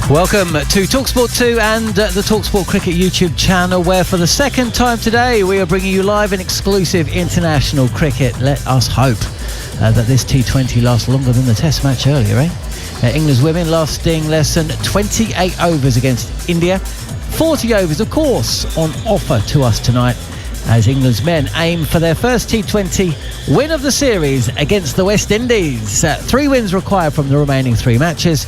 Welcome to TalkSport 2 and the TalkSport Cricket YouTube channel, where for the second time today we are bringing you live and exclusive international cricket. Let us hope that this T20 lasts longer than the Test match earlier, England's women lasting less than 28 overs against India. 40 overs, of course, on offer to us tonight as England's men aim for their first T20 win of the series against the West Indies. 3 wins required from the remaining 3 matches,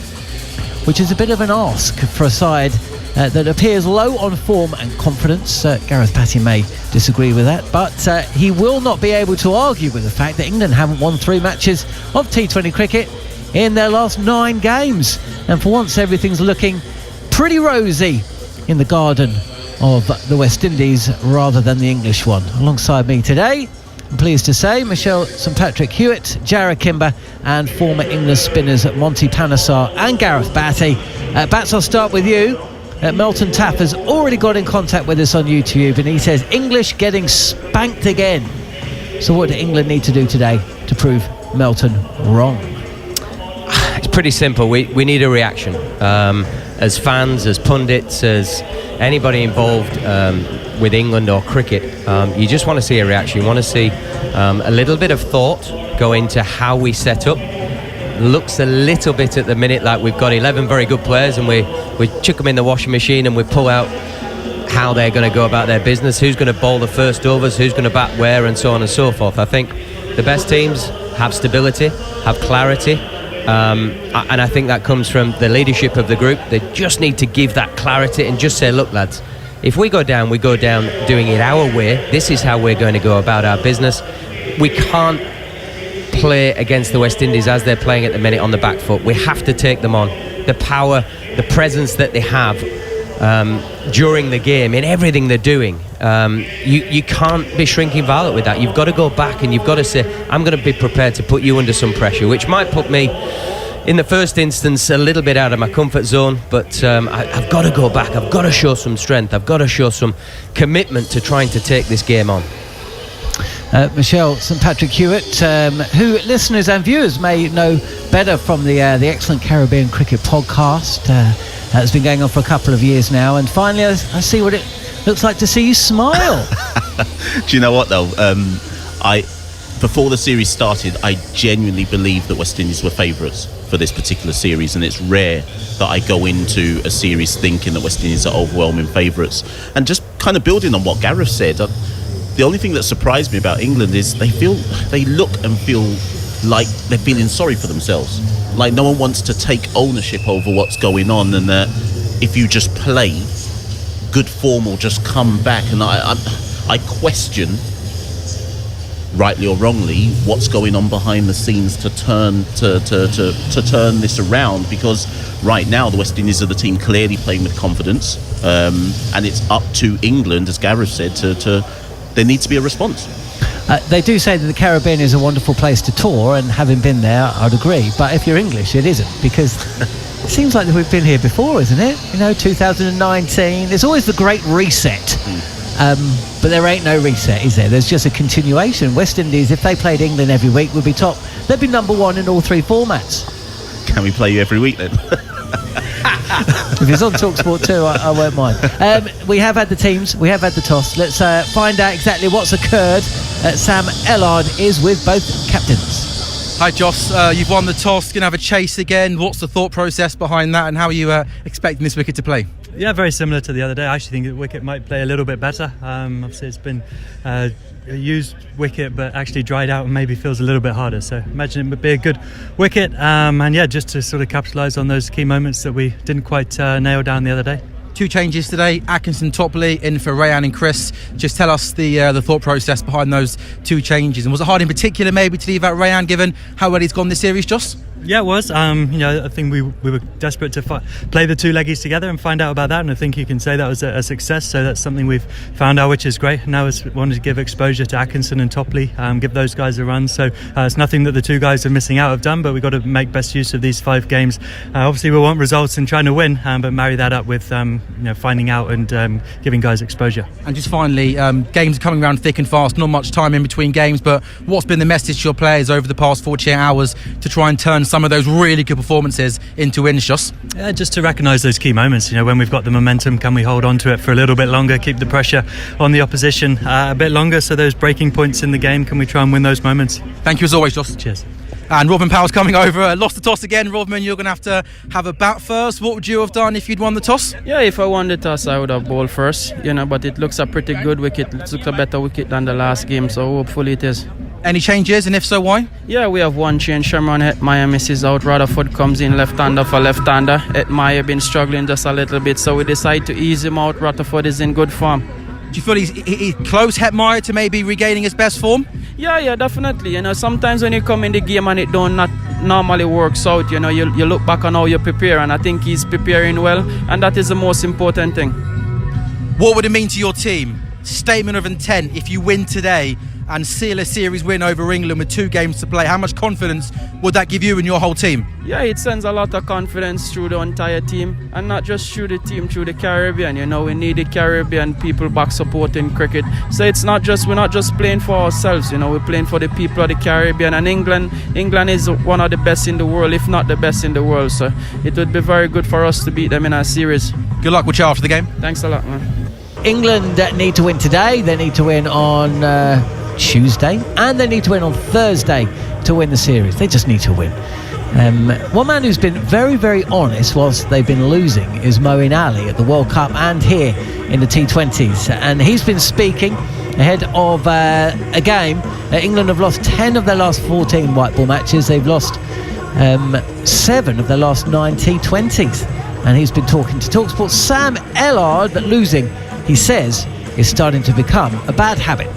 which is a bit of an ask for a side that appears low on form and confidence. Gareth Batty may disagree with that, but he will not be able to argue with the fact that England haven't won 3 matches of T20 cricket in their last 9 games. And for once, everything's looking pretty rosy in the garden of the West Indies rather than the English one. Alongside me today, I'm pleased to say, Michelle St Patrick Hewitt, Jarrod Kimber and former England spinners Monty Panesar and Gareth Batty. Bats, I'll start with you. Melton Taff has already got in contact with us on YouTube and he says English getting spanked again. So what do England need to do today to prove Melton wrong? It's pretty simple. We need a reaction. As fans, as pundits, as anybody involved with England or cricket, you just want to see a reaction. You want to see a little bit of thought go into how we set up. Looks a little bit at the minute like we've got 11 very good players and we chuck them in the washing machine and we pull out how they're going to go about their business, who's going to bowl the first overs, who's going to bat where, and so on and so forth. I think the best teams have stability, have clarity, and I think that comes from the leadership of the group. They just need to give that clarity and just say, look lads, if we go down doing it our way. This is how we're going to go about our business. We can't play against the West Indies as they're playing at the minute on the back foot. We have to take them on. The power, the presence that they have during the game in everything they're doing, you can't be shrinking violet with that. You've got to go back and you've got to say, I'm going to be prepared to put you under some pressure, which might put me in the first instance a little bit out of my comfort zone, but I've got to go back. I've got to show some strength. I've got to show some commitment to trying to take this game on. Michelle St Patrick Hewitt, who listeners and viewers may know better from the excellent Caribbean Cricket podcast that's been going on for a couple of years now, and finally I see what it looks like to see you smile. Do you know what though, before the series started, I genuinely believed that West Indies were favourites for this particular series, and it's rare that I go into a series thinking that West Indies are overwhelming favourites. And just kind of building on what Gareth said, the only thing that surprised me about England is they look and feel like they're feeling sorry for themselves. Like no one wants to take ownership over what's going on, and that if you just play, good form will just come back. And I question, rightly or wrongly, what's going on behind the scenes to turn this around, because right now the West Indies are the team clearly playing with confidence, and it's up to England, as Gareth said, there needs to be a response. They do say that the Caribbean is a wonderful place to tour, and having been there, I'd agree. But if you're English, it isn't, because it seems like we've been here before, isn't it? 2019. There's always the great reset. But there ain't no reset, is there? There's just a continuation. West Indies, if they played England every week, would be top. They'd be number 1 in all 3 formats. Can we play you every week then? If it's on TalkSport 2, I won't mind. We have had the teams, we have had the toss. Let's find out exactly what's occurred. Sam Ellard is with both captains. Hi Joss, you've won the toss, going to have a chase again. What's the thought process behind that, and how are you expecting this wicket to play? Yeah, very similar to the other day. I actually think the wicket might play a little bit better. Obviously it's been a used wicket, but actually dried out and maybe feels a little bit harder. So imagine it would be a good wicket, and yeah, just to sort of capitalise on those key moments that we didn't quite nail down the other day. 2 changes today, Atkinson, Topley in for Rayan and Chris. Just tell us the thought process behind those 2 changes, and was it hard in particular maybe to leave out Rayan given how well he's gone this series, Joss? Yeah, it was. I think we were desperate to play the 2 leggies together and find out about that, and I think you can say that was a success. So that's something we've found out, which is great. Now we wanted to give exposure to Atkinson and Topley, give those guys a run. So it's nothing that the 2 guys are missing out have done, but we've got to make best use of these 5 games. Obviously, we want results and trying to win, but marry that up with finding out and giving guys exposure. And just finally, games are coming around thick and fast. Not much time in between games, but what's been the message to your players over the past 48 hours to try and turn some of those really good performances into wins, Joss? Yeah, just to recognise those key moments. When we've got the momentum, can we hold on to it for a little bit longer, keep the pressure on the opposition a bit longer, so those breaking points in the game, can we try and win those moments? Thank you as always, Joss. Cheers. And Rodman Powell's coming over, lost the toss again. Rodman, you're going to have a bat first. What would you have done if you'd won the toss? Yeah, if I won the toss, I would have bowled first, but it looks a pretty good wicket. It looks a better wicket than the last game, so hopefully it is. Any changes, and if so, why? Yeah, we have one change. Shamron Hetmeyer misses out. Rutherford comes in left-hander for left-hander. Hetmeyer been struggling just a little bit, so we decide to ease him out. Rutherford is in good form. Do you feel he's close, Hetmeyer, to maybe regaining his best form? Yeah, definitely. Sometimes when you come in the game and it not normally works out, you look back on how you prepare, and I think he's preparing well, and that is the most important thing. What would it mean to your team? Statement of intent if you win today and seal a series win over England with 2 games to play. How much confidence would that give you and your whole team? Yeah, it sends a lot of confidence through the entire team, and not just through the team, through the Caribbean. We need the Caribbean people back supporting cricket. So we're not just playing for ourselves, we're playing for the people of the Caribbean, and England is one of the best in the world, if not the best in the world. So it would be very good for us to beat them in our series. Good luck with you after the game. Thanks a lot, man. England need to win today. They need to win on Tuesday, and they need to win on Thursday to win the series. They just need to win. One man who's been very, very honest whilst they've been losing is Moeen Ali at the World Cup and here in the T20s, and he's been speaking ahead of a game. England have lost 10 of their last 14 white ball matches. They've lost 7 of their last 9 T20s, and he's been talking to TalkSport's Sam Ellard that losing, he says, is starting to become a bad habit.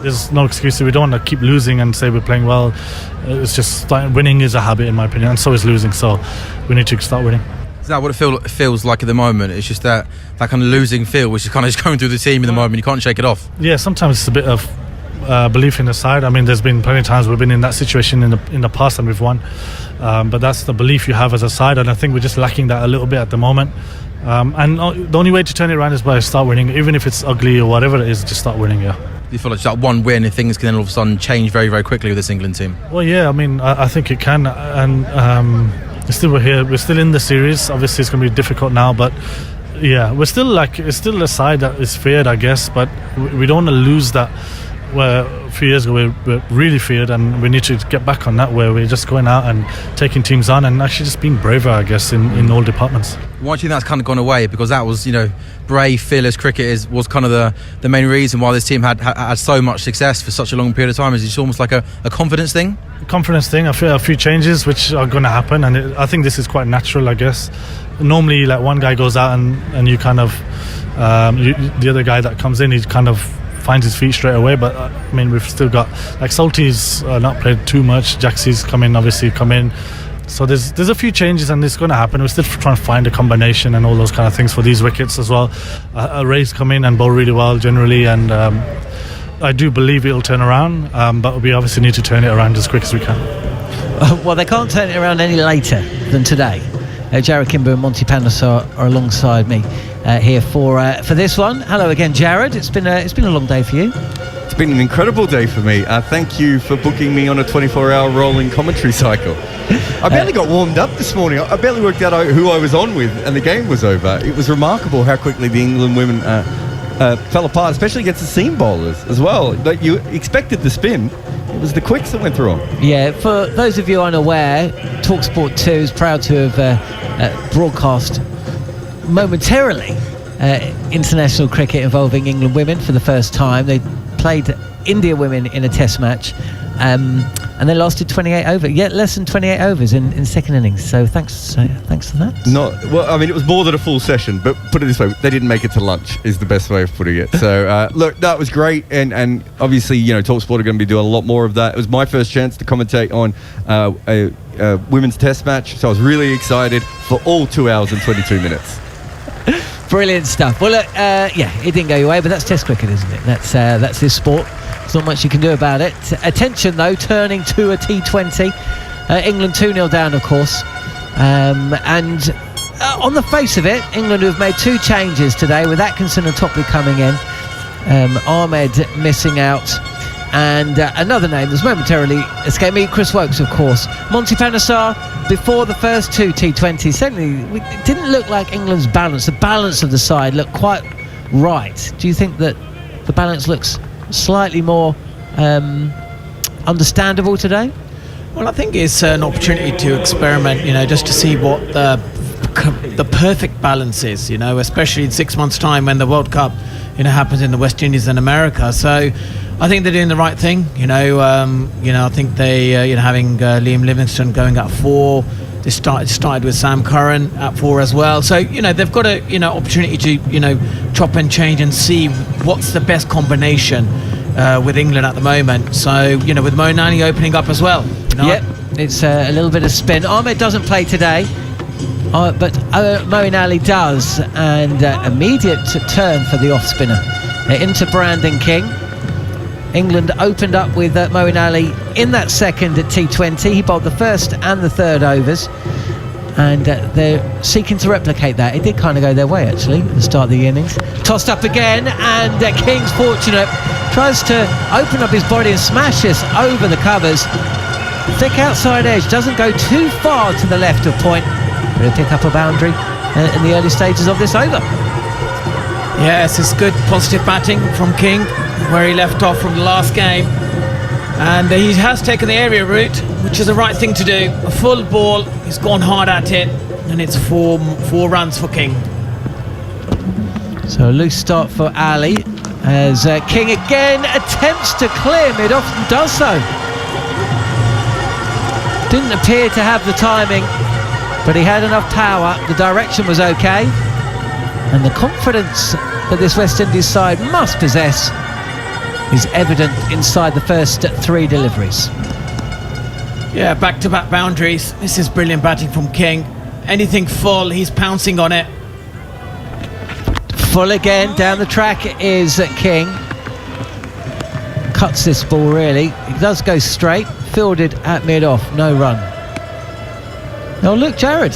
There's no excuse. We don't want to keep losing and say we're playing well. It's just winning is a habit, in my opinion, and so is losing. So we need to start winning. Is that what it feels like at the moment? It's just that kind of losing feel, which is kind of just going through the team in the moment. You can't shake it off. Yeah, sometimes it's a bit of belief in the side. I mean, there's been plenty of times we've been in that situation in the past and we've won. But that's the belief you have as a side, and I think we're just lacking that a little bit at the moment. And the only way to turn it around is by start winning, even if it's ugly or whatever it is. Just start winning. Yeah. Do you feel like that one win and things can then all of a sudden change very, very quickly with this England team? Well, yeah, I mean, I think it can, and we're here. We're still in the series. Obviously, it's going to be difficult now, but yeah, it's still a side that is feared, I guess. But we don't want to lose that. Where a few years ago we were really feared, and we need to get back on that, where we're just going out and taking teams on and actually just being braver, I guess, in all departments. Why do you think that's kind of gone away? Because that was, brave, fearless cricket was kind of the main reason why this team had so much success for such a long period of time. Is it almost like a confidence thing? Confidence thing. I feel a few changes which are going to happen, and I think this is quite natural, I guess. Normally, like one guy goes out and you kind of the other guy that comes in, he kind of finds his feet straight away. But I mean, we've still got like Salty's not played too much. Jaxie's come in. So there's a few changes, and it's going to happen. We're still trying to find a combination and all those kind of things for these wickets as well. Ray's come in and bowl really well generally, and I do believe it'll turn around, but we obviously need to turn it around as quick as we can. Well, they can't turn it around any later than today. Jared Kimber and Monty Panos are alongside me here for this one. Hello again, Jared. It's been a long day for you. It's been an incredible day for me. Thank you for booking me on a 24-hour rolling commentary cycle. I barely got warmed up this morning. I barely worked out who I was on with, and the game was over. It was remarkable how quickly the England women fell apart, especially against the seam bowlers as well. Like, you expected the spin. It was the quicks that went through them. Yeah, for those of you unaware, TalkSport 2 is proud to have broadcast momentarily international cricket involving England women for the first time. They played India women in a test match, and they lasted 28 overs. Yeah, less than 28 overs in second innings. So thanks for that. Well, I mean, it was more than a full session, but put it this way, they didn't make it to lunch is the best way of putting it. So look, that was great, and obviously, TalkSport are going to be doing a lot more of that. It was my first chance to commentate on a women's test match, so I was really excited for all 2 hours and 22 minutes. Brilliant stuff. Well, look, it didn't go your way, but that's Test cricket, isn't it? That's this sport. There's not much you can do about it. Attention, though, turning to a T20. England 2-0 down, of course. And on the face of it, England have made 2 changes today, with Atkinson and Topley coming in. Ahmed missing out. And another name that's momentarily escaped me, Chris Wokes, of course. Monty Panesar, before the first two T20s, certainly it didn't look like England's balance. The balance of the side looked quite right. Do you think that the balance looks slightly more understandable today? Well, I think it's an opportunity to experiment, just to see what the perfect balance is, especially in 6 months' time when the World Cup, happens in the West Indies and America. So I think they're doing the right thing. I think they, having Liam Livingstone going at 4. They started with Sam Curran at 4 as well. So they've got a opportunity to chop and change and see what's the best combination with England at the moment. So with Moeen Ali opening up as well. Yep, it's a little bit of spin. Ahmed doesn't play today. But Moeen Ali does, and immediate turn for the off spinner into Brandon King. England opened up with Moeen Ali in that second at T20. He bowled the first and the third overs, and they're seeking to replicate that. It did kind of go their way actually at the start of the innings. Tossed up again, and King's fortunate, tries to open up his body and smash this over the covers. Thick outside edge, doesn't go too far to the left of point. He'll pick up a boundary in the early stages of this over. Yes, it's good positive batting from King, where he left off from the last game. And he has taken the area route, which is the right thing to do. A full ball, he's gone hard at it, and it's four runs for King. So a loose start for Ali, as King again attempts to clear mid-off and does so. Didn't appear to have the timing, but he had enough power. The direction was okay, and the confidence that this West Indies side must possess is evident inside the first 3 deliveries. Yeah, back-to-back boundaries. This is brilliant batting from King. Anything full, he's pouncing on it. Full again, down the track is King. Cuts this ball really. It does go straight, fielded at mid-off, no run. Oh look, Jared.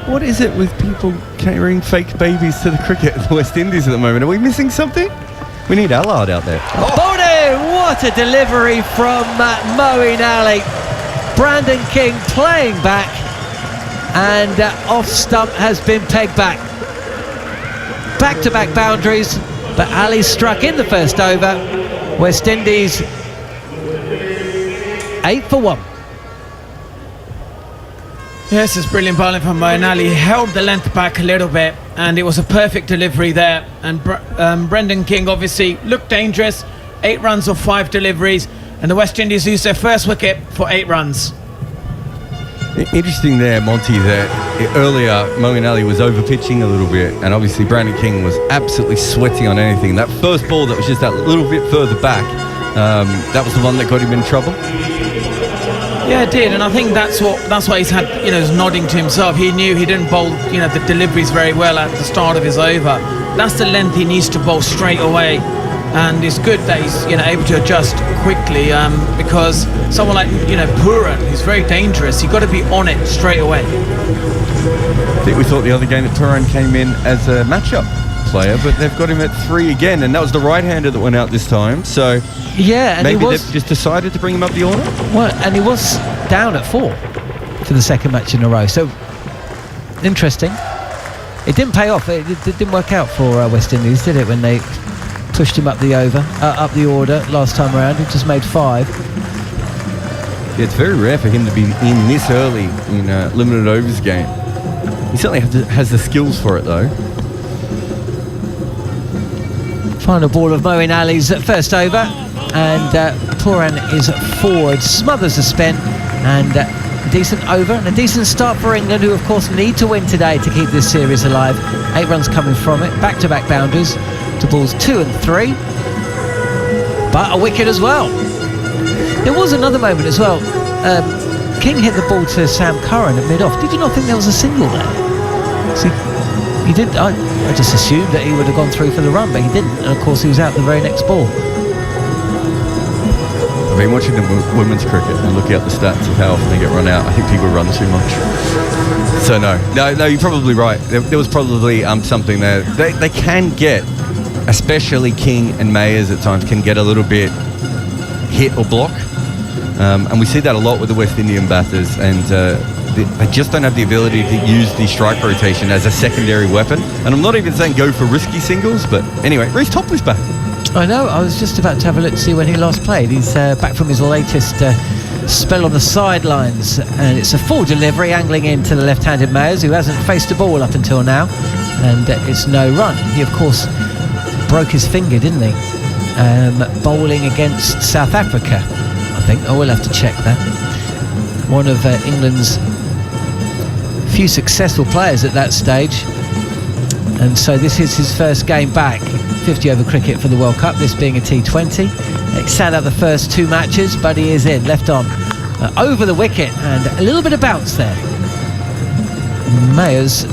What is it with people carrying fake babies to the cricket in the West Indies at the moment? Are we missing something? We need Allard out there. Bowling! What a delivery from Moeen Ali. Brandon King playing back, and off stump has been pegged back. Back-to-back boundaries, but Ali struck in the first over. West Indies 8 for 1. Yes, it's brilliant bowling from Moeen Ali. He held the length back a little bit, and it was a perfect delivery there. And Brendan King obviously looked dangerous. 8 runs off 5 deliveries, and the West Indies used their first wicket for 8 runs. Interesting there, Monty, that earlier Moeen Ali was over pitching a little bit, and obviously Brandon King was absolutely sweating on anything. That first ball that was just that little bit further back, that was the one that got him in trouble. Yeah, it did, and I think that's why he's had, he's nodding to himself. He knew he didn't bowl, the deliveries very well at the start of his over. That's the length he needs to bowl straight away, and it's good that he's, able to adjust quickly, because someone like, Puran, who's very dangerous, you've got to be on it straight away. I think we thought the other game that Puran came in as a matchup player, but they've got him at 3 again, and that was the right-hander that went out this time. So yeah, and maybe they've just decided to bring him up the order. Well, and he was down at 4 for the second match in a row. So interesting. It didn't pay off. It didn't work out for West Indies, did it? When they pushed him up the order last time around, he just made 5. Yeah, it's very rare for him to be in this early in a limited overs game. He certainly has the skills for it, though. Final ball of Moeen Ali's first over, and Puran is forward, smothers a spin, and a decent over and a decent start for England, who of course need to win today to keep this series alive. 8 runs coming from it, back-to-back boundaries to balls 2 and 3, but a wicket as well. There was another moment as well. King hit the ball to Sam Curran at mid-off. Did you not think there was a single there? See, he did. I just assumed that he would have gone through for the run, but he didn't. And of course, he was out the very next ball. I've been watching the women's cricket and looking at the stats of how often they get run out. I think people run too much. So no, you're probably right. There was probably something there. They can get especially King and Mayers at times, can get a little bit hit or block. And we see that a lot with the West Indian batters, and they just don't have the ability to use the strike rotation as a secondary weapon. And I'm not even saying go for risky singles, but anyway, Reece Topley's back. I know, I was just about to have a look to see when he last played. He's back from his latest spell on the sidelines, and it's a full delivery angling into the left-handed Mayers, who hasn't faced a ball up until now, and it's no run. He of course broke his finger, didn't he, bowling against South Africa, I think. Oh, we'll have to check that. One of England's few successful players at that stage, and so this is his first game back. 50 over cricket for the World Cup, this being a T20. He sat out the first 2 matches, but he is in, left arm over the wicket, and a little bit of bounce there. Myers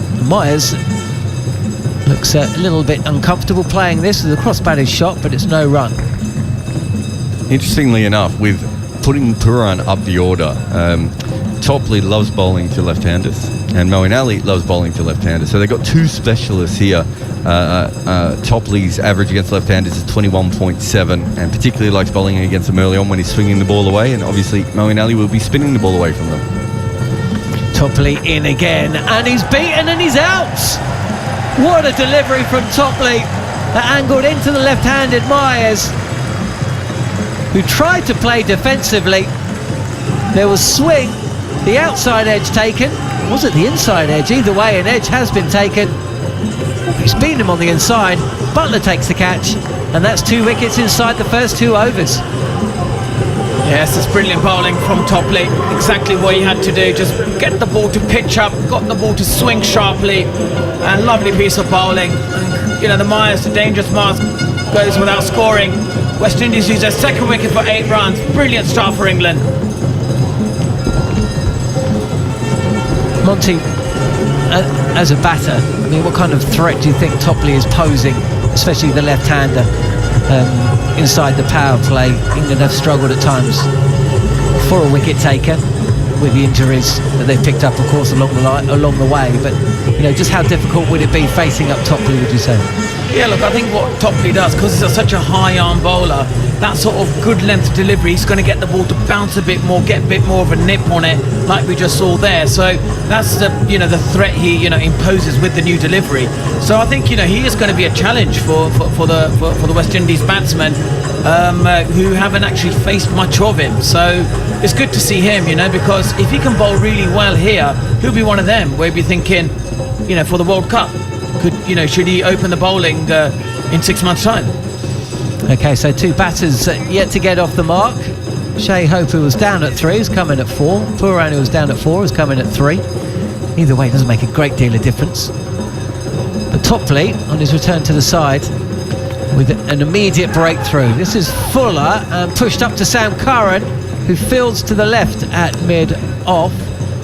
looks a little bit uncomfortable playing this with a cross-batted shot, but it's no run. Interestingly enough, with putting Pooran up the order, Topley loves bowling to left-handers, and Moeen Ali loves bowling to left-handers. So they've got 2 specialists here. Topley's average against left-handers is 21.7, and particularly likes bowling against them early on when he's swinging the ball away, and obviously Moeen Ali will be spinning the ball away from them. Topley in again, and he's beaten and he's out. What a delivery from Topley, that angled into the left-handed Myers, who tried to play defensively. There was swing, the outside edge taken. Was it the inside edge? Either way, an edge has been taken. He's beaten him on the inside. Butler takes the catch, and that's 2 wickets inside the first 2 overs. Yes, it's brilliant bowling from Topley. Exactly what he had to do. Just get the ball to pitch up, got the ball to swing sharply, and lovely piece of bowling. You know, the Myers, the dangerous Myers, goes without scoring. West Indies use their 2nd wicket for 8 runs. Brilliant start for England. Monty, as a batter, I mean, what kind of threat do you think Topley is posing, especially the left-hander, inside the power play? England have struggled at times for a wicket taker with the injuries that they've picked up, of course, along the way. But you know, just how difficult would it be facing up Topley, would you say? Yeah, look, I think what Topley does, because he's such a high arm bowler, that sort of good length delivery, he's going to get the ball to bounce a bit more, get a bit more of a nip on it, like we just saw there. So that's the the threat he imposes with the new delivery. So I think he is going to be a challenge for the West Indies batsmen who haven't actually faced much of him. So it's good to see him, because if he can bowl really well here, he'll be one of them. We'll be thinking, for the World Cup, should he open the bowling in 6 months' time? Okay, so 2 batters yet to get off the mark. Shai Hope, who was down at 3, is coming at 4. Pooran, who was down at 4, is coming at 3. Either way, it doesn't make a great deal of difference. But Topley, on his return to the side, with an immediate breakthrough. This is Fuller, and pushed up to Sam Curran, who fields to the left at mid-off.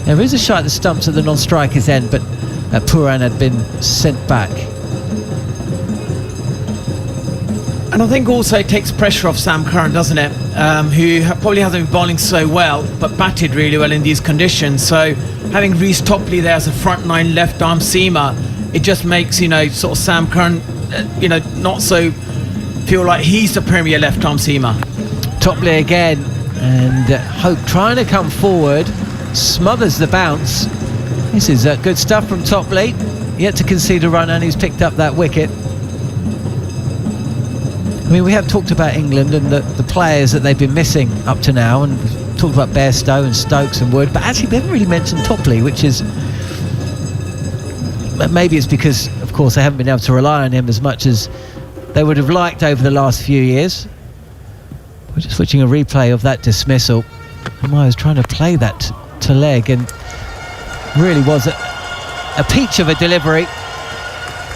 There is a shot at the stumps at the non-striker's end, but Pooran had been sent back. And I think also it takes pressure off Sam Curran, doesn't it? Who probably hasn't been bowling so well, but batted really well in these conditions. So having Reece Topley there as a front 9 left arm seamer, it just makes sort of Sam Curran not so feel like he's the premier left arm seamer. Topley again, and Hope trying to come forward, smothers the bounce. This is good stuff from Topley, yet to concede a run, and he's picked up that wicket. I mean, we have talked about England and the players that they've been missing up to now, and we've talked about Bairstow and Stokes and Wood, but actually we haven't really mentioned Topley, which is, maybe it's because, of course, they haven't been able to rely on him as much as they would have liked over the last few years. We're just watching a replay of that dismissal. And I was trying to play that to leg, and really was a peach of a delivery.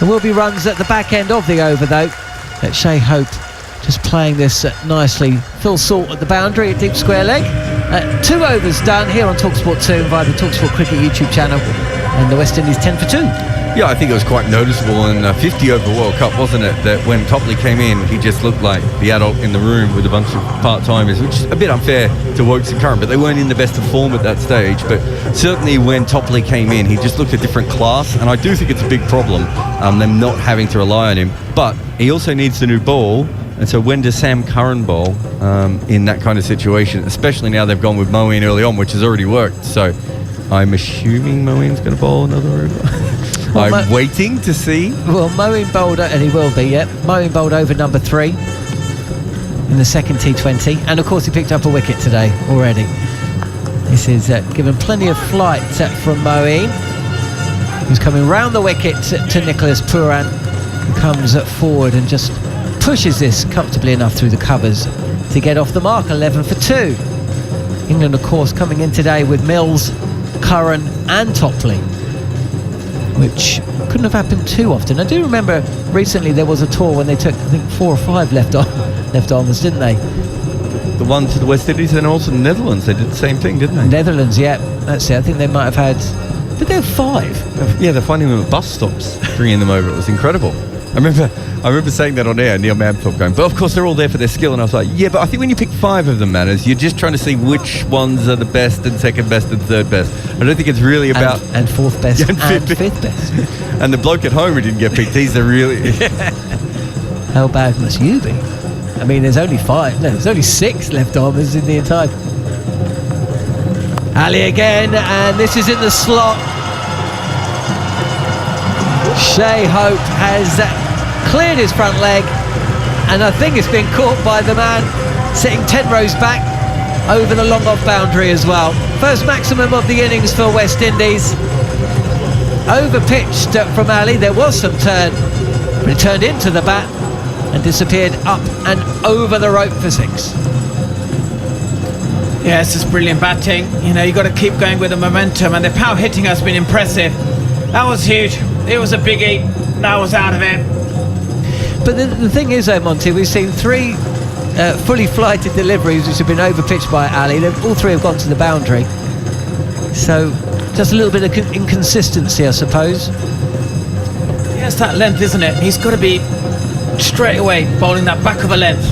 There will be runs at the back end of the over, though. Shai Hope just playing this nicely. Phil Salt at the boundary at deep square leg. 2 overs done here on TalkSport 2 via the TalkSport Cricket YouTube channel, and the West Indies 10 for 2. Yeah, I think it was quite noticeable in 50 over World Cup, wasn't it? That when Topley came in, he just looked like the adult in the room with a bunch of part-timers, which is a bit unfair to Wokes and Curran, but they weren't in the best of form at that stage. But certainly when Topley came in, he just looked a different class, and I do think it's a big problem, them not having to rely on him. But he also needs the new ball, and so when does Sam Curran bowl in that kind of situation, especially now they've gone with Moeen early on, which has already worked. So I'm assuming Moeen's going to bowl another over. Well, I'm waiting to see. Well, Moeen bowled, and he will be, yeah. Moeen bowled over number 3 in the second T20. And, of course, he picked up a wicket today already. This is given plenty of flight from Moeen, who's coming round the wicket to Nicholas Pooran, who comes forward and just pushes this comfortably enough through the covers to get off the mark. 11 for 2. England, of course, coming in today with Mills, Curran and Topley, which couldn't have happened too often. I do remember recently there was a tour when they took, I think, 4 or 5 left-armers, didn't they? The one to the West Indies and also the Netherlands, they did the same thing, didn't they? Netherlands, yeah, that's it. I think they might have had, did they have 5? Yeah, they're finding them at bus stops, bringing them over. It was incredible. I remember saying that on air, Neil Manthorpe going, but of course they're all there for their skill. And I was like, yeah, but I think when you pick 5 of them, Manners, you're just trying to see which ones are the best and second best and third best. I don't think it's really about... And fourth best and fifth best. And the bloke at home who didn't get picked, he's the really... How bad must you be? I mean, there's only 5. No, there's only 6 left-armers in the entire... Ali again, and this is in the slot. Shai Hope has cleared his front leg, and I think it's been caught by the man sitting 10 rows back over the long off boundary as well. First maximum of the innings for West Indies. Over pitched from Ali. There was some turn, but it turned into the bat and disappeared up and over the rope for 6. Yeah, this is brilliant batting. You know, you've got to keep going with the momentum, and the power hitting has been impressive. That was huge. It was a biggie. That was out of it. But the thing is, though, Monty, we've seen 3 fully flighted deliveries which have been overpitched by Ali. All 3 have gone to the boundary. So just a little bit of inconsistency, I suppose. Yeah, it's that length, isn't it? He's got to be straight away bowling that back of a length.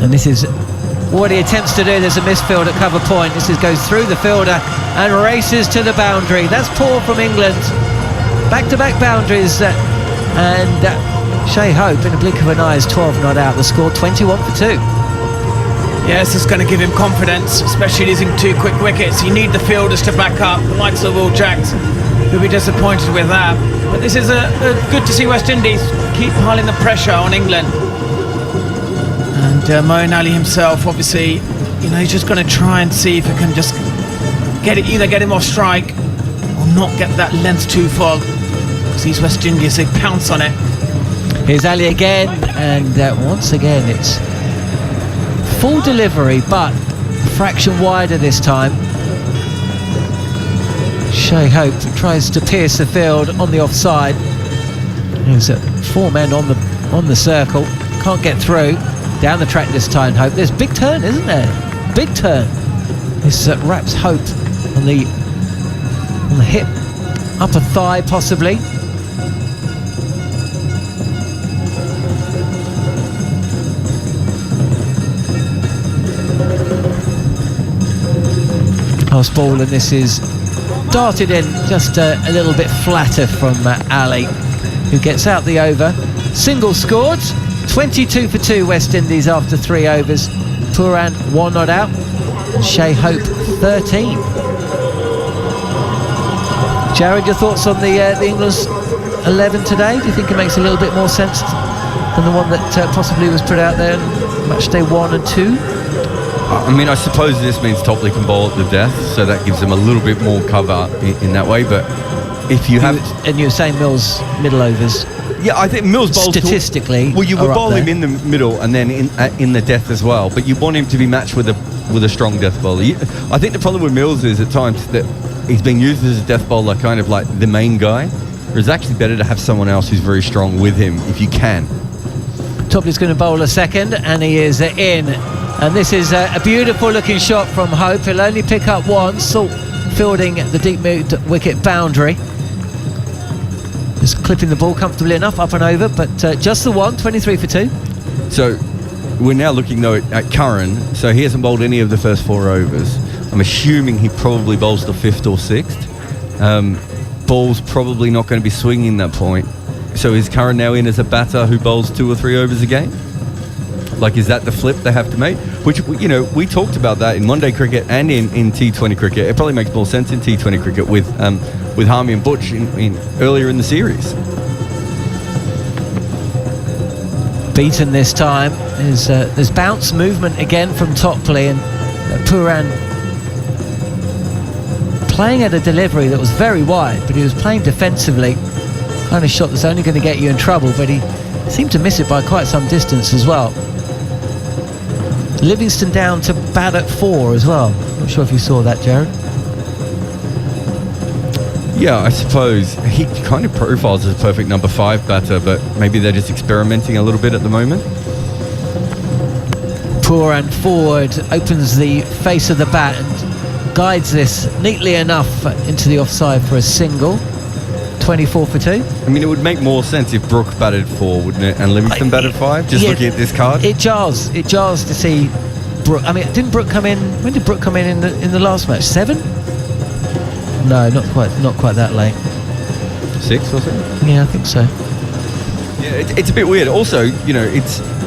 And this is what he attempts to do. There's a misfield at cover point. This goes through the fielder and races to the boundary. That's poor from England. Back-to-back boundaries, and Shai Hope in a blink of an eye is 12 not out. The score 21 for 2. Yes, it's going to give him confidence, especially losing 2 quick wickets. You need the fielders to back up. The likes of Will Jacks, who'll be disappointed with that. But this is a good to see West Indies keep piling the pressure on England. And Moeen Ali himself, obviously, you know, he's just going to try and see if he can just either get him off strike or not get that length too far. Because these West Indies, they pounce on it. Here's Ali again, and once again it's full delivery, but a fraction wider this time. Shai Hope tries to pierce the field on the offside. There's 4 men on the circle, can't get through. Down the track this time, Hope. There's big turn, isn't there? Big turn. This wraps Hope on the hip, upper thigh possibly. Pass ball, and this is darted in just a little bit flatter from Ali, who gets out the over. Single scored. 22 for 2 West Indies after 3 overs. Pooran 1 not out, and Shai Hope 13. Jared, your thoughts on the England's 11 today? Do you think it makes a little bit more sense than the one that possibly was put out there in match day 1 and 2? I mean, I suppose this means Topley can bowl at the death, so that gives them a little bit more cover in that way. But if you have... And you were saying Mills middle overs. Yeah, I think Mills bowls statistically. Well, you would bowl him in the middle and then in the death as well, but you want him to be matched with a strong death bowler. I think the problem with Mills is at times that he's being used as a death bowler, kind of like the main guy. It's actually better to have someone else who's very strong with him if you can. Topley's going to bowl a second, and he is in. And this is a beautiful looking shot from Hope. He'll only pick up 1. Salt fielding the deep mid wicket boundary. was clipping the ball comfortably enough up and over, but just the one, 23 for 2. So we're now looking though at Curran. So he hasn't bowled any of the first 4 overs. I'm assuming he probably bowls the 5th or 6th. Ball's probably not going to be swinging that point. So is Curran now in as a batter who bowls 2 or 3 overs a game? Like, is that the flip they have to make? Which, you know, we talked about that in one-day cricket and in T20 cricket. It probably makes more sense in T20 cricket with Harmy and Butch in earlier in the series. Beaten this time. There's bounce movement again from Topley, and Pooran playing at a delivery that was very wide, but he was playing defensively. Kind of shot that's only going to get you in trouble, but he seemed to miss it by quite some distance as well. Livingston down to bat at 4 as well. Not sure if you saw that, Jared. Yeah, I suppose he kind of profiles as a perfect number 5 batter, but maybe they're just experimenting a little bit at the moment. Pooran forward, opens the face of the bat and guides this neatly enough into the offside for a single. 24 for 2. I mean, it would make more sense if Brook batted 4, wouldn't it? And Livingston batted 5? Just looking at this card? It jars to see Brook. I mean, didn't Brook come in? When did Brook come in the last match? 7? No, not quite that late. 6 or something? Yeah, I think so. Yeah, it's a bit weird. Also, you know,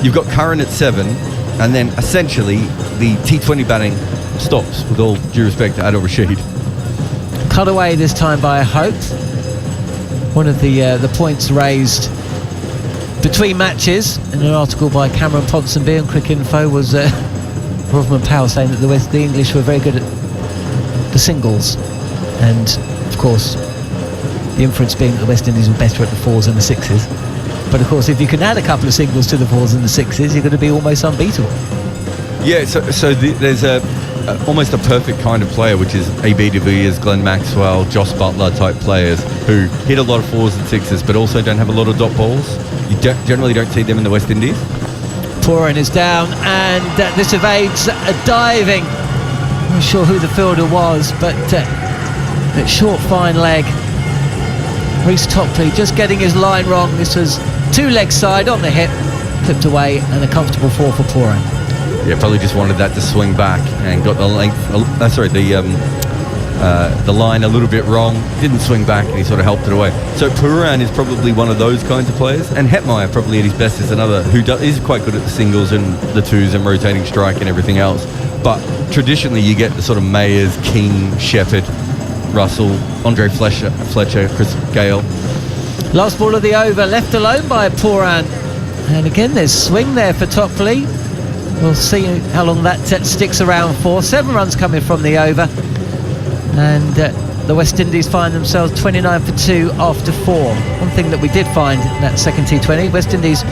you've got Curran at 7, and then essentially the T20 batting stops, with all due respect to Adil Rashid. Cut away this time by Hope. One of the points raised between matches in an article by Cameron Ponsonby on Cricket Info was Rodman Powell saying that the English were very good at the singles, and of course the inference being that the West Indies were better at the 4s and the 6s. But of course, if you can add a couple of singles to the 4s and the 6s, you're going to be almost unbeatable. Yeah, so there's almost a perfect kind of player, which is AB de Villiers, Glenn Maxwell, Joss Butler type players who hit a lot of 4s and 6s but also don't have a lot of dot balls. You generally don't see them in the West Indies. Pooran is down, and this evades a diving. I'm not sure who the fielder was, but that short fine leg. Reece Topley just getting his line wrong. This was 2 leg side on the hip, clipped away, and a comfortable 4 for Pooran. Yeah, probably just wanted that to swing back and got the length. The line a little bit wrong. Didn't swing back, and he sort of helped it away. So Pooran is probably one of those kinds of players, and Hetmeyer probably at his best is another who is quite good at the singles and the 2s and rotating strike and everything else. But traditionally, you get the sort of Mayers, King, Shepherd, Russell, Andre Fletcher, Chris Gale. Last ball of the over, left alone by Pooran, and again there's swing there for Topley. We'll see how long that sticks around for. 7 runs coming from the over, and the West Indies find themselves 29 for 2 after 4. One thing that we did find in that second T20, West Indies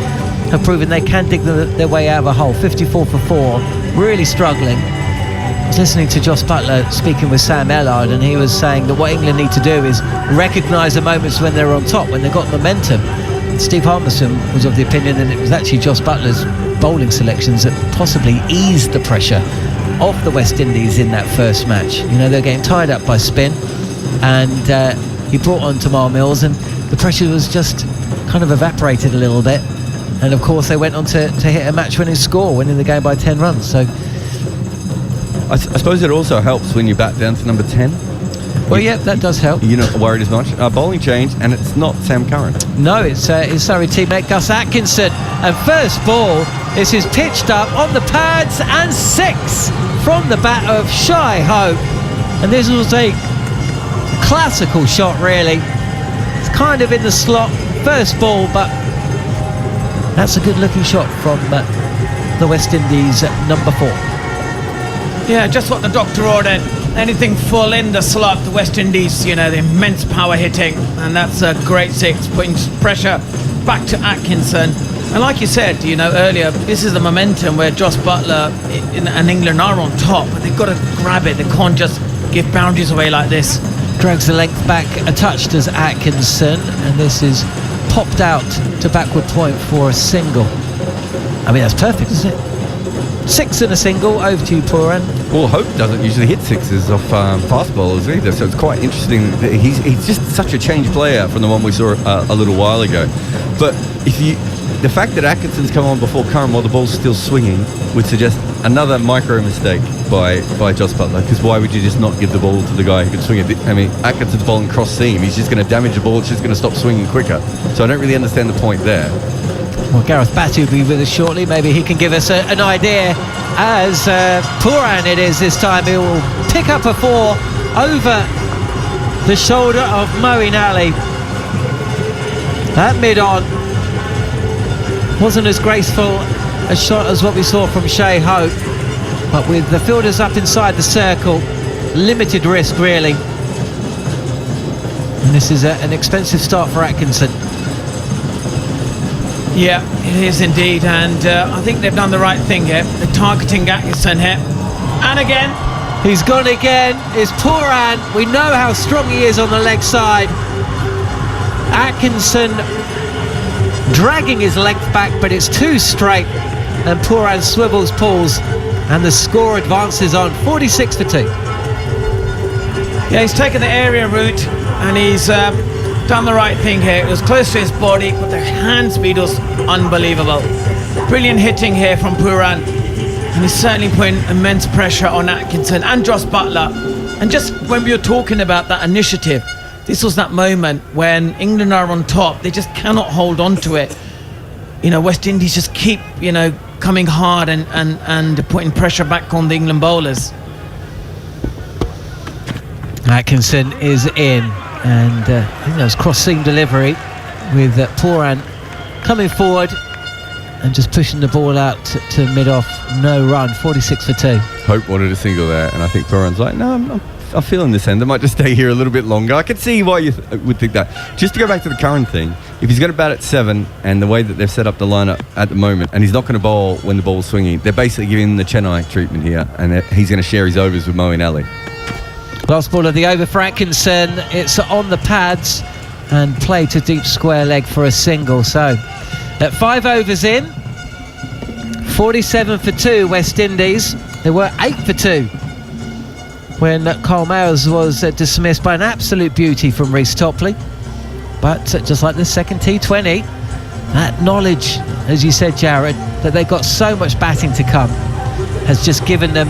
have proven they can dig their way out of a hole. 54 for 4, really struggling. I was listening to Joss Butler speaking with Sam Ellard, and he was saying that what England need to do is recognise the moments when they're on top, when they've got momentum. Steve Harmison was of the opinion that it was actually Joss Butler's bowling selections that possibly eased the pressure of the West Indies in that first match. You know, they're getting tied up by spin, and he brought on Tamar Mills, and the pressure was just kind of evaporated a little bit. And of course, they went on to hit a match-winning score, winning the game by 10 runs. So I suppose it also helps when you bat down to number 10. Well, yeah, that does help. You're not worried as much. Bowling change, and it's not Sam Curran. No, it's his Surrey teammate Gus Atkinson. And first ball, this is pitched up on the pads, and 6 from the bat of Shai Hope. And this was a classical shot, really. It's kind of in the slot, first ball, but that's a good-looking shot from the West Indies at number 4. Yeah, just what the doctor ordered. Anything full in the slot, the West Indies, you know, the immense power hitting, and that's a great 6, putting pressure back to Atkinson. And like you said, you know, earlier, this is the momentum where Joss Butler and England are on top, but they've got to grab it. They can't just give boundaries away like this. Drags the length back a touch, does Atkinson, and this is popped out to backward point for a single. I mean, that's perfect, isn't it? 6 and a single. Over to you, Puran. Well, Hope doesn't usually hit sixes off fast bowlers either, so it's quite interesting. That he's just such a changed player from the one we saw a little while ago. But the fact that Atkinson's come on before Curran while the ball's still swinging would suggest another micro mistake by Joss Butler, because why would you just not give the ball to the guy who can swing it? I mean, Atkinson's bowling cross seam. He's just going to damage the ball. It's just going to stop swinging quicker. So I don't really understand the point there. Well, Gareth Batty will be with us shortly. Maybe he can give us an idea. As Puran it is this time, he will pick up a 4 over the shoulder of Moeen Ali. That mid-on wasn't as graceful a shot as what we saw from Shea Hope, but with the fielders up inside the circle, limited risk really. And this is an expensive start for Atkinson. Yeah, it is indeed, and I think they've done the right thing here. They're targeting Atkinson here, and again. He's gone again. It's Puran. We know how strong he is on the leg side. Atkinson dragging his length back, but it's too straight, and Puran swivels, pulls, and the score advances on 46 for 2. Yeah, he's taken the area route, and he's done the right thing here. It was close to his body, but the hand speed was unbelievable. Brilliant hitting here from Puran, and he's certainly putting immense pressure on Atkinson and Joss Butler. And just when we were talking about that initiative, this was that moment when England are on top. They just cannot hold on to it. You know, West Indies just keep, coming hard and putting pressure back on the England bowlers. Atkinson is in, and I think that was cross-seam delivery with Puran coming forward and just pushing the ball out to mid-off. No run, 46 for 2. Hope wanted a single there, and I think Puran's like, no, I'm feeling this end. I might just stay here a little bit longer. I can see why you would think that. Just to go back to the Curran thing, if he's going to bat at 7, and the way that they've set up the lineup at the moment, and he's not going to bowl when the ball's swinging, they're basically giving him the Chennai treatment here, and he's going to share his overs with Moeen Ali. Last ball of the over for Atkinson. It's on the pads and play to deep square leg for a single. So at 5 overs in, 47 for 2 West Indies. There were 8 for 2 when Carl Mayers was dismissed by an absolute beauty from Reece Topley. But just like the second T20, that knowledge, as you said, Jared, that they've got so much batting to come has just given them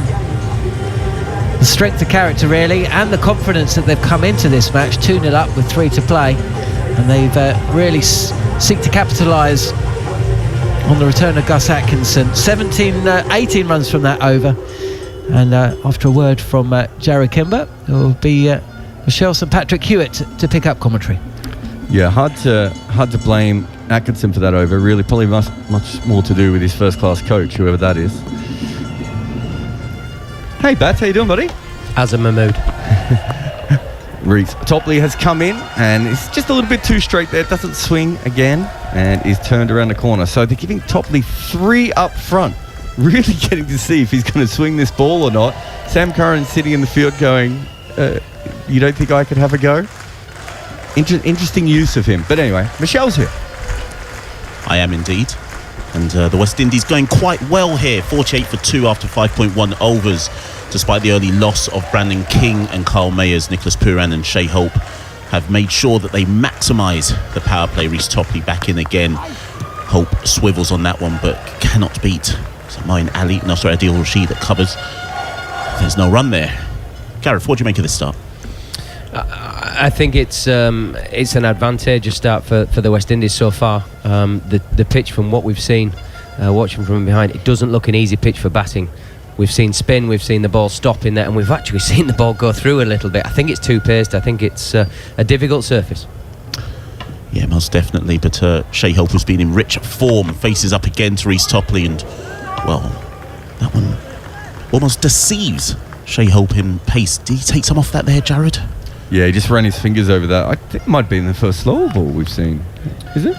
the strength of character really, and the confidence that they've come into this match. 2-0 up with 3 to play, and they've really seek to capitalise on the return of Gus Atkinson. 18 runs from that over, and after a word from Jared Kimber, it will be Michelle St Patrick Hewitt to pick up commentary. Yeah, hard to blame Atkinson for that over. Really, probably much more to do with his first-class coach, whoever that is. Hey, Bats, how you doing, buddy? As a Mahmood. Reece Topley has come in, and it's just a little bit too straight there. Doesn't swing again, and is turned around the corner. So they're giving Topley 3 up front. Really getting to see if he's going to swing this ball or not. Sam Curran sitting in the field going, you don't think I could have a go? Interesting use of him. But anyway, Michelle's here. I am indeed. And the West Indies going quite well here. 48 for 2 after 5.1 overs, despite the early loss of Brandon King and Carl Mayers. Nicholas Puran and Shea Hope have made sure that they maximise the power play. Reece Topley back in again. Hope swivels on that one, but cannot beat Moeen Ali. No, sorry, Adil Rashid that covers. There's no run there. Gareth, what do you make of this start? I think it's an advantageous start for the West Indies so far. The pitch, from what we've seen, watching from behind, it doesn't look an easy pitch for batting. We've seen spin, we've seen the ball stop in there, and we've actually seen the ball go through a little bit. I think it's too paced. I think it's a difficult surface. Yeah, most definitely. But Shea Hope has been in rich form, faces up again to Reece Topley, and well, that one almost deceives Shea Hope in pace. Did he take some off that there, Jared? Yeah, he just ran his fingers over that. I think it might be in the first slow ball we've seen. Is it?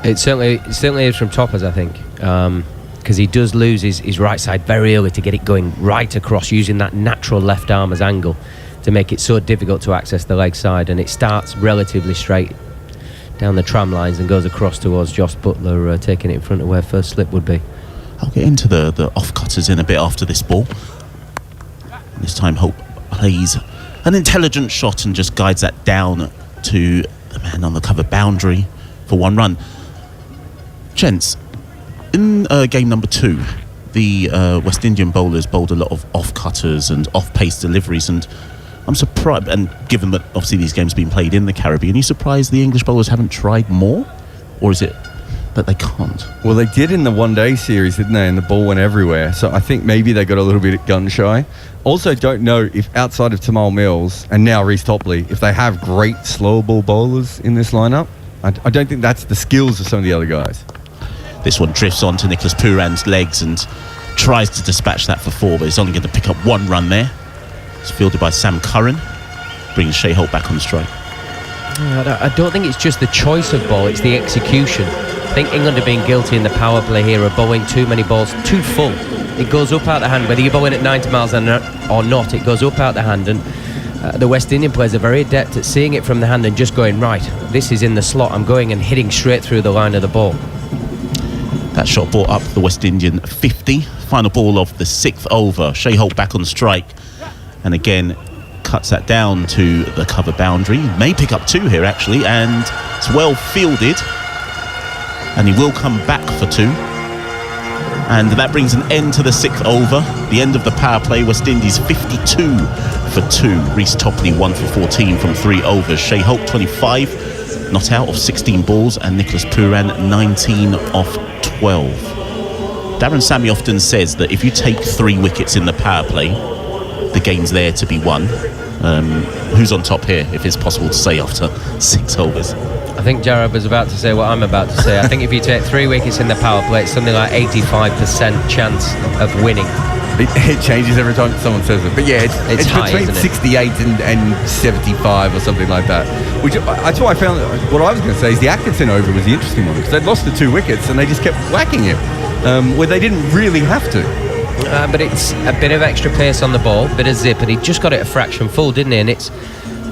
It certainly is from toppers, I think, because he does lose his right side very early to get it going right across, using that natural left arm as angle to make it so difficult to access the leg side, and it starts relatively straight down the tram lines and goes across towards Joss Butler, taking it in front of where first slip would be. I'll get into the off-cutters in a bit after this ball. This time Hope plays an intelligent shot and just guides that down to the man on the cover boundary for one run. Gents, in game number 2, the West Indian bowlers bowled a lot of off-cutters and off-pace deliveries, and I'm surprised, and given that obviously these games have been played in the Caribbean, are you surprised the English bowlers haven't tried more? Or is it that they can't? Well, they did in the one-day series, didn't they? And the ball went everywhere. So I think maybe they got a little bit gun-shy. Also, don't know if outside of Tamal Mills and now Reece Topley, if they have great slow ball bowlers in this lineup. I don't think that's the skills of some of the other guys. This one drifts onto Nicholas Pooran's legs and tries to dispatch that for 4, but he's only going to pick up 1 run there. It's fielded by Sam Curran, brings Shea Holt back on strike. I don't think it's just the choice of ball, it's the execution. I think England are being guilty in the power play here of bowling too many balls too full. It goes up out the hand, whether you're bowling at 90 miles or not, it goes up out the hand, and the West Indian players are very adept at seeing it from the hand and just going, right, this is in the slot, I'm going, and hitting straight through the line of the ball. That shot brought up the West Indian 50. Final ball of the 6th over. Shea Holt back on strike, and again cuts that down to the cover boundary. May pick up 2 here actually, and it's well fielded, and he will come back for 2. And that brings an end to the 6th over. The end of the power play. West Indies 52 for 2. Reece Topley 1 for 14 from 3 overs. Shea Holt 25 not out of 16 balls, and Nicholas Pooran 19 off 12. Darren Sammy often says that if you take 3 wickets in the power play, the game's there to be won. Who's on top here, if it's possible to say after 6 overs? I think Jarrod was about to say what I'm about to say. I think if you take 3 wickets in the power play, it's something like 85% chance of winning. It changes every time someone says it, but yeah, it's high, between 68 and 75 or something like that. Which that's what I found. What I was going to say is the Atkinson over was the interesting one, because they'd lost the 2 wickets and they just kept whacking it, where they didn't really have to. But it's a bit of extra pace on the ball, a bit of zip, and he just got it a fraction full, didn't he? And it's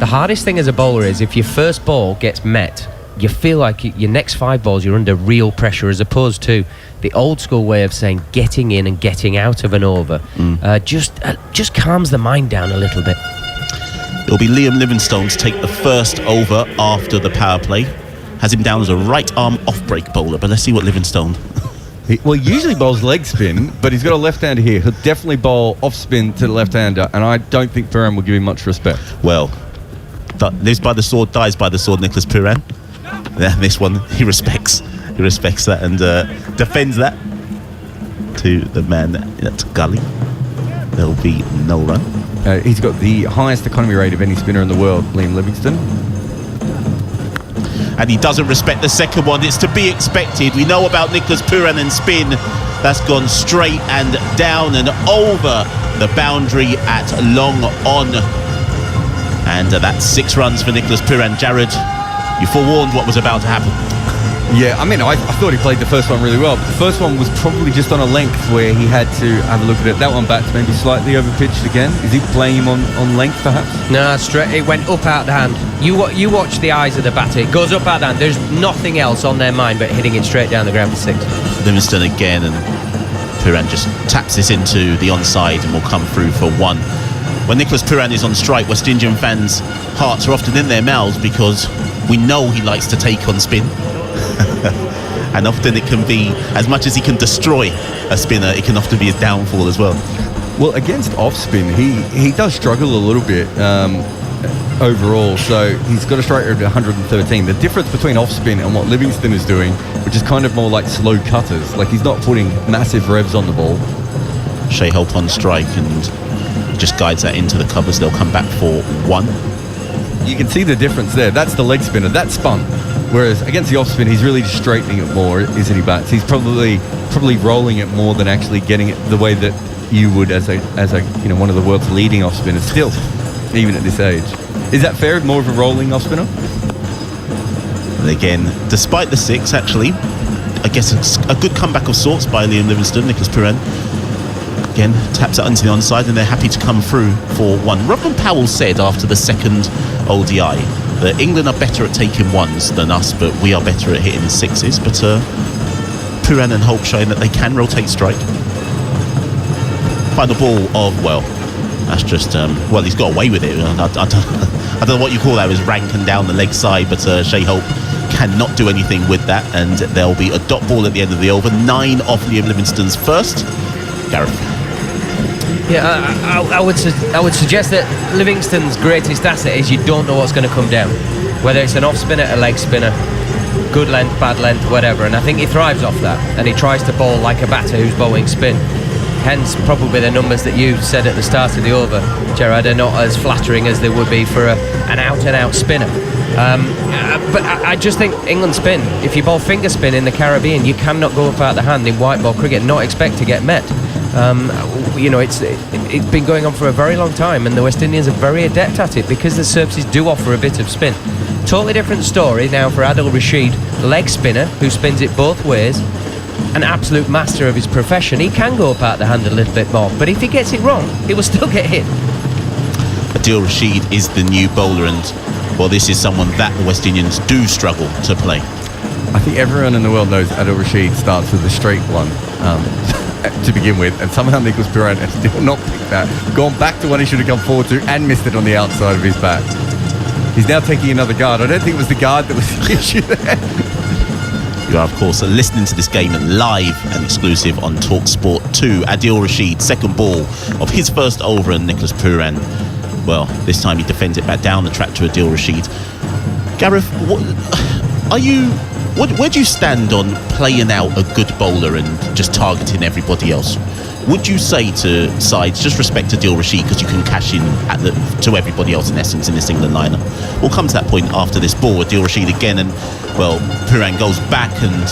the hardest thing as a bowler is if your first ball gets met, you feel like your next 5 balls you're under real pressure, as opposed to the old school way of saying getting in and getting out of an over. Just calms the mind down a little bit. It'll be Liam Livingstone to take the first over after the power play. Has him down as a right arm off break bowler, but let's see what Livingstone. He usually bowls leg spin, but he's got a left-hander here. He'll definitely bowl off spin to the left-hander, and I don't think Pooran will give him much respect. Well, lives by the sword, dies by the sword, Nicholas Pooran. And this one, he respects that and defends that to the man at gully. There'll be no run. He's got the highest economy rate of any spinner in the world, Liam Livingstone. And he doesn't respect the second one. It's to be expected. We know about Nicholas Pooran and spin. That's gone straight and down and over the boundary at long on. And that's 6 runs for Nicholas Pooran. Jarrod, you forewarned what was about to happen. Yeah, I mean, I thought he played the first one really well, but the first one was probably just on a length where he had to have a look at it. That one back's maybe slightly over pitched again. Is he playing him on length perhaps? No, straight. It went up out the hand. You watch the eyes of the batter. It goes up out the hand. There's nothing else on their mind but hitting it straight down the ground for 6. Livingstone again, and Pooran just taps this into the onside and will come through for 1. When Nicholas Pooran is on strike, West Indian fans' hearts are often in their mouths because we know he likes to take on spin. And often it can be, as much as he can destroy a spinner, it can often be his downfall as well. Well, against off spin, he does struggle a little bit overall. So he's got a strike rate of 113. The difference between off spin and what Livingstone is doing, which is kind of more like slow cutters, like he's not putting massive revs on the ball. Shea Holt on strike and just guides that into the covers. They'll come back for 1. You can see the difference there. That's the leg spinner. That's spun. Whereas against the off spin, he's really just straightening it more, isn't he, Bats? He's probably rolling it more than actually getting it the way that you would as a one of the world's leading off spinners still, even at this age. Is that fair? More of a rolling off spinner? And again, despite the 6, actually, I guess it's a good comeback of sorts by Liam Livingstone. Nicholas Pooran again taps it onto the onside, and they're happy to come through for 1. Robin Powell said after the second ODI that England are better at taking 1s than us, but we are better at hitting 6s. But Pooran and Hope showing that they can rotate strike. Final ball of, well, that's just, well, he's got away with it. I don't know what you call that. It was ranking down the leg side, but Shea Hope cannot do anything with that, and there'll be a dot ball at the end of the over. 9 off Liam Livingston's first. Gareth. Yeah, I would suggest that Livingston's greatest asset is you don't know what's going to come down. Whether it's an off spinner, a leg spinner, good length, bad length, whatever. And I think he thrives off that. And he tries to bowl like a batter who's bowling spin. Hence, probably the numbers that you said at the start of the over, Gerard, are not as flattering as they would be for an out-and-out spinner. But I just think England spin, if you bowl finger spin in the Caribbean, you cannot go up out the hand in white ball cricket and not expect to get met. You know, it's been going on for a very long time, and the West Indians are very adept at it because the surfaces do offer a bit of spin. Totally different story now for Adil Rashid, leg spinner, who spins it both ways. An absolute master of his profession. He can go up out the hand a little bit more, but if he gets it wrong, he will still get hit. Adil Rashid is the new bowler, and well, this is someone that the West Indians do struggle to play. I think everyone in the world knows Adil Rashid starts with a straight one to begin with, and somehow Nicholas Pooran has still not picked that. Gone back to one he should have come forward to and missed it on the outside of his bat. He's now taking another guard. I don't think it was the guard that was the issue there. You are, of course, listening to this game live and exclusive on TalkSport 2. Adil Rashid, second ball of his first over, and Nicholas Pooran, well, this time he defends it back down the track to Adil Rashid. Gareth, where do you stand on playing out a good bowler and just targeting everybody else? Would you say to sides, just respect Adil Rashid because you can cash in to everybody else in essence in this England lineup? We'll come to that point after this ball. Adil Rashid again, and well, Pooran goes back and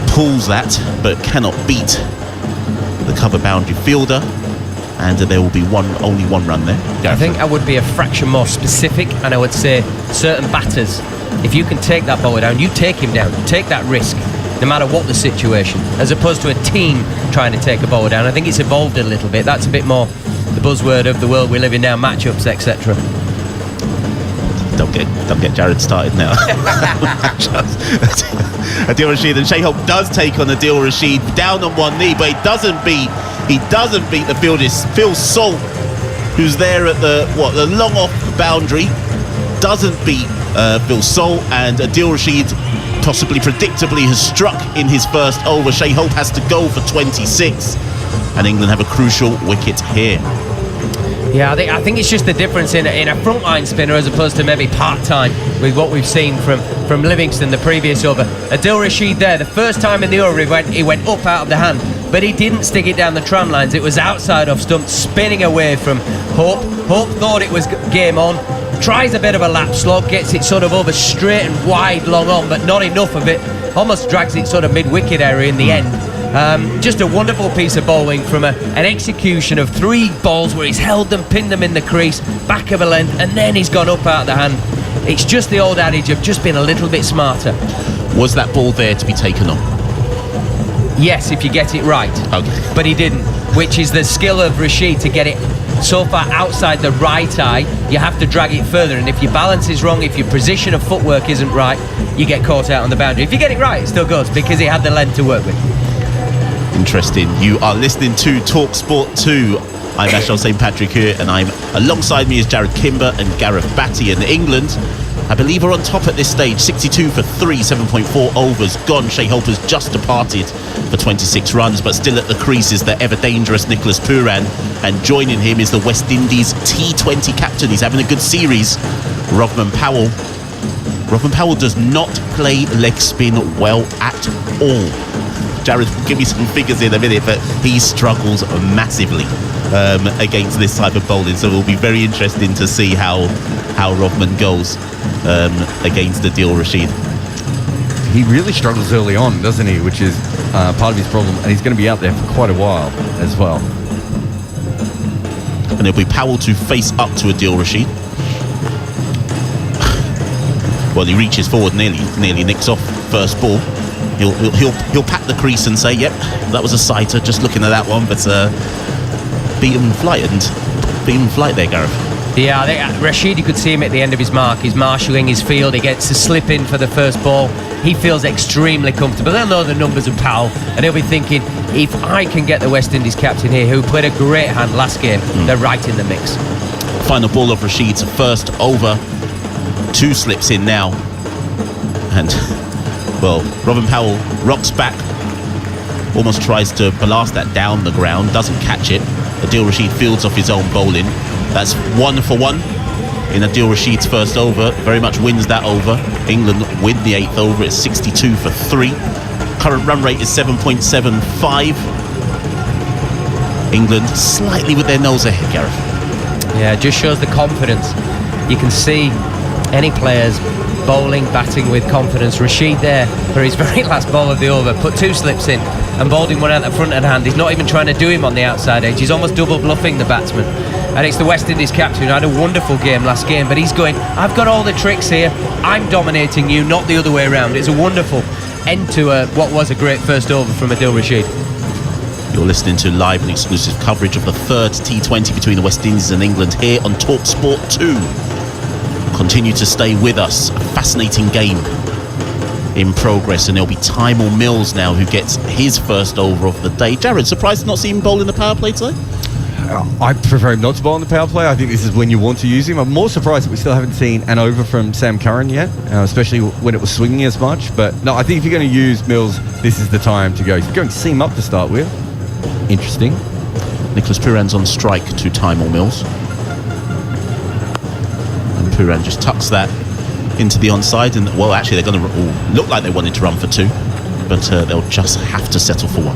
pulls that, but cannot beat the cover boundary fielder, and there will be only one run there. Gareth. I think I would be a fraction more specific, and I would say certain batters, if you can take that bowler down, you take him down, take that risk, no matter what the situation, as opposed to a team trying to take a bowler down. I think it's evolved a little bit. That's a bit more the buzzword of the world we live in now, matchups, etc. Don't get Jared started now. Adil Rashid, and Shea Hope does take on Adil Rashid down on one knee, but he doesn't beat the fielders. Phil Salt, who's there at the long off boundary, doesn't beat Phil Salt, and Adil Rashid possibly predictably has struck in his first over. Shea Hope has to go for 26, and England have a crucial wicket here. Yeah, I think it's just the difference in a frontline spinner as opposed to maybe part-time with what we've seen from Livingston the previous over. Adil Rashid there, the first time in the over he went up out of the hand, but he didn't stick it down the tram lines. It was outside off stump, spinning away from Hope. Hope thought it was game on, tries a bit of a lap slog, gets it sort of over straight and wide long on, but not enough of it, almost drags it sort of mid-wicket area in the end. Just a wonderful piece of bowling from an execution of 3 balls where he's held them, pinned them in the crease, back of a length, and then he's gone up out of the hand. It's just the old adage of just being a little bit smarter. Was that ball there to be taken on? Yes, if you get it right. Okay. But he didn't, which is the skill of Rashid to get it so far outside the right eye. You have to drag it further, and if your balance is wrong, if your position of footwork isn't right, you get caught out on the boundary. If you get it right, it still goes because he had the length to work with. Interesting. You are listening to TalkSport 2. I'm Ashel St. Patrick here, and I'm alongside me is Jared Kimber and Gareth Batty. In England, I believe, are on top at this stage, 62 for 3, 7.4 overs gone. Shea Hope has just departed for 26 runs, but still at the crease is the ever dangerous Nicholas Pooran, and joining him is the West Indies T20 captain. He's having a good series, Rovman Powell. Rovman Powell does not play leg spin well at all. Jared will give me some figures in a minute, but he struggles massively against this type of bowling, so it will be very interesting to see how Rovman goes against Adil Rashid. He really struggles early on, doesn't he? Which is part of his problem, and he's going to be out there for quite a while as well. And it'll be Powell to face up to Adil Rashid. Well, he reaches forward, nearly nicks off first ball. He'll pat the crease and say, "Yep, that was a sighter." Just looking at that one, but beat him in flight there, Gareth. Yeah, I think Rashid, you could see him at the end of his mark. He's marshalling his field. He gets to slip in for the first ball. He feels extremely comfortable. They'll know the numbers of Powell, and he'll be thinking, if I can get the West Indies captain here, who played a great hand last game, they're right in the mix. Final ball of Rashid's first over. 2 slips in now. And, well, Robin Powell rocks back. Almost tries to blast that down the ground. Doesn't catch it. Adil Rashid fields off his own bowling. That's 1 for 1 in Adil Rashid's first over. Very much wins that over. England win the 8th over. It's 62 for 3. Current run rate is 7.75. England slightly with their nose ahead, Gareth. Yeah, it just shows the confidence. You can see any players bowling, batting with confidence. Rashid there for his very last ball of the over, put 2 slips in and bowled him one out the front of the hand. He's not even trying to do him on the outside edge. He's almost double bluffing the batsman. And it's the West Indies captain who had a wonderful game last game, but he's going, I've got all the tricks here, I'm dominating you, not the other way around. It's a wonderful end to what was a great first over from Adil Rashid. You're listening to live and exclusive coverage of the 3rd T20 between the West Indies and England here on TalkSport 2. Continue to stay with us. A fascinating game in progress, and there'll be Tymor Mills now who gets his first over of the day. Jared, surprised to not see him bowl in the power play today? I prefer him not to bowl on the power play. I think this is when you want to use him. I'm more surprised that we still haven't seen an over from Sam Curran yet, especially when it was swinging as much. But no, I think if you're going to use Mills, this is the time to go. He's going to seam up to start with. Interesting. Nicholas Pooran's on strike to Tymor Mills. And Pooran just tucks that into the onside. And, well, actually, they're going to look like they wanted to run for 2, but they'll just have to settle for 1.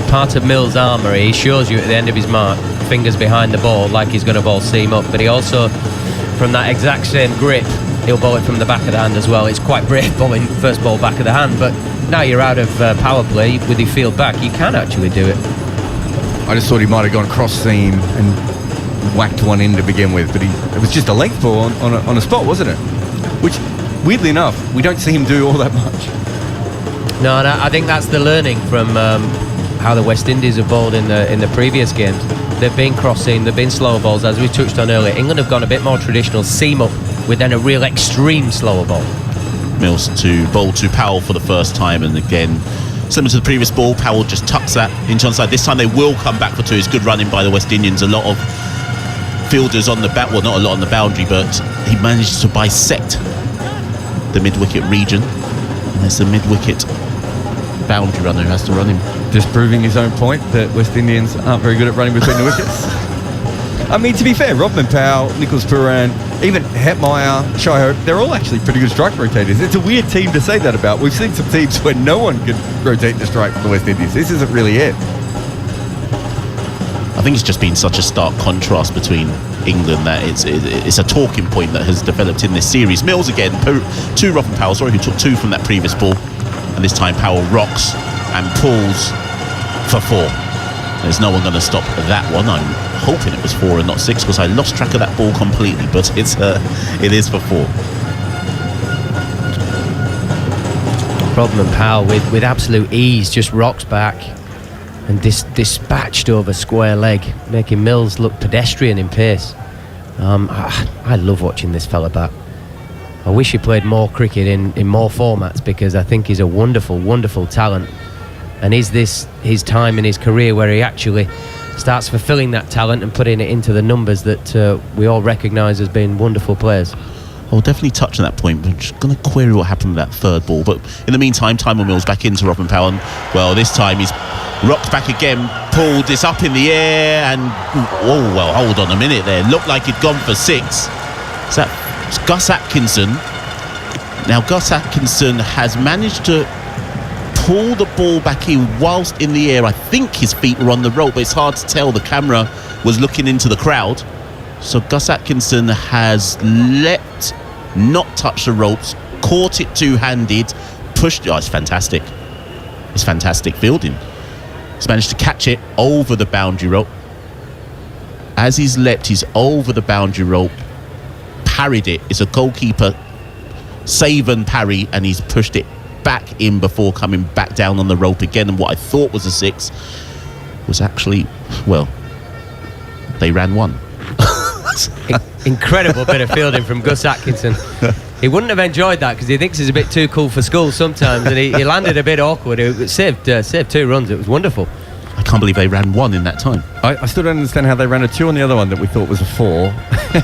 Part of Mills' armoury, he shows you at the end of his mark, fingers behind the ball, like he's going to bowl seam up, but he also, from that exact same grip, he'll bowl it from the back of the hand as well. It's quite brave bowling first ball back of the hand, but now you're out of power play with your field back, you can actually do it. I just thought he might have gone cross seam and whacked one in to begin with, but it was just a length ball on a spot, wasn't it? Which, weirdly enough, we don't see him do all that much. No, I think that's the learning from how the West Indies have bowled in the previous games. They've been crossing, they've been slower balls, as we touched on earlier. England have gone a bit more traditional seam up with then a real extreme slower ball. Mills to bowl to Powell for the first time, and again, similar to the previous ball, Powell just tucks that into onside. This time they will come back for 2. It's good running by the West Indians. A lot of fielders on the bat, well, not a lot on the boundary, but he managed to bisect the mid-wicket region. And there's the mid-wicket boundary runner who has to run him. Just proving his own point that West Indians aren't very good at running between the wickets. I mean, to be fair, Robin Powell, Nicholas Pooran, even Hetmeyer, Shai Hope, they're all actually pretty good strike rotators. It's a weird team to say that about. We've seen some teams where no one can rotate the strike for the West Indies. This isn't really it. I think it's just been such a stark contrast between England that it's a talking point that has developed in this series. Mills again, 2 Robin Powell, who took 2 from that previous ball, and this time Powell rocks and pulls for 4. There's no one going to stop that one. I'm hoping it was 4 and not 6, because I lost track of that ball completely, but it is for 4. Rodman Powell with absolute ease just rocks back and dispatched over square leg, making Mills look pedestrian in pace. I love watching this fella bat. I wish he played more cricket in more formats, because I think he's a wonderful, wonderful talent. And is this his time in his career where he actually starts fulfilling that talent and putting it into the numbers that we all recognise as being wonderful players? I'll definitely touch on that point, but I'm just going to query what happened with that 3rd ball. But in the meantime, Tymor Mills back into Robin Powell. And, well, this time he's rocked back again, pulled this up in the air, and oh, well, hold on a minute there. Looked like he'd gone for 6. So that's Gus Atkinson. Now, Gus Atkinson has managed to pull the ball back in whilst in the air. I think his feet were on the rope, but it's hard to tell. The camera was looking into the crowd. So Gus Atkinson has leapt, not touched the ropes, caught it two-handed, pushed it. Oh, it's fantastic. It's fantastic fielding. He's managed to catch it over the boundary rope. As he's leapt, he's over the boundary rope, parried it. It's a goalkeeper save and parry, and he's pushed it back in before coming back down on the rope again. And what I thought was a 6 was actually, well, they ran 1. Incredible bit of fielding from Gus Atkinson. He wouldn't have enjoyed that because he thinks he's a bit too cool for school sometimes, and he landed a bit awkward. It saved 2 runs. It was wonderful. I can't believe they ran 1 in that time. I still don't understand how they ran a 2 on the other one that we thought was a 4,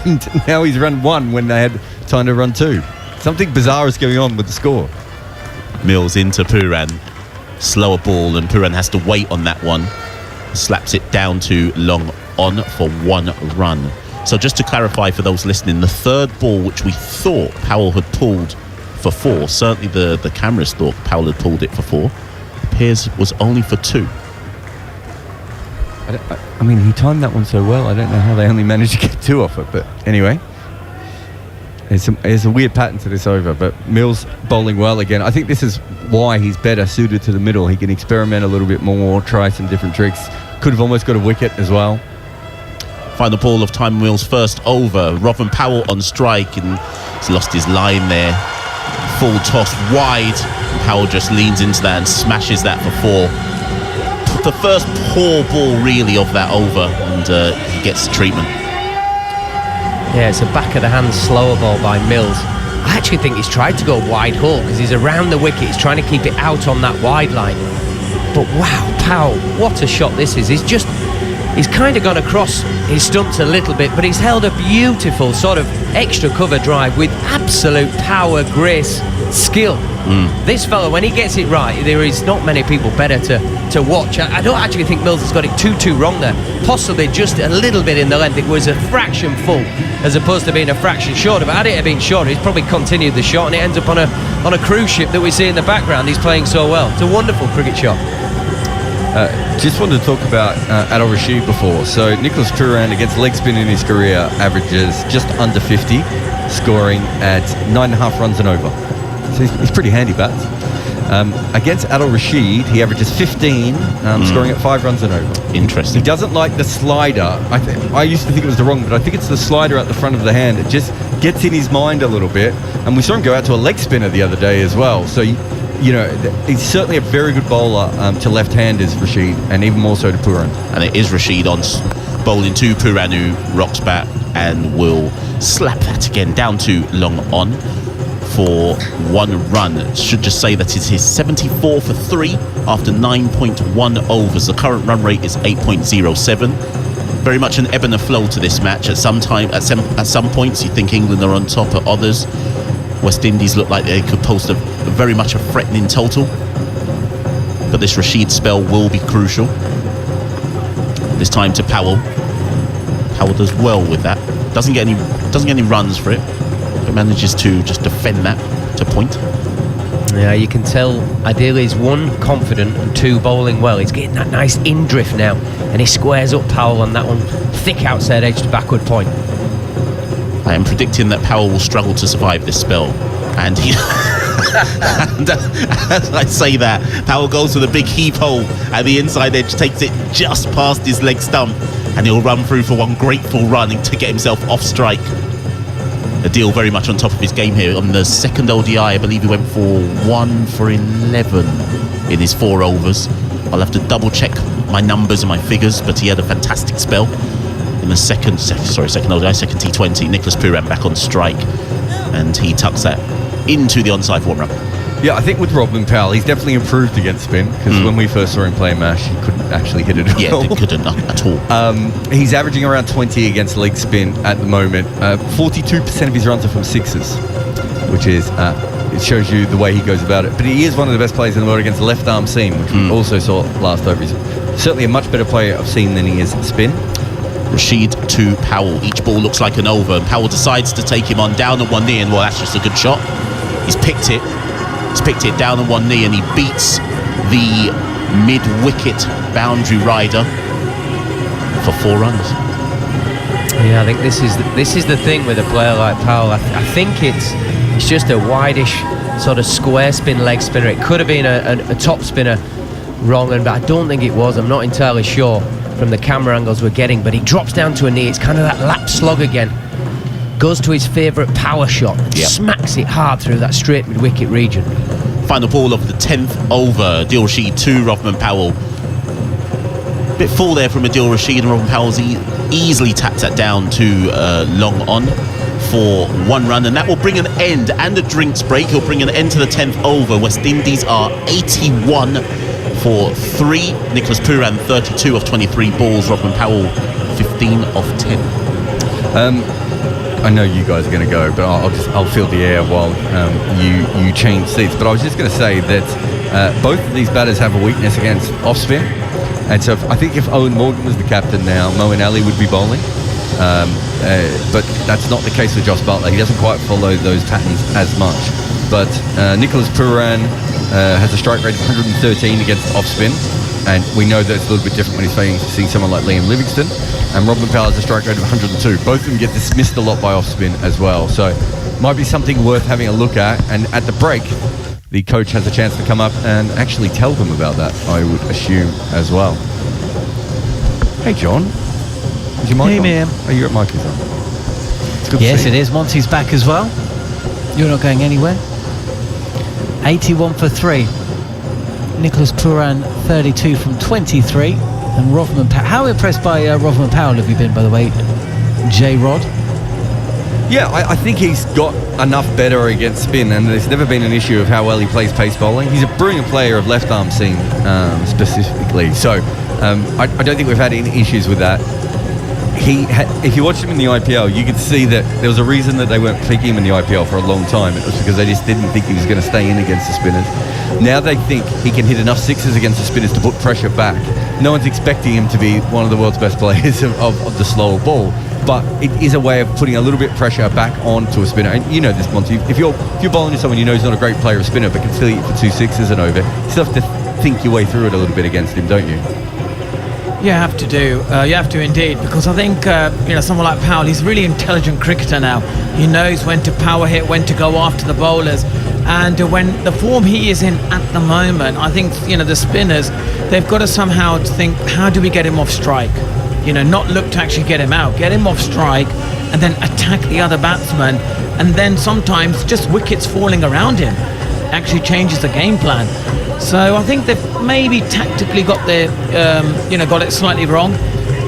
and now he's run 1 when they had time to run 2. Something bizarre is going on with the score. Mills into Pooran. Slower ball, and Pooran has to wait on that one. Slaps it down to long on for 1 run. So just to clarify for those listening, the third ball which we thought Powell had pulled for 4, certainly the cameras thought Powell had pulled it for 4, appears was only for 2. I mean, he timed that one so well. I don't know how they only managed to get 2 off it. But anyway, there's a weird pattern to this over. But Mills bowling well again. I think this is why he's better suited to the middle. He can experiment a little bit more, try some different tricks. Could have almost got a wicket as well. Final ball of Time Mills' first over. Robin Powell on strike, and he's lost his line there. Full toss wide. And Powell just leans into that and smashes that for 4. The first poor ball really of that over, and he gets treatment. Yeah, it's a back of the hand slower ball by Mills. I actually think he's tried to go wide hole because he's around the wicket. He's trying to keep it out on that wide line. But wow, Powell, what a shot this is. He's kind of gone across his stumps a little bit, but he's held a beautiful sort of extra cover drive with absolute power, grace, skill. This fellow, when he gets it right, there is not many people better to watch. I don't actually think Mills has got it too wrong there. Possibly just a little bit in the length. It was a fraction full as opposed to being a fraction shorter. But had it been shorter, he's probably continued the shot, and it ends up on a cruise ship that we see in the background. He's playing so well. It's a wonderful cricket shot. Just wanted to talk about Adil Rashid before. So Nicholas Pooran against leg spin in his career averages just under 50, scoring at 9.5 runs and over. So he's pretty handy bats. Against Adil Rashid, he averages 15, scoring at 5 runs and over. Interesting. He doesn't like the slider. I used to think it was the wrong, but I think it's the slider at the front of the hand. It just gets in his mind a little bit. And we saw him go out to a leg spinner the other day as well. So, you know, he's certainly a very good bowler to left-handers, Rashid, and even more so to Pooran. And it is Rashid on bowling to Pooran, who rocks back and will slap that again down to long on for 1 run. Should just say that it's his 74 for 3 after 9.1 overs. The current run rate is 8.07. Very much an ebb and a flow to this match. At some points you think England are on top, at others West Indies look like they could post very much a threatening total. But this Rashid spell will be crucial. This time to Powell. Powell does well with that. Doesn't get any runs for it, but manages to just defend that to point. Yeah, you can tell ideally he's 1 confident and 2 bowling well. He's getting that nice in drift now, and he squares up Powell on that one, thick outside edge to backward point. I am predicting that Powell will struggle to survive this spell, and he and as I say that, Powell goes with a big heave hole at the inside edge, takes it just past his leg stump, and he'll run through for 1 grateful run to get himself off strike. Adil very much on top of his game here. On the second ODI, I believe he went for 1 for 11 in his 4 overs. I'll have to double check my numbers and my figures, but he had a fantastic spell. In the second ODI, second T20, Nicholas Pooran back on strike, and he tucks that into the onside for 1 run. Yeah, I think with Robin Powell, he's definitely improved against spin, because when we first saw him play MASH, he couldn't actually hit it at all. Yeah, he couldn't at all. He's averaging around 20 against leg spin at the moment. 42% of his runs are from sixes, which is, it shows you the way he goes about it. But he is one of the best players in the world against the left arm seam, which we also saw last over. He's certainly a much better player of seam than he is spin. Rashid to Powell. Each ball looks like an over, and Powell decides to take him on down on 1 knee, and well, that's just a good shot. He's picked it down on 1 knee, and he beats the mid-wicket boundary rider for 4 runs. Yeah, I think this is the thing with a player like Powell. I think it's just a wideish sort of square spin leg spinner. It could have been a top spinner wrong, but I don't think it was. I'm not entirely sure from the camera angles we're getting, but he drops down to a knee. It's kind of that lap slog again. Goes to his favourite power shot and smacks it hard through that straight mid-wicket region. Final ball of the 10th over. Adil Rashid to Robin Powell. Bit full there from Adil Rashid, and Robin Powell's easily taps that down to long on for 1 run, and that will bring an end, and a drinks break. He'll bring an end to the 10th over. West Indies are 81 for 3. Nicholas Pooran 32 of 23 balls. Rodman Powell 15 of 10. I know you guys are going to go, but I'll fill the air while you change seats. But I was just going to say that both of these batters have a weakness against off spin, and so I think if Owen Morgan was the captain now, Moeen Ali would be bowling. But that's not the case with Josh Butler. He doesn't quite follow those patterns as much. But Nicholas Pooran has a strike rate of 113 against off spin, and we know that it's a little bit different when he's facing someone like Liam Livingston. And Rodman Powell has a strike rate of 102. Both of them get dismissed a lot by off spin as well. So might be something worth having a look at. And at the break, the coach has a chance to come up and actually tell them about that, I would assume, as well. Hey, John. Is your mic Hey, on? man. Oh, your mic is on. It's good to Yes, see it you. is. Monty's back as well. You're not going anywhere. 81 for 3. Nicholas Pooran 32 from 23. And Rodman Powell. How impressed by Rodman Powell have you been, by the way, J-Rod? Yeah, I think he's got enough better against spin, and there's never been an issue of how well he plays pace bowling. He's a brilliant player of left arm seam specifically. So I don't think we've had any issues with that. If you watched him in the IPL, you could see that there was a reason that they weren't picking him in the IPL for a long time. It was because they just didn't think he was going to stay in against the spinners. Now they think he can hit enough sixes against the spinners to put pressure back. No one's expecting him to be one of the world's best players of the slower ball, but it is a way of putting a little bit of pressure back onto a spinner. And you know this, Monty. If you're bowling to someone you know is not a great player of spinner, but can still hit for 2 sixes and over, you still have to think your way through it a little bit against him, don't you? You have to do. You have to indeed, because I think someone like Powell, he's a really intelligent cricketer now. He knows when to power hit, when to go after the bowlers, and when the form he is in at the moment, I think the spinners, they've got to somehow think, how do we get him off strike? Not look to actually get him out, get him off strike, and then attack the other batsman, and then sometimes just wickets falling around him actually changes the game plan. So I think they've maybe tactically got got it slightly wrong.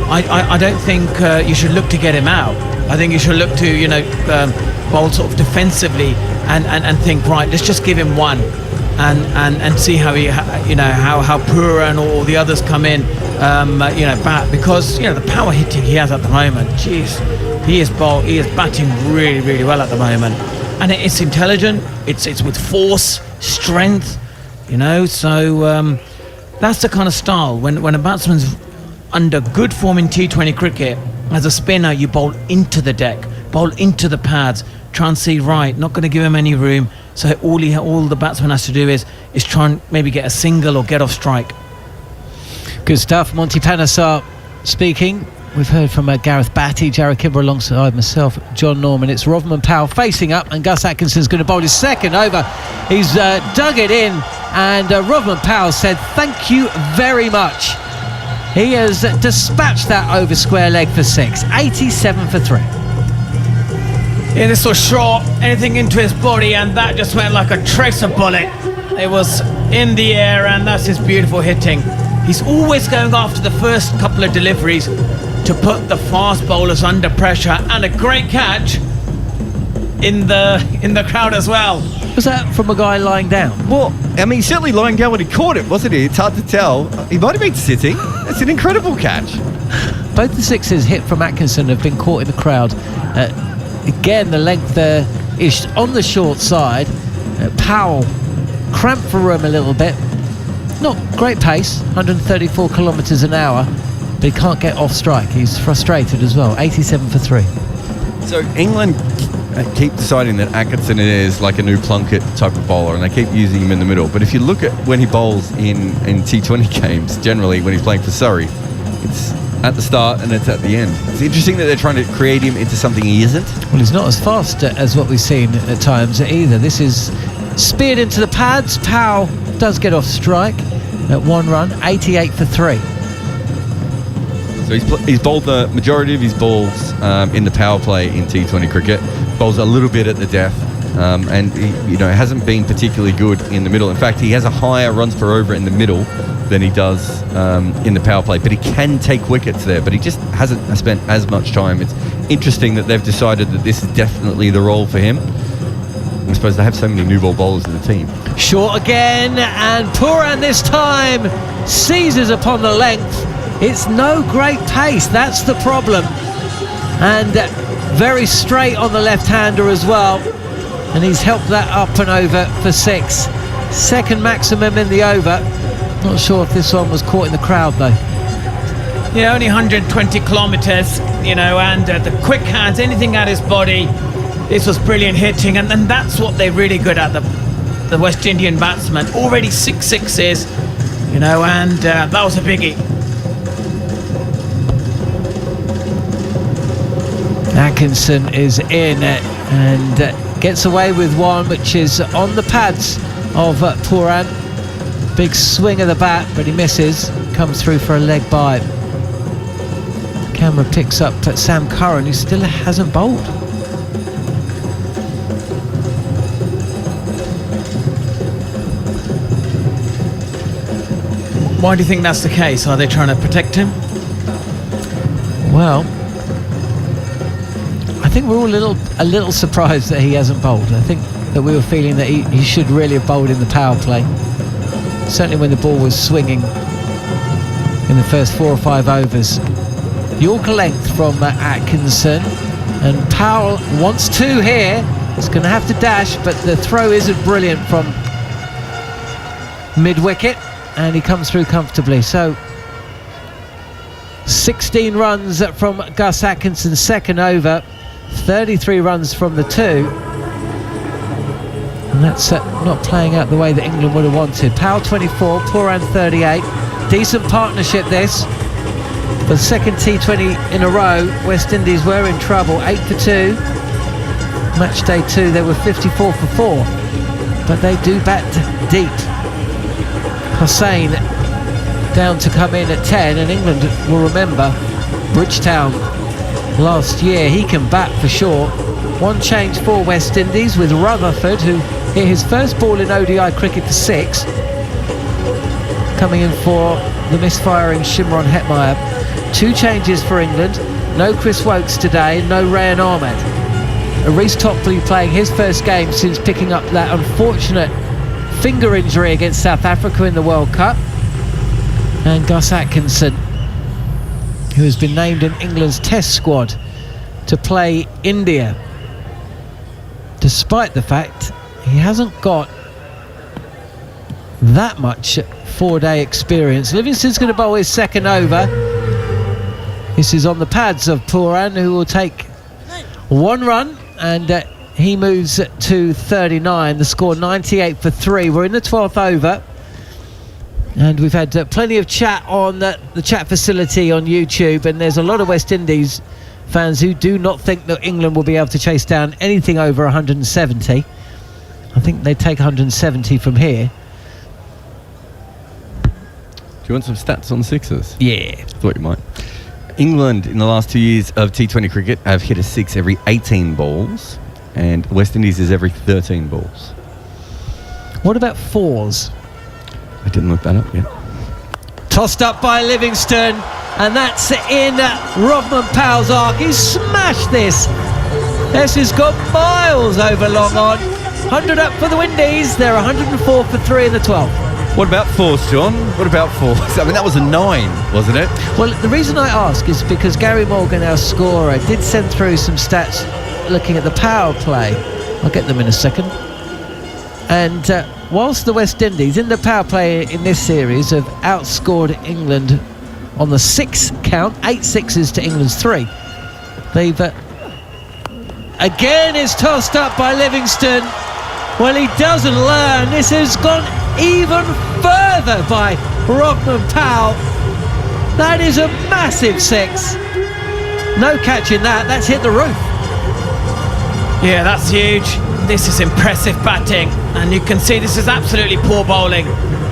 I don't think you should look to get him out. I think you should look to bowl sort of defensively and think, right, let's just give him one and see how how Pooran or the others come in bat, because the power hitting he has at the moment, jeez, he is batting really, really well at the moment, and it's intelligent, it's with force, strength. So that's the kind of style. When a batsman's under good form in T20 cricket, as a spinner, you bowl into the deck, bowl into the pads, try and see, right, not going to give him any room. So all the batsman has to do is try and maybe get a single or get off strike. Good stuff. Monty Panesar speaking. We've heard from Gareth Batty, Jarrod Kimber alongside myself, John Norman. It's Rodman Powell facing up, and Gus Atkinson's going to bowl his second over. He's dug it in, and Rodman Powell said, thank you very much. He has dispatched that over square leg for 6. 87 for 3. Yeah, this was short, anything into his body, and that just went like a tracer bullet. It was in the air, and that's his beautiful hitting. He's always going after the first couple of deliveries to put the fast bowlers under pressure, and a great catch in the crowd as well. Was that from a guy lying down? Well, I mean, certainly lying down when he caught it, wasn't he? It's hard to tell. He might have been sitting. It's an incredible catch. Both the sixes hit from Atkinson have been caught in the crowd. Again, the length there is on the short side. Powell cramped for room a little bit. Not great pace, 134 kilometres an hour, but he can't get off strike. He's frustrated as well. 87 for 3. So England keep deciding that Atkinson is like a new Plunkett type of bowler, and they keep using him in the middle. But if you look at when he bowls in T20 games, generally when he's playing for Surrey, it's at the start and it's at the end. It's interesting that they're trying to create him into something he isn't. Well, he's not as fast as what we've seen at times either. This is speared into the pads. Powell does get off strike at 1 run, 88 for 3. So he's bowled the majority of his balls in the power play in T20 cricket. Bowls a little bit at the death. and he, hasn't been particularly good in the middle. In fact, he has a higher runs per over in the middle than he does in the power play, but he can take wickets there, but he just hasn't spent as much time. It's interesting that they've decided that this is definitely the role for him. I suppose they have so many new ball bowlers in the team. Short again, and Pooran this time seizes upon the length. It's no great pace, that's the problem. And very straight on the left-hander as well. And he's helped that up and over for 6. Second maximum in the over. Not sure if this one was caught in the crowd though. Yeah, only 120 kilometres, and the quick hands, anything at his body. This was brilliant hitting, and that's what they're really good at, the West Indian batsmen. Already 6 sixes, and that was a biggie. Atkinson is in and gets away with one, which is on the pads of Pooran. Big swing of the bat, but he misses. Comes through for a leg bye. Camera picks up Sam Curran, who still hasn't bowled. Why do you think that's the case? Are they trying to protect him? Well, I think we're all a little surprised that he hasn't bowled. I think that we were feeling that he should really have bowled in the power play. Certainly when the ball was swinging in the first 4 or 5 overs. Yorker length from Atkinson, and Powell wants 2 here. He's going to have to dash, but the throw isn't brilliant from mid-wicket, and he comes through comfortably. So 16 runs from Gus Atkinson's second over, 33 runs from the 2, and that's not playing out the way that England would have wanted. Powell 24, Pooran 38. Decent partnership this. For the second T20 in a row, West Indies were in trouble. 8 for 2. Match day 2, they were 54 for 4, but they do bat deep. Hussain down to come in at 10, and England will remember Bridgetown last year. He can bat for sure. One change for West Indies with Rutherford, who hit his first ball in ODI cricket for 6, coming in for the misfiring Shimron Hetmeyer. 2 changes for England. No Chris Wokes today, no Rayan Ahmed. Reece Topley playing his first game since picking up that unfortunate finger injury against South Africa in the World Cup. And Gus Atkinson, who has been named in England's Test squad to play India, despite the fact he hasn't got that much 4-day experience. Livingston's going to bowl his second over. This is on the pads of Pooran, who will take 1 run, and he moves to 39. The score 98 for 3. We're in the 12th over, and we've had plenty of chat on the chat facility on YouTube, and there's a lot of West Indies fans who do not think that England will be able to chase down anything over 170. I think they take 170 from here. Do you want some stats on the sixes? Yeah. Thought you might. England in the last 2 years of T20 cricket have hit a 6 every 18 balls, and West Indies is every 13 balls. What about 4s? I didn't look that up yet. Tossed up by Livingston, and that's in Rodman Powell's arc. He's smashed this. This has got miles over long on. 100 up for the Windies. They're 104 for 3 in the 12th. What about 4s, John? What about 4s? I mean, that was a 9, wasn't it? Well, the reason I ask is because Gary Morgan, our scorer, did send through some stats looking at the power play. I'll get them in a second. And whilst the West Indies in the power play in this series have outscored England on the 6 count, 8 sixes to England's 3, they've again is tossed up by Livingston. Well, he doesn't learn. This has gone even further by Rodman Powell. That is a massive 6. No catching that. That's hit the roof. Yeah, that's huge. This is impressive batting, and you can see this is absolutely poor bowling.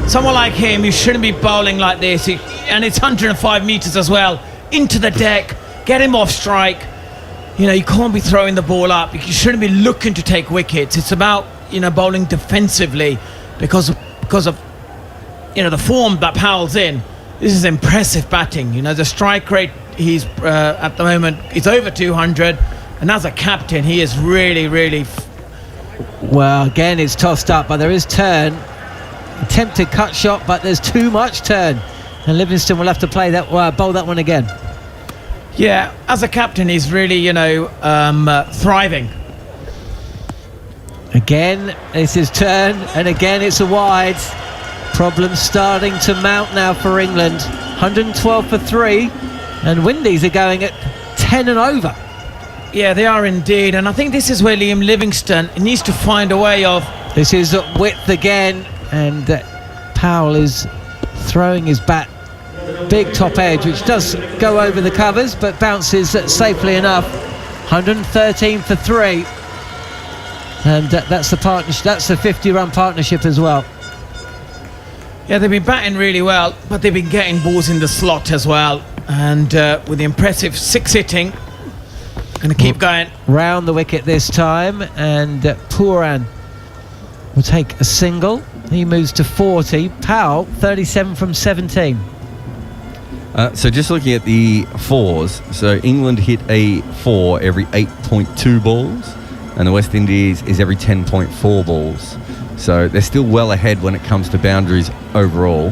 Someone like him, you shouldn't be bowling like this. And it's 105 metres as well. Into the deck, get him off strike. you can't be throwing the ball up. You shouldn't be looking to take wickets. It's about, bowling defensively because of the form that Powell's in. This is impressive batting. The strike rate he's at the moment is over 200, and as a captain, he is really, really. Well, again, it's tossed up, but there is turn. Attempted cut shot, but there's too much turn, and Livingston will have to play that bowl that one again. Yeah, as a captain, he's really, thriving. Again, this is turn, and again it's a wide. Problems starting to mount now for England. 112 for 3, and Windies are going at 10 and over. Yeah, they are indeed, and I think this is where Liam Livingstone needs to find a way of. This is at width again, and Powell is throwing his bat big top edge, which does go over the covers but bounces safely enough. 113 for 3, and that's the partnership. That's the 50-run partnership as well. Yeah, they've been batting really well, but they've been getting balls in the slot as well, and with the impressive 6 hitting, going to keep going round the wicket this time, and Pooran will take a single. He moves to 40. Powell 37 from 17. So just looking at the fours, so England hit a 4 every 8.2 balls, and the West Indies is every 10.4 balls. So they're still well ahead when it comes to boundaries overall.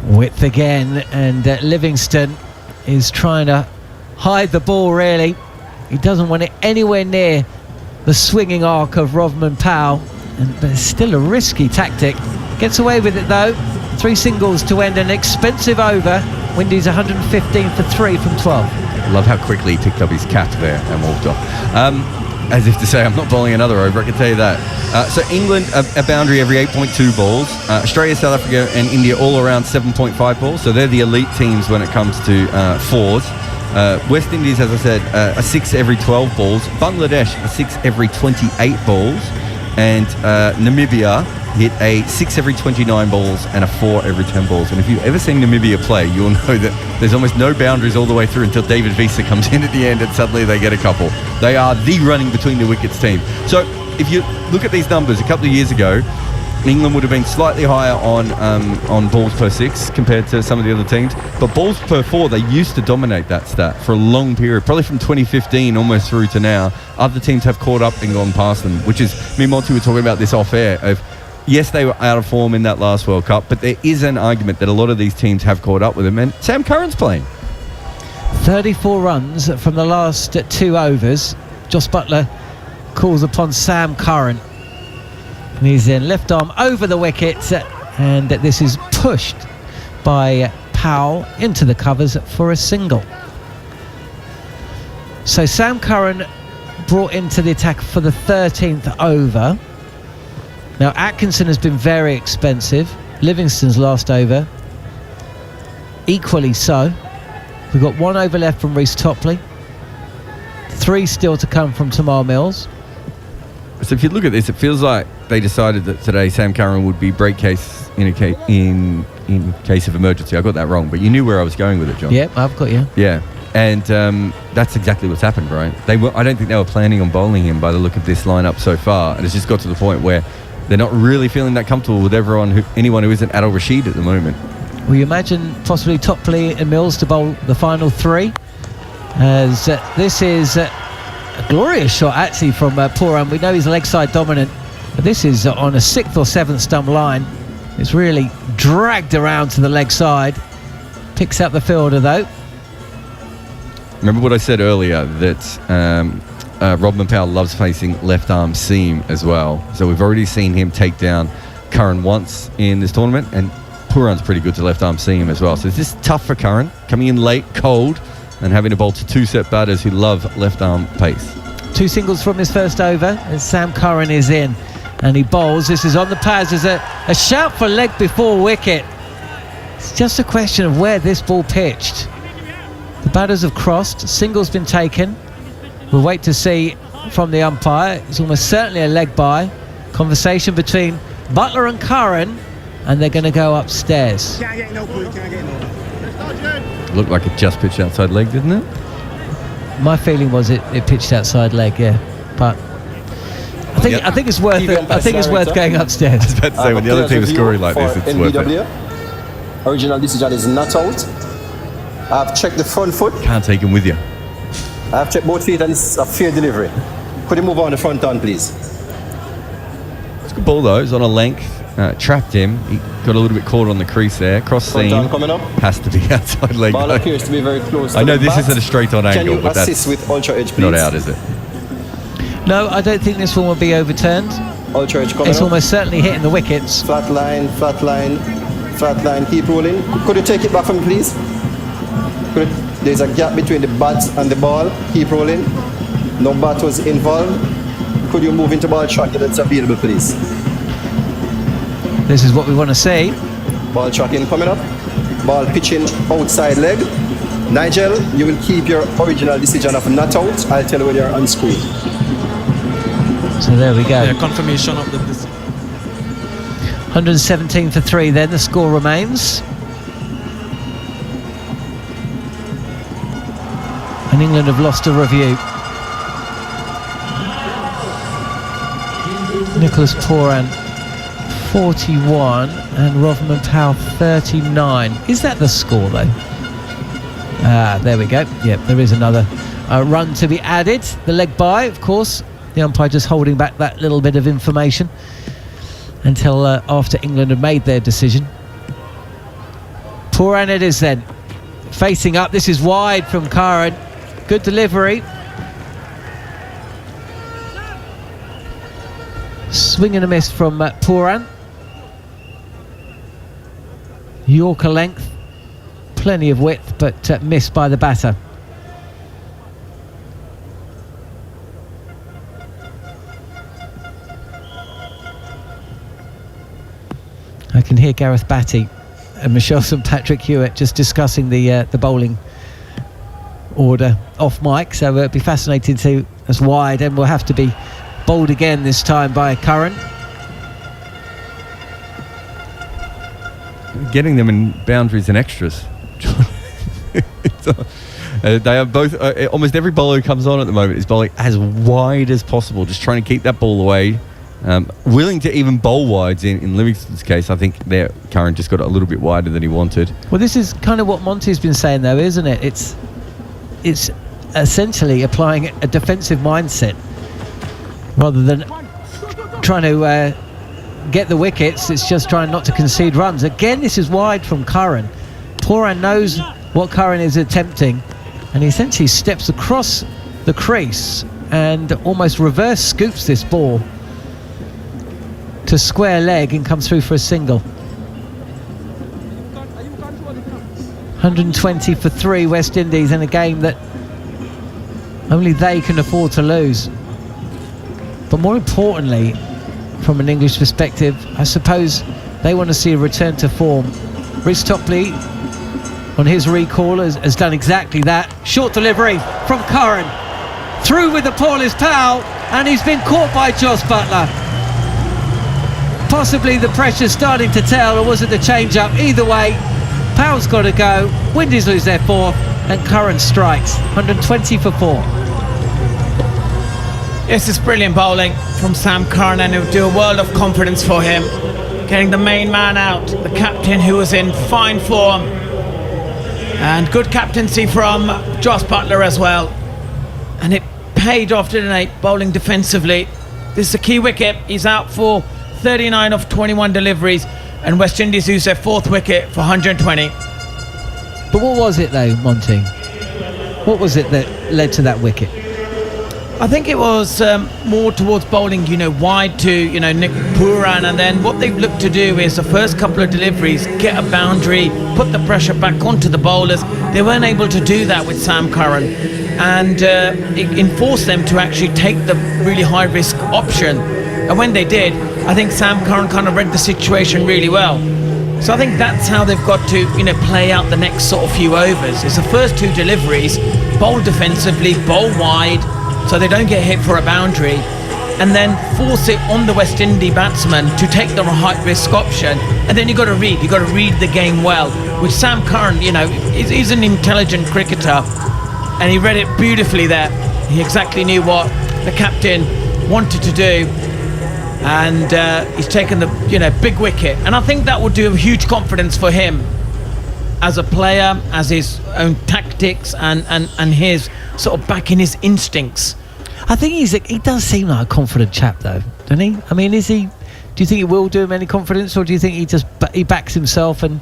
Width again, and Livingstone is trying to hide the ball, really. He doesn't want it anywhere near the swinging arc of Rovman Powell, but it's still a risky tactic. Gets away with it though. 3 singles to end an expensive over. Windies 115 for 3 from 12. Love how quickly he picked up his cap there and walked off. As if to say, I'm not bowling another over, I can tell you that. So England, a boundary every 8.2 balls. Australia, South Africa and India all around 7.5 balls. So they're the elite teams when it comes to fours. West Indies, as I said, a 6 every 12 balls. Bangladesh, a 6 every 28 balls. And Namibia hit a 6 every 29 balls and a 4 every 10 balls. And if you've ever seen Namibia play, you'll know that there's almost no boundaries all the way through until David Visa comes in at the end and suddenly they get a couple. They are the running between the wickets team. So if you look at these numbers, a couple of years ago, England would have been slightly higher on balls per 6 compared to some of the other teams, but balls per 4, they used to dominate that stat for a long period, probably from 2015 almost through to now. Other teams have caught up and gone past them, which is, me and Monty were talking about this off air, of yes, they were out of form in that last World Cup, but there is an argument that a lot of these teams have caught up with them, and Sam Curran's playing. 34 runs from the last 2 overs. Jos Buttler calls upon Sam Curran. And he's in left arm over the wicket, and this is pushed by Powell into the covers for a single. So Sam Curran brought into the attack for the 13th over. Now Atkinson has been very expensive. Livingstone's last over equally so. We've got 1 over left from Reece Topley, 3 still to come from Tamar Mills. So if you look at this, it feels like they decided that today Sam Curran would be break case in case of emergency. I got that wrong, but you knew where I was going with it, John. Yep, I've got you. Yeah, and that's exactly what's happened, right? I don't think they were planning on bowling him by the look of this lineup so far, and it's just got to the point where they're not really feeling that comfortable with anyone who isn't Adil Rashid at the moment. Will you imagine possibly Topley and Mills to bowl the final 3? As this is a glorious shot actually from Pooran. We know he's leg side dominant, but this is on a 6th or 7th stump line. It's really dragged around to the leg side. Picks up the fielder though. Remember what I said earlier, that Rovman Powell loves facing left arm seam as well. So we've already seen him take down Curran once in this tournament, and Pooran's pretty good to left arm seam as well. So it's just tough for Curran, coming in late, cold, and having to bowl to 2 set batters who love left arm pace. 2 singles from his first over, and Sam Curran is in, and he bowls. This is on the pads. There's a shout for leg before wicket. It's just a question of where this ball pitched. The batters have crossed, single's been taken. We'll wait to see from the umpire. It's almost certainly a leg by. Conversation between Buttler and Curran, and they're going to go upstairs. Looked like it just pitched outside leg, didn't it? My feeling was it pitched outside leg, yeah. But I think it's worth it. I think it's worth going upstairs. I was about to say, when the other team is scoring like this, it's worth it. Original decision is not out. I've checked the front foot. Can't take him with you. I've checked both feet and it's a fair delivery. Could you move on the front on, please? It's a good ball though. It's on a length. Trapped him. He got a little bit caught on the crease there. Cross seam. Coming up. Has to be outside leg. Ball appears to be very close to I know the this bat. isn't a straight on angle, Can you but assist that's with Ultra Edge, please? not out, is it? No, I don't think this one will be overturned. Ultra Edge coming It's up. almost certainly hitting the wickets. Flat line, flat line, flat line. Keep rolling. Could you take it back for me, please? There's a gap between the bat and the ball. Keep rolling. No bat was involved. Could you move into ball tracking that's available, please? This is what we want to see. Ball tracking coming up. Ball pitching outside leg. Nigel, you will keep your original decision of not out. I'll tell you when you're unscrewed. So there we go. Yeah, confirmation of the decision. 117 for 3 then, the score remains. And England have lost a review. Nicholas Poran 41 and Rovman Powell 39. Is that the score though? There we go. Yep, there is another run to be added. The leg by, of course. The umpire just holding back that little bit of information until after England had made their decision. Poran it is then. Facing up, this is wide from Curran. Good delivery. Swing and a miss from Poran. Yorker length. Plenty of width, but missed by the batter. I can hear Gareth Batty and Michelle St Patrick Hewitt just discussing the bowling order off mic, so it'll be fascinating to see us wide, and we'll have to be bowled again this time by Curran. Getting them in boundaries and extras. They are both almost every bowler who comes on at the moment is bowling as wide as possible, just trying to keep that ball away, willing to even bowl wides. In Livingston's case, I think Curran just got it a little bit wider than he wanted. Well, this is kind of what Monty's been saying though, isn't it? It's essentially applying a defensive mindset rather than trying to get the wickets. It's just trying not to concede runs. Again, this is wide from Curran. Poran knows what Curran is attempting, and he essentially steps across the crease and almost reverse scoops this ball to square leg and comes through for a single. 120 for 3 West Indies in a game that only they can afford to lose. But more importantly, from an English perspective, I suppose they want to see a return to form. Rhys Topley on his recall has done exactly that. Short delivery from Curran, through with the Paulist Powell, and he's been caught by Jos Buttler. Possibly the pressure's starting to tell, or was it the change up? Either way, Powell's got to go. Windies lose their 4th, and Curran strikes. 120 for 4. This is brilliant bowling from Sam Curran, and it will do a world of confidence for him. Getting the main man out, the captain who was in fine form. And good captaincy from Jos Buttler as well. And it paid off, didn't it? Bowling defensively. This is a key wicket. He's out for 39 of 21 deliveries, and West Indies use their 4th wicket for 120. But what was it though, Monty? What was it that led to that wicket? I think it was more towards bowling, wide to, Nick Poran, and then what they've looked to do is the first couple of deliveries, get a boundary, put the pressure back onto the bowlers. They weren't able to do that with Sam Curran, and it enforced them to actually take the really high-risk option. And when they did, I think Sam Curran kind of read the situation really well. So I think that's how they've got to, play out the next sort of few overs. It's the first 2 deliveries, bowl defensively, bowl wide, so they don't get hit for a boundary, and then force it on the West Indies batsman to take the high risk option. And then you've got to read the game well, which Sam Curran, he's an intelligent cricketer. and he read it beautifully there. He exactly knew what the captain wanted to do, and he's taken the big wicket, and I think that will do a huge confidence for him as a player, as his own tactics and his sort of back in his instincts. I think he does seem like a confident chap, though, doesn't he? I mean, is he? Do you think it will do him any confidence, or do you think he backs himself? And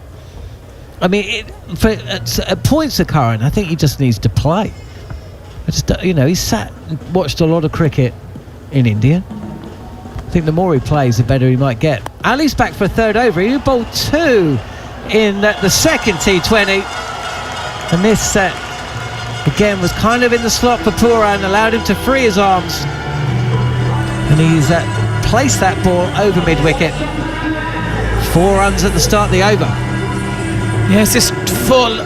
I mean, at points of Curran, I think he just needs to play. He's sat and watched a lot of cricket in India. I think the more he plays, the better he might get. Ali's back for a third over. He bowled 2 in the second T20, and this again was kind of in the slot for Pooran, allowed him to free his arms, and he's placed that ball over mid-wicket. 4 runs at the start of the over. Yes, this full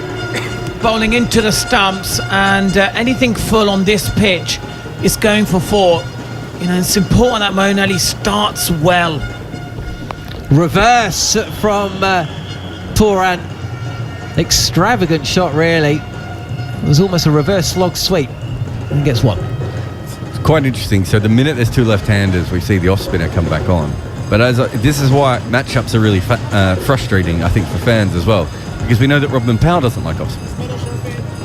bowling into the stumps, and anything full on this pitch is going for 4. It's important that Moeen Ali starts well. Reverse from Pooran. Extravagant shot, really. It was almost a reverse slog sweep, and gets 1. It's quite interesting. So the minute there's 2 left-handers, we see the off-spinner come back on. But this is why matchups are really frustrating, I think, for fans as well, because we know that Robin Powell doesn't like off-spin.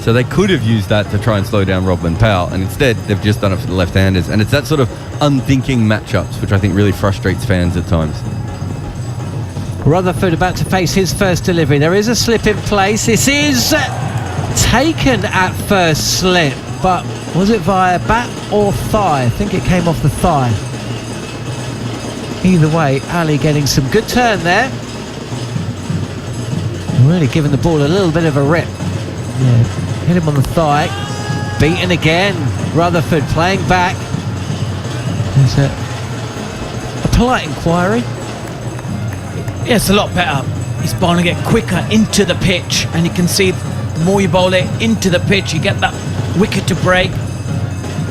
So they could have used that to try and slow down Robin Powell, and instead they've just done it for the left-handers. And it's that sort of unthinking matchups which I think really frustrates fans at times. Rutherford about to face his first delivery. There is a slip in place. This is taken at first slip, but was it via bat or thigh? I think it came off the thigh. Either way, Ali getting some good turn there. Really giving the ball a little bit of a rip. Yeah, hit him on the thigh. Beaten again. Rutherford playing back. There's a polite inquiry. Yeah, it's a lot better. He's bowling it quicker into the pitch, and you can see the more you bowl it into the pitch, you get that wicket to break.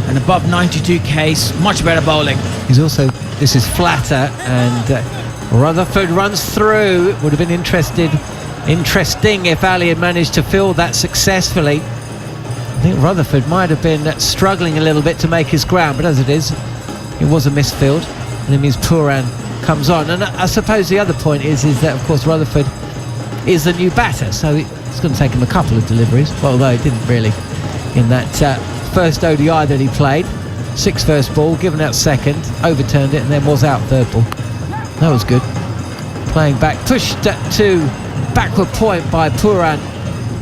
And above 92 Ks, much better bowling. This is flatter, and Rutherford runs through. It would have been interesting if Ali had managed to fill that successfully. I think Rutherford might have been struggling a little bit to make his ground, but as it is, it was a misfield, and it means Pooran comes on. And I suppose the other point is that, of course, Rutherford is the new batter, so it's going to take him a couple of deliveries. Well, although it didn't really in that first ODI that he played. 6 first ball, given out second, overturned it, and then was out third ball. That was good. Playing back, pushed to backward point by Pooran,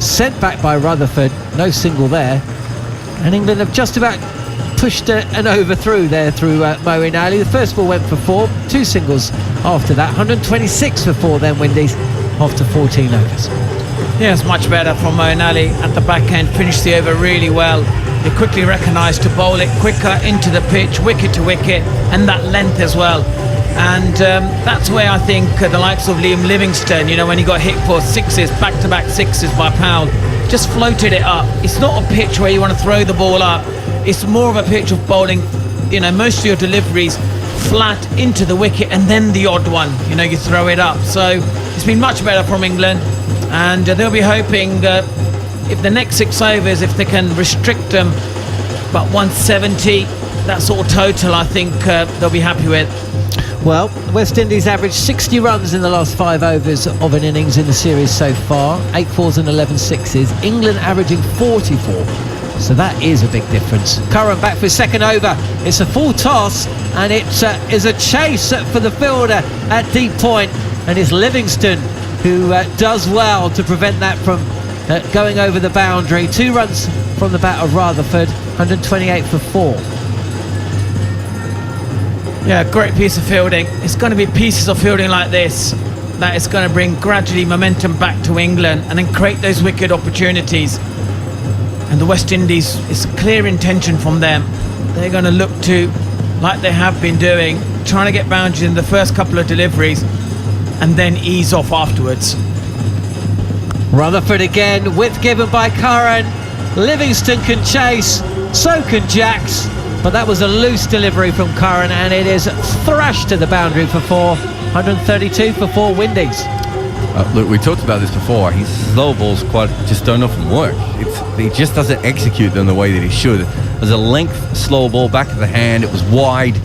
sent back by Rutherford. No single there, and England have just about pushed an over through there through Moeen Ali. The first ball went for 4, 2 singles after that. 126 for 4 then Windies after 14 overs. Yeah, it's much better from Moeen Ali at the back end. Finished the over really well. He quickly recognised to bowl it quicker into the pitch, wicket to wicket, and that length as well. And that's where I think the likes of Liam Livingstone, when he got hit for 6s, back-to-back 6s by Powell, just floated it up. It's not a pitch where you want to throw the ball up. It's more of a pitch of bowling, most of your deliveries flat into the wicket, and then the odd one, you throw it up. So it's been much better from England, and they'll be hoping if the next 6 overs, if they can restrict them about 170, that sort of total, I think they'll be happy with. Well, West Indies averaged 60 runs in the last 5 overs of an innings in the series so far. 8 4s and 11 6s. England averaging 44. So that is a big difference. Curran back for his second over. It's a full toss, and it is a chase for the fielder at deep point, and it's Livingstone who does well to prevent that from going over the boundary. 2 runs from the bat of Rutherford. 128 for 4. Yeah, great piece of fielding. It's going to be pieces of fielding like this that is going to bring gradually momentum back to England and then create those wicket opportunities. And the West Indies, it's a clear intention from them. They're going to look to, like they have been doing, trying to get boundaries in the first couple of deliveries and then ease off afterwards. Rutherford again, width given by Curran. Livingstone can chase, so can Jacks, but that was a loose delivery from Curran, and it is thrashed to the boundary for 4. 132 for 4 Windies. Look, we talked about this before. His slow balls just don't often work. He just doesn't execute them the way that he should. There's a length slow ball back of the hand. It was wide.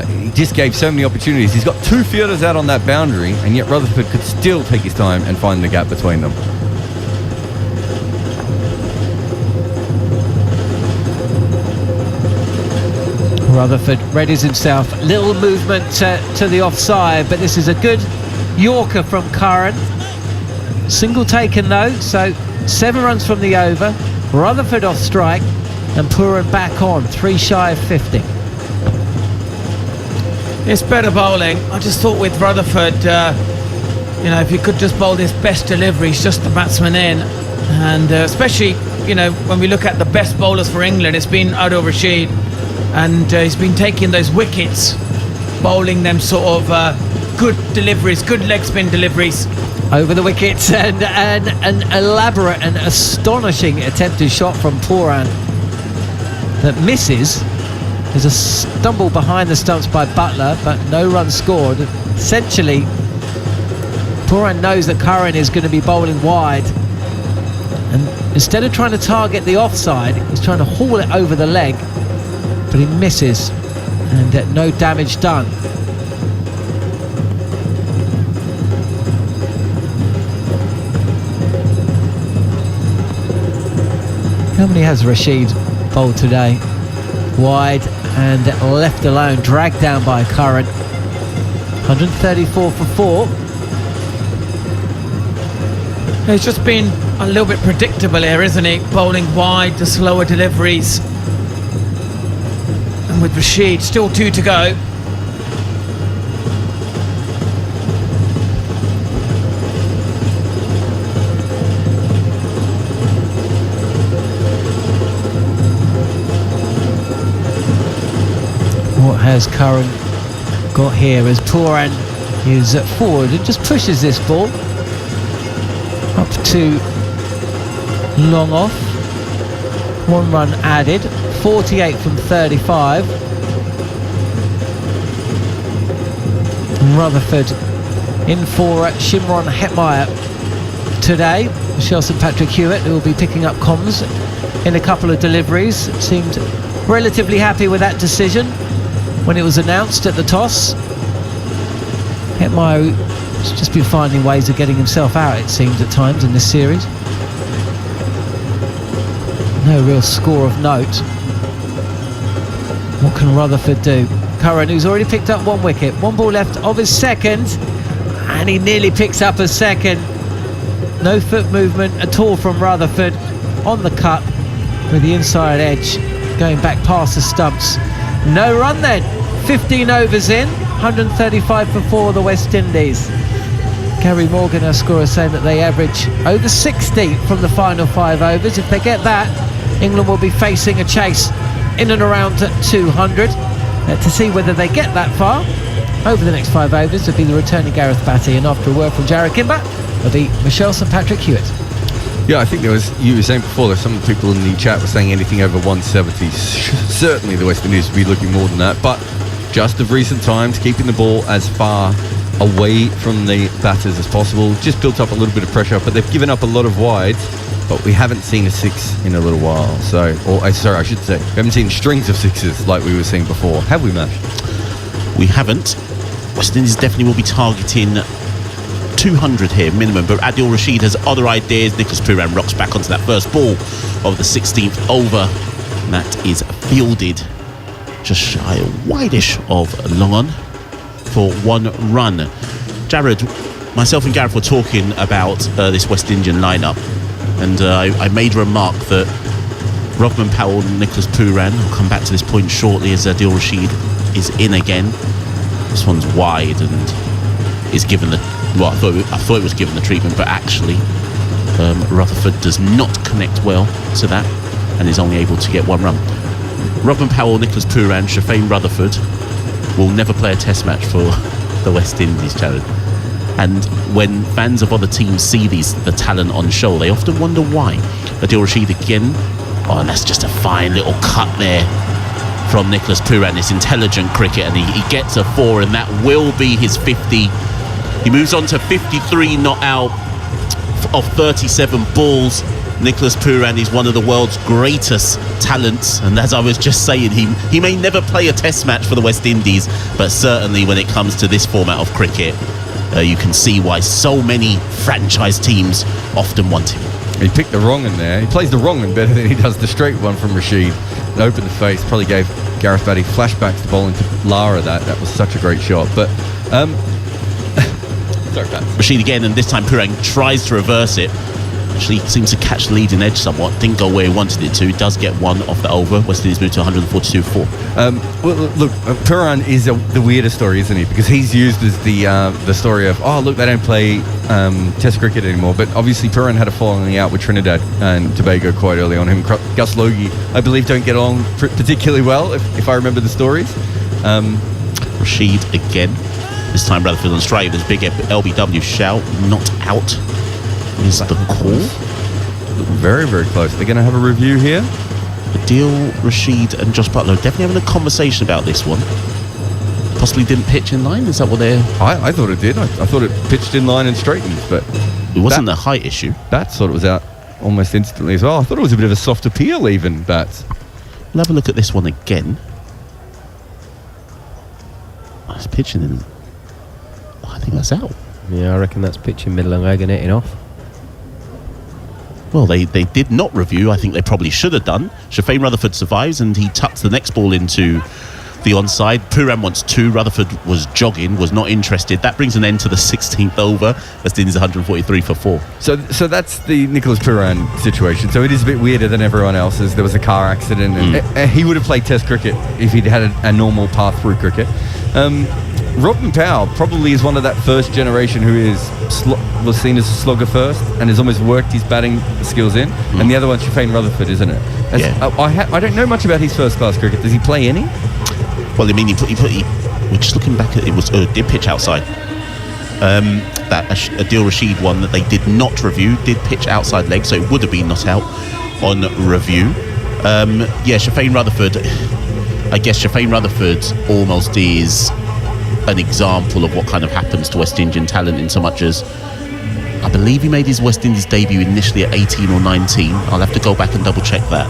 He just gave so many opportunities. He's got 2 fielders out on that boundary, and yet Rutherford could still take his time and find the gap between them. Rutherford readies himself. Little movement to the offside, but this is a good Yorker from Curran. Single taken though, so 7 runs from the over. Rutherford off strike, and Pooran back on, 3 shy of 50. It's better bowling. I just thought with Rutherford, if he could just bowl his best deliveries, just the batsman in, and especially, when we look at the best bowlers for England, it's been Adil Rashid, and he's been taking those wickets, bowling them sort of good deliveries, good leg spin deliveries. Over the wickets, and an elaborate and astonishing attempted shot from Pooran that misses. There's a stumble behind the stumps by Butler, but no run scored. Essentially, Pooran knows that Curran is going to be bowling wide, and instead of trying to target the offside, he's trying to haul it over the leg, but he misses, and no damage done. How many has Rashid bowled today? Wide and left alone, dragged down by Curran. 134 for 4. He's just been a little bit predictable here, isn't he? Bowling wide, the slower deliveries. And with Rashid, still 2 to go. What has Curran got here as Pooran is forward and just pushes this ball up to long off. 1 run added, 48 from 35. Rutherford in for Shimron Hetmeyer today. Michelle St Patrick Hewitt, who will be picking up comms in a couple of deliveries, seemed relatively happy with that decision when it was announced at the toss. Hetmeyer has just been finding ways of getting himself out, it seems, at times in this series. No real score of note. What can Rutherford do? Curran, who's already picked up 1 wicket, 1 ball left of his second, and he nearly picks up a second. No foot movement at all from Rutherford on the cut with the inside edge going back past the stumps. No run then. 15 overs in, 135 for 4 the West Indies. Gary Morgan, our scorer, saying that they average over 60 from the final 5 overs. If they get that, England will be facing a chase in and around 200. To see whether they get that far over the next 5 overs, it'll be the returning Gareth Batty, and after a word from Jarrod Kimber, it'll be Michelle St Patrick Hewitt. Yeah, I think you were saying before that some people in the chat were saying anything over 170. Certainly the West Indies will be looking more than that, but just of recent times, keeping the ball as far away from the batters as possible. Just built up a little bit of pressure, but they've given up a lot of wides, but we haven't seen a 6 in a little while. I should say, we haven't seen strings of 6s like we were seeing before. Have we, Mash? We haven't. West Indies definitely will be targeting 200 here minimum, but Adil Rashid has other ideas. Nicholas Pooran rocks back onto that first ball of the 16th over, and that is fielded just shy, wide-ish of long on for 1 run. Jarrod, myself and Gareth were talking about this West Indian lineup, and I made a remark that Rodman Powell and Nicholas Pooran, I'll come back to this point shortly, as Adil Rashid is in again. This one's wide and is given the, well, I thought it was given the treatment, but actually Rutherford does not connect well to that and is only able to get 1 run. Rodman Powell, Nicholas Pooran, Shafane Rutherford will never play a test match for the West Indies, Jarrod. And when fans of other teams see the talent on show, they often wonder why. Adil Rashid again. Oh, and that's just a fine little cut there from Nicholas Pooran. It's intelligent cricket, and he gets a 4, and that will be his 50 He moves on to 53 not out of 37 balls. Nicholas Pooran is one of the world's greatest talents, and as I was just saying, he may never play a test match for the West Indies, but certainly when it comes to this format of cricket, you can see why so many franchise teams often want him. He picked the wrong one there. He plays the wrong one better than he does the straight one from Rashid. It opened the face, probably gave Gareth Batty flashbacks to bowling to Lara. That was such a great shot. But sorry, Pat. Rashid again, and this time Pooran tries to reverse it. Actually seems to catch the leading edge somewhat. Didn't go where he wanted it to. Does get one off the over. West Indies move to 142-4. Well, look, Pooran is the weirdest story, isn't he? Because he's used as the story of, oh, look, they don't play Test cricket anymore. But obviously Pooran had a falling out with Trinidad and Tobago quite early on. Him and Gus Logie, I believe, don't get along particularly well, if I remember the stories. Rashid again. This time Rutherford on straight. There's big LBW shout. Not out. Is the call. Very, very close. They're going to have a review here. Adil, Rashid and Josh Butler definitely having a conversation about this one. Possibly didn't pitch in line. Is that what they're... I thought it did. I thought it pitched in line and straightened, but... It wasn't a height issue. Bats thought it was out almost instantly as well. I thought it was a bit of a soft appeal even, Bats. We'll have a look at this one again. It's pitching in... I think that's out. Yeah, I reckon that's pitching middle and leg and hitting off. Well, they did not review. I think they probably should have done. Shafane Rutherford survives, and he tucks the next ball into the onside. Pooran wants two. Rutherford was jogging, was not interested. That brings an end to the 16th over. West Indies 143 for 4. So that's the Nicholas Pooran situation. So it is a bit weirder than everyone else's. There was a car accident, and he would have played Test cricket if he'd had a normal path through cricket. Robin Powell probably is one of that first generation who was seen as a slugger first and has almost worked his batting skills in. And the other one's Shafane Rutherford, isn't it? I don't know much about his first class cricket. Does he play any? Well, I mean, we're just looking back at it. Did pitch outside. That Adil Rashid one that they did not review did pitch outside leg, so it would have been not out on review. Shafane Rutherford. I guess Shafane Rutherford almost is an example of what kind of happens to West Indian talent, in so much as I believe he made his West Indies debut initially at 18 or 19. I'll have to go back and double check that.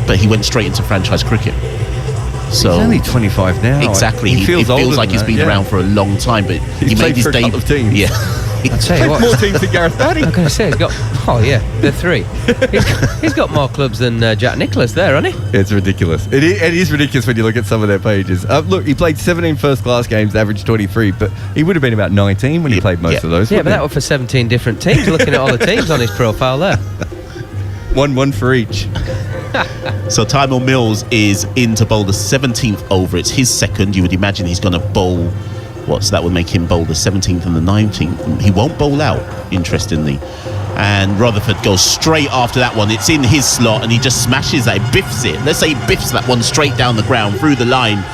But he went straight into franchise cricket. So he's only 25 now. Exactly. It feels like he's been around for a long time, but he made his debut. Of teams. Yeah. I'll tell you what. More teams than Gareth Batty. I'm going to say he's got. Oh yeah, the three. He's got more clubs than Jack Nicklaus there, hasn't he? It's ridiculous. It is ridiculous when you look at some of their pages. Look, he played 17 first-class games, averaged 23, but he would have been about 19 when he played most of those. Yeah, but that was for 17 different teams. Looking at all the teams on his profile there. One for each. So Tymon Mills is in to bowl the 17th over. It's his second. You would imagine he's going to bowl. So that would make him bowl the 17th and the 19th. He won't bowl out, interestingly. And Rutherford goes straight after that one. It's in his slot, and he just smashes that. He biffs it. Let's say he biffs that one straight down the ground, through the line.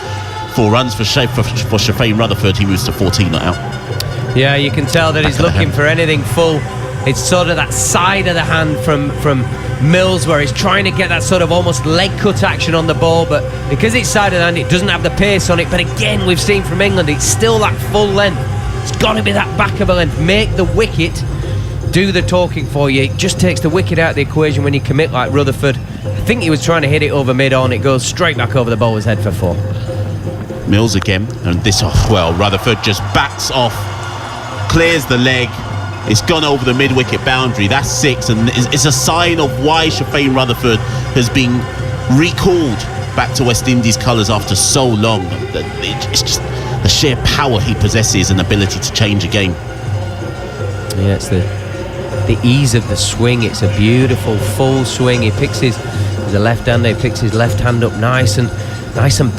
4 runs for Shafane Rutherford. He moves to 14 not out. Yeah, you can tell that he's looking for anything full. It's sort of that side of the hand from Mills, where he's trying to get that sort of almost leg cut action on the ball, but because it's side of the hand, it doesn't have the pace on it. But again, we've seen from England, it's still that full length. It's got to be that back of a length. Make the wicket do the talking for you. It just takes the wicket out of the equation when you commit like Rutherford. I think he was trying to hit it over mid-on. It goes straight back over the bowler's head for 4. Mills again, and this Rutherford just backs off, clears the leg. It's gone over the mid-wicket boundary. That's 6, and it's a sign of why Shafane Rutherford has been recalled back to West Indies colours after so long. It's just the sheer power he possesses and ability to change a game. Yeah, it's the ease of the swing. It's a beautiful full swing. He's a left-hander. He picks his left hand up nice and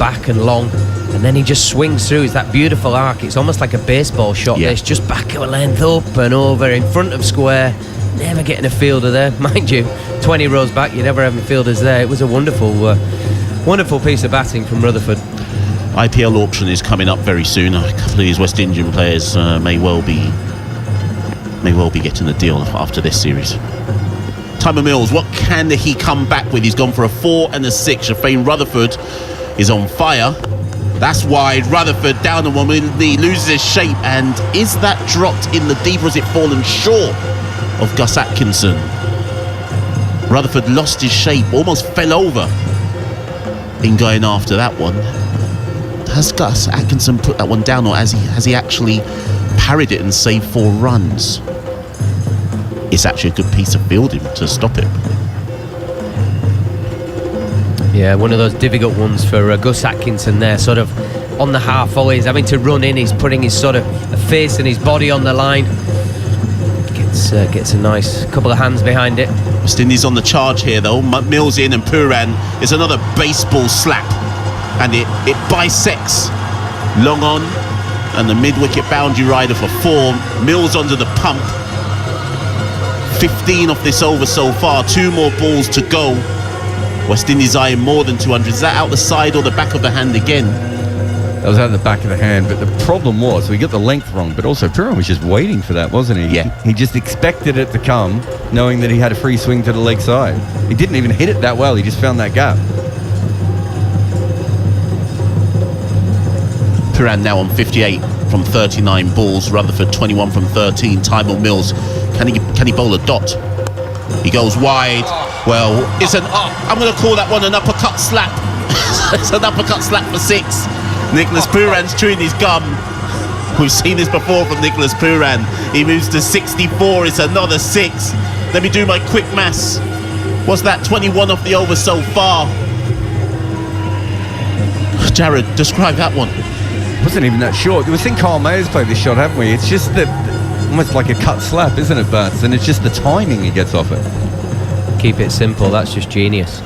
back and long. And then he just swings through. It's that beautiful arc. It's almost like a baseball shot. It's just back of a length, up and over, in front of square. Never getting a fielder there. Mind you, 20 rows back, you never have fielders there. It was a wonderful piece of batting from Rutherford. IPL auction is coming up very soon. A couple of these West Indian players may well be getting a deal after this series. Tymon Mills, what can he come back with? He's gone for a 4 and a 6. Shafane Rutherford is on fire. That's wide. Rutherford down on one knee, loses his shape, and is that dropped in the deep, or has it fallen short of Gus Atkinson? Rutherford lost his shape, almost fell over in going after that one. Has Gus Atkinson put that one down, or has he actually parried it and saved 4 runs? It's actually a good piece of fielding to stop it. Yeah, one of those difficult ones for Gus Atkinson there, sort of on the half volley. He's having to run in, he's putting his sort of face and his body on the line. Gets a nice couple of hands behind it. West Indies on the charge here though. Mills in, and Pooran is another baseball slap, and it bisects long on, and the mid-wicket boundary rider for 4. Mills onto the pump. 15 off this over so far, 2 more balls to go. West Indies eyeing more than 200. Is that out the side or the back of the hand again? That was out the back of the hand, but the problem was we got the length wrong, but also Pooran was just waiting for that, wasn't he? Yeah. He just expected it to come, knowing that he had a free swing to the leg side. He didn't even hit it that well, he just found that gap. Pooran now on 58 from 39 balls. Rutherford 21 from 13. Tymel Mills, can he bowl a dot? He goes wide. Well, I'm going to call that one an uppercut slap. It's an uppercut slap for 6. Nicholas Pooran's chewing his gum. We've seen this before from Nicholas Pooran. He moves to 64. It's another 6. Let me do my quick maths. What's that? 21 off the over so far. Jared, describe that one. It wasn't even that short. We've seen Carl Mayers play this shot, haven't we? It's just that almost like a cut slap, isn't it, Bats? And it's just the timing he gets off it. Keep it simple, that's just genius.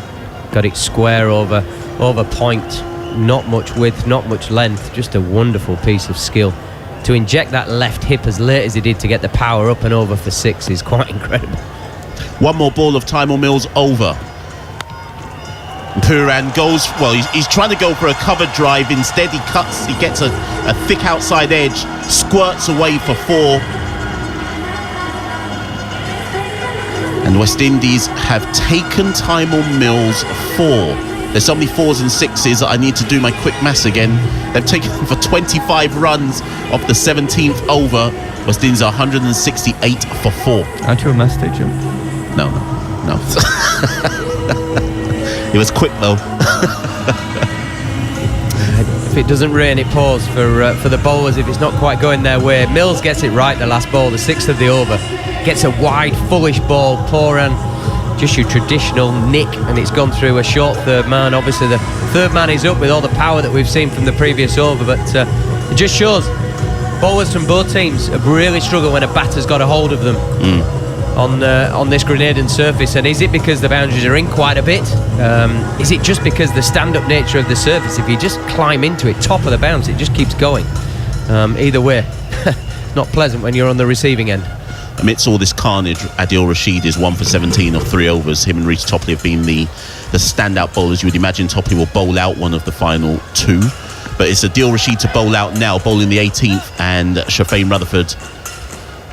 Got it square over point. Not much width, not much length, just a wonderful piece of skill. To inject that left hip as late as he did to get the power up and over for 6 is quite incredible. 1 more ball of Tymel Mills over. Pooran goes, well, he's trying to go for a cover drive. Instead, he gets a thick outside edge, squirts away for 4. And West Indies have taken Tymel Mills 4. There's so many 4s and 6s that I need to do my quick maths again. They've taken them for 25 runs off the 17th over. West Indies are 168 for 4. Aren't you a maths teacher? No. It was quick though. If it doesn't rain, it pours for the bowlers if it's not quite going their way. Mills gets it right the last ball, the 6th of the over. Gets a wide, fullish ball. Pooran, just your traditional nick, and it's gone through a short third man. Obviously the third man is up with all the power that we've seen from the previous over, but it just shows bowlers from both teams have really struggled when a batter's got a hold of them on this Grenadian surface. And is it because the boundaries are in quite a bit? Is it just because the stand-up nature of the surface, if you just climb into it, top of the bounce, it just keeps going? Either way, not pleasant when you're on the receiving end. Amidst all this carnage, Adil Rashid is 1 for 17 of 3 overs. Him and Reece Topley have been the standout bowlers. You would imagine Topley will bowl out one of the final 2. But it's Adil Rashid to bowl out now, bowling the 18th, and Shafane Rutherford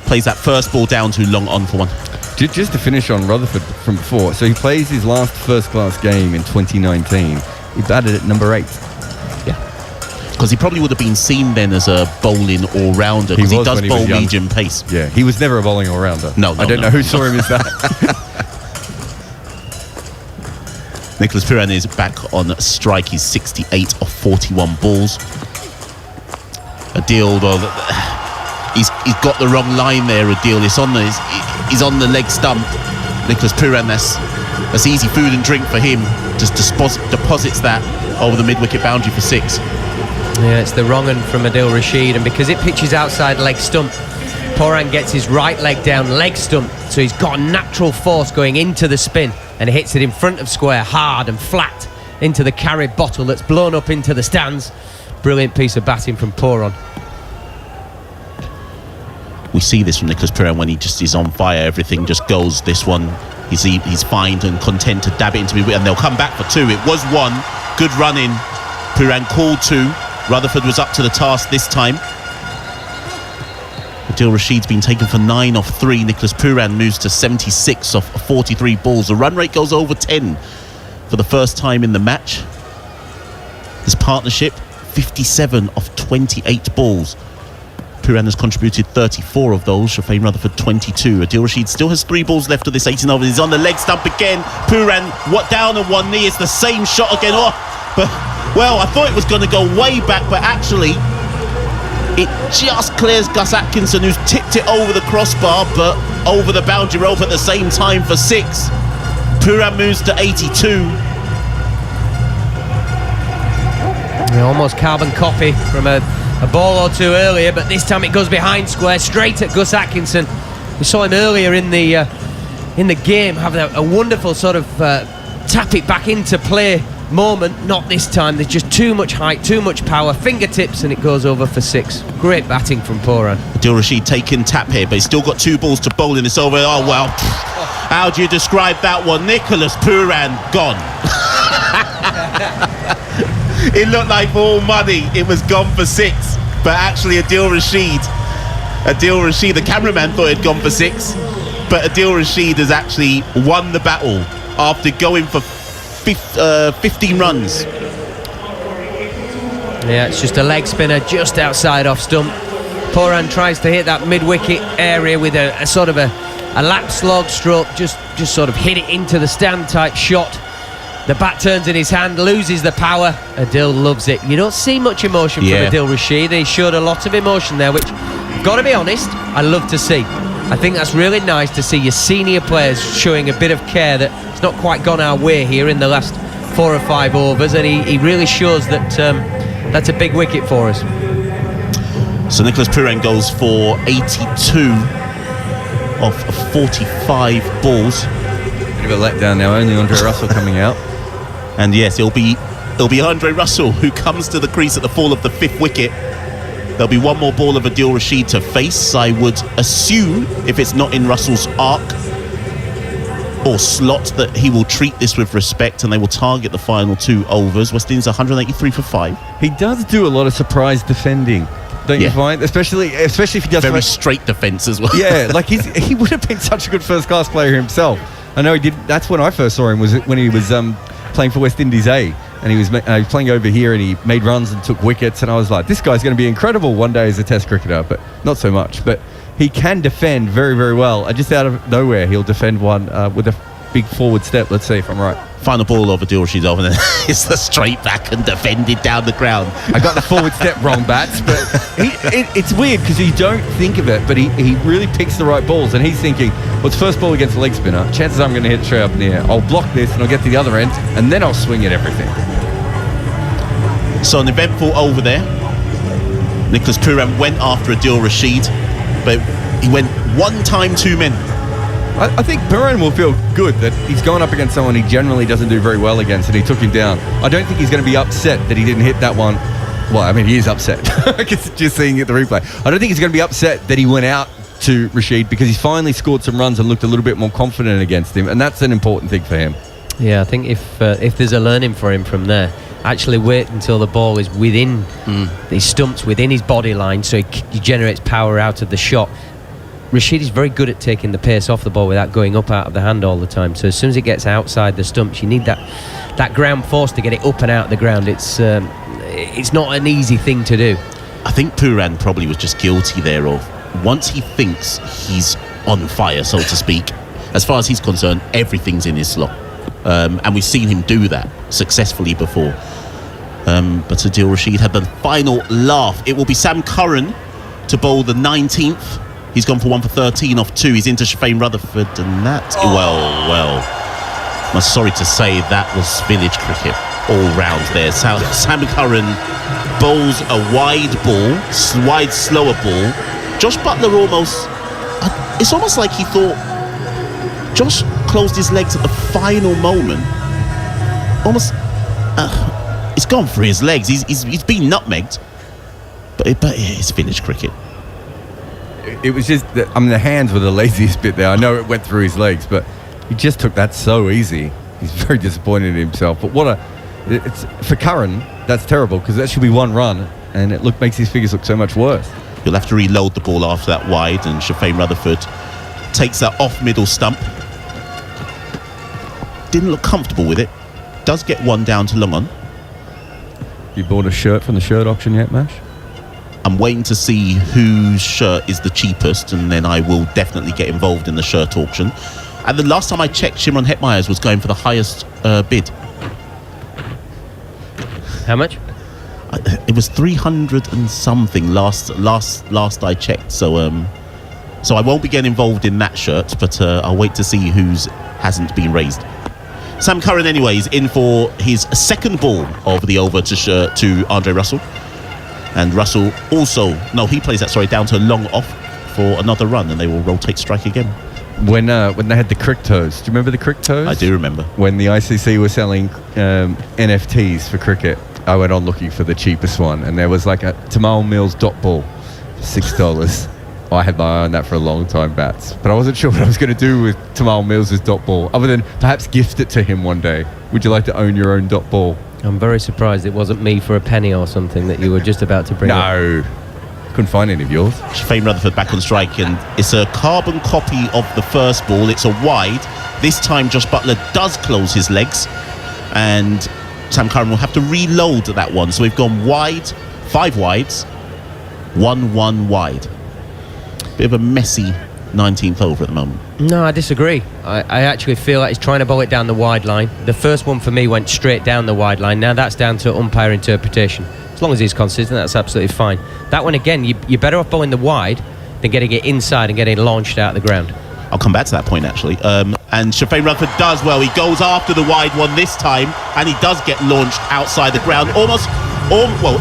plays that first ball down too long on for 1. Just to finish on Rutherford from before, so he plays his last first-class game in 2019. He batted at number 8. Because he probably would have been seen then as a bowling all-rounder, because he does bowl medium pace. Yeah, he was never a bowling all-rounder. No, I don't know who saw him as that. Nicholas Pooran is back on strike. He's 68 of 41 balls. Adil, well, he's got the wrong line there, Adil. He's on the leg stump. Nicholas Pooran, that's easy food and drink for him. Just deposits that over the mid-wicket boundary for 6. Yeah, it's the wrong one from Adil Rashid, and because it pitches outside leg stump, Pooran gets his right leg down leg stump, so he's got a natural force going into the spin, and hits it in front of square, hard and flat, into the carry bottle that's blown up into the stands. Brilliant piece of batting from Pooran. We see this from Nicholas Pooran when he just is on fire. Everything just goes. This one, he's fine and content to dab it into me, and they'll come back for 2. It was 1. Good running. Pooran called 2. Rutherford was up to the task this time. Adil Rashid's been taken for 9 off 3. Nicholas Pooran moves to 76 off 43 balls. The run rate goes over 10 for the first time in the match. This partnership, 57 of 28 balls. Pooran has contributed 34 of those. Shafane Rutherford 22. Adil Rashid still has 3 balls left of this 18 overs. He's on the leg stump again. Pooran down on one knee. It's the same shot again. Oh, but well, I thought it was going to go way back, but actually it just clears Gus Atkinson, who's tipped it over the crossbar, but over the boundary rope at the same time for 6. Pooran moves to 82. Almost carbon copy from a ball or two earlier, but this time it goes behind square, straight at Gus Atkinson. We saw him earlier in the game having a wonderful sort of tap it back into play moment. Not this time. There's just too much height, too much power, fingertips, and it goes over for 6. Great batting from Pooran. Adil Rashid taking tap here, but he's still got 2 balls to bowl in this over. Oh well, how do you describe that one? Nicholas Pooran gone. It looked like for all money it was gone for 6, but actually Adil Rashid, the cameraman thought it had gone for 6, but Adil Rashid has actually won the battle after going for 15 runs. Yeah, it's just a leg spinner just outside off stump. Pooran tries to hit that mid-wicket area with a sort of a lap slog stroke, just sort of hit it into the stand type shot. The bat turns in his hand, loses the power. Adil loves it. You don't see much emotion from Adil Rashid. He showed a lot of emotion there, which, got to be honest, I love to see. I think that's really nice to see your senior players showing a bit of care that it's not quite gone our way here in the last 4 or 5 overs, and he really shows that that's a big wicket for us. So Nicholas Pooran goes for 82 of 45 balls. Bit of a letdown now, only Andre Russell coming out. And yes, it'll be Andre Russell who comes to the crease at the fall of the 5th wicket. There'll be one more ball of Adil Rashid to face, I would assume, if it's not in Russell's arc or slot, that he will treat this with respect and they will target the final 2 overs. West Indies 183 for 5. He does do a lot of surprise defending, don't you find? Especially if he does very straight defence as well. Yeah, like he would have been such a good first-class player himself. I know he did. That's when I first saw him, was when he was playing for West Indies A, and he was playing over here, and he made runs and took wickets, and I was like, this guy's going to be incredible one day as a Test cricketer, but not so much. But he can defend very, very well. Just out of nowhere, he'll defend one with a big forward step. Let's see if I'm right. Final ball of Adil Rashid's over, and then it's the straight back and defended down the ground. I got the forward step wrong, Bats, but it's weird because you don't think of it, but he really picks the right balls, and he's thinking, well, it's first ball against a leg spinner. Chances I'm going to hit straight up in the air. I'll block this, and I'll get to the other end, and then I'll swing at everything. So an eventful over there. Nicholas Pooran went after Adil Rashid, but he went 1 time too many. I think Pooran will feel good that he's going up against someone he generally doesn't do very well against, and he took him down. I don't think he's going to be upset that he didn't hit that one. Well, I mean, he is upset. Just seeing it the replay. I don't think he's going to be upset that he went out to Rashid, because he's finally scored some runs and looked a little bit more confident against him, and that's an important thing for him. Yeah, I think if there's a learning for him from there, actually wait until the ball is within his stumps, within his body line, so he generates power out of the shot. Rashid is very good at taking the pace off the ball without going up out of the hand all the time. So as soon as it gets outside the stumps, you need that ground force to get it up and out of the ground. It's not an easy thing to do. I think Pooran probably was just guilty there of, once he thinks he's on fire, so to speak, as far as he's concerned, everything's in his slot. And we've seen him do that successfully before. But Adil Rashid had the final laugh. It will be Sam Curran to bowl the 19th. He's gone for 1 for 13 off 2. He's into Shafane Rutherford, and that, well, I'm sorry to say that was village cricket all round there. Sam Curran bowls a wide ball, wide slower ball. Josh Buttler it's almost like he thought Josh closed his legs at the final moment. Almost, it's gone for his legs. He's been nutmegged, but it's village cricket. It was just, the hands were the laziest bit there. I know it went through his legs, but he just took that so easy. He's very disappointed in himself. But it's for Curran, that's terrible, because that should be 1 run, and it makes his figures look so much worse. He'll have to reload the ball after that wide, and Shafane Rutherford takes that off middle stump. Didn't look comfortable with it. Does get 1 down to long on. You bought a shirt from the shirt auction yet, Mash? I'm waiting to see whose shirt is the cheapest, and then I will definitely get involved in the shirt auction. And the last time I checked, Shimron Hetmeyer's was going for the highest bid. How much? It was 300 and something last I checked. So I won't be getting involved in that shirt, but I'll wait to see whose hasn't been raised. Sam Curran, anyways, in for his second ball of the over to Andre Russell. And Russell he plays that, down to long off for another run, and they will rotate strike again. When they had the crick toes, do you remember the crick toes? I do remember. When the ICC were selling NFTs for cricket, I went on looking for the cheapest one, and there was like a Tamal Mills dot ball, $6. I had my eye on that for a long time, Bats, but I wasn't sure what I was going to do with Tamal Mills' dot ball, other than perhaps gift it to him one day. Would you like to own your own dot ball? I'm very surprised it wasn't me for a penny or something that you were just about to bring up. No. Couldn't find any of yours. Shafane Rutherford back on strike, and it's a carbon copy of the first ball. It's a wide. This time Josh Butler does close his legs, and Sam Curran will have to reload that one. So we've gone wide, 5 wides, 1 wide. Bit of a messy 19th over at the moment. No, I disagree. I actually feel like he's trying to bowl it down the wide line. The first one for me went straight down the wide line. Now that's down to umpire interpretation. As long as he's consistent, that's absolutely fine. That one, again, you're better off bowling the wide than getting it inside and getting launched out of the ground. I'll come back to that point, actually. And Shafane Rutherford does well. He goes after the wide one this time, and he does get launched outside the ground.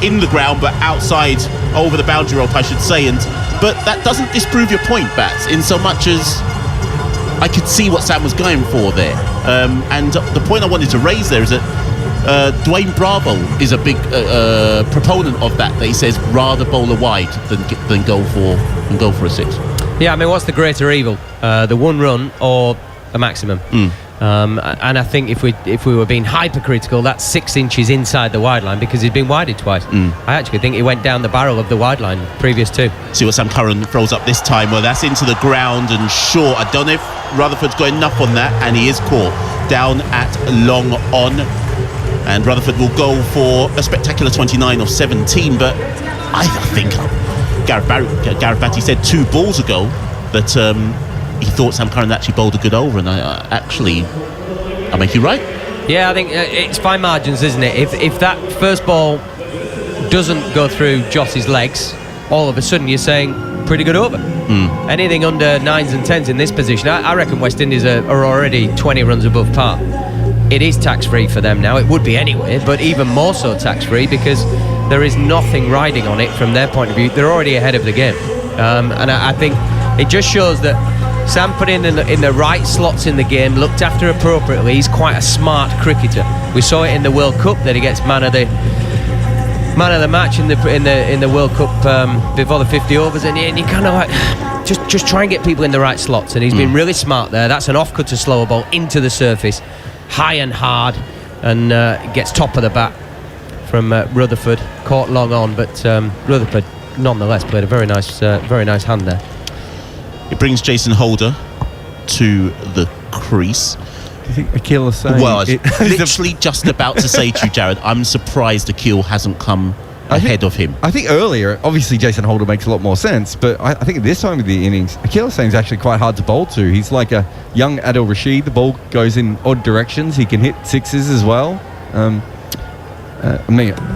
In the ground, but outside, over the boundary rope, I should say. But that doesn't disprove your point, Bats, in so much as I could see what Sam was going for there. And the point I wanted to raise there is that Dwayne Bravo is a big proponent of that. He says rather bowl a wide than go for a 6. Yeah, I mean, what's the greater evil? The 1 run or a maximum? And I think if we were being hypercritical, that's 6 inches inside the wide line because he's been wided twice. I actually think he went down the barrel of the wide line previous to. See what Sam Curran throws up this time. Well, that's into the ground and short. I don't know if Rutherford's got enough on that, and he is caught down at long on. And Rutherford will go for a spectacular 29 of 17, but I think Gareth Batty said 2 balls ago that he thought Sam Curran actually bowled a good over, and I make you right. Yeah, I think it's fine margins, isn't it? If that first ball doesn't go through Joss's legs, all of a sudden you're saying pretty good over. Anything under 9s and 10s in this position, I reckon West Indies are already 20 runs above par. It is tax-free for them now. It would be anyway, but even more so tax-free because there is nothing riding on it from their point of view. They're already ahead of the game. And I think it just shows that Sam put in the right slots in the game, looked after appropriately. He's quite a smart cricketer. We saw it in the World Cup that he gets man of the match in the World Cup before the 50 overs, and you kind of like just try and get people in the right slots. And he's been really smart there. That's an off-cut to slower ball into the surface, high and hard, and gets top of the bat from Rutherford. Caught long on, but Rutherford nonetheless played a very nice hand there. It brings Jason Holder to the crease. Do you think Akil is saying... Well, I was literally just about to say to you, Jared, I'm surprised Akil hasn't come ahead of him. I think earlier, obviously Jason Holder makes a lot more sense, but I think at this time of the innings, Akil Hussain is actually quite hard to bowl to. He's like a young Adil Rashid. The ball goes in odd directions. He can hit 6s as well.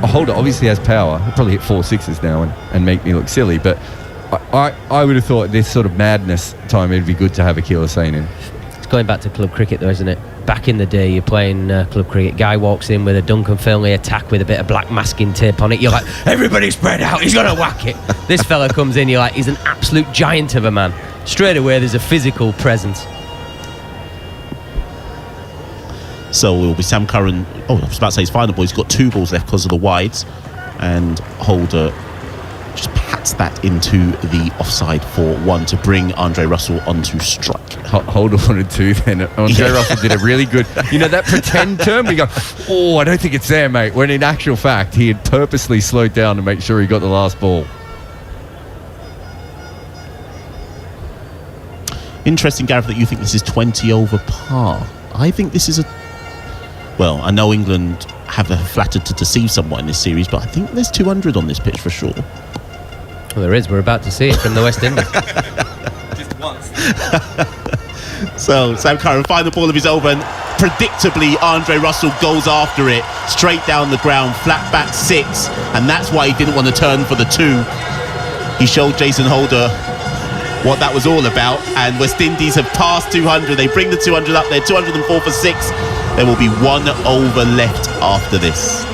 Holder obviously has power. He'll probably hit 4 6s now and make me look silly, but I would have thought this sort of madness time it'd be good to have Akil Hussain in. It's going back to club cricket though, isn't it? Back in the day, you're playing club cricket. Guy walks in with a Duncan Fearnley attack with a bit of black masking tape on it. You're like, everybody spread out. He's going to whack it. This fella comes in, you're like, he's an absolute giant of a man. Straight away, there's a physical presence. So it will be Sam Curran. I was about to say his final ball. He's got 2 balls left because of the wides, and Holder just pats that into the offside for 1 to bring Andre Russell onto strike. Holder wanted 2 then. Andre Russell did a really good, that pretend term. We go, I don't think it's there, mate. When in actual fact, he had purposely slowed down to make sure he got the last ball. Interesting, Gareth, that you think this is 20 over par. I think this is well, I know England have flattered to deceive somewhat in this series, but I think there's 200 on this pitch for sure. Well, there is. We're about to see it from the West Indies. Just once. So Sam Curran find the ball of his over, and predictably Andre Russell goes after it straight down the ground, flat back 6, and that's why he didn't want to turn for the 2. He showed Jason Holder what that was all about, and West Indies have passed 200. They bring the 200 up there, 204 for 6. There will be 1 over left after this.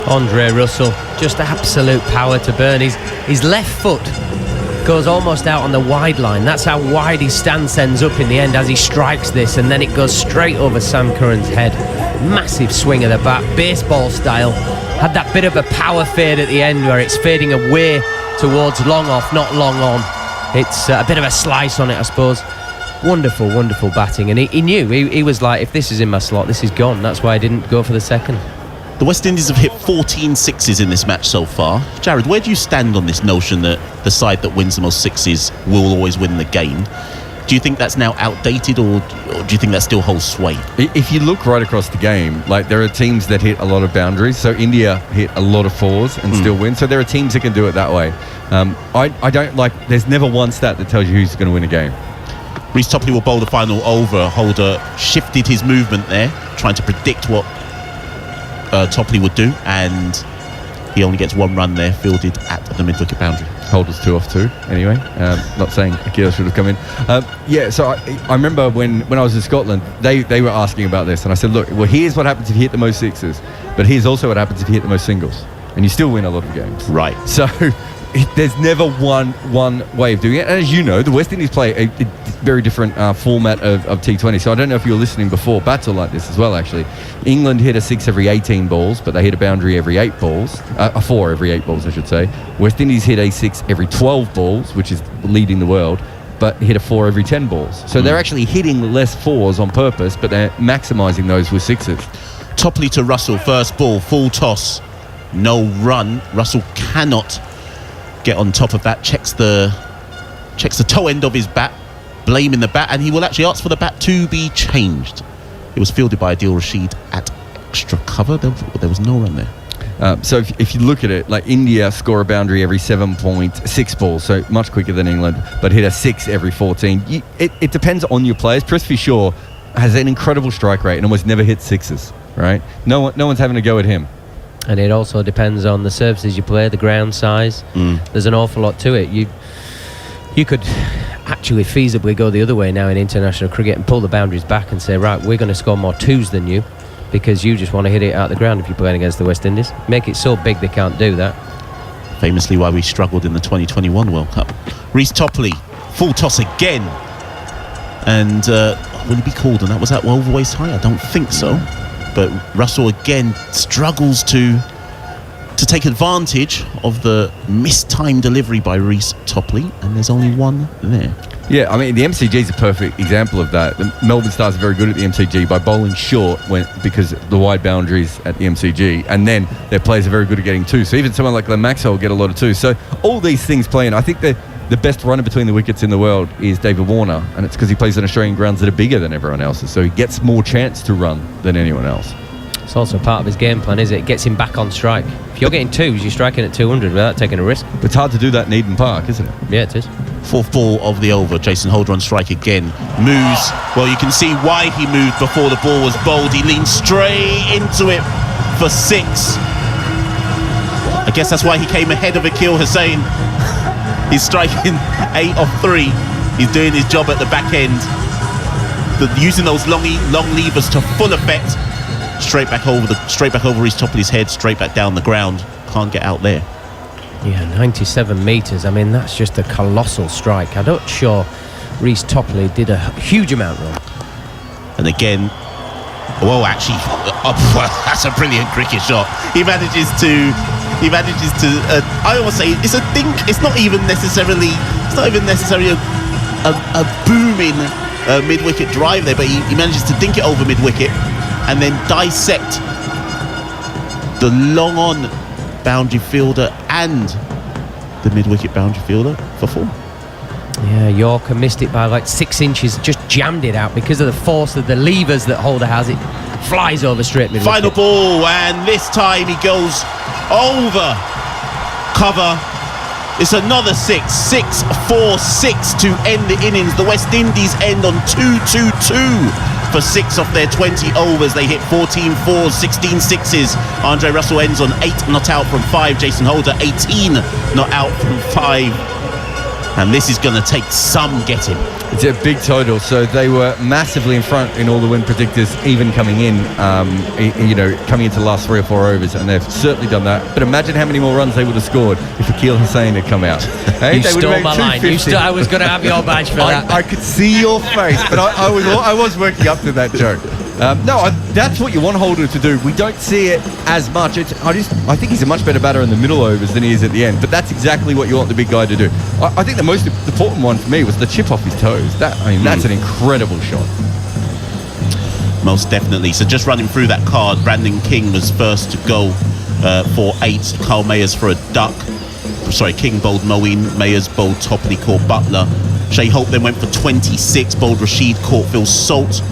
Andre Russell, just absolute power to burn. His left foot goes almost out on the wide line. That's how wide his stance ends up in the end as he strikes this, and then it goes straight over Sam Curran's head. Massive swing of the bat, baseball style. Had that bit of a power fade at the end where it's fading away towards long off, not long on. It's a bit of a slice on it, I suppose. Wonderful, wonderful batting, and he knew, he was like, if this is in my slot, this is gone. That's why I didn't go for the second. The West Indies have hit 14 sixes in this match so far. Jared, where do you stand on this notion that the side that wins the most sixes will always win the game? Do you think that's now outdated, or do you think that still holds sway? If you look right across the game, like, there are teams that hit a lot of boundaries. So India hit a lot of 4s and still win. So there are teams that can do it that way. I don't like, there's never one stat that tells you who's going to win a game. Reece Topley will bowl the final over. Holder shifted his movement there, trying to predict what Topley would do, and he only gets 1 run there, fielded at the mid-wicket boundary. Holder's 2 off 2 anyway. Not saying Akira should have come in. So I remember when I was in Scotland, they were asking about this, and I said, look, well, here's what happens if you hit the most sixes, but here's also what happens if you hit the most singles, and you still win a lot of games. Right. So there's never one way of doing it. And as you know, the West Indies play a very different format of T20. So I don't know if you were listening before, bats are like this as well, actually. England hit a 6 every 18 balls, but they hit a boundary every 8 balls. A 4 every 8 balls, I should say. West Indies hit a 6 every 12 balls, which is leading the world, but hit a 4 every 10 balls. So they're actually hitting less 4s on purpose, but they're maximising those with 6s. Topley to Russell, first ball, full toss, no run. Russell cannot get on top of that, checks the toe end of his bat, blaming the bat, and he will actually ask for the bat to be changed. It was fielded by Adil Rashid at extra cover. There was no run there. So if you look at it, like, India score a boundary every 7.6 balls, so much quicker than England, but hit a 6 every 14. It depends on your players. Prithvi Shaw has an incredible strike rate and almost never hits 6s, right? No one's having a go at him. And it also depends on the surfaces you play, the ground size. There's an awful lot to it. You could actually feasibly go the other way now in international cricket and pull the boundaries back and say, right, we're going to score more 2s than you, because you just want to hit it out the ground if you're playing against the West Indies. Make it so big they can't do that. Famously why we struggled in the 2021 World Cup. Reece Topley, full toss again. And will he be called on that? Was that over waist high? I don't think so. But Russell again struggles to take advantage of the mistimed delivery by Reece Topley, and there's only 1 there. Yeah, I mean, the MCG is a perfect example of that. The Melbourne Stars are very good at the MCG by bowling short because the wide boundaries at the MCG, and then their players are very good at getting 2. So even someone like Glenn Maxwell will get a lot of 2. So all these things play in. I think the best runner between the wickets in the world is David Warner, and it's because he plays on Australian grounds that are bigger than everyone else's, so he gets more chance to run than anyone else. It's also part of his game plan, is it? It gets him back on strike. If you're getting 2s, you're striking at 200 without taking a risk. But it's hard to do that in Eden Park, isn't it? Yeah, it is. 4th ball of the over. Jason Holder on strike again. Moves. Well, you can see why he moved before the ball was bowled. He leaned straight into it for 6. I guess that's why he came ahead of Akil Hussain. He's striking 8 off 3. He's doing his job at the back end. Using those long levers to full effect. Straight back over Reece Topley's head, straight back down the ground. Can't get out there. Yeah, 97 metres. I mean, that's just a colossal strike. I'm not sure Reece Topley did a huge amount wrong. And again, well, actually, that's a brilliant cricket shot. He manages to. I almost say it's a dink. It's not even necessarily a booming mid-wicket drive there, but he manages to dink it over mid-wicket and then dissect the long-on boundary fielder and the mid-wicket boundary fielder for 4. Yeah, Yorker missed it by like 6 inches, just jammed it out because of the force of the levers that Holder has. It flies over straight mid. Final ball, and this time he goes over cover. It's another 6-4-6 to end the innings. The West Indies end on 2-2-2 for 6 off their 20 overs. They hit 14 fours, 16 sixes. Andre Russell ends on 8 not out from 5. Jason Holder 18 not out from 5. And this is going to take some getting. It's a big total, so they were massively in front in all the win predictors, even coming in, coming into the last 3 or 4 overs, and they've certainly done that. But imagine how many more runs they would have scored if Akil Hussain had come out. Hey, you stole my line. I was going to have your badge for that. I could see your face, but I was working up to that joke. That's what you want Holder to do. We don't see it as much. I think he's a much better batter in the middle overs than he is at the end. But that's exactly what you want the big guy to do. I think the most important one for me was the chip off his toes. That's an incredible shot. Most definitely. So just running through that card, Brandon King was first to go for 8. Carl Mayers for a duck. Sorry, King bowled Moeen. Mayers bowled Topley, caught Butler. Shea Hope then went for 26, bowled Rashid, caught Phil Salt,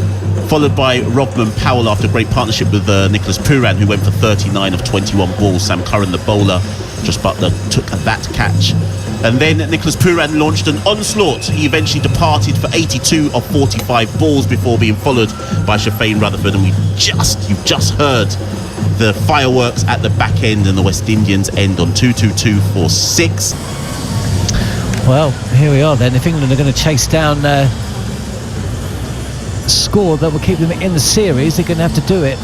followed by Rodman Powell after a great partnership with Nicholas Pooran, who went for 39 of 21 balls. Sam Curran, the bowler, Josh Butler took that catch. And then Nicholas Pooran launched an onslaught. He eventually departed for 82 of 45 balls before being followed by Shafane Rutherford. And you've just heard the fireworks at the back end, and the West Indians end on 2-2-2 for 6. Well, here we are then. If England are going to chase down a score that will keep them in the series, they're going to have to do it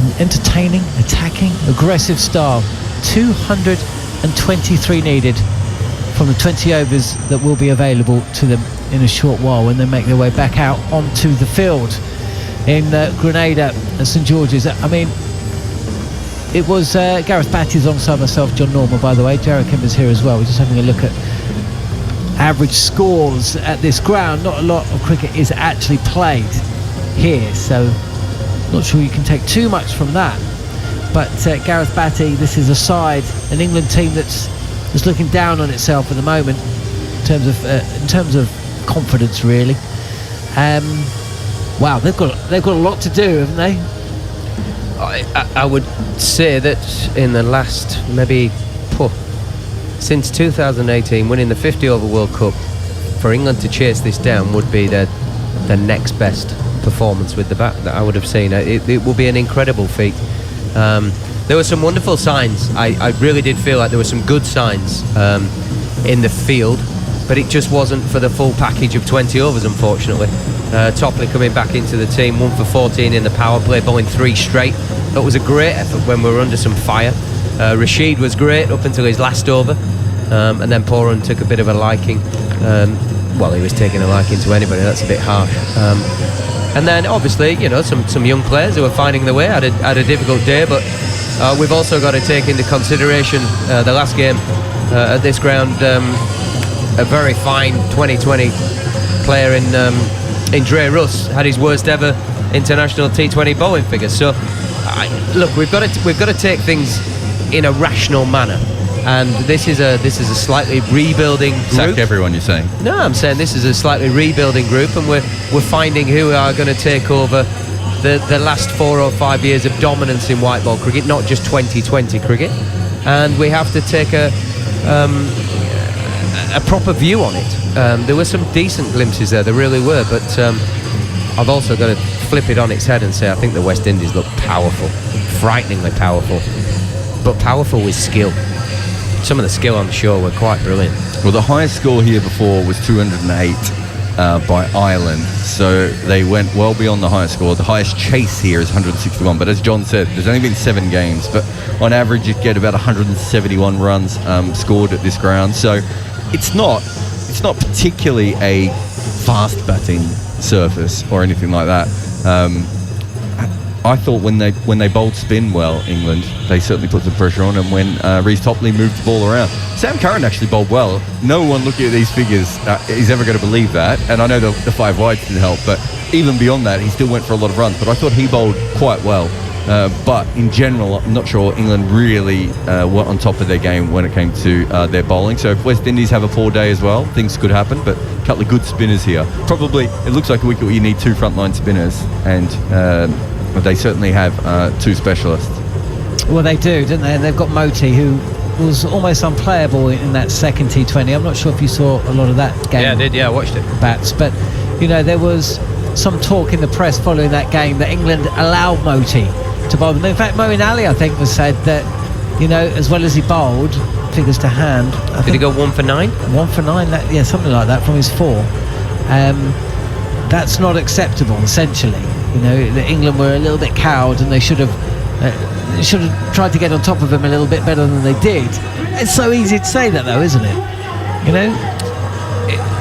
in entertaining, attacking, aggressive style. 223 needed from the 20 overs that will be available to them in a short while when they make their way back out onto the field in Grenada at St George's. I mean, it was Gareth Batty's alongside myself, John Norman, by the way. Jarrod Kimber's here as well. We're just having a look at average scores at this ground. Not a lot of cricket is actually played here, so not sure you can take too much from that. But Gareth Batty, this is a side, an England team that's looking down on itself at the moment in terms of confidence, really. Wow, they've got a lot to do, haven't they? I would say that in the last since 2018, winning the 50 over World Cup, for England to chase this down would be the next best performance with the bat that I would have seen. It will be an incredible feat. There were some wonderful signs. I really did feel like there were some good signs in the field, but it just wasn't for the full package of 20 overs, unfortunately. Topley coming back into the team, 1 for 14 in the power play, bowling 3 straight. That was a great effort when we were under some fire. Rashid was great up until his last over, and then Pooran took a bit of a liking. Well, he was taking a liking to anybody, that's a bit harsh. And then obviously, some young players who were finding their way, had a difficult day, but we've also got to take into consideration the last game at this ground. A very fine 2020 player in Dre Russ had his worst ever international T20 bowling figure. So look, we've got to take things in a rational manner, and this is a slightly rebuilding group. Sack everyone, you're saying? No, I'm saying this is a slightly rebuilding group, and we're finding who are going to take over the last 4 or 5 years of dominance in white ball cricket, not just 2020 cricket, and we have to take a proper view on it. There were some decent glimpses there really were, but I've also got to flip it on its head and say I think the West Indies look powerful, frighteningly powerful, but powerful with skill. Some of the skill on the show were quite brilliant. Well, the highest score here before was 208 by Ireland, so they went well beyond the highest score. The highest chase here is 161, but as John said, there's only been 7 games, but on average you get about 171 runs scored at this ground, so it's not particularly a fast batting surface or anything like that. I thought when they bowled spin well, England, they certainly put some pressure on, and when Reece Topley moved the ball around, Sam Curran actually bowled well. No one looking at these figures is ever going to believe that, and I know the 5 wides didn't help, but even beyond that, he still went for a lot of runs, but I thought he bowled quite well. But in general, I'm not sure England really were on top of their game when it came to their bowling. So if West Indies have a poor day as well, things could happen, but a couple of good spinners here. Probably, it looks like a wicket where you need 2 frontline spinners, and But they certainly have two specialists. Well, they do, don't they? And they've got Moti, who was almost unplayable in that second T20. I'm not sure if you saw a lot of that game. Yeah, I did. Yeah, I watched it. Bats, but there was some talk in the press following that game that England allowed Moti to bowl them. In fact, Moeen Ali, I think, was said that as well as he bowled figures to hand. Did he go 1 for 9? 1 for 9, something like that from his 4. That's not acceptable. Essentially, that England were a little bit cowed, and they should have tried to get on top of him a little bit better than they did. It's so easy to say that, though, isn't it?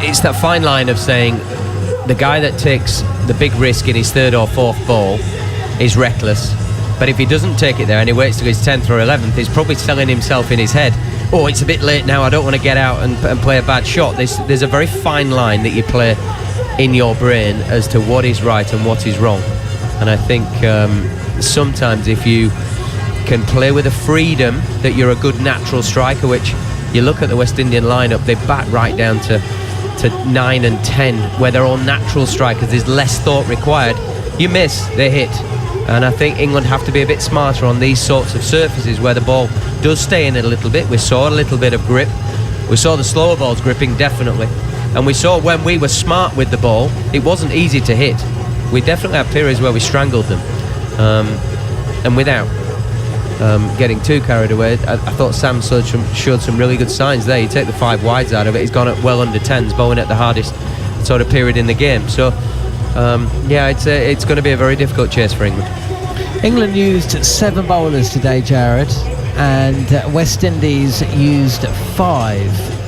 It's that fine line of saying the guy that takes the big risk in his 3rd or 4th ball is reckless, but if he doesn't take it there and he waits till his 10th or 11th, he's probably telling himself in his head, oh, it's a bit late now, I don't want to get out and play a bad shot. There's a very fine line that you play in your brain as to what is right and what is wrong. And I think sometimes if you can play with a freedom that you're a good natural striker, which you look at the West Indian lineup, they bat right down to 9 and 10, where they're all natural strikers, there's less thought required. You miss, they hit. And I think England have to be a bit smarter on these sorts of surfaces where the ball does stay in it a little bit. We saw a little bit of grip. We saw the slower balls gripping, definitely. And we saw when we were smart with the ball, it wasn't easy to hit. We definitely had periods where we strangled them. And without getting too carried away, I thought Sam showed some really good signs there. You take the 5 wides out of it, he's gone at well under 10s, bowling at the hardest sort of period in the game. So it's going to be a very difficult chase for England. England used 7 bowlers today, Jared, and West Indies used 5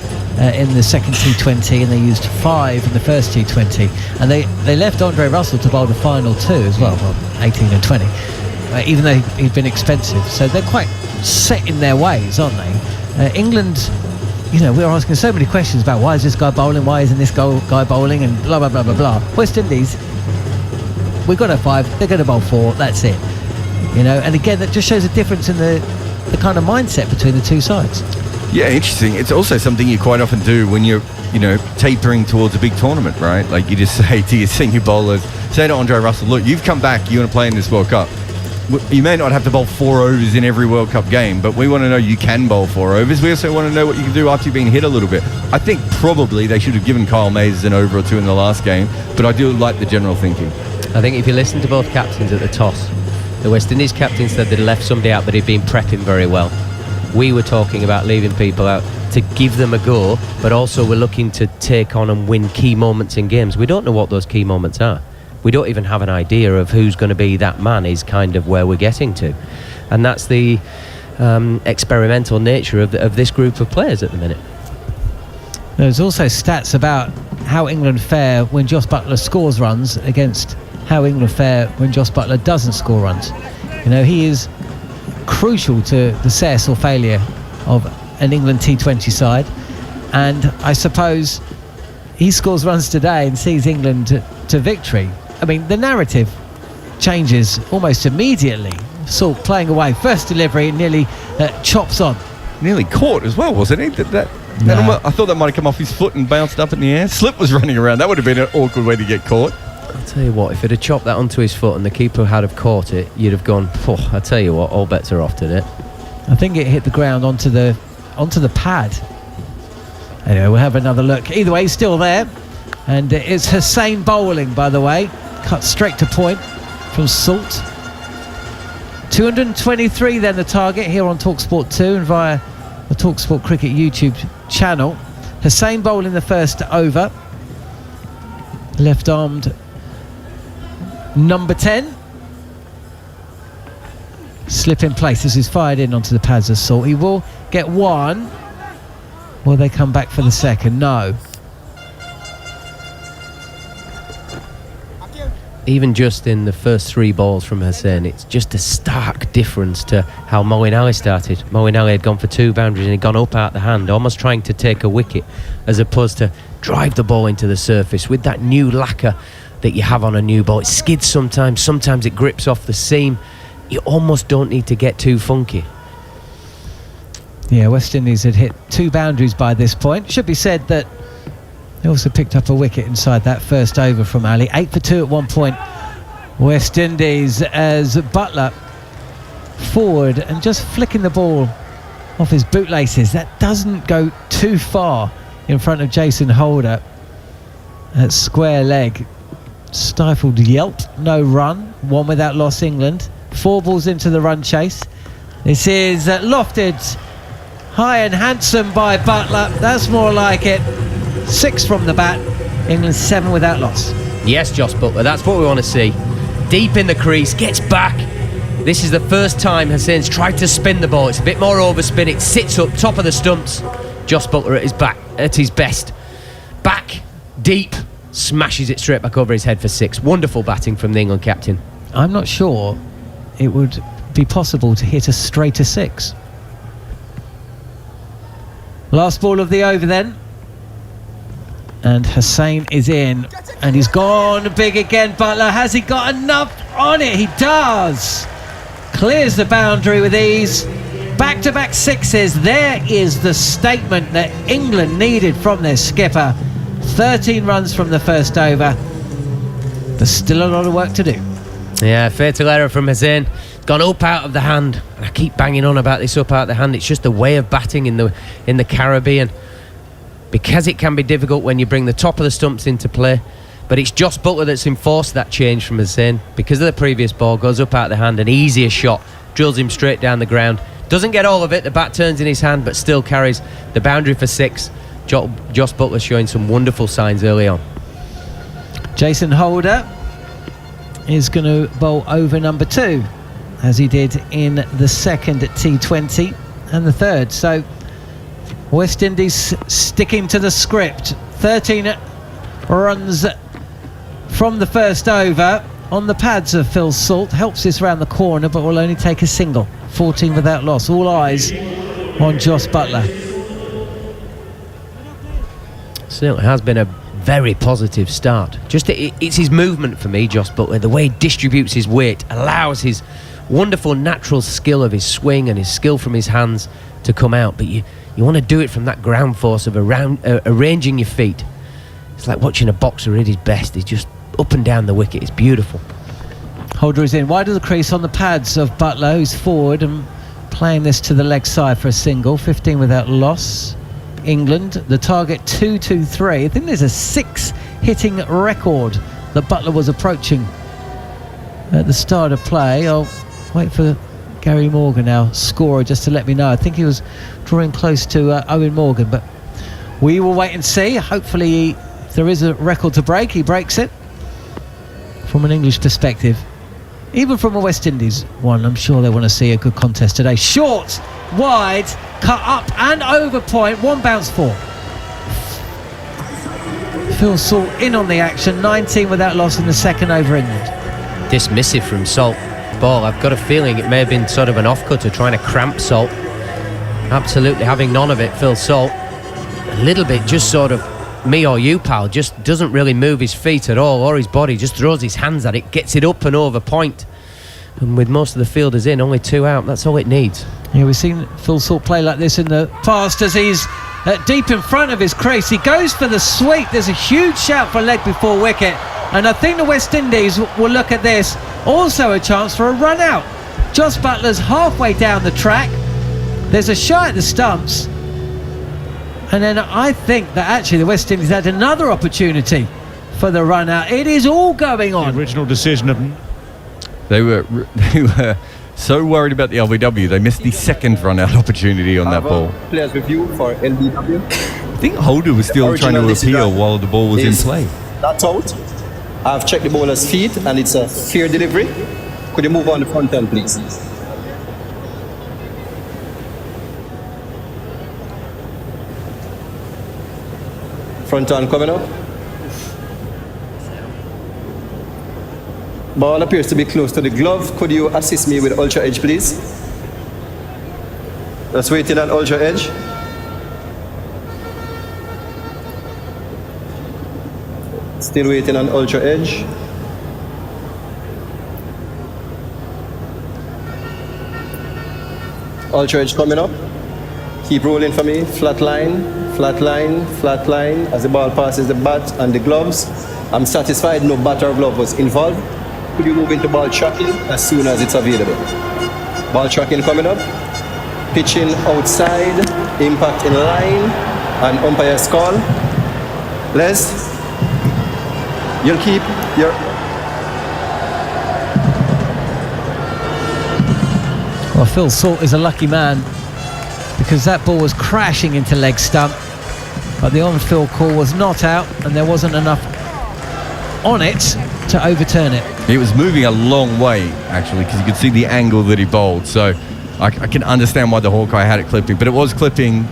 in the second T20, and they used 5 in the first T20, and they left Andre Russell to bowl the final 2 as well 18 and 20, even though he'd been expensive. So they're quite set in their ways, aren't they? England, we're asking so many questions about why is this guy bowling, why isn't this guy bowling, and blah blah blah blah blah. West Indies, we've got a 5, they're going to bowl 4, that's it. And again, that just shows a difference in the kind of mindset between the two sides. Yeah, interesting. It's also something you quite often do when you're, tapering towards a big tournament, right? Like you just say to your senior bowlers, say to Andre Russell, look, you've come back, you want to play in this World Cup. You may not have to bowl 4 overs in every World Cup game, but we want to know you can bowl 4 overs. We also want to know what you can do after you've been hit a little bit. I think probably they should have given Kyle Mays an over or 2 in the last game, but I do like the general thinking. I think if you listen to both captains at the toss, the West Indies captain said they'd left somebody out that he'd been prepping very well. We were talking about leaving people out to give them a go, but also we're looking to take on and win key moments in games. We don't know what those key moments are. We don't even have an idea of who's going to be that man, is kind of where we're getting to. And that's the experimental nature of this group of players at the minute. There's also stats about how England fare when Jos Buttler scores runs against how England fare when Jos Buttler doesn't score runs. He is crucial to the success or failure of an England T20 side, and I suppose he scores runs today and sees England to victory. I mean, the narrative changes almost immediately. Salt playing away, first delivery, nearly chops on. Nearly caught as well, wasn't he? I thought that might have come off his foot and bounced up in the air. Slip was running around. That would have been an awkward way to get caught. I'll tell you what, if it had chopped that onto his foot and the keeper had have caught it, you'd have gone, I'll tell you what, all bets are off today. I think it hit the ground onto the pad. Anyway, we'll have another look. Either way, he's still there. And it's Hussain bowling, by the way. Cut straight to point from Salt. 223 then the target here on TalkSport 2 and via the TalkSport Cricket YouTube channel. Hussain bowling the first over. Left-armed number 10. Slip in place as he's fired in onto the pads of Salt. He will get 1. Will they come back for the second? No. Even just in the first 3 balls from Hussain, it's just a stark difference to how Moeen Ali started. Moeen Ali had gone for 2 boundaries and he'd gone up out the hand, almost trying to take a wicket, as opposed to drive the ball into the surface with that new lacquer that you have on a new ball. It skids sometimes it grips off the seam. You almost don't need to get too funky. Yeah, West Indies had hit 2 boundaries by this point. It should be said that they also picked up a wicket inside that first over from Ali. 8 for 2 at one point West Indies as Butler forward and just flicking the ball off his bootlaces. That doesn't go too far in front of Jason Holder at square leg. Stifled yelp, no run, one without loss. England 4 balls into the run chase. This is lofted high and handsome by Butler. That's more like it. 6 from the bat. England 7 without loss. Yes, Josh Butler, that's what we want to see. Deep in the crease, gets back. This is the first time Hassan's tried to spin the ball. It's a bit more overspin. It sits up top of the stumps. Josh Butler at his best. Back, deep, smashes it straight back over his head for 6. Wonderful batting from the England captain. I'm not sure it would be possible to hit a straighter 6. Last ball of the over then. And Hassan is in. And he's gone big again, Butler. Has he got enough on it? He does. Clears the boundary with ease. Back-to-back 6s. There is the statement that England needed from their skipper. 13 runs from the first over. There's still a lot of work to do. Yeah, fatal error from Hassan. Gone up out of the hand. And I keep banging on about this up out of the hand. It's just the way of batting in the Caribbean. Because it can be difficult when you bring the top of the stumps into play. But it's Josh Butler that's enforced that change from Hassan. Because of the previous ball, goes up out of the hand, an easier shot, drills him straight down the ground. Doesn't get all of it, the bat turns in his hand, but still carries the boundary for 6. Josh Butler showing some wonderful signs early on. Jason Holder is going to bowl over number 2, as he did in the second at T20 and the third. So West Indies sticking to the script. 13 runs from the first over on the pads of Phil Salt. Helps this round the corner, but will only take a single. 14 without loss. All eyes on Josh Butler. Certainly has been a very positive start. Just it's his movement for me, Josh Butler. The way he distributes his weight allows his wonderful natural skill of his swing and his skill from his hands to come out. But you want to do it from that ground force of arranging your feet. It's like watching a boxer at his best. He's just up and down the wicket. It's beautiful. Holder is in wide of the crease on the pads of Butler, who's forward and playing this to the leg side for a single. 15 without loss. England, the target 2-2-3. I think there's a 6 hitting record that Butler was approaching at the start of play. I'll wait for Gary Morgan, our scorer, just to let me know. I think he was drawing close to Owen Morgan, but we will wait and see. Hopefully, if there is a record to break, he breaks it. From an English perspective, even from a West Indies one, I'm sure they want to see a good contest today. Short, wide, cut up and over point. 1 bounce 4. Phil Salt in on the action. 19 without loss in the second over England. Dismissive from Salt. Ball, I've got a feeling it may have been sort of an off-cutter trying to cramp Salt. Absolutely having none of it, Phil Salt. A little bit just sort of me or you, pal, just doesn't really move his feet at all or his body, just throws his hands at it, gets it up and over point. And with most of the fielders in, only 2 out, that's all it needs. Yeah, we've seen Phil Salt play like this in the past as he's deep in front of his crease. He goes for the sweep. There's a huge shout for leg before wicket. And I think the West Indies will look at this. Also a chance for a run out. Josh Butler's halfway down the track. There's a shot at the stumps. And then I think that actually the West Indies had another opportunity for the run out. It is all going on. The original decision of... They were so worried about the LBW, they missed the second run-out opportunity on that ball. Players review for LBW. I think Holder was still trying to appeal while the ball was in play. That's out. I've checked the bowler's feet and it's a fair delivery. Could you move on the front end, please? Front on coming up. Ball appears to be close to the glove. Could you assist me with ultra edge, please? Let's wait in on ultra edge. Still waiting on ultra edge. Ultra edge coming up. Keep rolling for me. Flat line, flat line, flat line. As the ball passes the bat and the gloves. I'm satisfied no bat or glove was involved. could you move into ball tracking as soon as it's available? Ball tracking coming up. Pitching outside, impact in line, and umpire's call. Les, you'll keep your... Well, Phil Salt is a lucky man because that ball was crashing into leg stump, but the on-field call was not out and there wasn't enough on it to overturn it. It was moving a long way, actually, because you could see the angle that he bowled. So I can understand why the Hawkeye had it clipping, but it was clipping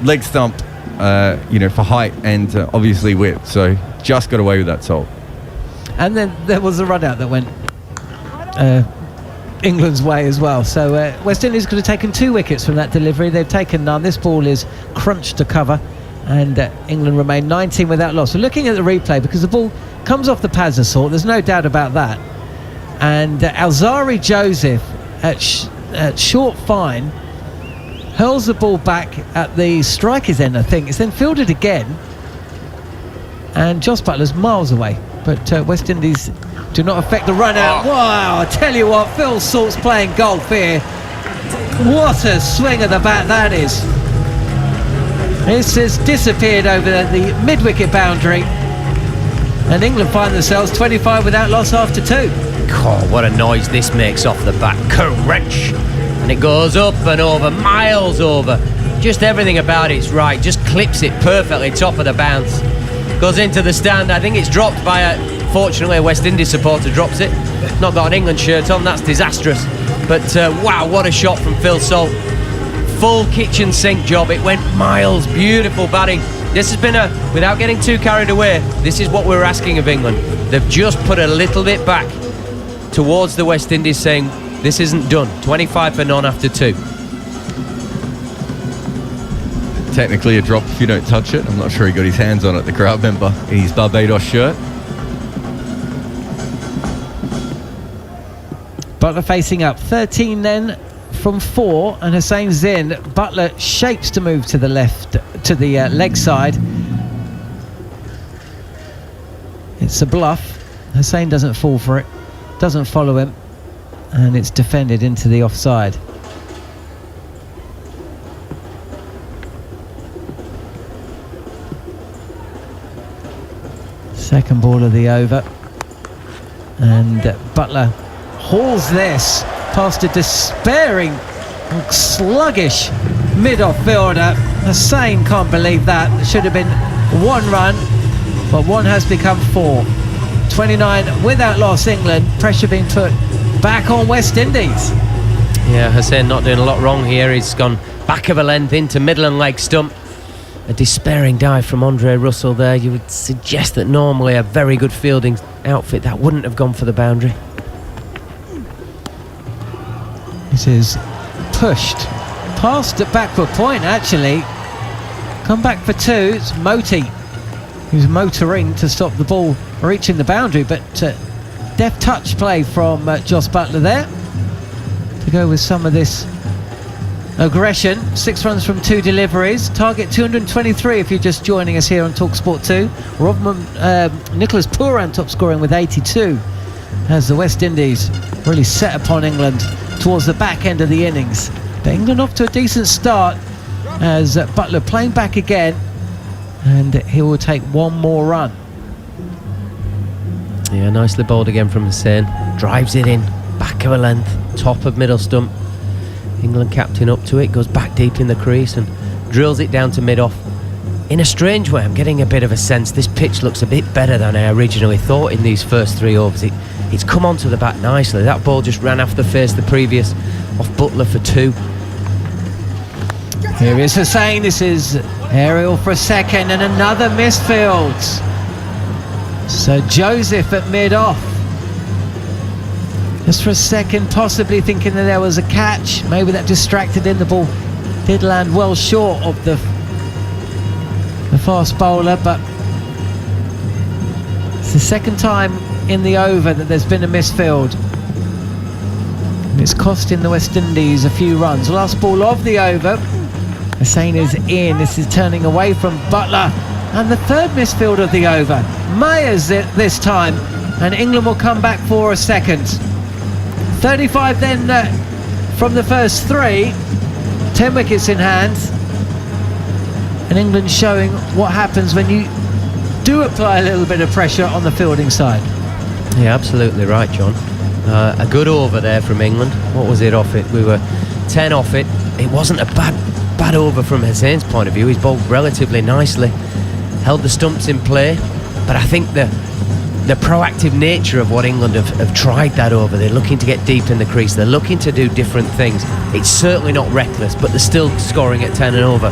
leg stump, for height and obviously width. So just got away with that salt. And then there was a run out that went England's way as well. So West Indies could have taken 2 wickets from that delivery. They've taken none. This ball is crunched to cover, and England remain 19 without loss. So looking at the replay, because the ball comes off the pads of Salt, there's no doubt about that. And Alzari Joseph at short fine hurls the ball back at the striker's end, I think. It's then fielded again, and Jos Buttler's miles away. But West Indies do not affect the run out. Wow, I tell you what, Phil Salt's playing golf here. What a swing of the bat that is. This has disappeared over the mid-wicket boundary, and England find themselves 25 without loss after 2. God, what a noise this makes off the bat. Crunch! And it goes up and over, miles over. Just everything about it's right. Just clips it perfectly, top of the bounce. Goes into the stand. I think it's dropped by fortunately a West Indies supporter drops it. Not got an England shirt on, that's disastrous. But wow, what a shot from Phil Salt. Full kitchen sink job. It went miles. Beautiful batting. This has been without getting too carried away, this is what we're asking of England. They've just put a little bit back towards the West Indies, saying this isn't done. 25 for none after 2. Technically a drop if you don't touch it. I'm not sure he got his hands on it, the crowd member, in his Barbados shirt. Buttler facing up 13 then from 4, and Hussain Zin. Buttler shapes to move to the left, to the leg side. It's a bluff. Hussain doesn't fall for it, doesn't follow him, and it's defended into the offside. Second ball of the over, and Buttler hauls this past a despairing, sluggish mid-off fielder. Hussain can't believe that. There should have been 1 run, but 1 has become 4. 29 without loss England. Pressure being put back on West Indies. Yeah, Hussain not doing a lot wrong here. He's gone back of a length into middle and leg stump. A despairing dive from Andre Russell there. You would suggest that normally a very good fielding outfit that wouldn't have gone for the boundary. This is pushed past the backward point, actually. Come back for 2. It's Moti who's motoring to stop the ball reaching the boundary, but deft touch play from Jos Buttler there to go with some of this aggression. 6 runs from 2 deliveries. Target 223 if you're just joining us here on TalkSport 2. Nicholas Pooran top scoring with 82 as the West Indies really set upon England towards the back end of the innings. But England off to a decent start as Buttler playing back again, and he will take 1 more run. Yeah, nicely bowled again from Hussain. Drives it in, back of a length, top of middle stump. England captain up to it, goes back deep in the crease and drills it down to mid-off. In a strange way, I'm getting a bit of a sense this pitch looks a bit better than I originally thought in these first 3 overs. It's come onto the bat nicely. That ball just ran off the face the previous, off Buttler for 2. Here is Hussain. This is aerial for a second and another misfield. So Joseph at mid-off. Just for a second, possibly thinking that there was a catch. Maybe that distracted him. The ball did land well short of the fast bowler, but it's the second time in the over that there's been a misfield, and it's costing the West Indies a few runs. Last ball of the over. Hussain is in. This is turning away from Buttler, and the third misfield of the over. Mayers this time and England will come back for a second. 35 then from the first 3, 10 wickets in hand, and England showing what happens when you do apply a little bit of pressure on the fielding side. Yeah, absolutely right, John. A good over there from England. What was it off it? We were 10 off it. It wasn't a bad over from Hussain's point of view. He's bowled relatively nicely, held the stumps in play, but I think the proactive nature of what England have tried that over. They're looking to get deep in the crease. They're looking to do different things. It's certainly not reckless, but they're still scoring at 10 and over.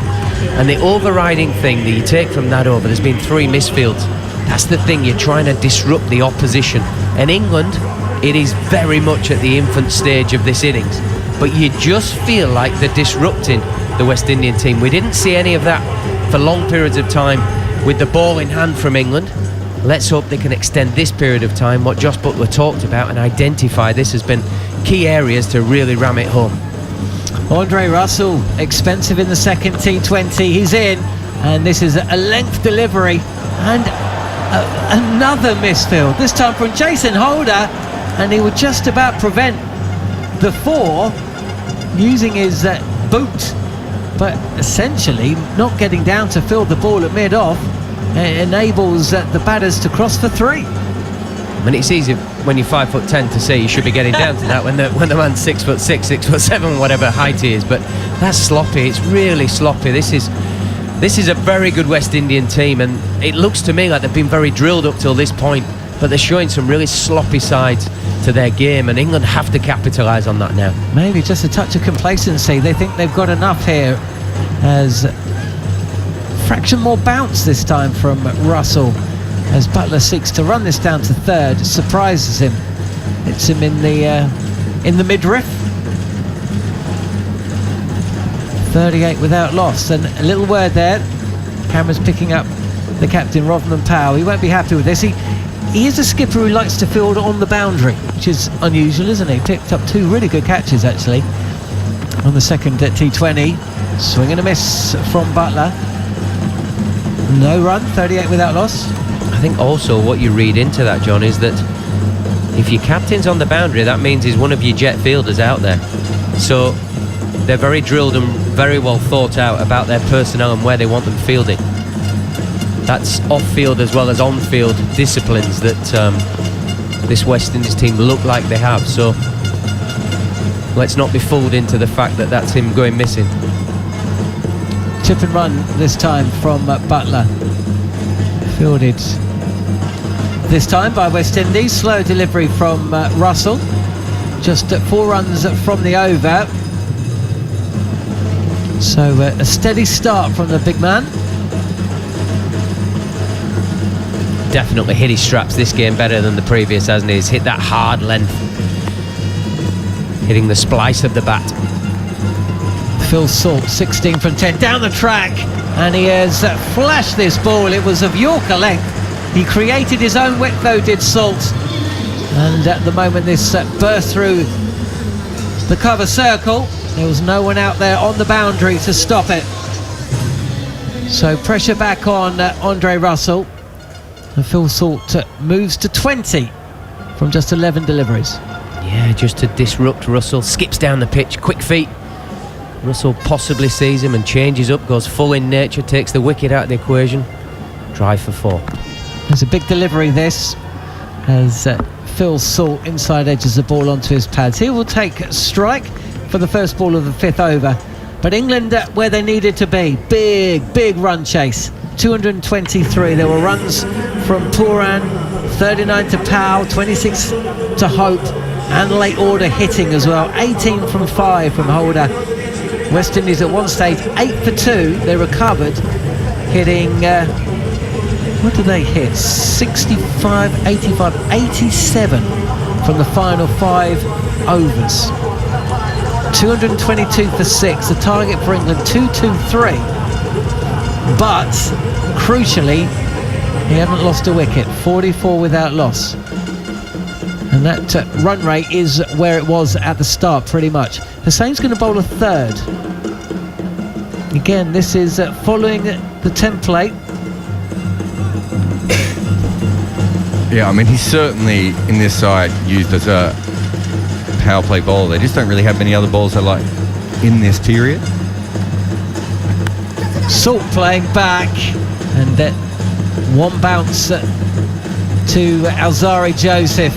And the overriding thing that you take from that over, there's been 3 misfields. That's the thing, you're trying to disrupt the opposition. And England, it is very much at the infant stage of this innings. But you just feel like they're disrupting the West Indian team. We didn't see any of that for long periods of time with the ball in hand from England. Let's hope they can extend this period of time, what Josh Butler talked about, and identify this has been key areas to really ram it home. Andre Russell, expensive in the second T20. He's in, and this is a length delivery, and another misfield, this time from Jason Holder, and he would just about prevent the 4 using his boot, but essentially not getting down to field the ball at mid-off. Enables the batters to cross for 3. I mean, it's easy when you're 5'10" to say you should be getting down to that when the man's 6'6", 6'7", whatever height he is. But that's sloppy. It's really sloppy. This is a very good West Indian team, and it looks to me like they've been very drilled up till this point. But they're showing some really sloppy sides to their game, and England have to capitalise on that now. Maybe just a touch of complacency. They think they've got enough here, as fraction more bounce this time from Russell as Butler seeks to run this down to 3rd. Surprises him, hits him in the midriff. 38 without loss, and a little word there. Camera's picking up the captain, Rodman Powell. He won't be happy with this. He is a skipper who likes to field on the boundary, which is unusual, isn't he? Picked up 2 really good catches actually on the second T20. Swing and a miss from Butler. No run, 38 without loss. I think also what you read into that, John, is that if your captain's on the boundary, that means he's one of your jet fielders out there. So they're very drilled and very well thought out about their personnel and where they want them fielding. That's off-field as well as on-field disciplines that this West Indies team look like they have. So let's not be fooled into the fact that that's him going missing. Chip and run this time from Butler. Fielded this time by West Indies. Slow delivery from Russell. Just 4 runs from the over. So a steady start from the big man. Definitely hit his straps this game better than the previous, hasn't he? He's hit that hard length, hitting the splice of the bat. Phil Salt, 16 from 10, down the track, and he has flashed this ball. It was of Yorker length. He created his own width though, did Salt, and at the moment this burst through the cover circle. There was no one out there on the boundary to stop it. So pressure back on Andre Russell, and Phil Salt moves to 20 from just 11 deliveries. Yeah, just to disrupt Russell. Skips down the pitch, quick feet. Russell possibly sees him and changes up, goes full in nature, takes the wicket out of the equation. Drive for 4. There's a big delivery this, as Phil Salt inside edges the ball onto his pads. He will take strike for the first ball of the 5th over. But England where they needed to be. Big run chase. 223. There were runs from Pooran, 39 to Powell, 26 to Hope, and late order hitting as well. 18 from 5 from Holder. West Indies at one stage 8 for 2. They recovered, hitting what did they hit? 65, 85, 87 from the final 5 overs. 222 for 6. The target for England 223. But crucially, he hadn't lost a wicket. 44 without loss. And that run rate is where it was at the start, pretty much. Hussein's going to bowl a 3rd. Again, this is following the template Yeah, I mean, he's certainly in this side used as a power play bowler. They just don't really have many other bowlers that like in this period. Salt playing back, and that one bounce to Alzari Joseph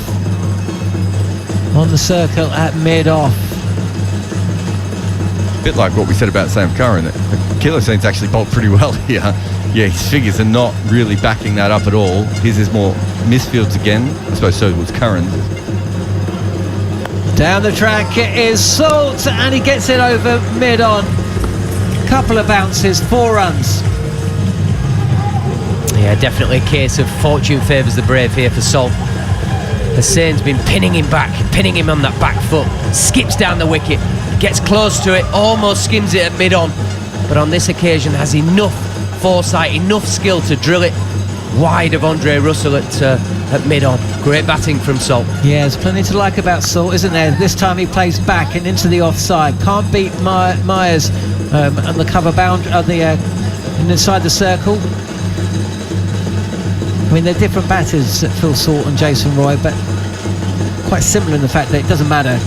on the circle at mid-off. A bit like what we said about Sam Curran, that Kilosane's actually bowled pretty well here. Yeah, his figures are not really backing that up at all. His is more misfields again. I suppose so was Curran's. Down the track it is Salt, and he gets it over mid-on. Couple of bounces, 4 runs. Yeah, definitely a case of fortune favours the brave here for Salt. Hussain's been pinning him back, pinning him on that back foot, skips down the wicket, gets close to it, almost skims it at mid-on, but on this occasion has enough foresight, enough skill to drill it wide of Andre Russell at mid-on. Great batting from Salt. Yeah, there's plenty to like about Salt, isn't there? This time he plays back and into the offside. Can't beat Myers on the cover bound inside the circle. I mean, they're different batters, Phil Salt and Jason Roy, but quite similar in the fact that it doesn't matter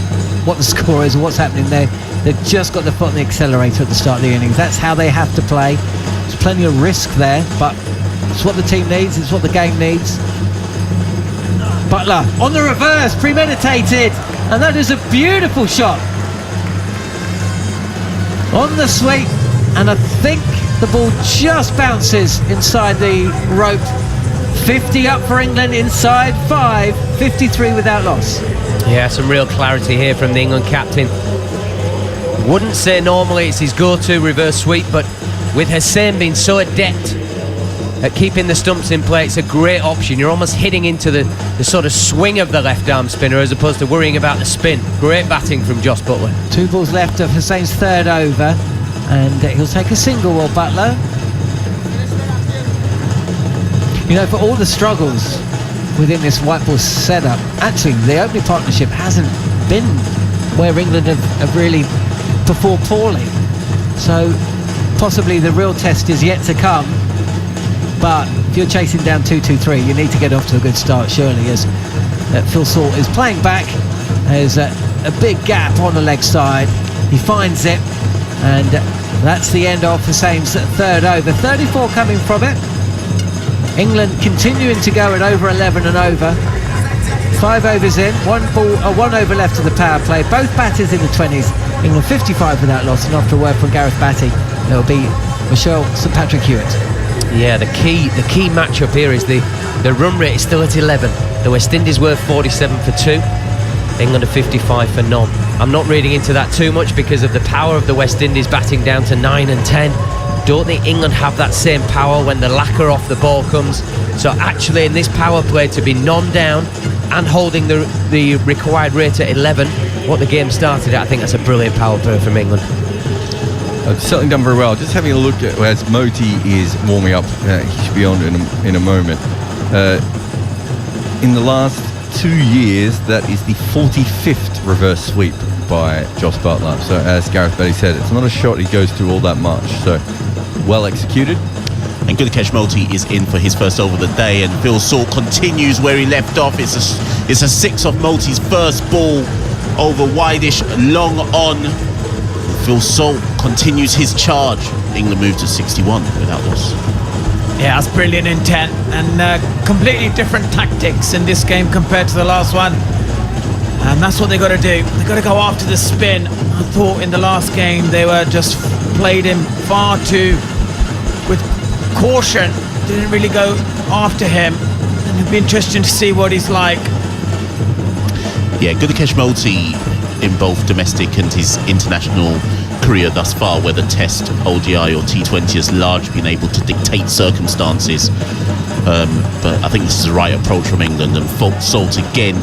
what the score is or what's happening there. They've just got the foot on the accelerator at the start of the innings. That's how they have to play. There's plenty of risk there, but it's what the team needs, it's what the game needs. Butler on the reverse, premeditated, and that is a beautiful shot on the sweep, and I think the ball just bounces inside the rope. 50 up for England inside 5, 53 without loss. Yeah, some real clarity here from the England captain. Wouldn't say normally it's his go-to reverse sweep, but with Hussain being so adept at keeping the stumps in play, it's a great option. You're almost hitting into the sort of swing of the left arm spinner as opposed to worrying about the spin. Great batting from Josh Butler. 2 balls left of Hussain's third over, and he'll take a single, Will Butler. You know, for all the struggles within this white ball setup, actually the opening partnership hasn't been where England have really performed poorly. So possibly the real test is yet to come. But if you're chasing down 2-2-3, you need to get off to a good start, surely, as Phil Salt is playing back. There's a big gap on the leg side. He finds it, and that's the end of Hussain's third over. 34 coming from it. England continuing to go at over 11 and over. 5 overs in, 1 over left of the power play. Both batters in the 20s. England 55 without loss, and after a word from Gareth Batty, it'll be Michelle St Patrick Hewitt. Yeah, the key matchup here is the run rate is still at 11. The West Indies were 47 for 2. England are 55 for none. I'm not reading into that too much because of the power of the West Indies batting down to 9 and 10. Don't think England have that same power when the lacquer off the ball comes. So actually in this power play to be non-down and holding the required rate at 11, what the game started at, I think that's a brilliant power play from England. Certainly done very well. Just having a look at as Moti is warming up, he should be on in a moment. In the last 2 years, that is the 45th reverse sweep by Josh Butler. So as Gareth Batty said, it's not a shot he goes through all that much. So well executed. And Gudakesh Motie is in for his first over of the day, and Phil Salt continues where he left off. It's a 6 off Motie's first ball over wideish, long on. Phil Salt continues his charge. England move to 61 without loss. Yeah, that's brilliant intent and completely different tactics in this game compared to the last one. And that's what they got to do. They got to go after the spin. I thought in the last game they were just played him far too with caution. Didn't really go after him. And it'd be interesting to see what he's like. Yeah, Gudakesh Motie in both domestic and his international career thus far, whether Test, ODI or T20, has largely been able to dictate circumstances. But I think this is the right approach from England, and Salt again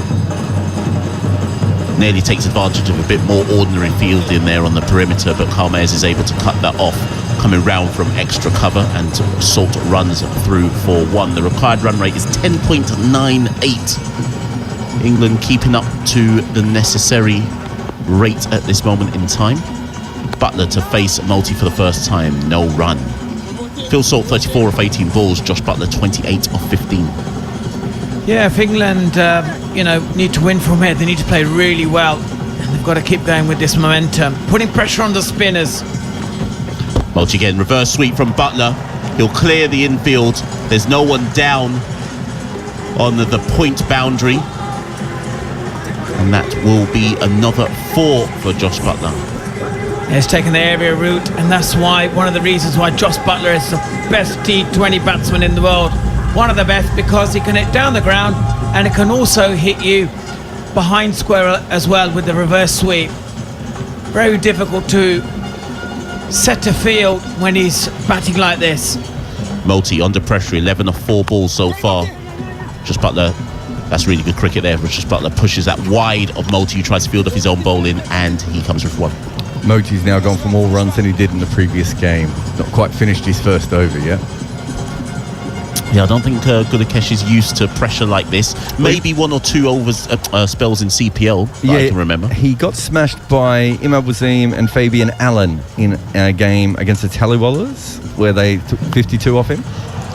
nearly takes advantage of a bit more ordinary fielding there on the perimeter, but Khalmaz is able to cut that off, coming round from extra cover, and Salt runs through for 1. The required run rate is 10.98. England keeping up to the necessary rate at this moment in time. Butler to face Motie for the first time, no run. Phil Salt 34 of 18 balls, Josh Butler 28 of 15. Yeah, if England, need to win from here, they need to play really well. And they've got to keep going with this momentum, putting pressure on the spinners. Multi again, reverse sweep from Butler. He'll clear the infield. There's no one down on the point boundary. And that will be another 4 for Josh Butler. He's taken the area route, and that's why one of the reasons why Josh Butler is the best T20 batsman in the world. One of the best, because he can hit down the ground and it can also hit you behind square as well with the reverse sweep. Very difficult to set a field when he's batting like this. Multi under pressure, 11 of 4 balls so far. Josh Butler, that's really good cricket there. Josh Butler pushes that wide of Multi, who tries to field off his own bowling, and he comes with 1. Moti's now gone for more runs than he did in the previous game. Not quite finished his first over yet. Yeah, I don't think Gudakesh is used to pressure like this. Maybe 1 or 2 overs spells in CPL that I can remember. He got smashed by Imad Wasim and Fabian Allen in a game against the Tallywallahs, where they took 52 off him.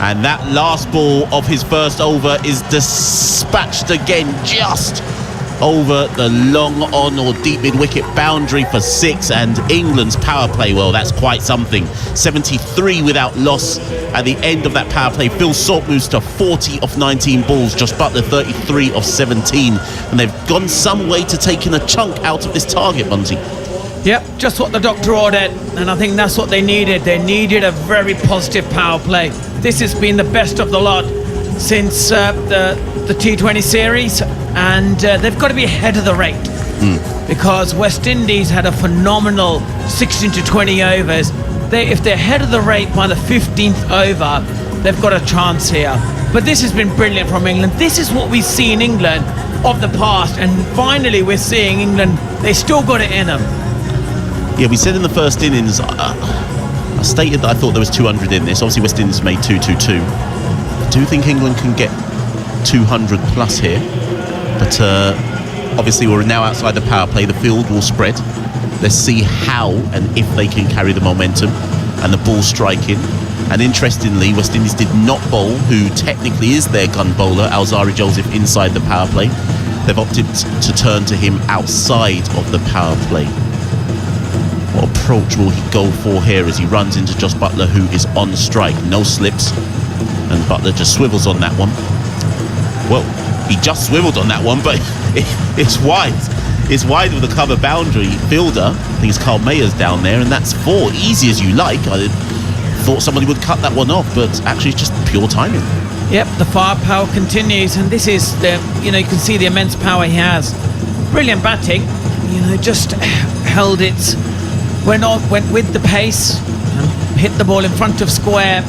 And that last ball of his first over is dispatched again, just over the long on or deep mid-wicket boundary for 6, and England's power play, well, that's quite something. 73 without loss at the end of that power play. Phil Salt moves to 40 of 19 balls, Josh Butler 33 of 17, and they've gone some way to taking a chunk out of this target, Bunty. Yep, just what the doctor ordered, and I think that's what they needed. They needed a very positive power play. This has been the best of the lot since the T20 series, and they've got to be ahead of the rate because West Indies had a phenomenal 16 to 20 overs. If they're ahead of the rate by the 15th over, they've got a chance here. But this has been brilliant from England. This is what we see in England of the past, and finally we're seeing England, they still got it in them. Yeah, we said in the first innings, I stated that I thought there was 200 in this. Obviously West Indies made 222. I do think England can get 200 plus here, but obviously we're now outside the power play. The field will spread. Let's see how and if they can carry the momentum and the ball striking. And interestingly, West Indies did not bowl who technically is their gun bowler, Alzari Joseph, inside the power play. They've opted to turn to him outside of the power play. What approach will he go for here as he runs into Josh Butler, who is on strike? No slips, and Butler just swivels on that one. Well, he just swiveled on that one, but it's wide. It's wide with the cover boundary. Fielder, I think it's Carl Mayers down there, and that's 4. Easy as you like. I thought somebody would cut that one off, but actually it's just pure timing. Yep, the firepower continues, and this is you can see the immense power he has. Brilliant batting, just held it, went with the pace, and hit the ball in front of square.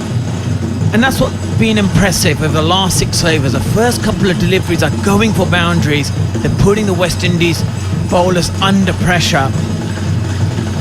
And that's what's been impressive over the last 6 overs. The first couple of deliveries are going for boundaries. They're putting the West Indies bowlers under pressure.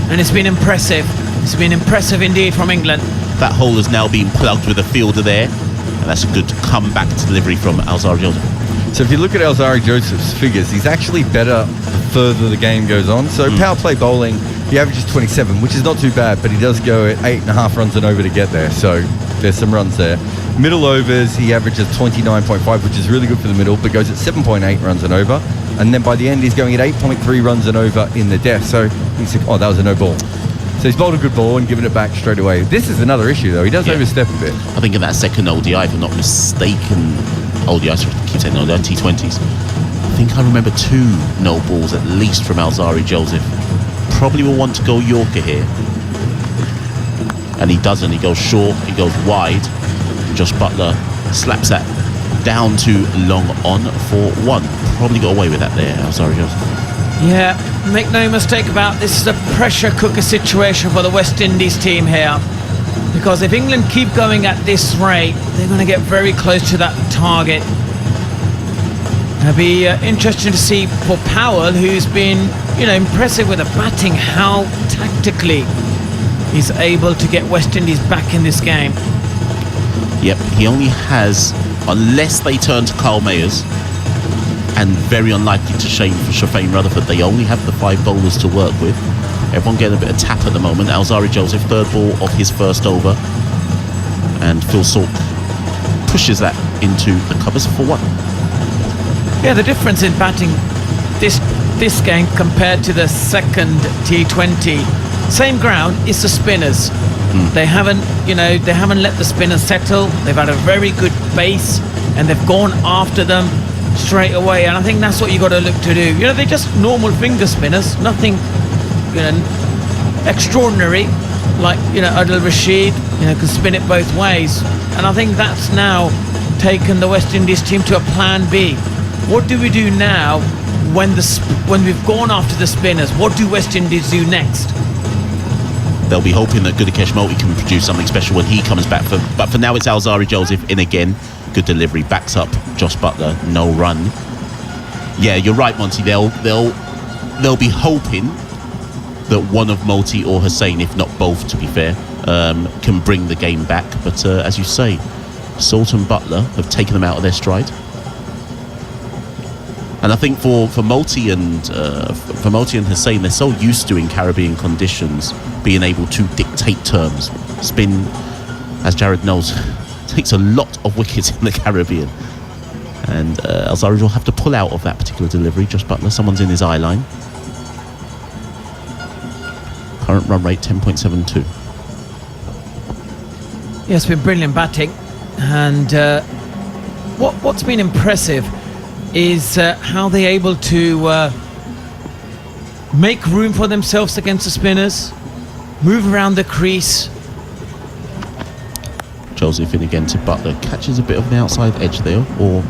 And it's been impressive. It's been impressive indeed from England. That hole has now been plugged with a fielder there. And that's a good comeback delivery from Alzari Joseph. So if you look at Alzari Joseph's figures, he's actually better the further the game goes on. So power play bowling, he averages 27, which is not too bad, but he does go at 8.5 runs and over to get there. So there's some runs there. Middle overs, he averages 29.5, which is really good for the middle, but goes at 7.8 runs and over. And then by the end, he's going at 8.3 runs and over in the death. So he's like, oh, that was a no ball. So he's bowled a good ball and given it back straight away. This is another issue, though. He does overstep a bit. I think in that second ODI, if I'm not mistaken, ODIs, I keep saying ODI, T20s, I think I remember 2 no balls at least from Alzari Joseph. Probably will want to go Yorker here. And he doesn't. He goes short, he goes wide. Josh Butler slaps that down to long on for 1. Probably got away with that there, Alzari Joseph. Yeah, make no mistake about this is a pressure cooker situation for the West Indies team here. Because if England keep going at this rate, they're going to get very close to that target. It'll be interesting to see for Powell, who's been, impressive with the batting, how tactically he's able to get West Indies back in this game. Yep, he only has, unless they turn to Carl Mayers, and very unlikely to Shafane Rutherford, they only have the 5 bowlers to work with. Everyone getting a bit of tap at the moment. Alzari Joseph, 3rd ball of his first over. And Phil Salt pushes that into the covers for 1. Yeah, the difference in batting this game compared to the second T20, same ground, is the spinners. They haven't let the spinners settle. They've had a very good base, and they've gone after them straight away. And I think that's what you got to look to do. They're just normal finger spinners, nothing, extraordinary. Like Adil Rashid, can spin it both ways. And I think that's now taken the West Indies team to a plan B. What do we do now when we've gone after the spinners? What do West Indies do next? They'll be hoping that Gudakesh Motie can produce something special when he comes back. But for now, it's Alzari Joseph in again. Good delivery, backs up Josh Buttler, no run. Yeah, you're right, Monty. They'll be hoping that one of Motie or Hussain, if not both, to be fair, can bring the game back. But as you say, Salt and Buttler have taken them out of their stride. And I think for Motie and Hussain, they're so used to, in Caribbean conditions, being able to dictate terms. Spin, as Jared knows, takes a lot of wickets in the Caribbean. And Alzari will have to pull out of that particular delivery. Josh Buttler, someone's in his eye line. Current run rate 10.72. Yeah, it's been brilliant batting. And what's been impressive is how they're able to make room for themselves against the spinners, move around the crease. Joseph in again to Buttler, catches a bit of the outside edge there, or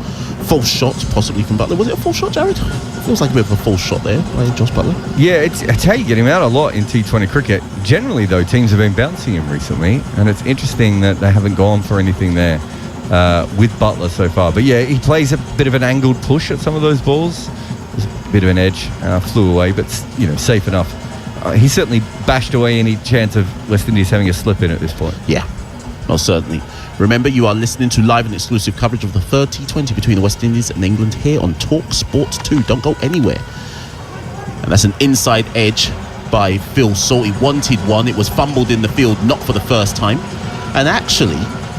false shot possibly from Buttler. Was it a false shot, Jared? Feels like a bit of a false shot there by Josh Buttler. Yeah, it's how you get him out a lot in T20 cricket. Generally, though, teams have been bouncing him recently, and it's interesting that they haven't gone for anything there with Buttler so far. But yeah, he plays a bit of an angled push at some of those balls. There's a bit of an edge, flew away, but safe enough. He certainly bashed away any chance of West Indies having a slip in at this point. Yeah, most certainly. Remember, you are listening to live and exclusive coverage of the third T20 between the West Indies and England here on Talk Sport 2. Don't go anywhere. And that's an inside edge by Phil Salt. He wanted one. It was fumbled in the field, not for the first time. And actually,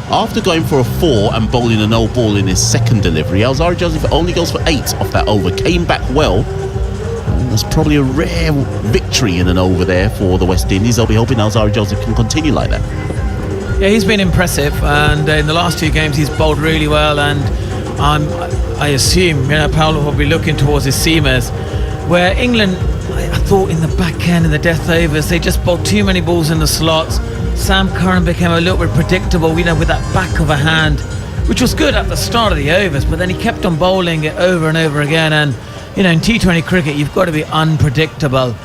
after going for a 4 and bowling a no ball in his second delivery, Alzari Joseph only goes for 8 off that over. Came back well. And that's probably a rare victory in an over there for the West Indies. They'll be hoping Alzari Joseph can continue like that. Yeah, he's been impressive, and in the last 2 games he's bowled really well, and I assume Paolo will be looking towards his seamers, where England, I thought in the back end, in the death overs, they just bowled too many balls in the slots. Sam Curran became a little bit predictable, with that back of a hand, which was good at the start of the overs, but then he kept on bowling it over and over again, and in T20 cricket you've got to be unpredictable.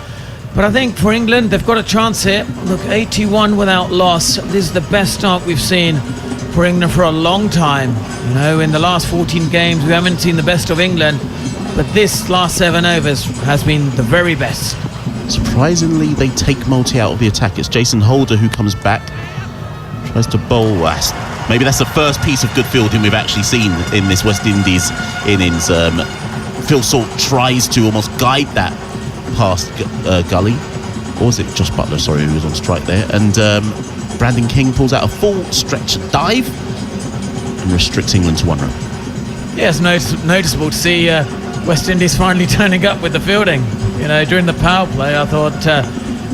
But I think for England, they've got a chance here. Look, 81 without loss. This is the best start we've seen for England for a long time. In the last 14 games, we haven't seen the best of England. But this last 7 overs has been the very best. Surprisingly, they take Motie out of the attack. It's Jason Holder who comes back. Tries to bowl. Maybe that's the first piece of good fielding we've actually seen in this West Indies innings. Phil Salt tries to almost guide that past Gully, or was it Josh Buttler, who was on strike there, and Brandon King pulls out a full stretch dive and restricts England to 1 run. Yeah, it's noticeable to see West Indies finally turning up with the fielding. During the power play I thought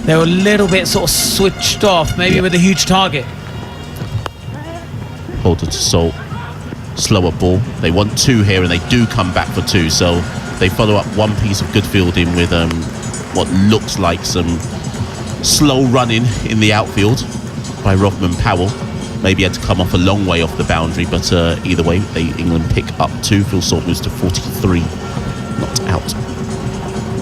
they were a little bit sort of switched off, maybe with a huge target. Holder to Salt, slower ball. They want 2 here and they do come back for 2, so they follow up one piece of good fielding with what looks like some slow running in the outfield by Rothman Powell. Maybe had to come off a long way off the boundary, but either way, England pick up 2. Phil Salt moves to 43, not out.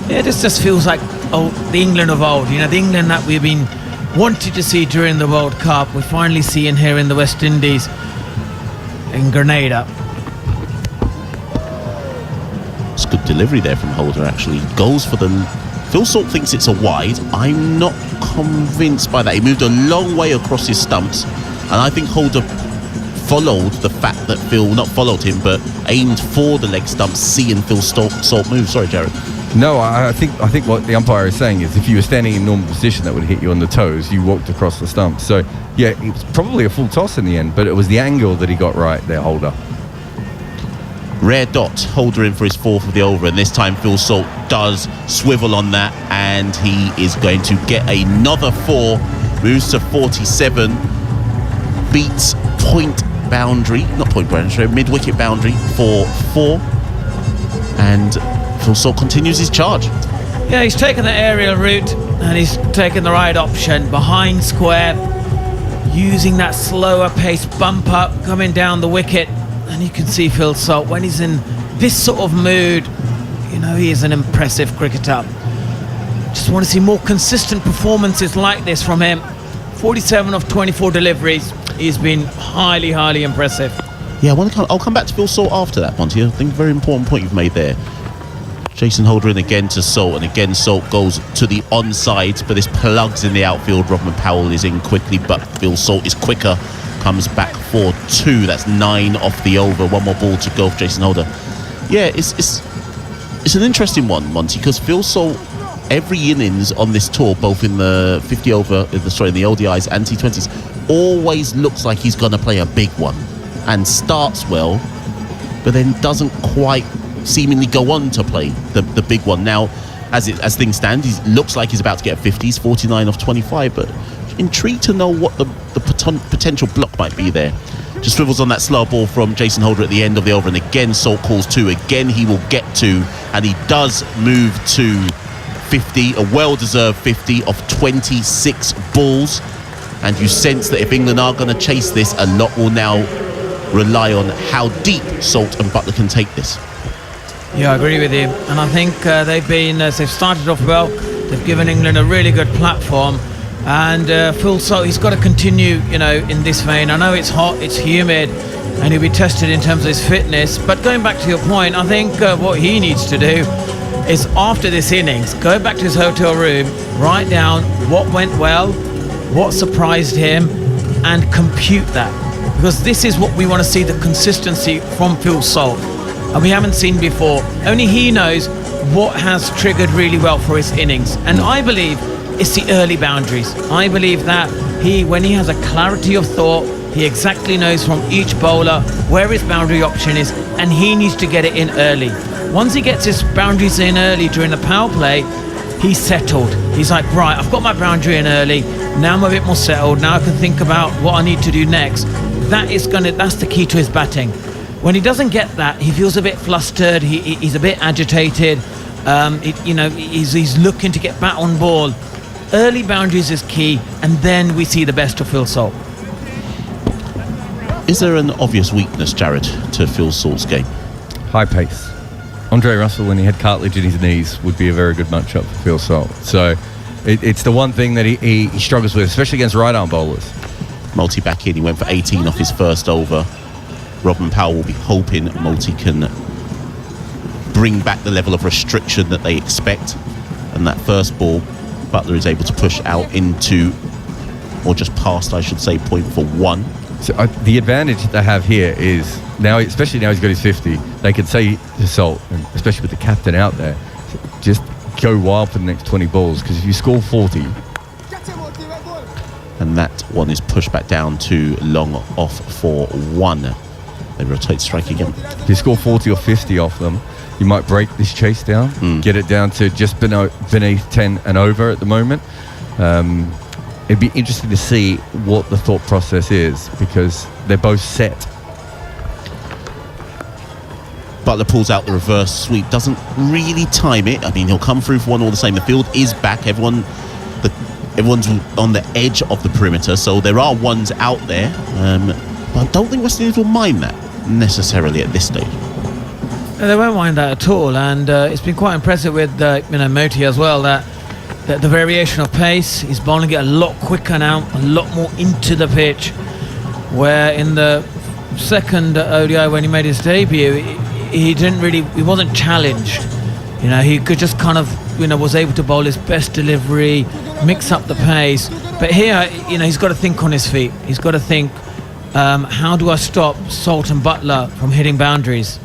Yeah, this just feels like the England of old. The England that we've been wanting to see during the World Cup. We finally see in here in the West Indies, in Grenada. It's good delivery there from Holder, actually. Goes for the... Phil Salt thinks it's a wide. I'm not convinced by that. He moved a long way across his stumps, and I think Holder followed the fact that Phil, not followed him, but aimed for the leg stumps, seeing Phil Salt move. Sorry, Jared. No, I think what the umpire is saying is if you were standing in normal position, that would hit you on the toes. You walked across the stumps. So, yeah, it was probably a full toss in the end, but it was the angle that he got right there, Holder. Rare dot, Holder in for his 4th of the over, and this time Phil Salt does swivel on that, and he is going to get another 4, moves to 47, beats point boundary, not point boundary, mid-wicket boundary for 4, and Phil Salt continues his charge. Yeah, he's taken the aerial route and he's taken the right option, behind square, using that slower pace bump up, coming down the wicket. And you can see Phil Salt, when he's in this sort of mood, you know, he is an impressive cricketer. Just want to see more consistent performances like this from him. 47 of 24 deliveries. He's been highly, highly impressive. Yeah, I'll come back to Phil Salt after that, Monty. I think a very important point you've made there. Jason Holder in again to Salt, and again Salt goes to the onside, but this plugs in the outfield. Rodman Powell is in quickly, but Phil Salt is quicker. Comes back for 2. That's 9 off the over. One more ball to go for Jason Holder. Yeah, it's an interesting one, Monty, because Phil Salt, every innings on this tour, both in the 50 over, in the ODIs and T20s, always looks like he's going to play a big one, and starts well, but then doesn't quite seemingly go on to play the big one. Now, as things stand, he looks like he's about to get a 50. He's 49 off 25, but intrigued to know what the potential block might be there. Just swivels on that slow ball from Jason Holder at the end of the over, and again Salt calls 2. Again he will get 2, and he does move to 50, a well-deserved 50 of 26 balls. And you sense that if England are going to chase this, a lot will now rely on how deep Salt and Buttler can take this. Yeah, I agree with you, and I think they've started off well. They've given England a really good platform. And Phil Salt, he's got to continue, you know, in this vein. I know it's hot, it's humid, and he'll be tested in terms of his fitness. But going back to your point, I think what he needs to do is, after this innings, go back to his hotel room, write down what went well, what surprised him, and compute that. Because this is what we want to see, the consistency from Phil Salt. And we haven't seen before. Only he knows what has triggered really well for his innings. And I believe it's the early boundaries. I believe that when he has a clarity of thought, he exactly knows from each bowler where his boundary option is, and he needs to get it in early. Once he gets his boundaries in early during the power play, he's settled. He's like, right, I've got my boundary in early. Now I'm a bit more settled. Now I can think about what I need to do next. That's the key to his batting. When he doesn't get that, he feels a bit flustered. He's a bit agitated. He's looking to get back on ball. Early boundaries is key, and then we see the best of Phil Salt. Is there an obvious weakness, Jared, to Phil Salt's game? High pace. Andre Russell, when he had cartilage in his knees, would be a very good matchup for Phil Salt. So it's the one thing that he struggles with, especially against right-arm bowlers. Multi back in, he went for 18 off his first over. Rodman Powell will be hoping Multi can bring back the level of restriction that they expect. And that first ball, Buttler is able to push out into, or just past, I should say, point for 1. So the advantage they have here is, now, especially now he's got his 50, they could say to Salt, and especially with the captain out there, just go wild for the next 20 balls, because if you score 40... And that one is pushed back down to long off for 1. They rotate strike again. If you score 40 or 50 off them, you might break this chase down, get it down to just beneath 10 and over at the moment. It'd be interesting to see what the thought process is, because they're both set. Buttler pulls out the reverse sweep, doesn't really time it. I mean, he'll come through for 1 all the same. The field is back. Everyone's on the edge of the perimeter, so there are ones out there. But I don't think West Indies will mind that necessarily at this stage. They won't mind that at all, and it's been quite impressive with Moti as well, that the variation of pace, he's bowling it a lot quicker now, a lot more into the pitch, where in the second ODI when he made his debut, he wasn't challenged. He could just kind of, was able to bowl his best delivery, mix up the pace. But here, he's got to think on his feet. He's got to think, how do I stop Salt and Buttler from hitting boundaries?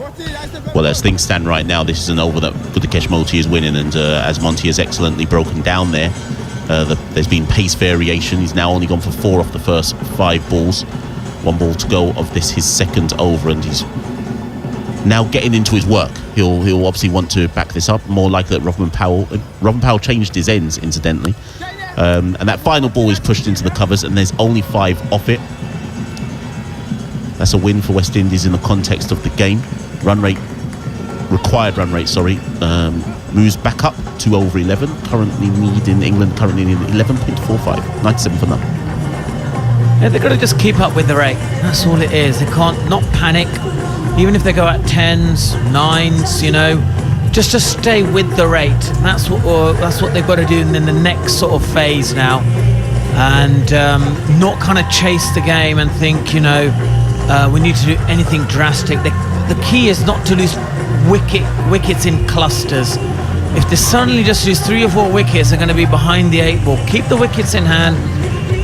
Well, as things stand right now, this is an over that Gudakesh Motie is winning, and as Monty has excellently broken down there, there's been pace variation. He's now only gone for 4 off the first 5 balls. 1 ball to go of his second over, and he's now getting into his work. He'll obviously want to back this up. More likely that Robin Powell changed his ends, incidentally. And that final ball is pushed into the covers, and there's only 5 off it. That's a win for West Indies in the context of the game. Required run rate, moves back up to over 11. England currently in 11.45, 97 for none. Yeah, they've got to just keep up with the rate. That's all it is. They can't not panic, even if they go at 10s, 9s. Just to stay with the rate. That's what they've got to do in the next sort of phase now, and not kind of chase the game and think we need to do anything drastic. The key is not to lose wickets in clusters. If they suddenly just lose 3 or 4 wickets, they're going to be behind the 8 ball. Keep the wickets in hand.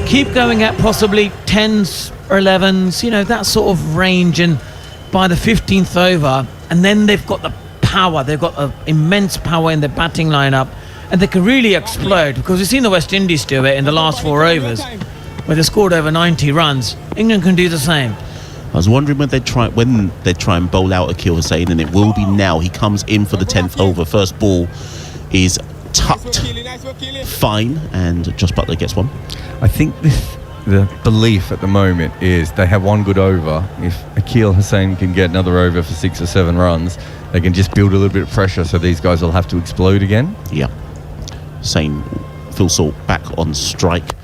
Keep going at possibly 10s or 11s, that sort of range, and by the 15th over, and then they've got the power. They've got immense power in their batting lineup, and they can really explode, because we've seen the West Indies do it in the last 4 overs where they scored over 90 runs. England can do the same. I was wondering when they'd try and bowl out Akil Hussain, and it will be now. He comes in for the 10th over. First ball is tucked fine, and Josh Buttler gets one. I think the belief at the moment is they have 1 good over. If Akil Hussain can get another over for 6 or 7 runs, they can just build a little bit of pressure, so these guys will have to explode again. Yeah. Phil Salt back on strike.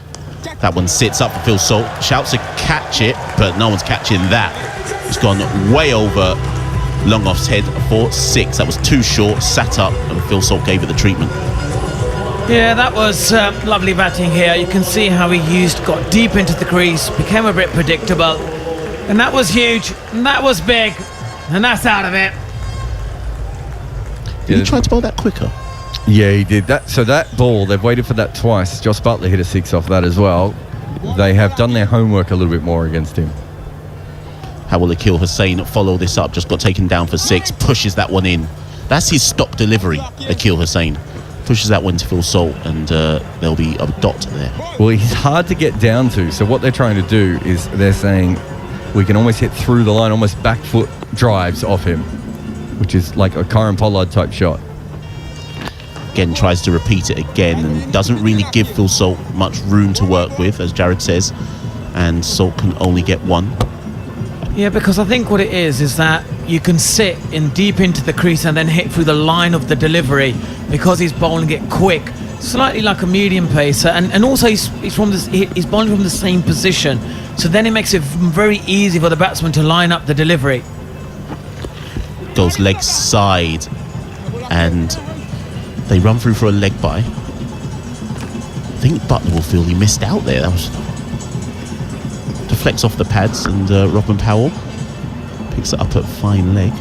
That one sits up for Phil Salt. Shouts to catch it, but no one's catching that. It's gone way over Longoff's head for 6. That was too short, sat up, and Phil Salt gave it the treatment. Yeah, that was lovely batting here. You can see how he got deep into the crease, became a bit predictable, and that was huge, and that was big, and that's out of it. Did he try to bowl that quicker? Yeah, he did that. So that ball, they've waited for that twice. Josh Buttler hit a 6 off that as well. They have done their homework a little bit more against him. How will Akil Hussain follow this up? Just got taken down for 6, pushes that one in. That's his stop delivery, Akil Hussain. Pushes that one to Phil Salt, and there'll be a dot there. Well, he's hard to get down to. So what they're trying to do is they're saying we can almost hit through the line, almost back foot drives off him, which is like a Kieran Pollard type shot. Again, tries to repeat it again, and doesn't really give Phil Salt much room to work with, as Jared says, and Salt can only get 1. Yeah, because I think what it is that you can sit in deep into the crease and then hit through the line of the delivery, because he's bowling it quick, slightly like a medium pacer, and also he's bowling from the same position, so then it makes it very easy for the batsman to line up the delivery. Goes leg side, and they run through for a leg by. I think Buttler will feel he missed out there. That was deflects off the pads, and Robin Powell picks it up at fine leg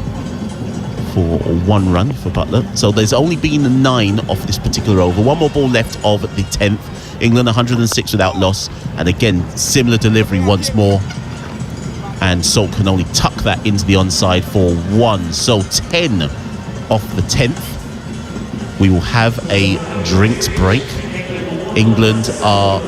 for 1 run for Buttler. So there's only been 9 off this particular over. 1 more ball left of the 10th. England 106 without loss, and again similar delivery once more, and Salt can only tuck that into the onside for 1. So 10 off the 10th. We will have a drinks break. England are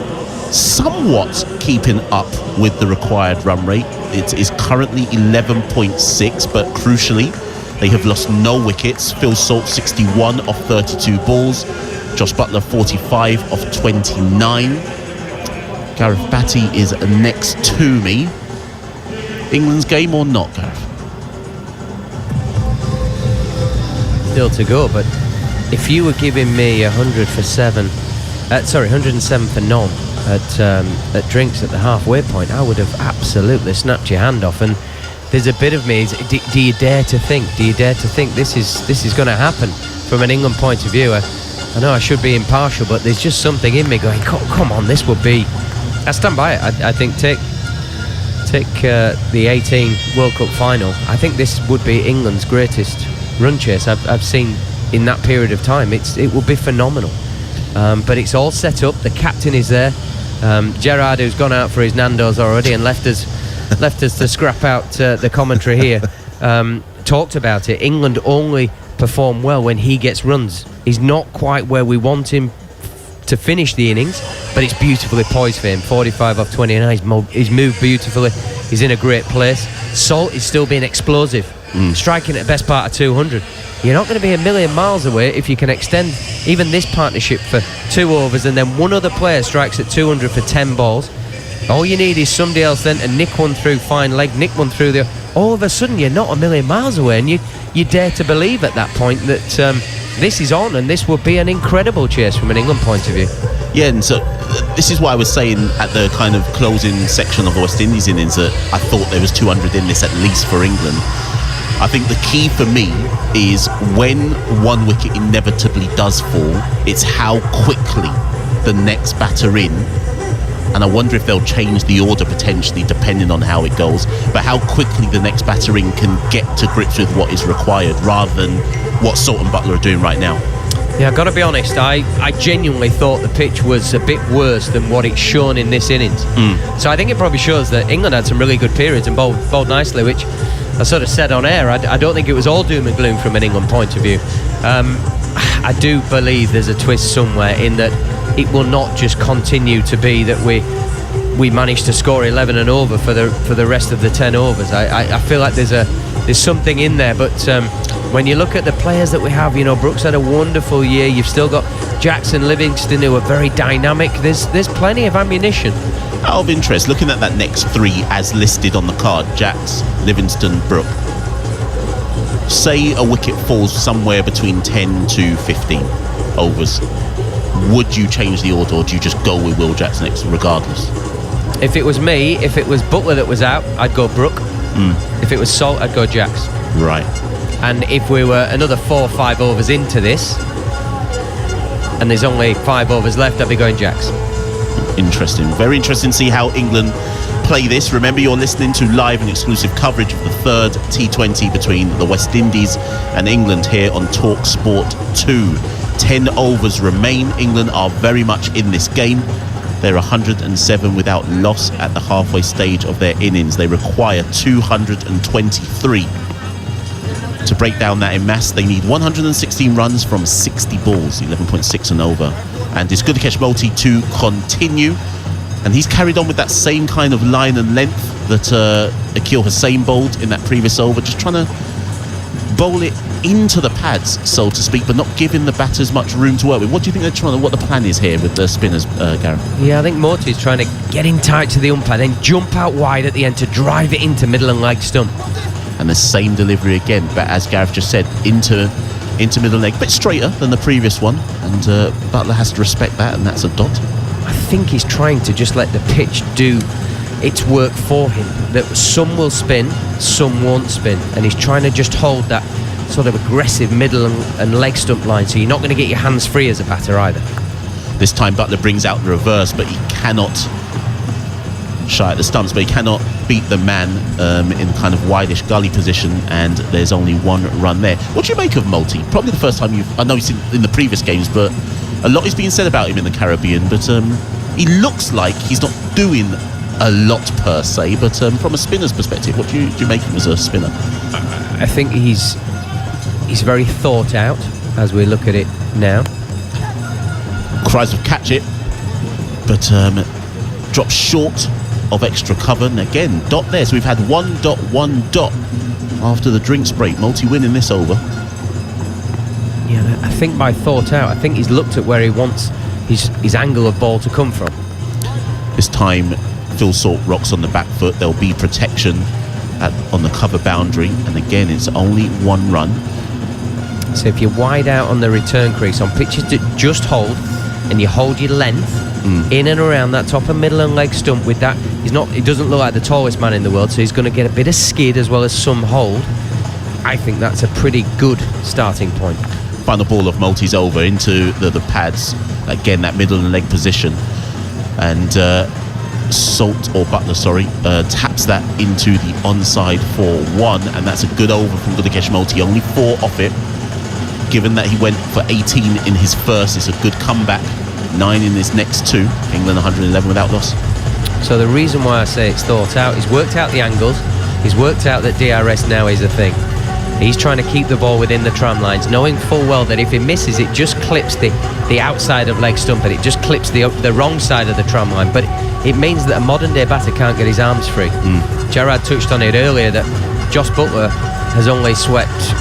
somewhat keeping up with the required run rate. It is currently 11.6, but crucially, they have lost no wickets. Phil Salt 61 off 32 balls. Josh Buttler 45 off 29. Gareth Batty is next to me. England's game or not, Gareth? Still to go, but if you were giving me 107 for none at drinks at the halfway point, I would have absolutely snapped your hand off. And there's a bit of me, do you dare to think this is going to happen from an England point of view? I know I should be impartial, but there's just something in me going, come on, this would be, I stand by it. I think take the 18 World Cup final, I think this would be England's greatest run chase I've seen in that period of time. It will be phenomenal, but it's all set up. The captain is there. Gerard, who's gone out for his Nando's already and left us to scrap out the commentary here, talked about it. England only perform well when he gets runs. He's not quite where we want him to finish the innings, but it's beautifully poised for him. 45 off 29. He's moved beautifully. He's in a great place. Salt is still being explosive, striking at the best part of 200. You're not going to be a million miles away if you can extend even this partnership for 2 overs, and then one other player strikes at 200 for 10 balls. All you need is somebody else then to nick one through fine leg, nick one through the... All of a sudden, you're not a million miles away, and you dare to believe at that point that this is on, and this would be an incredible chase from an England point of view. Yeah, and so this is why I was saying at the kind of closing section of the West Indies innings that I thought there was 200 in this at least for England. I think the key for me is when one wicket inevitably does fall, it's how quickly the next batter in, and I wonder if they'll change the order potentially depending on how it goes, but how quickly the next batter in can get to grips with what is required rather than what Salt and Buttler are doing right now. Yeah, I've got to be honest, I genuinely thought the pitch was a bit worse than what it's shown in this innings. So I think it probably shows that England had some really good periods and bowled nicely, which I sort of said on air. I don't think it was all doom and gloom from an England point of view. I do believe there's a twist somewhere in that it will not just continue to be that we managed to score 11 and over for the rest of the 10 overs. I feel like there's something in there, but when you look at the players that we have, Brooks had a wonderful year. You've still got Jackson, Livingston, who are very dynamic. There's plenty of ammunition. Out of interest, looking at that next 3 as listed on the card, Jacks, Livingston, Brook, say a wicket falls somewhere between 10 to 15 overs, would you change the order, or do you just go with Will Jacks next regardless? If it was me, if it was Butler that was out, I'd go Brook. If it was Salt, I'd go Jacks. Right. And if we were another 4 or 5 overs into this and there's only 5 overs left, I'd be going Jacks. Interesting. Very interesting to see how England play this. Remember, you're listening to live and exclusive coverage of the third T20 between the West Indies and England here on Talk Sport 2. 10 overs remain. England are very much in this game. They're 107 without loss at the halfway stage of their innings. They require 223. To break down that en masse, they need 116 runs from 60 balls, 11.6 and over. And it's Gudakesh Motie to continue. And he's carried on with that same kind of line and length that Akil Hussain bowled in that previous over, just trying to bowl it into the pads, so to speak, but not giving the batters much room to work with. What do you think they're trying to, what the plan is here with the spinners, Gareth? Yeah, I think Motie's trying to get in tight to the umpire, then jump out wide at the end to drive it into middle and leg stump. And the same delivery again, but as Gareth just said, into middle leg, a bit straighter than the previous one, and Buttler has to respect that, and that's a dot. I think he's trying to just let the pitch do its work for him, that some will spin, some won't spin, and he's trying to just hold that sort of aggressive middle and leg stump line, so you're not going to get your hands free as a batter either. This time Buttler brings out the reverse, but he cannot shy at the stumps, but he cannot beat the man in kind of wideish gully position, and there's only 1 run there. What do you make of Motie? Probably the first time I know he's in the previous games, but a lot is being said about him in the Caribbean, but he looks like he's not doing a lot per se, but from a spinner's perspective, what do you make him as a spinner? I think he's very thought out as we look at it now. Cries of catch it, but drops short of extra cover, and again dot there, so we've had 1 dot after the drinks break. Motie winning this over. Yeah, I think by thought out, I think he's looked at where he wants his angle of ball to come from. This time Phil Salt rocks on the back foot. There'll be protection on the cover boundary, and again it's only 1 run. So if you're wide out on the return crease on pitches that just hold, and you hold your length in and around that top and middle and leg stump with that, he doesn't look like the tallest man in the world, so he's going to get a bit of skid as well as some hold. I think that's a pretty good starting point. Final ball of Motie's over into the pads, again that middle and leg position, and Salt, or Buttler, sorry, taps that into the onside for 1, and that's a good over from Gudakesh Motie. Only 4 off it. Given that he went for 18 in his first, it's a good comeback. 9 in his next 2. England 111 without loss. So the reason why I say it's thought out, he's worked out the angles, he's worked out that DRS now is a thing. He's trying to keep the ball within the tram lines, knowing full well that if he misses, it just clips the outside of leg stump, and it just clips the wrong side of the tram line. But it means that a modern-day batter can't get his arms free. Gerard touched on it earlier that Josh Butler has only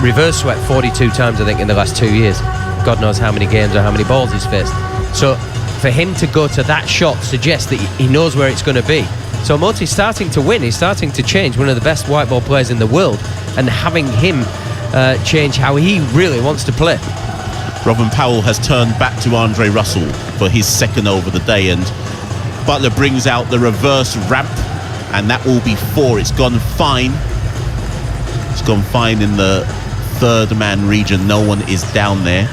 reverse swept 42 times, I think, in the last 2 years. God knows how many games or how many balls he's faced. So for him to go to that shot suggests that he knows where it's going to be. So Moti's starting to win. He's starting to change, one of the best white ball players in the world, and having him change how he really wants to play. Robin Powell has turned back to Andre Russell for his second over the day, and Butler brings out the reverse ramp, and that will be 4. It's gone fine. It's gone fine in the third man region. No one is down there,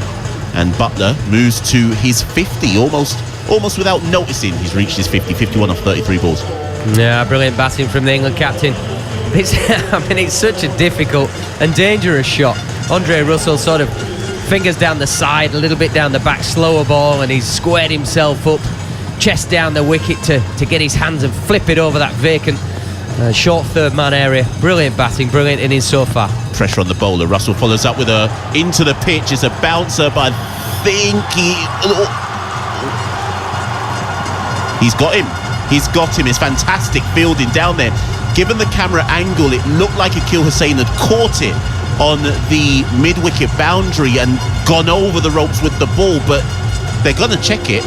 and Butler moves to his 50 almost without noticing. He's reached his 51 off 33 balls. Yeah, brilliant batting from the England captain. It's such a difficult and dangerous shot. Andre Russell sort of fingers down the side, a little bit down the back, slower ball, and he's squared himself up, chest down the wicket to get his hands and flip it over that vacant short third man area. Brilliant batting, brilliant innings so far. Pressure on the bowler. Russell follows up with a into the pitch. It's a bouncer, but I think he's got him. He's got him. It's fantastic fielding down there. Given the camera angle, it looked like Akil Hussain had caught it on the mid-wicket boundary and gone over the ropes with the ball, but they're going to check it.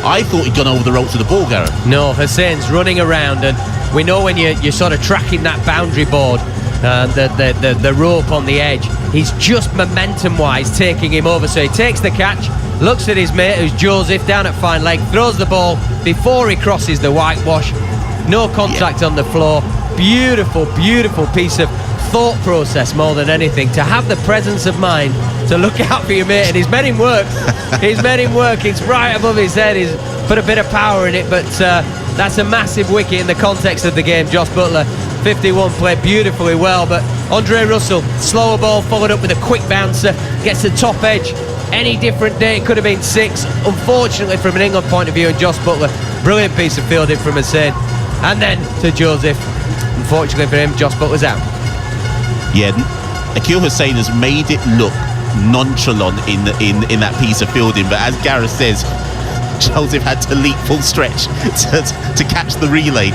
I thought he'd gone over the ropes with the ball, Gareth. No, Hussain's running around, and we know when you're sort of tracking that boundary board, the rope on the edge, he's just momentum-wise taking him over. So he takes the catch, looks at his mate, who's Joseph, down at fine leg, throws the ball before he crosses the whitewash. No contact on the floor. Beautiful, beautiful piece of thought process more than anything. To have the presence of mind to look out for your mate, and he's made him work. He's made him work. It's right above his head. He's put a bit of power in it, but that's a massive wicket in the context of the game. Josh Butler, 51, played beautifully well, but Andre Russell, slower ball followed up with a quick bouncer, gets the top edge. Any different day, it could have been 6. Unfortunately, from an England point of view, and Josh Butler, brilliant piece of fielding from Hussain. And then to Joseph. Unfortunately for him, Josh Butler's out. Yeah, Akil Hussain has made it look nonchalant in that piece of fielding, but as Gareth says, Joseph had to leap full stretch to catch the relay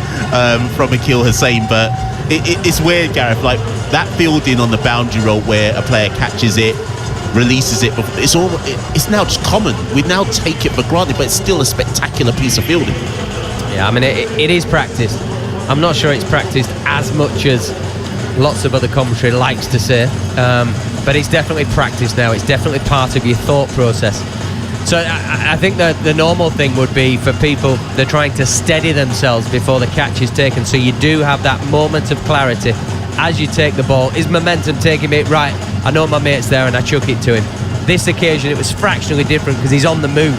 from Akil Hussain. But it's weird, Gareth, like that fielding on the boundary rope where a player catches it, releases it, it's now just common. We now take it for granted, but it's still a spectacular piece of fielding. Yeah, I mean, it is practiced. I'm not sure it's practiced as much as lots of other commentary likes to say, but it's definitely practiced now. It's definitely part of your thought process. So I think that the normal thing would be for people, they're trying to steady themselves before the catch is taken, so you do have that moment of clarity as you take the ball. Is momentum taking me right? I know my mate's there and I chuck it to him. This occasion it was fractionally different because he's on the move,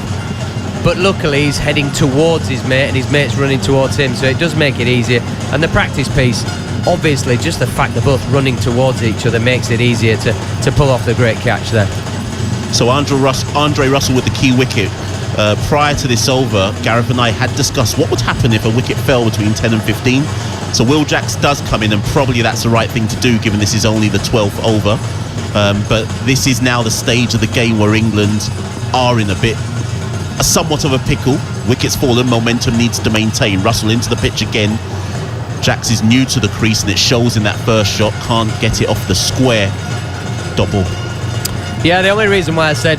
but luckily he's heading towards his mate and his mate's running towards him, so it does make it easier. And the practice piece, obviously just the fact they're both running towards each other makes it easier to pull off the great catch there. So Andre Russell with the key wicket. Prior to this over, Gareth and I had discussed what would happen if a wicket fell between 10 and 15. So Will Jacks does come in, and probably that's the right thing to do given this is only the 12th over. But this is now the stage of the game where England are in somewhat of a pickle. Wickets fallen, momentum needs to maintain. Russell into the pitch again. Jacks is new to the crease, and it shows in that first shot. Can't get it off the square. Dot ball. Yeah, the only reason why I said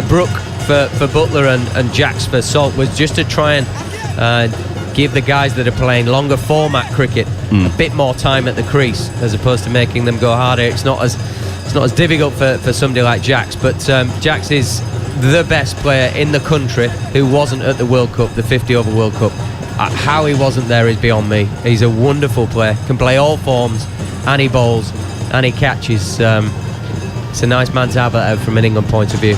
Brook for Butler and Jacks for Salt was just to try and give the guys that are playing longer format cricket a bit more time at the crease, as opposed to making them go harder. It's not as difficult for somebody like Jacks, but Jacks is the best player in the country who wasn't at the World Cup, the 50 over World Cup. How he wasn't there is beyond me. He's a wonderful player, can play all forms, and he bowls and he catches. It's a nice man to have that out from an England point of view.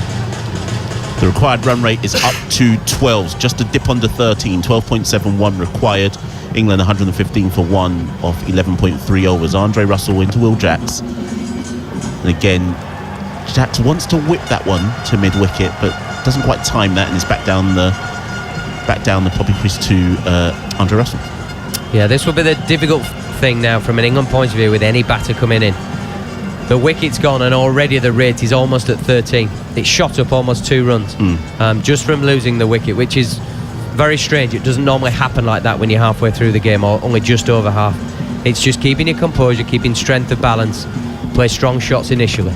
The required run rate is up to 12, just a dip under 13, 12.71 required. England 115 for 1 off 11.3 overs. Andre Russell into Will Jacks. And again, Jacks wants to whip that one to mid-wicket, but doesn't quite time that, and is back down the poppy crease to Andre Russell. Yeah, this will be the difficult thing now from an England point of view with any batter coming in. The wicket's gone, and already the rate is almost at 13. It's shot up almost 2 runs just from losing the wicket, which is very strange. It doesn't normally happen like that when you're halfway through the game, or only just over half. It's just keeping your composure, keeping strength of balance, play strong shots initially.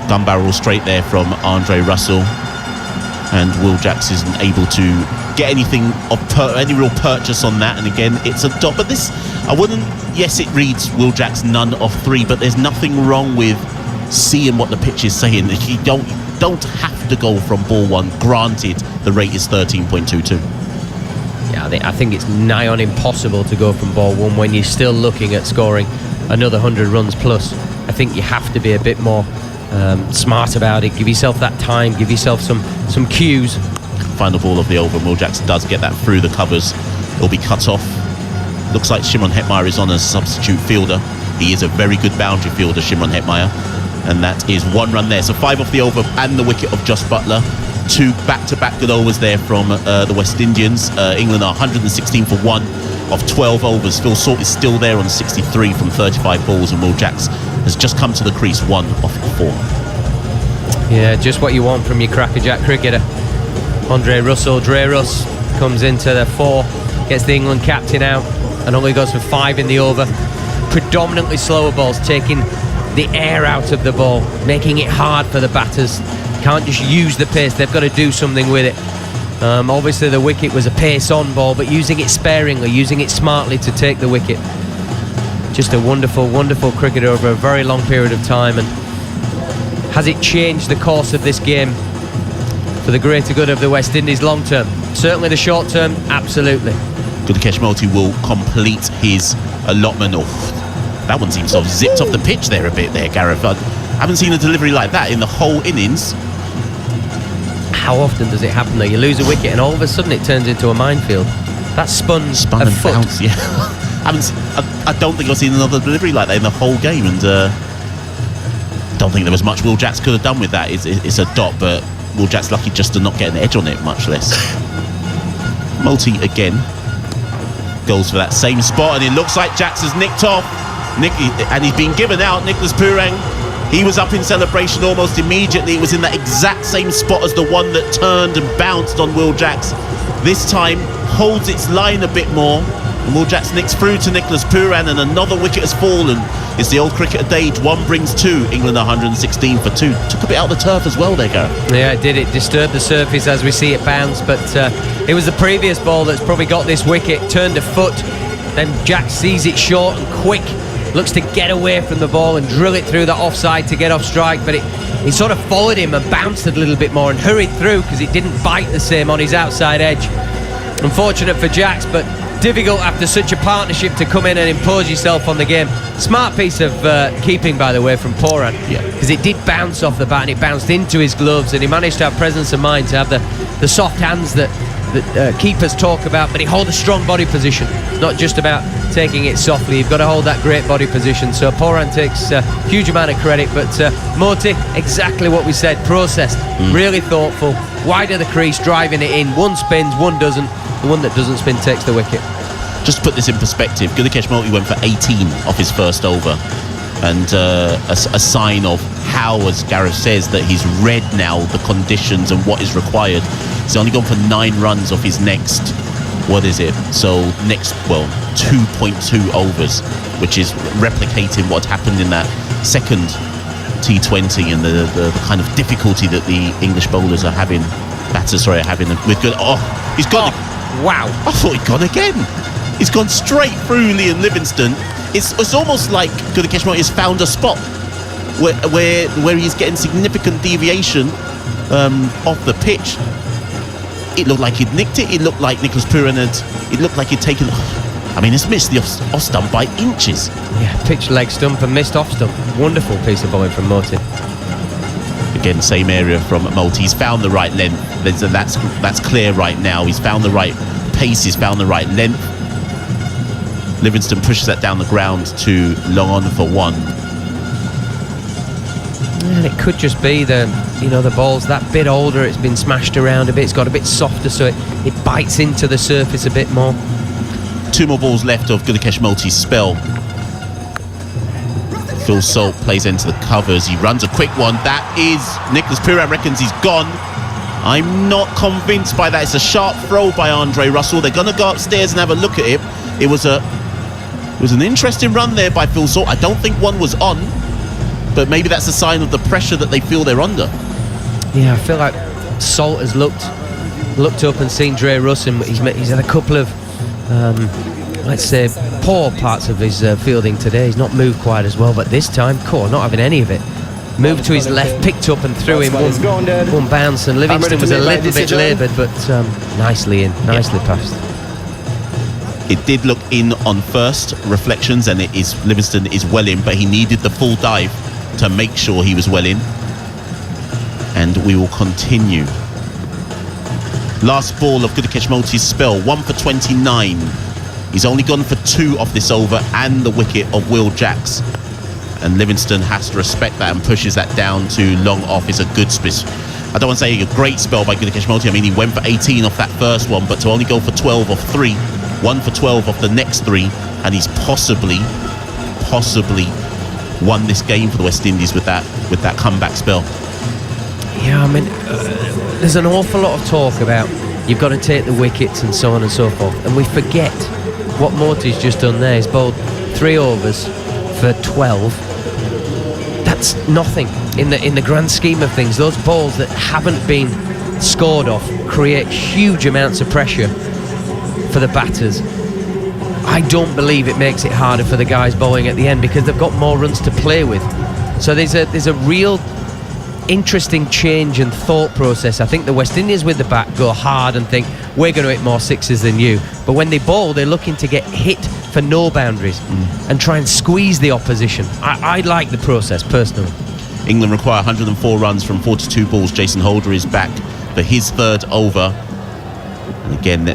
Gun barrel straight there from Andre Russell, and Will Jacks isn't able to get anything of any real purchase on that. And again, it's a dot. But this, I wouldn't. Yes, it reads Will Jacks none of 3, but there's nothing wrong with seeing what the pitch is saying. You don't have to go from ball 1. Granted, the rate is 13.22. Yeah, I think it's nigh on impossible to go from ball 1 when you're still looking at scoring another 100 runs plus. I think you have to be a bit more smart about it. Give yourself that time. Give yourself some cues. Final ball of the over. Will Jacks does get that through the covers. It'll be cut off. Looks like Shimron Hetmyer is on as a substitute fielder. He is a very good boundary fielder, Shimron Hetmyer. And that is 1 run there. So 5 off the over and the wicket of Josh Buttler. 2 back-to-back good overs there from the West Indians. England are 116 for 1 of 12 overs. Phil Salt is still there on 63 from 35 balls, and Will Jacks has just come to the crease 1 off 4. Yeah, just what you want from your crackerjack cricketer. Andre Russell, Dre Russ, comes into the 4, gets the England captain out, and only goes for 5 in the over. Predominantly slower balls, taking the air out of the ball, making it hard for the batters. Can't just use the pace, they've got to do something with it. Obviously the wicket was a pace on ball, but using it sparingly, using it smartly to take the wicket. Just a wonderful, wonderful cricketer over a very long period of time. And has it changed the course of this game for the greater good of the West Indies long term? Certainly the short term, absolutely. Gudakesh Motie will complete his allotment. That one seems to have zipped off the pitch there a bit there, Gareth. I haven't seen a delivery like that in the whole innings. How often does it happen though? You lose a wicket and all of a sudden it turns into a minefield. That spun and bounced, yeah. I don't think I've seen another delivery like that in the whole game, and don't think there was much Will Jacks could have done with that. It's a dot, but Will Jacks lucky just to not get an edge on it, much less. Motie again goes for that same spot, and it looks like Jacks has nicked off. And he's been given out. Nicholas Purang, he was up in celebration almost immediately. It was in that exact same spot as the one that turned and bounced on Will Jacks. This time holds its line a bit more, and Will Jacks nicks through to Nicholas Purang, and another wicket has fallen. It's the old cricket adage, 1 brings 2. England 116 for 2. Took a bit out of the turf as well there, Gareth. Yeah, it did. It disturbed the surface as we see it bounce, but it was the previous ball that's probably got this wicket. Turned a foot, then Jacks sees it short and quick, looks to get away from the ball and drill it through that offside to get off strike, but it sort of followed him and bounced a little bit more and hurried through because it didn't bite the same on his outside edge. Unfortunate for Jacks, but difficult after such a partnership to come in and impose yourself on the game. Smart piece of keeping, by the way, from Poran, because it did bounce off the bat and it bounced into his gloves, and he managed to have presence of mind to have the soft hands that keepers talk about, but he holds a strong body position. It's not just about taking it softly, you've got to hold that great body position. So Poran takes a huge amount of credit, but Motie, exactly what we said, processed, really thoughtful, wide of the crease, driving it in. One spins, one doesn't. The one that doesn't spin takes the wicket. Just to put this in perspective, Gudakesh Motie went for 18 off his first over, and a sign of how, as Gareth says, that he's read now the conditions and what is required. He's only gone for 9 runs off his next, what is it? So next, 2.2 overs, which is replicating what happened in that second T20 and the kind of difficulty that the English bowlers are having, batters are having with good. Oh, he's gone. Wow. I thought he'd gone again. He's gone straight through Liam Livingstone. It's almost like Gudakesh Motie has found a spot where he's getting significant deviation off the pitch. It looked like he'd nicked it. It looked like Nicholas Purang it looked like he'd taken. I mean, it's missed the off stump by inches. Yeah, pitch leg stump and missed off stump. Wonderful piece of bowling from Motie. Again, same area from Motie. He's found the right length. That's clear right now. He's found the right pace. He's found the right length. Livingstone pushes that down the ground to long on for 1. And it could just be the ball's that bit older. It's been smashed around a bit. It's got a bit softer, so it bites into the surface a bit more. 2 more balls left of Gudakesh Motie's spell. Phil Salt plays into the covers. He runs a quick one. That is Nicholas Piran reckons he's gone. I'm not convinced by that. It's a sharp throw by Andre Russell. They're going to go upstairs and have a look at it. It was an interesting run there by Phil Salt. I don't think one was on, but maybe that's a sign of the pressure that they feel they're under. Yeah, I feel like Salt has looked up and seen Dre Russ, and he's had a couple of let's say poor parts of his fielding today. He's not moved quite as well, but this time not having any of it. Moved to his left, picked up and threw him one bounce, and Livingston was a little bit laboured, but nicely passed. It did look in on first reflections, and Livingston is well in, but he needed the full dive to make sure he was well in. And we will continue. Last ball of Gudikeshmoti's spell, 1 for 29. He's only gone for 2 off this over and the wicket of Will Jacks. And Livingston has to respect that and pushes that down to long off. Is a good spell. I don't want to say a great spell by Gudikeshmoti. I mean, he went for 18 off that first one, but to only go for 12 off 3, 1 for 12 off the next 3, and he's possibly won this game for the West Indies with that comeback spell. Yeah, I mean, there's an awful lot of talk about you've got to take the wickets and so on and so forth, and we forget what Morty's just done there. He's bowled 3 overs for 12. That's nothing in the grand scheme of things. Those balls that haven't been scored off create huge amounts of pressure for the batters. I don't believe it makes it harder for the guys bowling at the end because they've got more runs to play with. So there's a real interesting change and thought process. I think the West Indians with the bat go hard and think we're going to hit more sixes than you, but when they bowl they're looking to get hit for no boundaries and try and squeeze the opposition. I like the process personally. England require 104 runs from 42 balls. Jason Holder is back for his 3rd over. And again,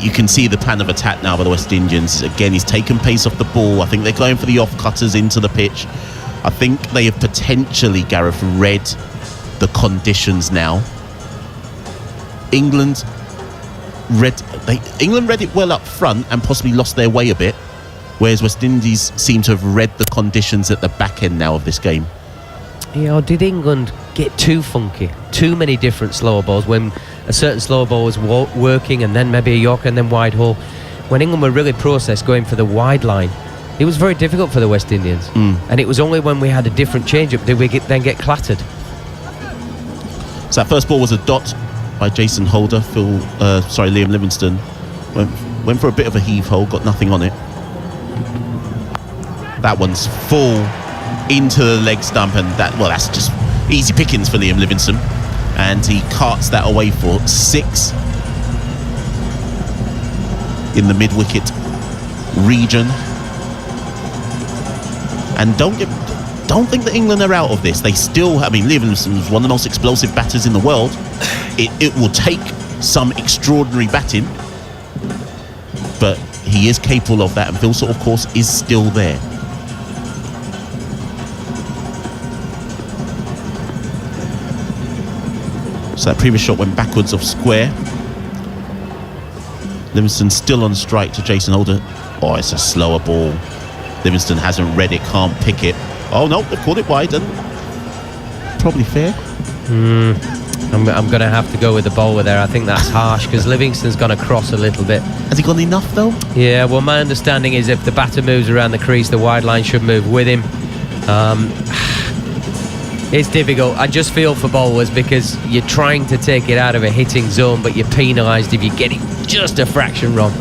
you can see the plan of attack now by the West Indians. Again, he's taken pace off the ball. I think they're going for the off-cutters into the pitch. I think they have potentially, Gareth, read the conditions now. England read it well up front and possibly lost their way a bit, whereas West Indies seem to have read the conditions at the back end now of this game. Yeah, or did England get too funky? Too many different slower balls when a certain slower ball was working, and then maybe a Yorker and then wide haul. When England were really processed going for the wide line, it was very difficult for the West Indians. And it was only when we had a different change-up did we then get clattered. So that first ball was a dot by Jason Holder. Liam Livingstone went for a bit of a heave-hole, got nothing on it. That one's full into the leg stump, and that's just easy pickings for Liam Livingstone, and he carts that away for 6 in the mid-wicket region. And don't think that England are out of this. They still, Livingstone's one of the most explosive batters in the world. It will take some extraordinary batting, but he is capable of that, and Phil Salt, of course, is still there. So that previous shot went backwards off square. Livingstone still on strike to Jason Holder. Oh, it's a slower ball. Livingstone hasn't read it, can't pick it. Oh no, they've called it wide, and probably fair. I'm going to have to go with the bowler there. I think that's harsh because Livingstone's gone across a little bit. Has he gone enough though? Yeah, well, my understanding is if the batter moves around the crease, the wide line should move with him. It's difficult. I just feel for bowlers because you're trying to take it out of a hitting zone, but you're penalised if you get it just a fraction wrong.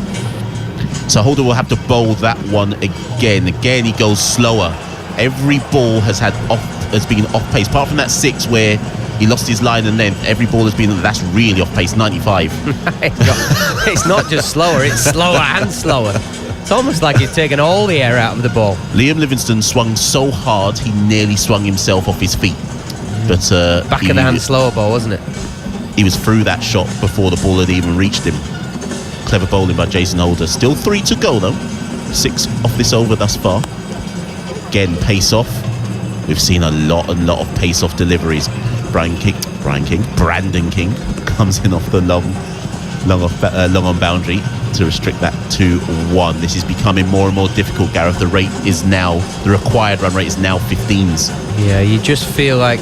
So Holder will have to bowl that one again. Again, he goes slower. Every ball has been off pace, apart from that 6 where he lost his line and length. Every ball has been, that's really off pace, 95. It's not just slower, it's slower and slower. It's almost like he's taken all the air out of the ball. Liam Livingstone swung so hard he nearly swung himself off his feet. But back of the hand slower ball, wasn't it? He was through that shot before the ball had even reached him. Clever bowling by Jason Holder. Still 3 to go though. 6 off this over thus far. Again, pace off. We've seen a lot of pace off deliveries. Brandon King comes in off the long on boundary. to restrict that to 1. This is becoming more and more difficult, Gareth. The required run rate is now 15s. Yeah, you just feel like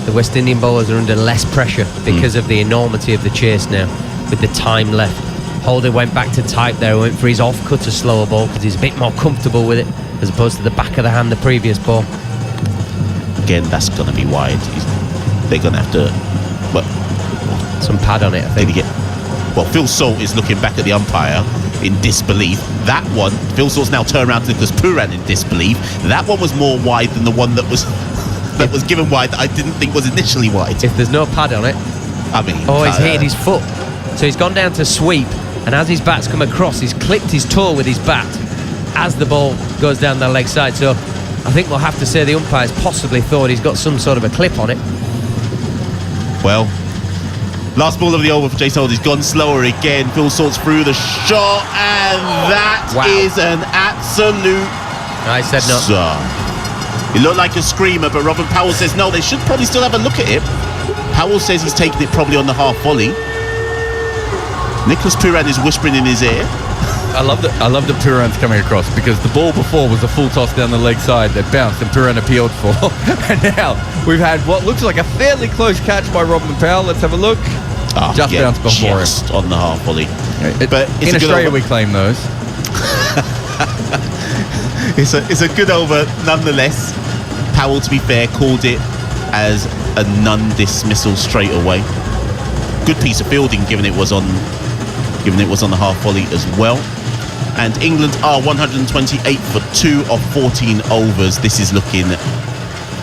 the West Indian bowlers are under less pressure because of the enormity of the chase now, with the time left. Holder went back to type there, went for his off-cut a slower ball because he's a bit more comfortable with it as opposed to the back of the hand the previous ball. Again, that's going to be wide. They're going to have to... some pad on it, I think. Phil Salt is looking back at the umpire in disbelief. That one, Phil Salt's now turned around to Nicholas Pooran in disbelief. That one was more wide than the one that was given wide that I didn't think was initially wide. If there's no pad on it, he's hit his foot. So he's gone down to sweep, and as his bat's come across, he's clipped his toe with his bat as the ball goes down the leg side. So I think we'll have to say the umpire's possibly thought he's got some sort of a clip on it. Well, last ball of the over for Jason Holder. He's gone slower again. Phil Salt's through the shot, and that is an absolute... I said no. It looked like a screamer, but Robin Powell says no, they should probably still have a look at it. Powell says he's taking it probably on the half volley. Nicholas Pooran is whispering in his ear. I love that Pooran's coming across, because the ball before was a full toss down the leg side that bounced and Pooran appealed for. And now we've had what looks like a fairly close catch by Robin Powell. Let's have a look. Bounced before him. On the half volley. But in Australia we claim those. It's a good over nonetheless. Powell, to be fair, called it as a non-dismissal straight away. Good piece of fielding, given it was on the half volley as well. And England are 128 for 2 of 14 overs. This is looking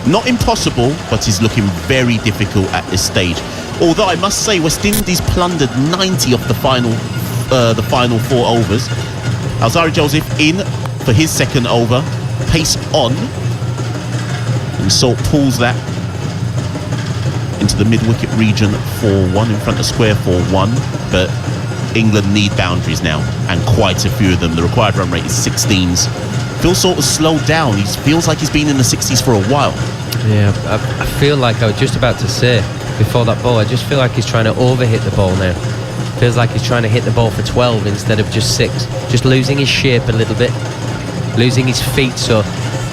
not impossible, but is looking very difficult at this stage. Although I must say, West Indies plundered 90 of the final 4 overs. Alzarri Joseph in for his second over, pace on, and Salt pulls that into the mid-wicket region for 1 in front of square for 1. But England need boundaries now, and quite a few of them. The required run rate is 16s. Phil Salt has slowed down. He feels like he's been in the 60s for a while. Yeah, I feel like I was just about to say before that ball, I just feel like he's trying to overhit the ball now. Feels like he's trying to hit the ball for 12 instead of just 6. Just losing his shape a little bit, losing his feet. So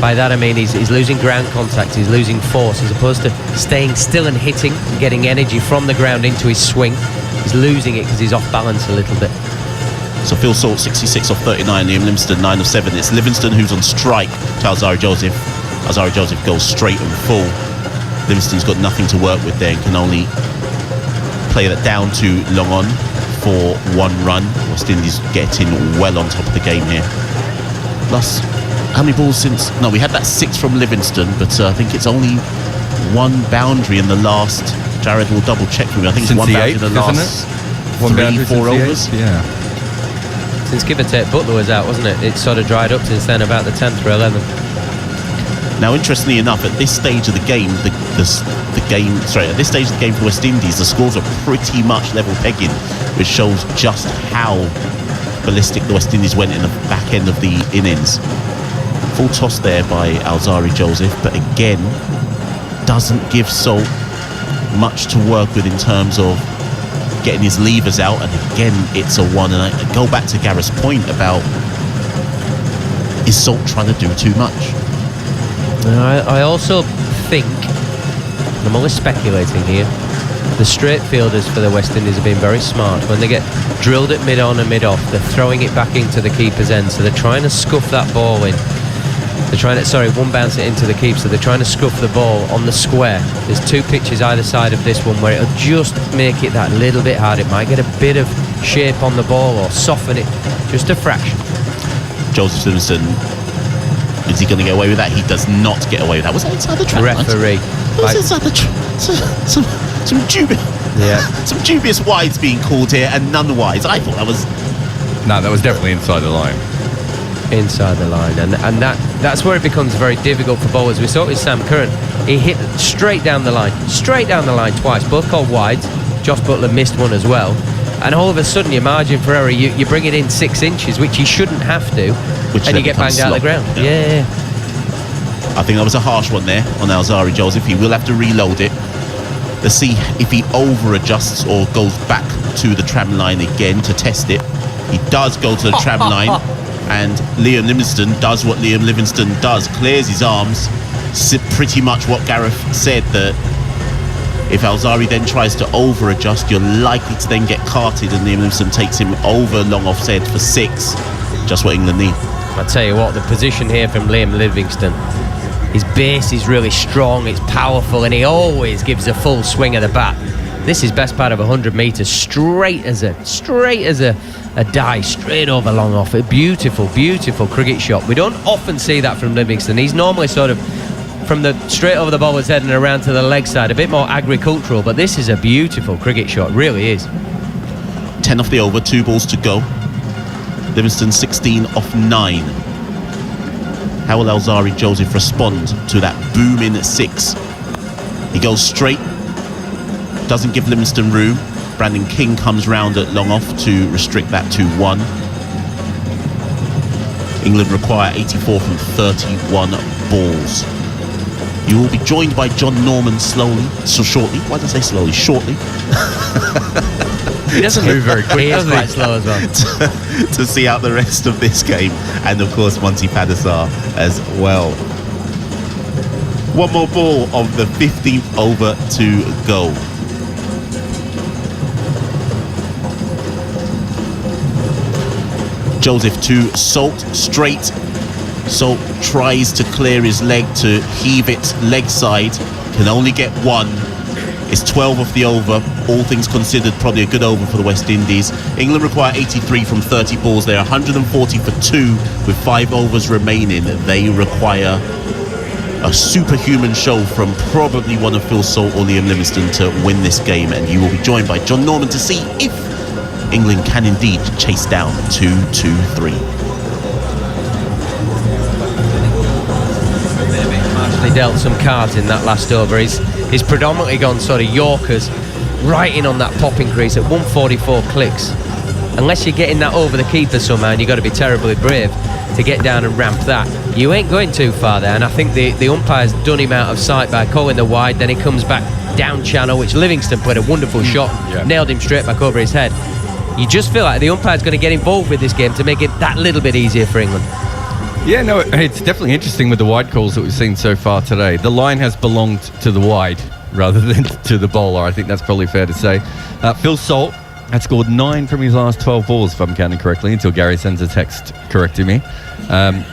by that I mean he's losing ground contact, he's losing force, as opposed to staying still and hitting and getting energy from the ground into his swing. He's losing it because he's off balance a little bit. So Phil Salt 66 off 39, Liam Livingstone 9 of 7. It's Livingstone who's on strike to Alzarri Joseph. Alzarri Joseph goes straight and full. Livingstone's got nothing to work with there and can only play that down to long on for 1 run. West Indies getting well on top of the game here. Plus, how many balls since... No, we had that 6 from Livingstone, but I think it's only 1 boundary in the last... Jared will double check for me. I think since it's 1 boundary in the last 3-4 overs. Yeah. Since give or take Butler was out, wasn't it? It's sort of dried up since then, about the 10th or 11th. Now, interestingly enough, at this stage of the game, at this stage of the game for West Indies, the scores are pretty much level pegging, which shows just how ballistic the West Indies went in the back end of the innings. Full toss there by Alzarri Joseph, but again, doesn't give Salt much to work with in terms of getting his levers out, and again, it's a 1. And I go back to Gareth's point about, is Salt trying to do too much? I also think, and I'm only speculating here, the straight fielders for the West Indies have been very smart. When they get drilled at mid-on and mid-off, they're throwing it back into the keeper's end, so they're trying to scuff that ball in. They're trying to, one bounce it into the keep, so they're trying to scuff the ball on the square. There's 2 pitches either side of this one where it'll just make it that little bit hard. It might get a bit of shape on the ball or soften it just a fraction. Joseph Livingstone, is he going to get away with that? He does not get away with that. Was that inside the trap? Referee. Was inside the trap? Some dubious wides being called here and none wides. I thought that was... No, that was definitely inside the line. Inside the line, and that's where it becomes very difficult for bowlers. We saw it with Sam Curran. He hit straight down the line twice, both called wides. Josh Butler missed one as well, and all of a sudden your margin for error, you bring it in 6 inches, which you shouldn't have to, and you get banged out of the ground. Yeah. I think that was a harsh one there on Alzarri Joseph. He will have to reload it. Let's see if he over adjusts or goes back to the tram line again to test it. He does go to the tram line, and Liam Livingstone does what Liam Livingstone does, clears his arms. Pretty much what Gareth said, that if Alzari then tries to over-adjust, you're likely to then get carted, and Liam Livingstone takes him over long offside for 6. Just what England need. I tell you what, the position here from Liam Livingstone, his base is really strong, it's powerful, and he always gives a full swing of the bat. This is best part of 100 metres, straight as a die, straight over long off. A beautiful, beautiful cricket shot. We don't often see that from Livingstone. He's normally sort of from the straight over the bowler's head and around to the leg side, a bit more agricultural, but this is a beautiful cricket shot, really is. 10 off the over, 2 balls to go. Livingstone 16 off 9. How will Alzari Joseph respond to that booming 6? He goes straight, doesn't give Livingstone room. Brandon King comes round at long off to restrict that to 1. England require 84 from 31 balls. You will be joined by John Norman shortly. Why did I say slowly? Shortly. He doesn't move very quick, does he? Quite slow as well. to see out the rest of this game, and of course Monty Padasar as well. One more ball of the 15th over to go. Joseph to Salt, straight. Salt tries to clear his leg to heave it leg side, can only get 1. It's 12 off the over. All things considered, probably a good over for the West Indies. England require 83 from 30 balls. They're 140 for 2 with 5 overs remaining. They require a superhuman show from probably one of Phil Salt or Liam Livingstone to win this game, and you will be joined by John Norman to see if England can indeed chase down 2-2-3. Actually dealt some cards in that last over. He's predominantly gone sort of Yorkers right in on that popping crease at 144 clicks. Unless you're getting that over the keeper somehow, and you've got to be terribly brave to get down and ramp that. You ain't going too far there, and I think the umpire's done him out of sight by calling the wide. Then he comes back down channel, which Livingstone played a wonderful shot, nailed him straight back over his head. You just feel like the umpire's going to get involved with this game to make it that little bit easier for England. Yeah, no, it's definitely interesting with the wide calls that we've seen so far today. The line has belonged to the wide rather than to the bowler. I think that's probably fair to say. Phil Salt had scored 9 from his last 12 balls, if I'm counting correctly, until Gary sends a text correcting me,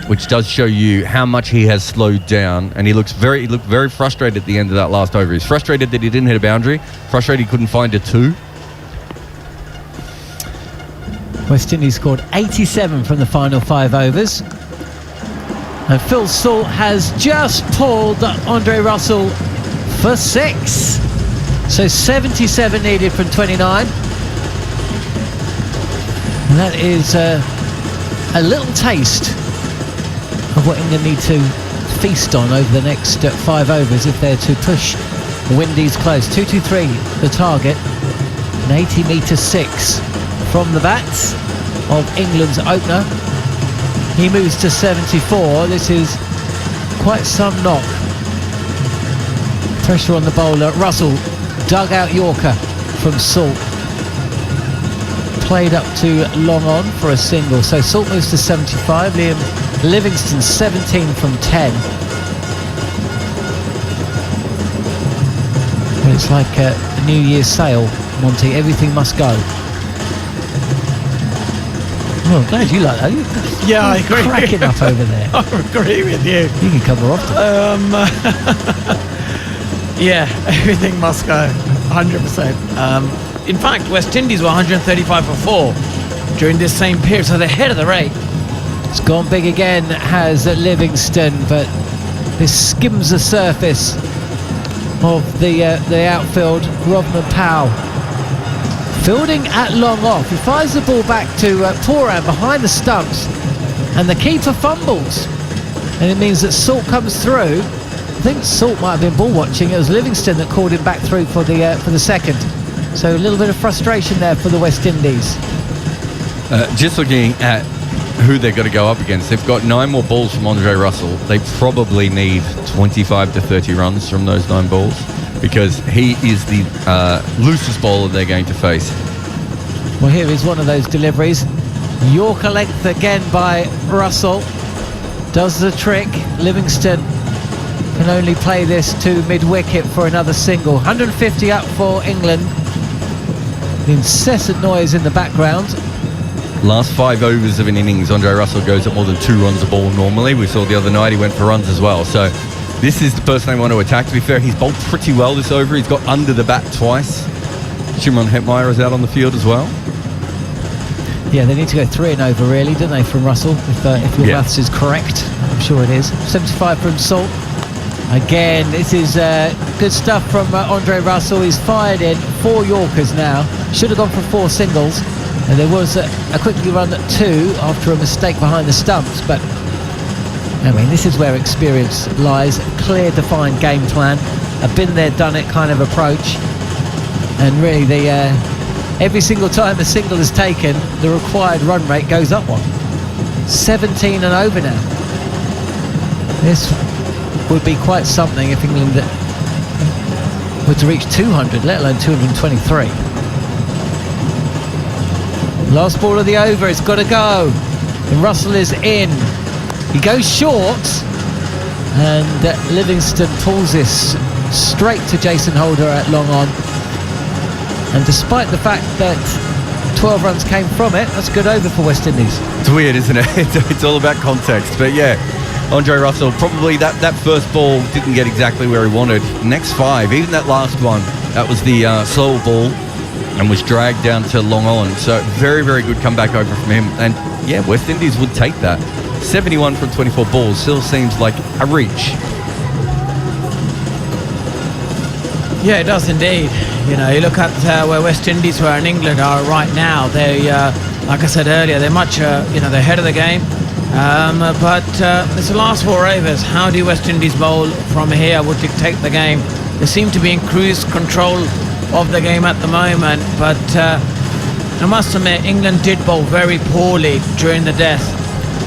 which does show you how much he has slowed down. And he looked very frustrated at the end of that last over. He's frustrated that he didn't hit a boundary, frustrated he couldn't find a 2. West Indies scored 87 from the final 5 overs. And Phil Salt has just pulled Andre Russell for 6. So 77 needed from 29. And that is a little taste of what England need to feast on over the next 5 overs if they're to push the Windies close. 2-2-3 the target. An 80-metre 6 from the bats of England's opener. He moves to 74. This is quite some knock. Pressure on the bowler. Russell dug out Yorker from Salt. Played up to long on for a single. So Salt moves to 75. Liam Livingstone 17 from 10. Well, it's like a New Year's sale, Monty. Everything must go. Oh, I'm glad you like that. Yeah, I agree. Cracking up over there. I agree with you. You can come more often. Yeah, everything must go. 100%. In fact, West Indies were 135 for 4 during this same period, so they're ahead of the rate. It's gone big again, has Livingstone, but this skims the surface of the outfield. Rodman Powell fielding at long off. He fires the ball back to Poran behind the stumps, and the keeper fumbles, and it means that Salt comes through. I think Salt might have been ball watching. It was Livingstone that called him back through for the second. So a little bit of frustration there for the West Indies. Just looking at who they're going to go up against, they've got 9 more balls from Andre Russell. They probably need 25 to 30 runs from those 9 balls, because he is the loosest bowler they're going to face. Well, here is one of those deliveries. Yorker length again by Russell. Does the trick. Livingston can only play this to mid-wicket for another single. 150 up for England. The incessant noise in the background. Last 5 overs of an innings, Andre Russell goes at more than 2 runs a ball normally. We saw the other night he went for runs as well. So this is the person they want to attack. To be fair, he's bowled pretty well this over. He's got under the bat twice. Shimron Hetmeyer is out on the field as well. Yeah, they need to go 3 and over really, don't they, from Russell, if your maths is correct. I'm sure it is. 75 from Salt. Again, this is good stuff from Andre Russell. He's fired in 4 Yorkers now. Should have gone for 4 singles. And there was a quickly run at 2 after a mistake behind the stumps. But, I mean, this is where experience lies. A clear, defined game plan. A been there, done it kind of approach. And really, every single time a single is taken, the required run rate goes up 1. 17 and over now. This would be quite something if England were to reach 200, let alone 223. Last ball of the over, it's got to go. And Russell is in. He goes short, and Livingston pulls this straight to Jason Holder at long on. And despite the fact that 12 runs came from it, that's a good over for West Indies. It's weird, isn't it? It's all about context. But yeah, Andre Russell, probably that first ball didn't get exactly where he wanted. Next 5, even that last one, that was the slow ball and was dragged down to long on. So very, very good comeback over from him. And yeah, West Indies would take that. 71 from 24 balls still seems like a reach. Yeah, it does indeed. You know, you look at where West Indies were and England are right now. They, like I said earlier, they're much, they're ahead of the game. But it's the last 4 overs. How do West Indies bowl from here would dictate the game. They seem to be in cruise control of the game at the moment. But I must admit, England did bowl very poorly during the death.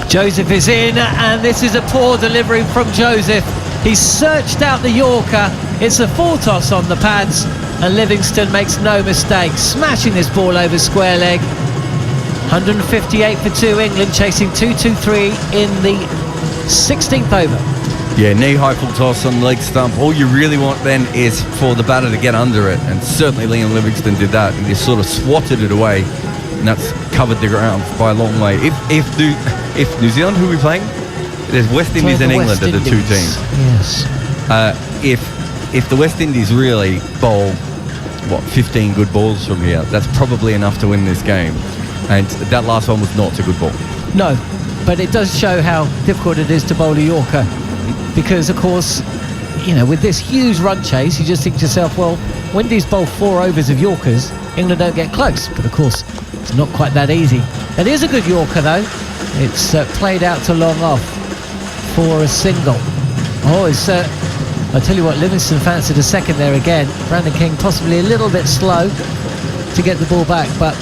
Joseph is in, and this is a poor delivery from Joseph. He's searched out the Yorker. It's a full toss on the pads, and Livingston makes no mistake, smashing this ball over square leg. 158 for 2 England, chasing 2-2-3 in the 16th over. Yeah, knee-high full toss on the leg stump. All you really want then is for the batter to get under it, and certainly Liam Livingstone did that, and he sort of swatted it away, and that's covered the ground by a long way. If New Zealand, who are we playing? There's West Indies and England are the 2 teams. Yes. If the West Indies really bowl 15 good balls from here, that's probably enough to win this game. And that last one was not a good ball. No, but it does show how difficult it is to bowl a Yorker, because of course, with this huge run chase, you just think to yourself, well, when these bowl 4 overs of Yorkers, England don't get close. But of course, it's not quite that easy. It is a good Yorker though. It's played out to long off for a single. Oh, it's I tell you what, Livingston fancied a second there again. Brandon King possibly a little bit slow to get the ball back, but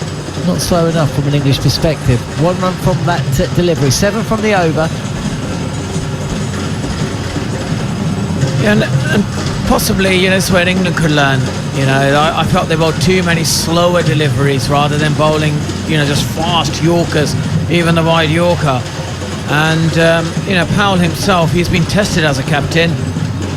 not slow enough from an English perspective. 1 run from that delivery, 7 from the over. And possibly, this is where England could learn. I felt they bowled too many slower deliveries rather than bowling, just fast Yorkers, even the wide Yorker. And, Powell himself, he's been tested as a captain.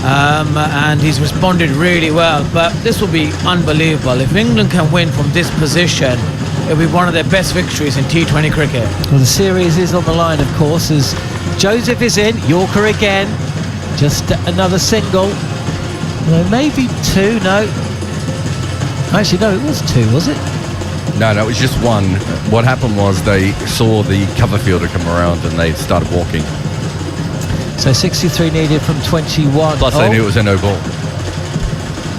And he's responded really well, but this will be unbelievable. If England can win from this position, it'll be one of their best victories in T20 cricket. Well, the series is on the line, of course, as Joseph is in, Yorker again, just another single. Well, maybe 2, no. Actually, no, it was 2, was it? No, it was just 1. What happened was they saw the cover fielder come around and they started walking. So 63 needed from 21. Plus they knew it was a no ball.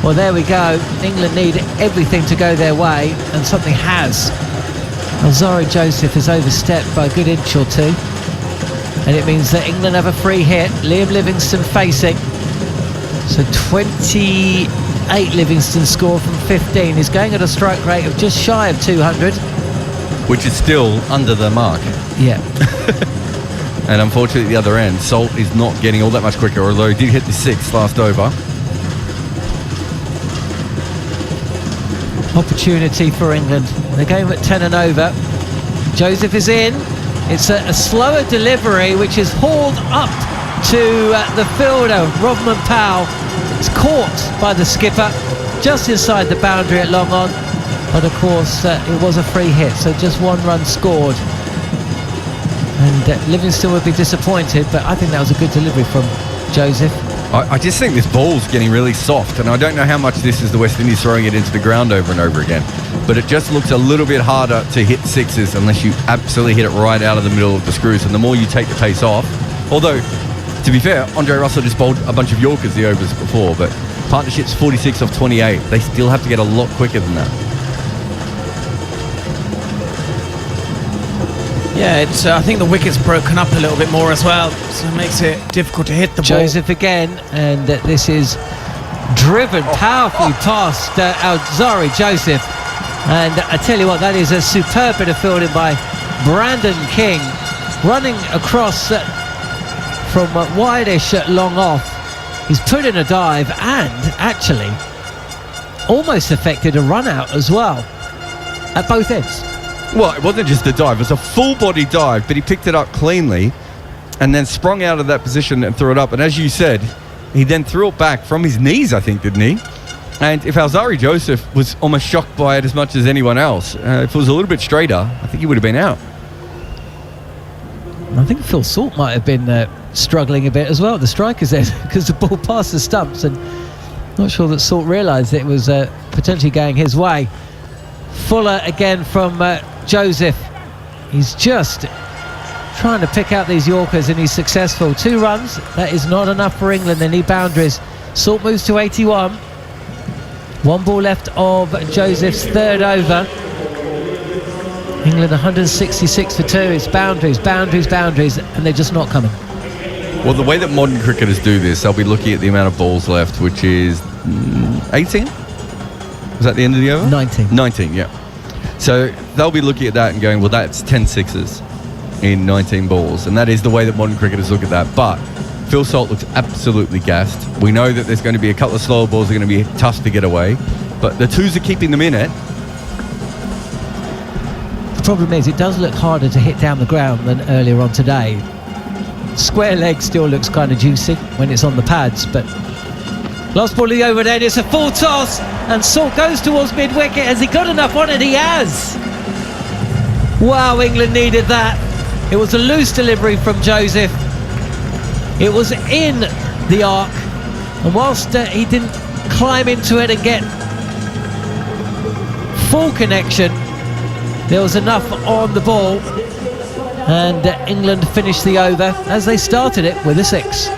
Well, there we go. England need everything to go their way, and something has. Alzari Joseph has overstepped by a good inch or 2. And it means that England have a free hit. Liam Livingstone facing. So 28 Livingstone score from 15. He's going at a strike rate of just shy of 200. Which is still under the mark. Yeah. And unfortunately, at the other end, Salt is not getting all that much quicker, although he did hit the 6 last over. Opportunity for England. The game at 10 and over. Joseph is in. It's a slower delivery, which is hauled up to the fielder, Rodman Powell. It's caught by the skipper just inside the boundary at long on. But of course, it was a free hit, so just 1 run scored. And Livingston would be disappointed, but I think that was a good delivery from Joseph. I just think this ball's getting really soft, and I don't know how much this is the West Indies throwing it into the ground over and over again, but it just looks a little bit harder to hit sixes unless you absolutely hit it right out of the middle of the screws, and the more you take the pace off, although, to be fair, Andre Russell just bowled a bunch of Yorkers the overs before, but partnership's 46 off 28. They still have to get a lot quicker than that. Yeah, it's. I think the wicket's broken up a little bit more as well, so it makes it difficult to hit the ball. Joseph again, and this is driven powerfully past Alzari Joseph. And I tell you what, that is a superb bit of fielding by Brandon King, running across from wide-ish long off. He's put in a dive and actually almost affected a run out as well at both ends. Well, it wasn't just a dive, it was a full-body dive, but he picked it up cleanly and then sprung out of that position and threw it up. And as you said, he then threw it back from his knees, I think, didn't he? And if Alzari Joseph was almost shocked by it as much as anyone else, if it was a little bit straighter, I think he would have been out. I think Phil Salt might have been struggling a bit as well, the strikers there, because the ball passed the stumps, and not sure that Salt realised it was potentially going his way. Fuller again from Joseph. He's just trying to pick out these Yorkers, and he's successful. 2 runs, that is not enough for England. They need boundaries. Salt moves to 81. 1 ball left of Joseph's 3rd over. England 166 for 2. It's boundaries, boundaries, boundaries, and they're just not coming. Well, the way that modern cricketers do this, they'll be looking at the amount of balls left, which is 18? Was that the end of the over? 19. 19, yeah. So they'll be looking at that and going, well, that's 10 sixes in 19 balls. And that is the way that modern cricketers look at that. But Phil Salt looks absolutely gassed. We know that there's going to be a couple of slower balls that are going to be tough to get away. But the 2s are keeping them in it. The problem is it does look harder to hit down the ground than earlier on today. Square leg still looks kind of juicy when it's on the pads, but last ball of the over then, it's a full toss, and Salt goes towards mid-wicket. Has he got enough on it? He has! Wow, England needed that. It was a loose delivery from Joseph. It was in the arc, and whilst he didn't climb into it and get full connection, there was enough on the ball, and England finished the over as they started it with a 6.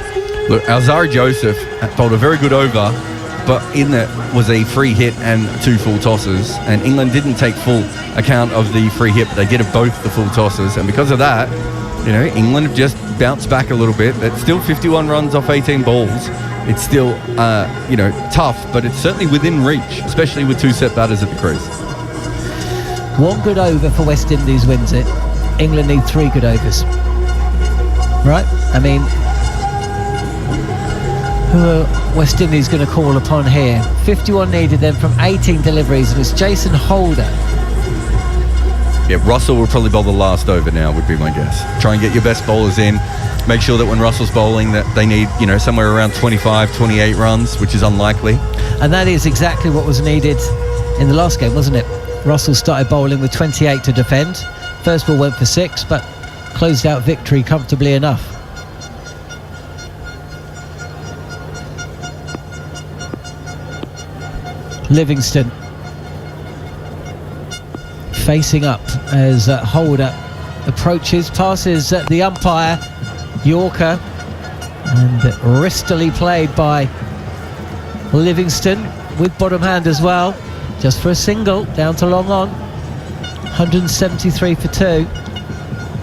Look, Alzari Joseph bowled a very good over, but in that was a free hit and 2 full tosses, and England didn't take full account of the free hit, but they did both the full tosses, and because of that, you know, England have just bounced back a little bit. It's still 51 runs off 18 balls. It's still, you know, tough, but it's certainly within reach, especially with 2 set batters at the crease. 1 good over for West Indies wins it. England need 3 good overs. Right? I mean, who are West Indies going to call upon here? 51 needed then from 18 deliveries, and it's Jason Holder. Yeah, Russell will probably bowl the last over now, would be my guess. Try and get your best bowlers in. Make sure that when Russell's bowling that they need, you know, somewhere around 25, 28 runs, which is unlikely. And that is exactly what was needed in the last game, wasn't it? Russell started bowling with 28 to defend. First ball went for 6, but closed out victory comfortably enough. Livingston facing up as Holder approaches, passes the umpire, Yorker, and wristily played by Livingston with bottom hand as well, just for a single, down to long on. 173 for 2.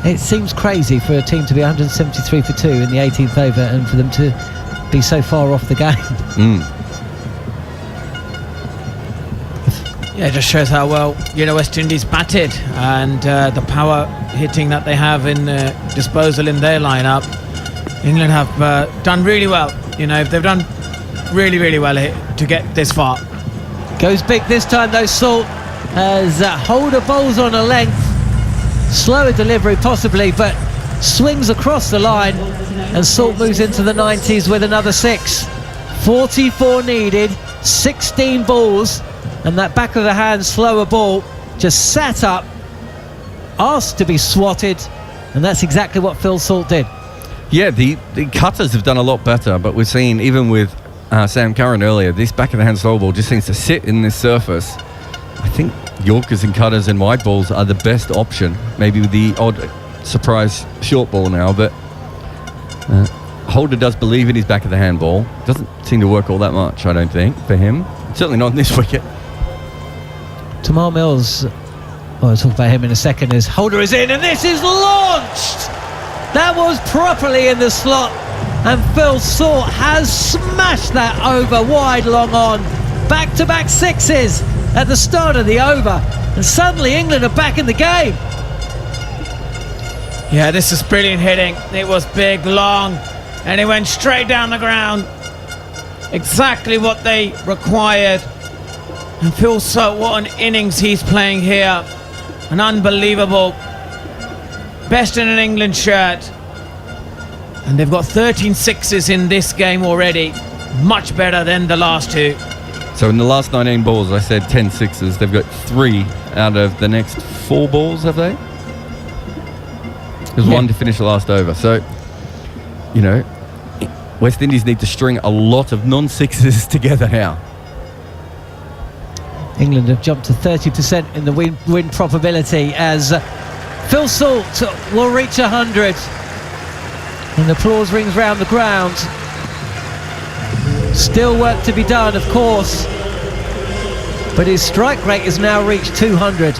It seems crazy for a team to be 173 for 2 in the 18th over and for them to be so far off the game. Yeah, it just shows how well, you know, West Indies batted, and the power hitting that they have in disposal in their lineup. England have done really well. You know, they've done really, really well to get this far. Goes big this time though, Salt, as Holder bowls on a length. Slower delivery possibly, but swings across the line, and Salt moves into the 90s with another 6. 44 needed, 16 balls, and that back of the hand slower ball just sat up, asked to be swatted, and that's exactly what Phil Salt did. Yeah, the cutters have done a lot better, but we've seen, even with Sam Curran earlier, this back of the hand slow ball just seems to sit in this surface. I think Yorkers and cutters and wide balls are the best option, maybe with the odd surprise short ball now, but Holder does believe in his back of the hand ball. Doesn't seem to work all that much, I don't think, for him. Certainly not in this wicket. Tamar Mills, I'll talk about him in a second, as Holder is in, and this is launched! That was properly in the slot, and Phil Salt has smashed that over wide long on. Back-to-back 6s at the start of the over, and suddenly England are back in the game. Yeah, this is brilliant hitting. It was big, long, and it went straight down the ground. Exactly what they required. And Phil Salt, what an innings he's playing here. An unbelievable. Best in an England shirt. And they've got 13 6s in this game already. Much better than the last 2. So in the last 19 balls, I said 10 6s. They've got 3 out of the next 4 balls, have they? There's 1 to finish the last over. So, you know, West Indies need to string a lot of non-6s together now. England have jumped to 30% in the win probability, as Phil Salt will reach 100. And applause rings round the ground. Still work to be done, of course, but his strike rate has now reached 200.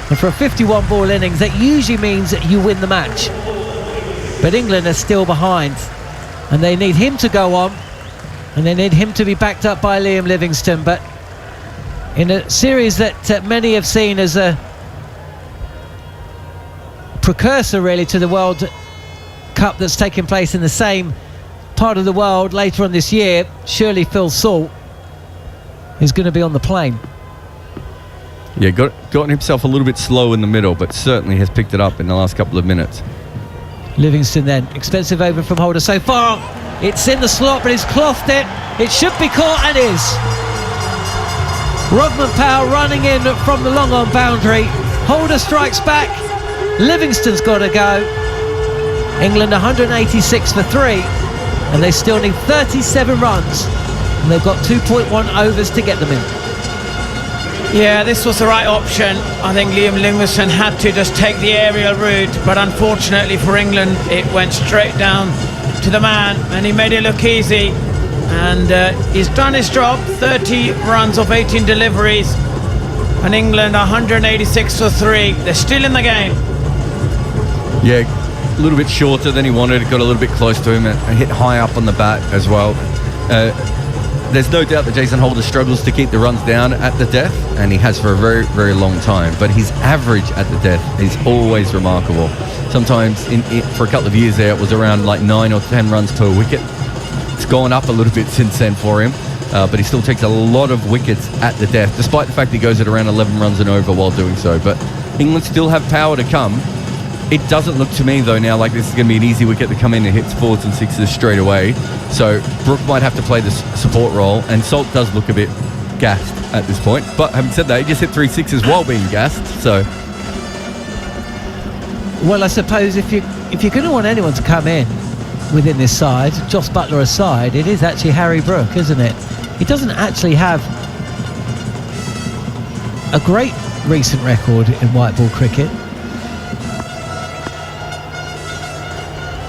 And for a 51 ball innings, that usually means that you win the match. But England are still behind, and they need him to go on, and they need him to be backed up by Liam Livingstone. But in a series that many have seen as a precursor really to the World Cup that's taking place in the same part of the world later on this year, surely Phil Salt is going to be on the plane. Yeah, gotten himself a little bit slow in the middle, but certainly has picked it up in the last couple of minutes. Livingstone then, expensive over from Holder so far. It's in the slot, but he's clothed it. It should be caught, and is. Rodman Powell running in from the long on boundary. Holder strikes back. Livingstone's got to go. England 186 for 3, and they still need 37 runs, and they've got 2.1 overs to get them in. Yeah, this was the right option. I think Liam Livingstone had to just take the aerial route, but unfortunately for England, it went straight down to the man, and he made it look easy. And he's done his job. 30 runs of 18 deliveries, and England 186 for 3. They're still in the game. Yeah, a little bit shorter than he wanted. It got a little bit close to him and hit high up on the bat as well. There's no doubt that Jason Holder struggles to keep the runs down at the death, and he has for a very, very long time. But his average at the death is always remarkable. Sometimes for a couple of years there, it was around like 9 or 10 runs per wicket. It's gone up a little bit since then for him, but he still takes a lot of wickets at the death, despite the fact he goes at around 11 runs and over while doing so. But England still have power to come. It doesn't look to me, though, now like this is going to be an easy wicket to come in and hit 4s and 6s straight away. So Brook might have to play the support role, and Salt does look a bit gassed at this point. But having said that, he just hit 3 6s while being gassed, so... Well, I suppose if you're going to want anyone to come in within this side, Joss Buttler aside, it is actually Harry Brook, isn't it? He doesn't actually have a great recent record in white ball cricket.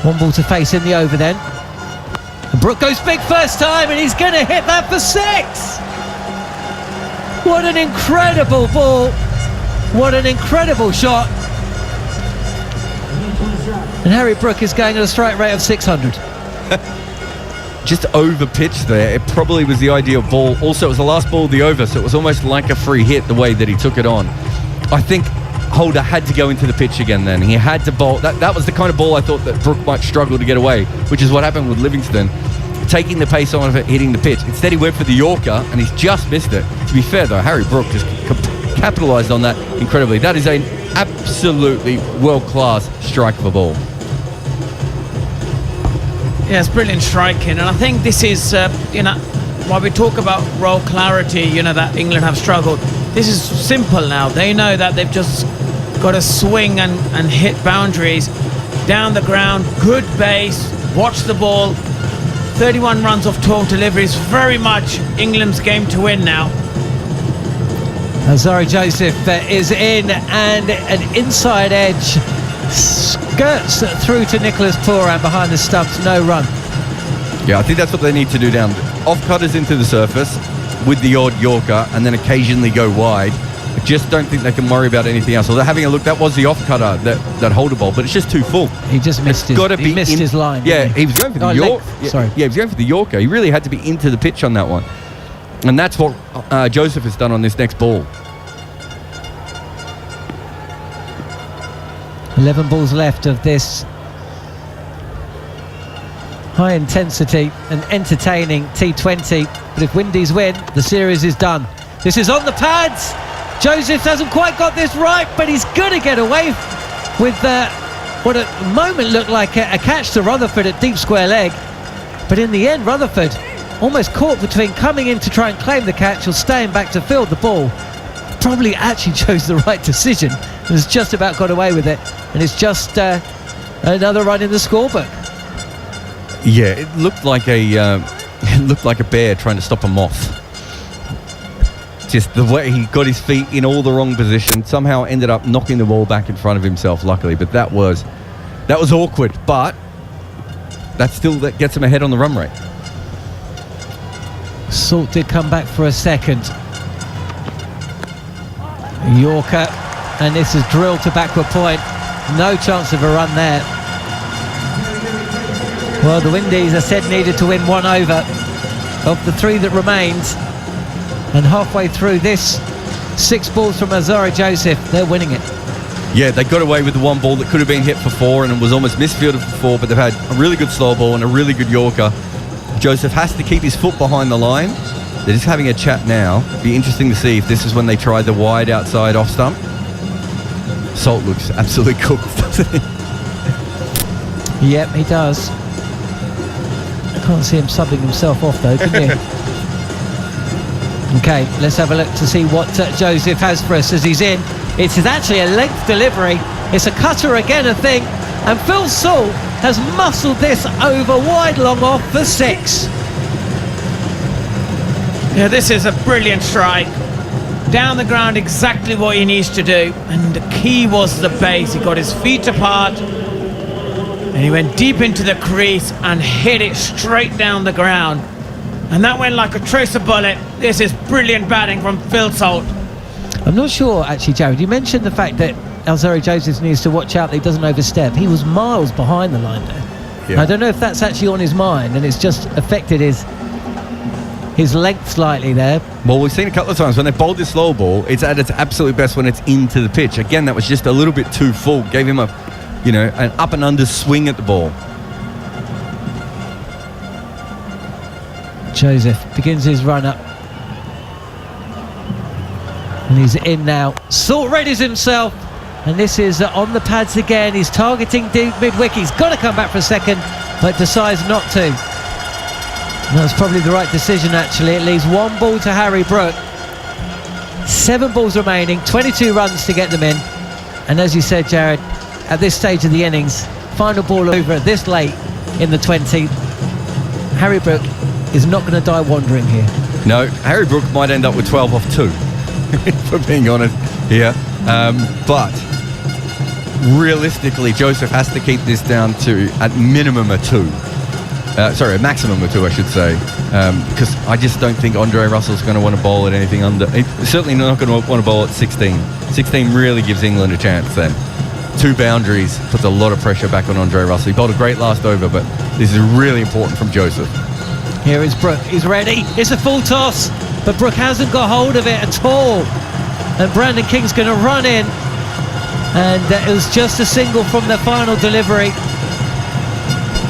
1 ball to face in the over then. And Brook goes big first time, and he's going to hit that for 6! What an incredible ball. What an incredible shot. And Harry Brook is going at a strike rate of 600. Just over pitch there. It probably was the ideal ball. Also, it was the last ball of the over, so it was almost like a free hit the way that he took it on. I think Holder had to go into the pitch again then. He had to bowl. That was the kind of ball I thought that Brook might struggle to get away, which is what happened with Livingstone. Taking the pace on of it, hitting the pitch. Instead, he went for the Yorker, and he's just missed it. To be fair, though, Harry Brook just capitalised on that incredibly. That is a absolutely world-class strike of a ball. Yeah, it's brilliant striking, and I think this is, while we talk about role clarity, that England have struggled, this is simple now. They know that they've just got to swing and hit boundaries down the ground, good base, watch the ball. 31 runs off 12 deliveries, very much England's game to win now. Azari Joseph is in, and an inside edge skirts through to Nicholas Pooran behind the stumps, no run. Yeah, I think that's what they need to do down. Off cutters into the surface with the odd Yorker and then occasionally go wide. I just don't think they can worry about anything else. Although having a look, that was the off cutter that holder ball, but it's just too full. He just missed his line. Yeah, he was going for the Yorker. Sorry. Yeah, he was going for the Yorker. He really had to be into the pitch on that one. And that's what Joseph has done on this next ball. 11 balls left of this high intensity and entertaining T20, but if Windies win, the series is done. This is on the pads. Joseph hasn't quite got this right, but he's going to get away with what at the moment looked like a catch to Rutherford at deep square leg, but in the end Rutherford almost caught between coming in to try and claim the catch or staying back to field the ball. Probably actually chose the right decision and has just about got away with it, and it's just another run in the scorebook. Yeah, it looked like a bear trying to stop a moth. Just the way he got his feet in all the wrong position, somehow ended up knocking the ball back in front of himself, luckily. But that was awkward, but that gets him ahead on the run rate. Salt did come back for a second. Yorker, and this is drilled to backward point. No chance of a run there. Well, the Windies, I said, needed to win one over of the three that remained. And halfway through this, 6 balls from Azari Joseph, they're winning it. Yeah, they got away with the one ball that could have been hit for 4 and was almost misfielded for 4, but they've had a really good slow ball and a really good Yorker. Joseph has to keep his foot behind the line. They're just having a chat now. Be interesting to see if this is when they try the wide outside off stump. Salt looks absolutely cooked, doesn't he? Yep, he does. I can't see him subbing himself off though, can you? Okay, let's have a look to see what Joseph has for us as he's in. It's actually a length delivery. It's a cutter again, I think. And Phil Salt has muscled this over wide long off for 6. Yeah, this is a brilliant strike. Down the ground, exactly what he needs to do. And the key was the base. He got his feet apart. And he went deep into the crease and hit it straight down the ground. And that went like a tracer bullet. This is brilliant batting from Phil Salt. I'm not sure, actually, Jared. You mentioned the fact that Azari Joseph needs to watch out that he doesn't overstep. He was miles behind the line there. Yeah. I don't know if that's actually on his mind and it's just affected his length slightly there. Well, we've seen a couple of times when they bowled this slow ball, it's at its absolute best when it's into the pitch. Again, that was just a little bit too full. Gave him an up and under swing at the ball. Joseph begins his run up. And he's in now. Salt readies himself. And this is on the pads again. He's targeting deep mid-wicket. He's got to come back for a second, but decides not to. And that's probably the right decision, actually. It leaves 1 ball to Harry Brook. 7 balls remaining, 22 runs to get them in. And as you said, Jared, at this stage of the innings, final ball over this late in the 20. Harry Brook is not going to die wandering here. No, Harry Brook might end up with 12 off 2, for being honest here. But realistically, Joseph has to keep this down to at minimum a 2. A maximum of 2, I should say. Because I just don't think Andre Russell's going to want to bowl at anything under. He's certainly not going to want to bowl at 16. 16 really gives England a chance then. 2 boundaries puts a lot of pressure back on Andre Russell. He bowled a great last over, but this is really important from Joseph. Here is Brook. He's ready. It's a full toss, but Brook hasn't got hold of it at all. And Brandon King's going to run in. And it was just a single from the final delivery.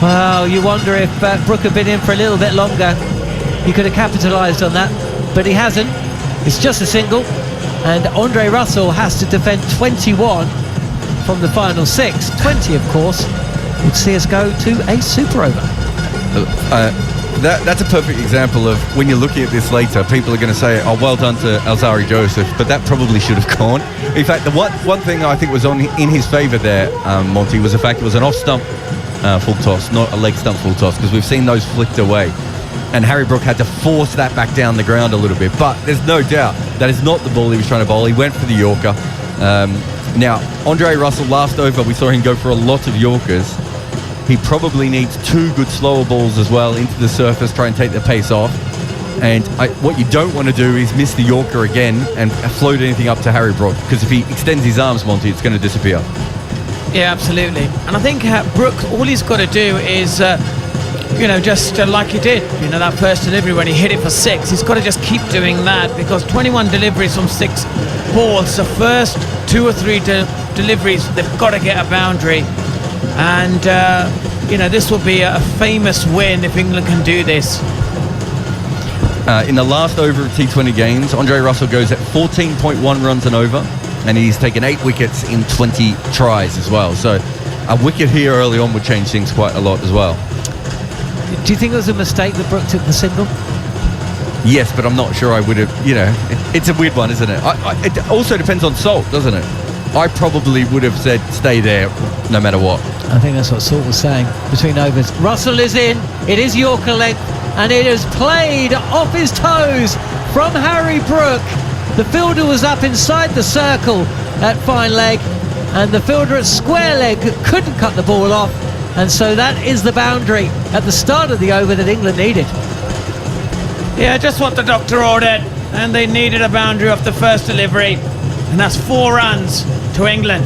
Wow, you wonder if Brook had been in for a little bit longer. He could have capitalised on that, but he hasn't. It's just a single. and Andre Russell has to defend 21 from the final 6. 20, of course, would see us go to a super over. That's a perfect example of when you're looking at this later, people are going to say, oh, well done to Alzari Joseph, but that probably should have gone. In fact, the one thing I think was in his favour there, Monty, was the fact it was an off-stump full toss, not a leg stump full toss, because we've seen those flicked away. And Harry Brook had to force that back down the ground a little bit. But there's no doubt that is not the ball he was trying to bowl. He went for the Yorker. Now, Andre Russell, last over, we saw him go for a lot of Yorkers. He probably needs 2 good slower balls as well into the surface, try and take the pace off. And what you don't want to do is miss the Yorker again and float anything up to Harry Brook, because if he extends his arms, Monty, it's going to disappear. Yeah, absolutely. And I think Brook, all he's got to do is, just like he did, that first delivery when he hit it for 6. He's got to just keep doing that, because 21 deliveries from 6 balls, the first 2 or 3 deliveries, they've got to get a boundary. And, this will be a famous win if England can do this. In the last over of T20 games, Andre Russell goes at 14.1 runs and over, and he's taken 8 wickets in 20 tries as well. So a wicket here early on would change things quite a lot as well. Do you think it was a mistake that Brook took the single? Yes, but I'm not sure I would have, it's a weird one, isn't it? It also depends on Salt, doesn't it? I probably would have said stay there no matter what. I think that's what Salt was saying between overs. Russell is in, it is Yorker length, and it is played off his toes from Harry Brook. The fielder was up inside the circle at fine leg, and the fielder at square leg couldn't cut the ball off, and so that is the boundary at the start of the over that England needed. Yeah, just what the doctor ordered, and they needed a boundary off the first delivery, and that's 4 runs to England.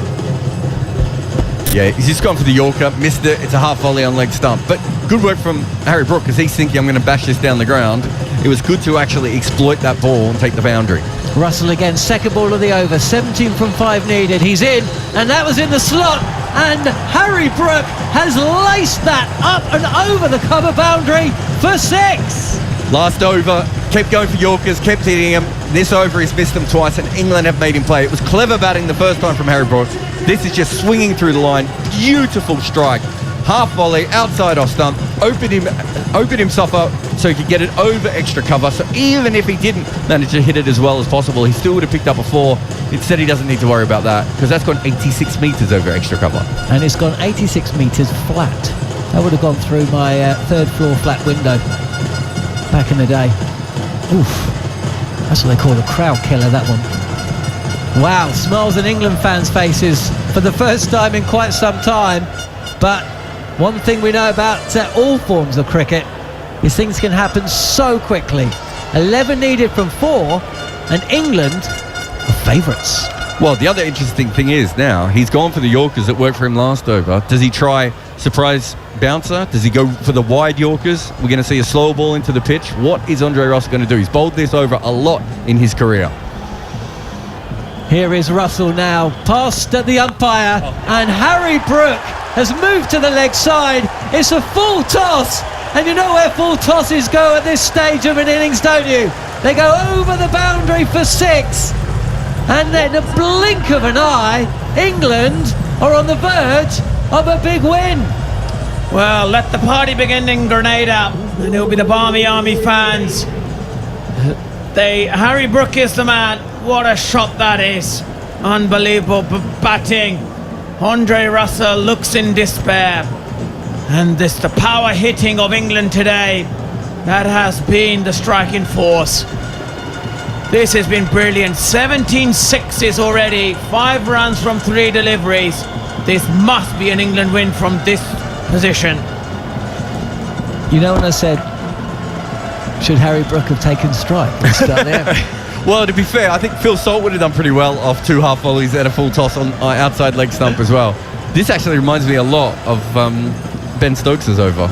Yeah, he's just gone for the Yorker, missed it, it's a half volley on leg stump. But good work from Harry Brook, because he's thinking, I'm going to bash this down the ground. It was good to actually exploit that ball and take the boundary. Russell again, second ball of the over, 17 from 5 needed. He's in, and that was in the slot, and Harry Brook has laced that up and over the cover boundary for 6. Last over, kept going for Yorkers, kept hitting him. This over, he's missed them twice, and England have made him play. It was clever batting the first time from Harry Brook. This is just swinging through the line. Beautiful strike. Half volley, outside off stump. Opened himself up so he could get it over extra cover. So even if he didn't manage to hit it as well as possible, he still would have picked up a 4. Instead, he doesn't need to worry about that, because that's gone 86 metres over extra cover. And it's gone 86 metres flat. That would have gone through my 3rd floor flat window back in the day. Oof. That's what they call a crowd killer, that one. Wow, smiles on England fans' faces for the first time in quite some time. But one thing we know about all forms of cricket is things can happen so quickly. 11 needed from 4, and England are favourites. Well, the other interesting thing is now he's gone for the Yorkers that worked for him last over. Does he try surprise bouncer? Does he go for the wide Yorkers? We're going to see a slow ball into the pitch. What is Andre Russell going to do? He's bowled this over a lot in his career. Here is Russell now, past the umpire, and Harry Brook has moved to the leg side. It's a full toss, and you know where full tosses go at this stage of an innings, don't you? They go over the boundary for 6, and in a blink of an eye, England are on the verge of a big win. Well, let the party begin in Grenada, and it'll be the Barmy Army fans. Harry Brook is the man. What a shot that is. Unbelievable batting. Andre Russell looks in despair. And this, the power hitting of England today, that has been the striking force. This has been brilliant. 17 sixes already, 5 runs from 3 deliveries. This must be an England win from this position. You know when I said, should Harry Brook have taken strike? Let's start there. Well, to be fair, I think Phil Salt would have done pretty well off 2 half volleys and a full toss on outside leg stump as well. This actually reminds me a lot of Ben Stokes' over,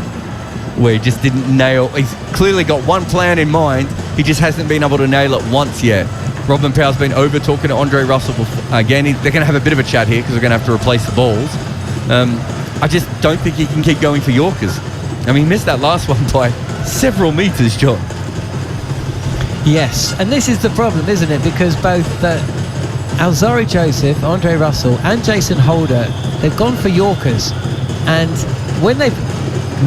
where he just didn't nail. He's clearly got one plan in mind. He just hasn't been able to nail it once yet. Robin Powell's been over talking to Andre Russell before. Again, they're going to have a bit of a chat here because they're going to have to replace the balls. I just don't think he can keep going for Yorkers. I mean, he missed that last one by several metres, John. Yes, and this is the problem, isn't it? Because both Alzari Joseph, Andre Russell and Jason Holder, they've gone for Yorkers, and when they've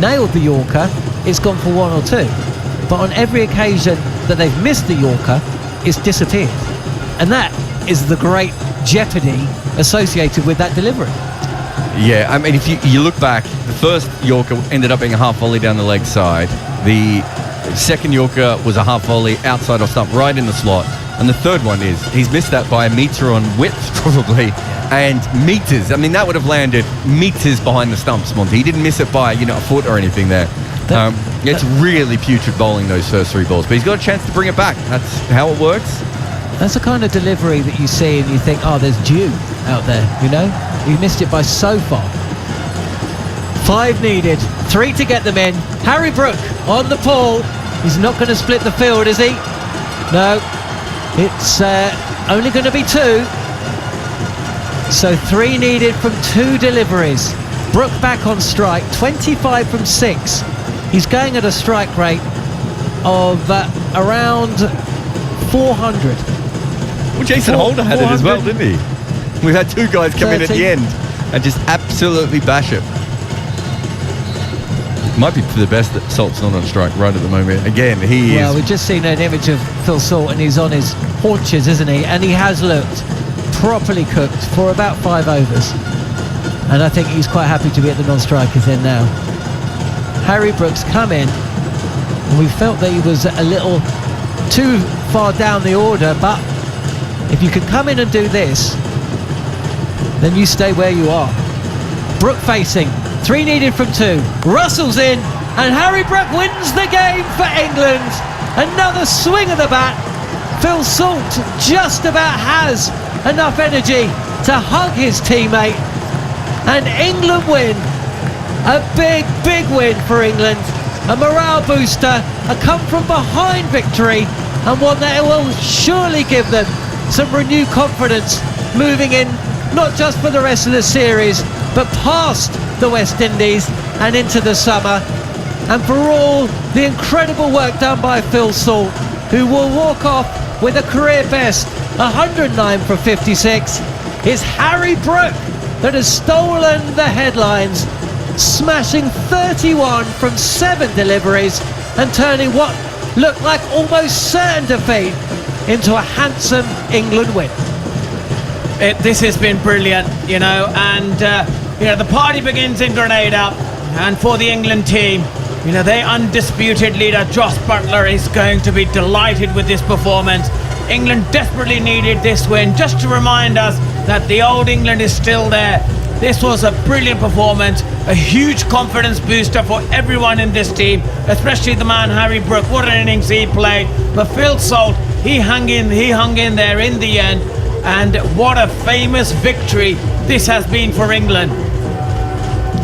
nailed the Yorker, it's gone for 1 or 2. But on every occasion that they've missed the Yorker, it's disappeared. And that is the great jeopardy associated with that delivery. Yeah, I mean, if you look back, the first Yorker ended up being a half volley down the leg side. The second Yorker was a half volley outside off stump, right in the slot. And the third one is, he's missed that by a metre on width, probably, and metres. I mean, that would have landed metres behind the stumps, Monty. He didn't miss it by, a foot or anything there. It's really putrid bowling, those first 3 balls. But he's got a chance to bring it back. That's how it works. That's the kind of delivery that you see and you think, oh, there's dew out there, He missed it by so far. 5 needed, 3 to get them in. Harry Brook on the pull. He's not going to split the field, is he? No, it's only going to be 2. So 3 needed from 2 deliveries. Brook back on strike, 25 from 6. He's going at a strike rate of around 400. Well, Jason Holder had it as well, didn't he? We've had 2 guys come in at the end and just absolutely bash it. Might be for the best that Salt's not on strike right at the moment. Again, Well, we've just seen an image of Phil Salt and he's on his haunches, isn't he? And he has looked properly cooked for about 5 overs. And I think he's quite happy to be at the non-strikers end now. Harry Brook's come in. And we felt that he was a little too far down the order, but if you can come in and do this, then you stay where you are. Brook facing, 3 needed from 2. Russell's in, and Harry Brook wins the game for England. Another swing of the bat. Phil Salt just about has enough energy to hug his teammate, and England win. A big, big win for England. A morale booster, a come from behind victory, and one that will surely give them some renewed confidence moving in, not just for the rest of the series, but past the West Indies and into the summer. And for all the incredible work done by Phil Salt, who will walk off with a career best 109 for 56, it's Harry Brook that has stolen the headlines, smashing 31 from 7 deliveries and turning what looked like almost certain defeat into a handsome England win. This has been brilliant, and the party begins in Grenada, and for the England team, their undisputed leader Joss Buttler is going to be delighted with this performance. England desperately needed this win, just to remind us that the old England is still there. This was a brilliant performance, a huge confidence booster for everyone in this team, especially the man Harry Brook. What an innings he played. But Phil Salt, he hung in there in the end, and what a famous victory this has been for England.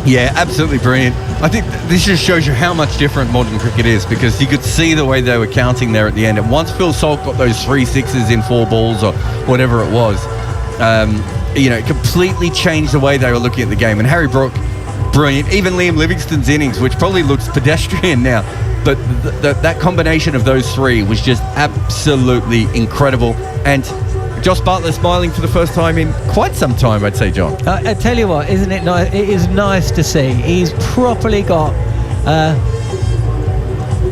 Yeah, absolutely brilliant. I think this just shows you how much different modern cricket is, because you could see the way they were counting there at the end. And once Phil Salt got those 3 sixes in 4 balls or whatever it was, it completely changed the way they were looking at the game. And Harry Brook, brilliant. Even Liam Livingstone's innings, which probably looks pedestrian now, but that combination of those 3 was just absolutely incredible. And Joss Buttler smiling for the first time in quite some time, I'd say, John. I tell you what, isn't it nice? It is nice to see. He's properly got...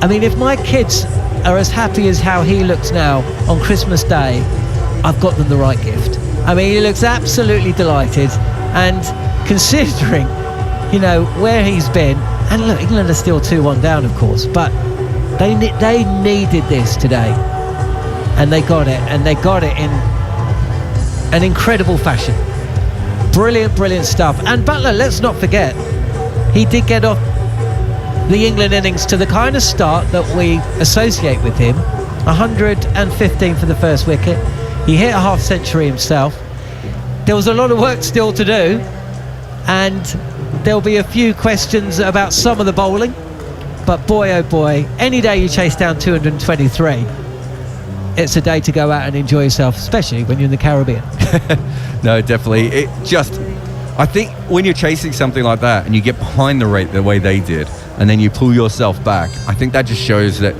if my kids are as happy as how he looks now on Christmas Day, I've got them the right gift. He looks absolutely delighted. And considering, where he's been... And look, England are still 2-1 down, of course, but they needed this today. And they got it. And they got it in an incredible fashion. Brilliant stuff. And Buttler, let's not forget, he did get off the England innings to the kind of start that we associate with him. 115 for the first wicket. He hit a half century himself. There was a lot of work still to do, and there'll be a few questions about some of the bowling, but boy oh boy, any day you chase down 223, it's a day to go out and enjoy yourself, especially when you're in the Caribbean. No, definitely. I think when you're chasing something like that and you get behind the rate the way they did, and then you pull yourself back, I think that just shows that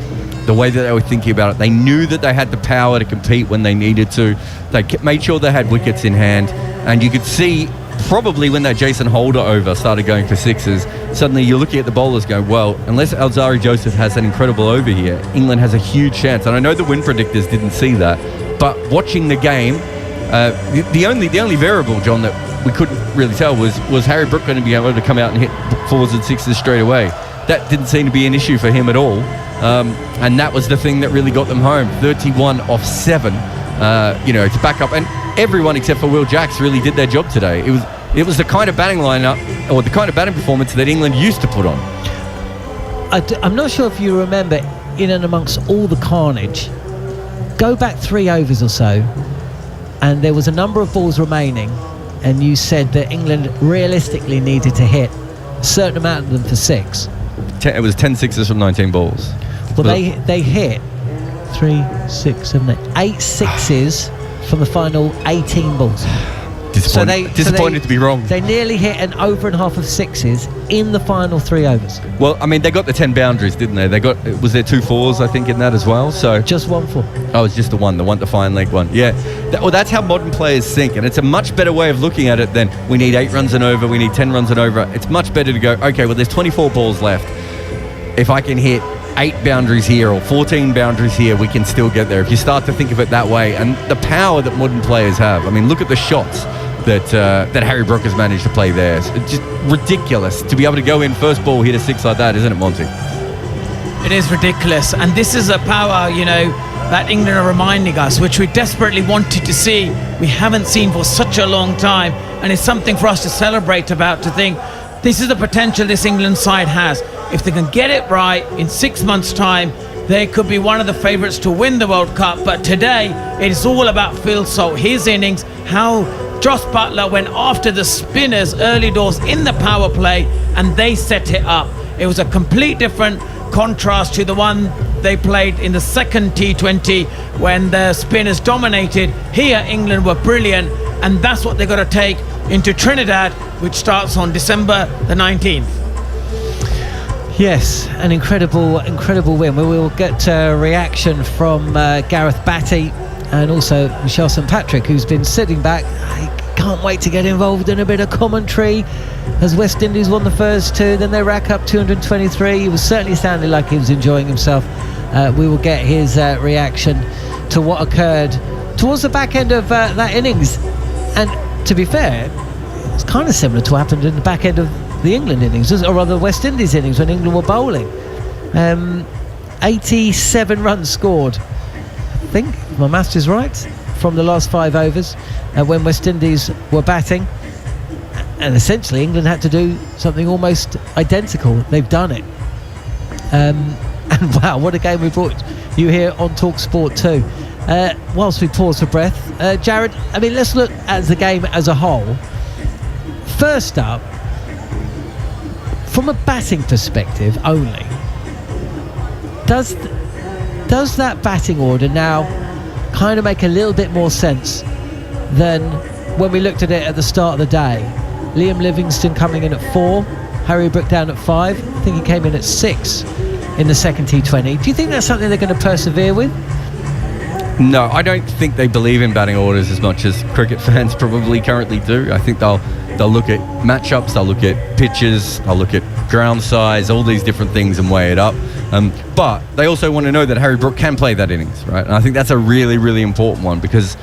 the way that they were thinking about it. They knew that they had the power to compete when they needed to. They made sure they had wickets in hand, and you could see probably when that Jason Holder over started going for sixes, suddenly you're looking at the bowlers going, well, unless Alzari Joseph has an incredible over here, England has a huge chance. And I know the win predictors didn't see that, but watching the game, the only variable, John, that we couldn't really tell was Harry Brook going to be able to come out and hit fours and sixes straight away. That didn't seem to be an issue for him at all, and that was the thing that really got them home. 31 off 7, to back up, and everyone except for Will Jacks really did their job today. It was the kind of batting lineup or the kind of batting performance that England used to put on. I'm not sure if you remember, in and amongst all the carnage, go back 3 overs or so, and there was a number of balls remaining, and you said that England realistically needed to hit a certain amount of them for 6. It was 10 sixes from 19 balls. Well, they hit 3, 6, 7, 8 sixes from the final 18 balls. Disappointed to be wrong. They nearly hit an over and a half of sixes in the final 3 overs. Well, I mean, they got the 10 boundaries, didn't they? Was there 2 fours, I think, in that as well? So just 1 4. Oh, it's just the fine leg one. Yeah. That's how modern players think, and it's a much better way of looking at it than we need 8 runs and over, we need 10 runs and over. It's much better to go, okay, well, there's 24 balls left. If I can hit 8 boundaries here or 14 boundaries here, we can still get there. If you start to think of it that way, and the power that modern players have. I mean, look at the shots that Harry Brook has managed to play there. It's just ridiculous to be able to go in first ball, hit a 6 like that, isn't it, Monty? It is ridiculous, and this is a power, that England are reminding us, which we desperately wanted to see. We haven't seen for such a long time, and it's something for us to celebrate about, to think this is the potential this England side has. If they can get it right in 6 months' time, they could be one of the favourites to win the World Cup. But today, it is all about Phil Salt, his innings, how Joss Buttler went after the spinners early doors in the power play, and they set it up. It was a complete different contrast to the one they played in the second T20 when the spinners dominated. Here, England were brilliant, and that's what they've got to take into Trinidad, which starts on December the 19th. Yes, an incredible win. We will get a reaction from Gareth Batty and also Michelle St Patrick, who's been sitting back. I can't wait to get involved in a bit of commentary as West Indies won the first 2, then they rack up 223. He was certainly sounding like he was enjoying himself. We will get his reaction to what occurred towards the back end of that innings. And to be fair, it's kind of similar to what happened in the back end of the England innings, or rather the West Indies innings, when England were bowling. 87 runs scored, I think, if my maths is right, from the last 5 overs when West Indies were batting. And essentially England had to do something almost identical. They've done it. And wow, what a game we brought you here on Talk Sport 2. Whilst we pause for breath, Jared, I mean, let's look at the game as a whole. First up, from a batting perspective only, does that batting order now kind of make a little bit more sense than when we looked at it at the start of the day? Liam Livingstone coming in at 4, Harry Brook down at 5. I think he came in at 6 in the second T20. Do you think that's something they're going to persevere with? No, I don't think they believe in batting orders as much as cricket fans probably currently do. I think they'll look at matchups, they'll look at pitches, they'll look at ground size, all these different things and weigh it up. But they also want to know that Harry Brook can play that innings, right? And I think that's a really, really important one because,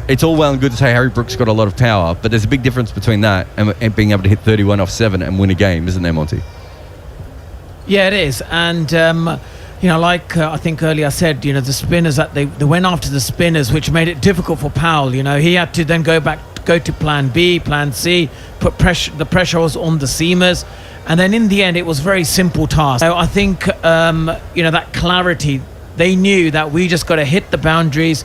it's all well and good to say Harry Brook's got a lot of power, but there's a big difference between that and being able to hit 31 off 7 and win a game, isn't there, Monty? Yeah, it is. And I think earlier I said, the spinners, that they went after the spinners, which made it difficult for Powell. He had to then go to plan B, plan C, put pressure. The pressure was on the seamers, and then in the end it was very simple task. So I think that clarity, they knew that we just got to hit the boundaries,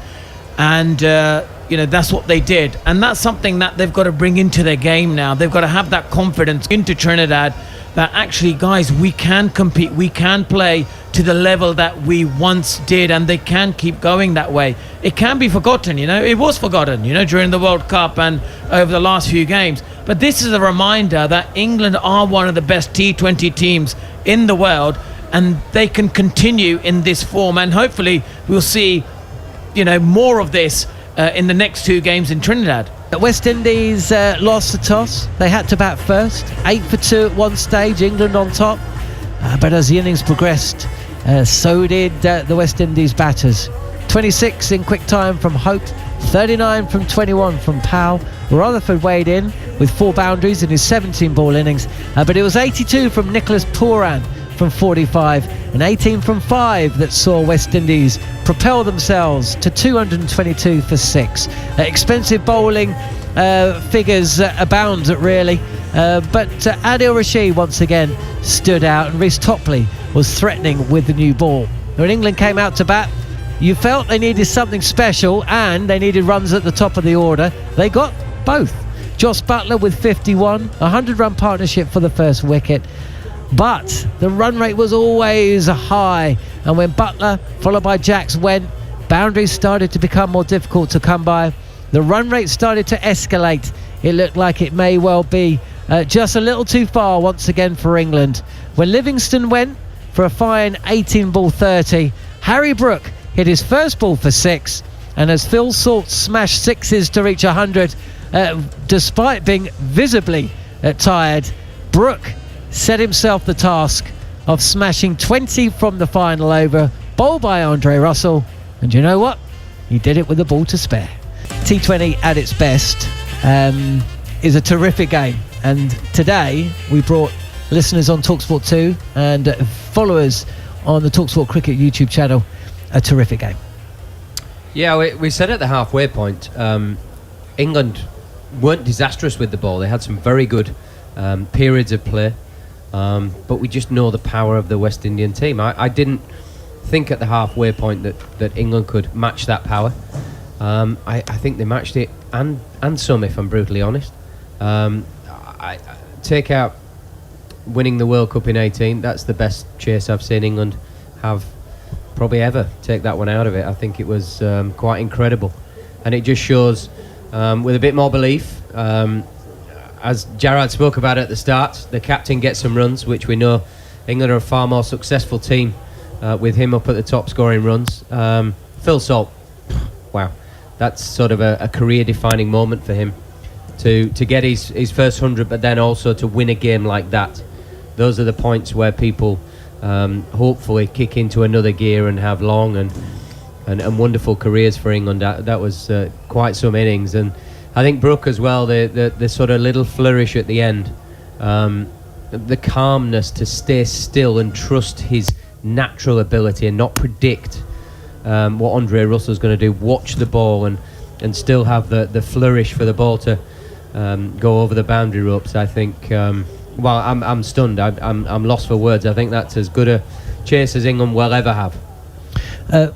and that's what they did, and that's something that they've got to bring into their game now. They've got to have that confidence into Trinidad that actually, guys, we can compete, we can play to the level that we once did, and they can keep going that way. It can be forgotten, it was forgotten, during the World Cup and over the last few games. But this is a reminder that England are one of the best T20 teams in the world, and they can continue in this form, and hopefully we'll see, more of this in the next 2 games in Trinidad. The West Indies lost the toss. They had to bat first. 8 for 2 at one stage, England on top. But as the innings progressed, so did the West Indies batters. 26 in quick time from Hope, 39 from 21 from Powell. Rutherford weighed in with 4 boundaries in his 17-ball innings, but it was 82 from Nicholas Pooran from 45 and 18 from 5 that saw West Indies propel themselves to 222 for 6. Expensive bowling figures abound, really, but Adil Rashid once again stood out, and Reece Topley was threatening with the new ball. When England came out to bat, you felt they needed something special, and they needed runs at the top of the order. They got both. Jos Buttler with 51, 100-run partnership for the first wicket. But the run rate was always high, and when Buttler, followed by Jacks, went, boundaries started to become more difficult to come by. The run rate started to escalate. It looked like it may well be just a little too far once again for England. When Livingston went for a fine 18-ball 30, Harry Brook hit his first ball for 6, and as Phil Salt smashed 6s to reach 100, despite being visibly tired, Brook set himself the task of smashing 20 from the final over, bowled by Andre Russell, and you know what? He did it with a ball to spare. T20 at its best is a terrific game, and today we brought listeners on TalkSport 2 and followers on the TalkSport Cricket YouTube channel a terrific game. Yeah, we said at the halfway point, England weren't disastrous with the ball. They had some very good periods of play. But we just know the power of the West Indian team. I didn't think at the halfway point that England could match that power. I think they matched it and some, if I'm brutally honest. I take out winning the World Cup in 18. That's the best chase I've seen England have probably ever. Take that one out of it. I think it was quite incredible, and it just shows with a bit more belief. As Jarrad spoke about at the start, the captain gets some runs, which we know England are a far more successful team with him up at the top scoring runs. Phil Salt, wow, that's sort of a career-defining moment for him to get his first 100, but then also to win a game like that. Those are the points where people hopefully kick into another gear and have long and wonderful careers for England. That was quite some innings, and I think Brook as well, the sort of little flourish at the end, the calmness to stay still and trust his natural ability and not predict what Andre Russell's going to do, watch the ball and still have the flourish for the ball to go over the boundary ropes. I think, I'm stunned. I'm lost for words. I think that's as good a chase as England will ever have.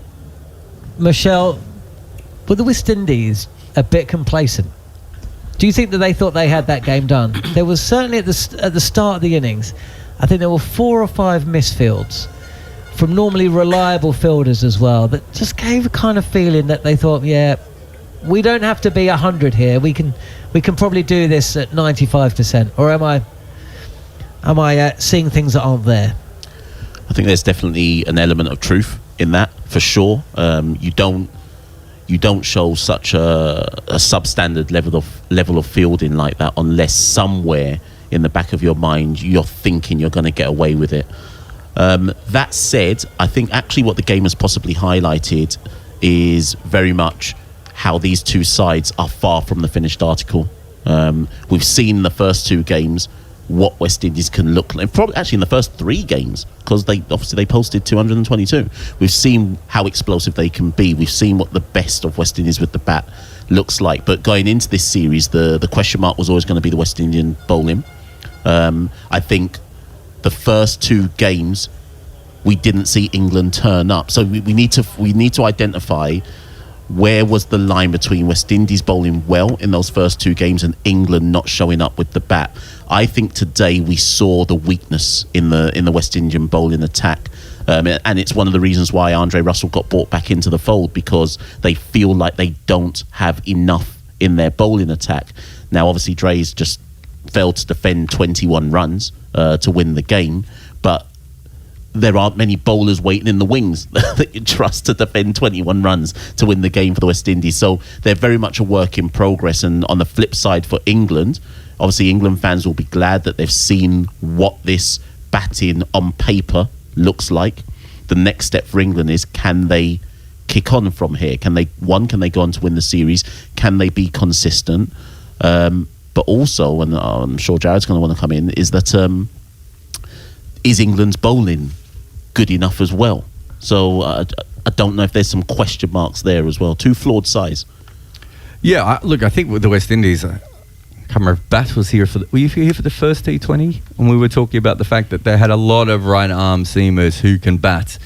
Michelle, were the West Indies a bit complacent? Do you think that they thought they had that game done? There was certainly at the start of the innings, I think there were 4 or 5 misfields from normally reliable fielders as well, that just gave a kind of feeling that they thought, yeah, we don't have to be 100 here. We can probably do this at 95%. Or am I seeing things that aren't there? I think there's definitely an element of truth in that, for sure. You don't show such a substandard level of fielding like that unless somewhere in the back of your mind you're thinking you're going to get away with it. That said, I think actually what the game has possibly highlighted is very much how these two sides are far from the finished article. We've seen the first 2 games what West Indies can look like. Probably actually in the first 3 games, because they posted 222. We've seen how explosive they can be. We've seen what the best of West Indies with the bat looks like. But going into this series, the question mark was always going to be the West Indian bowling. I think the first 2 games we didn't see England turn up. So we need to identify where was the line between West Indies bowling well in those first 2 games and England not showing up with the bat. I think today we saw the weakness in the West Indian bowling attack, and it's one of the reasons why Andre Russell got brought back into the fold, because they feel like they don't have enough in their bowling attack. Now obviously Dre's just failed to defend 21 runs to win the game, but there aren't many bowlers waiting in the wings that you trust to defend 21 runs to win the game for the West Indies. So they're very much a work in progress. And on the flip side for England, obviously England fans will be glad that they've seen what this batting on paper looks like. The next step for England is, can they kick on from here? Can they go on to win the series? Can they be consistent? But also, and I'm sure Jared's going to want to come in, is that is England's bowling good enough as well? So I don't know if there's some question marks there as well. Two flawed sides. Yeah, I think with the West Indies, I can't remember if Bat was here were you here for the first T20? And we were talking about the fact that they had a lot of right arm seamers who can bat,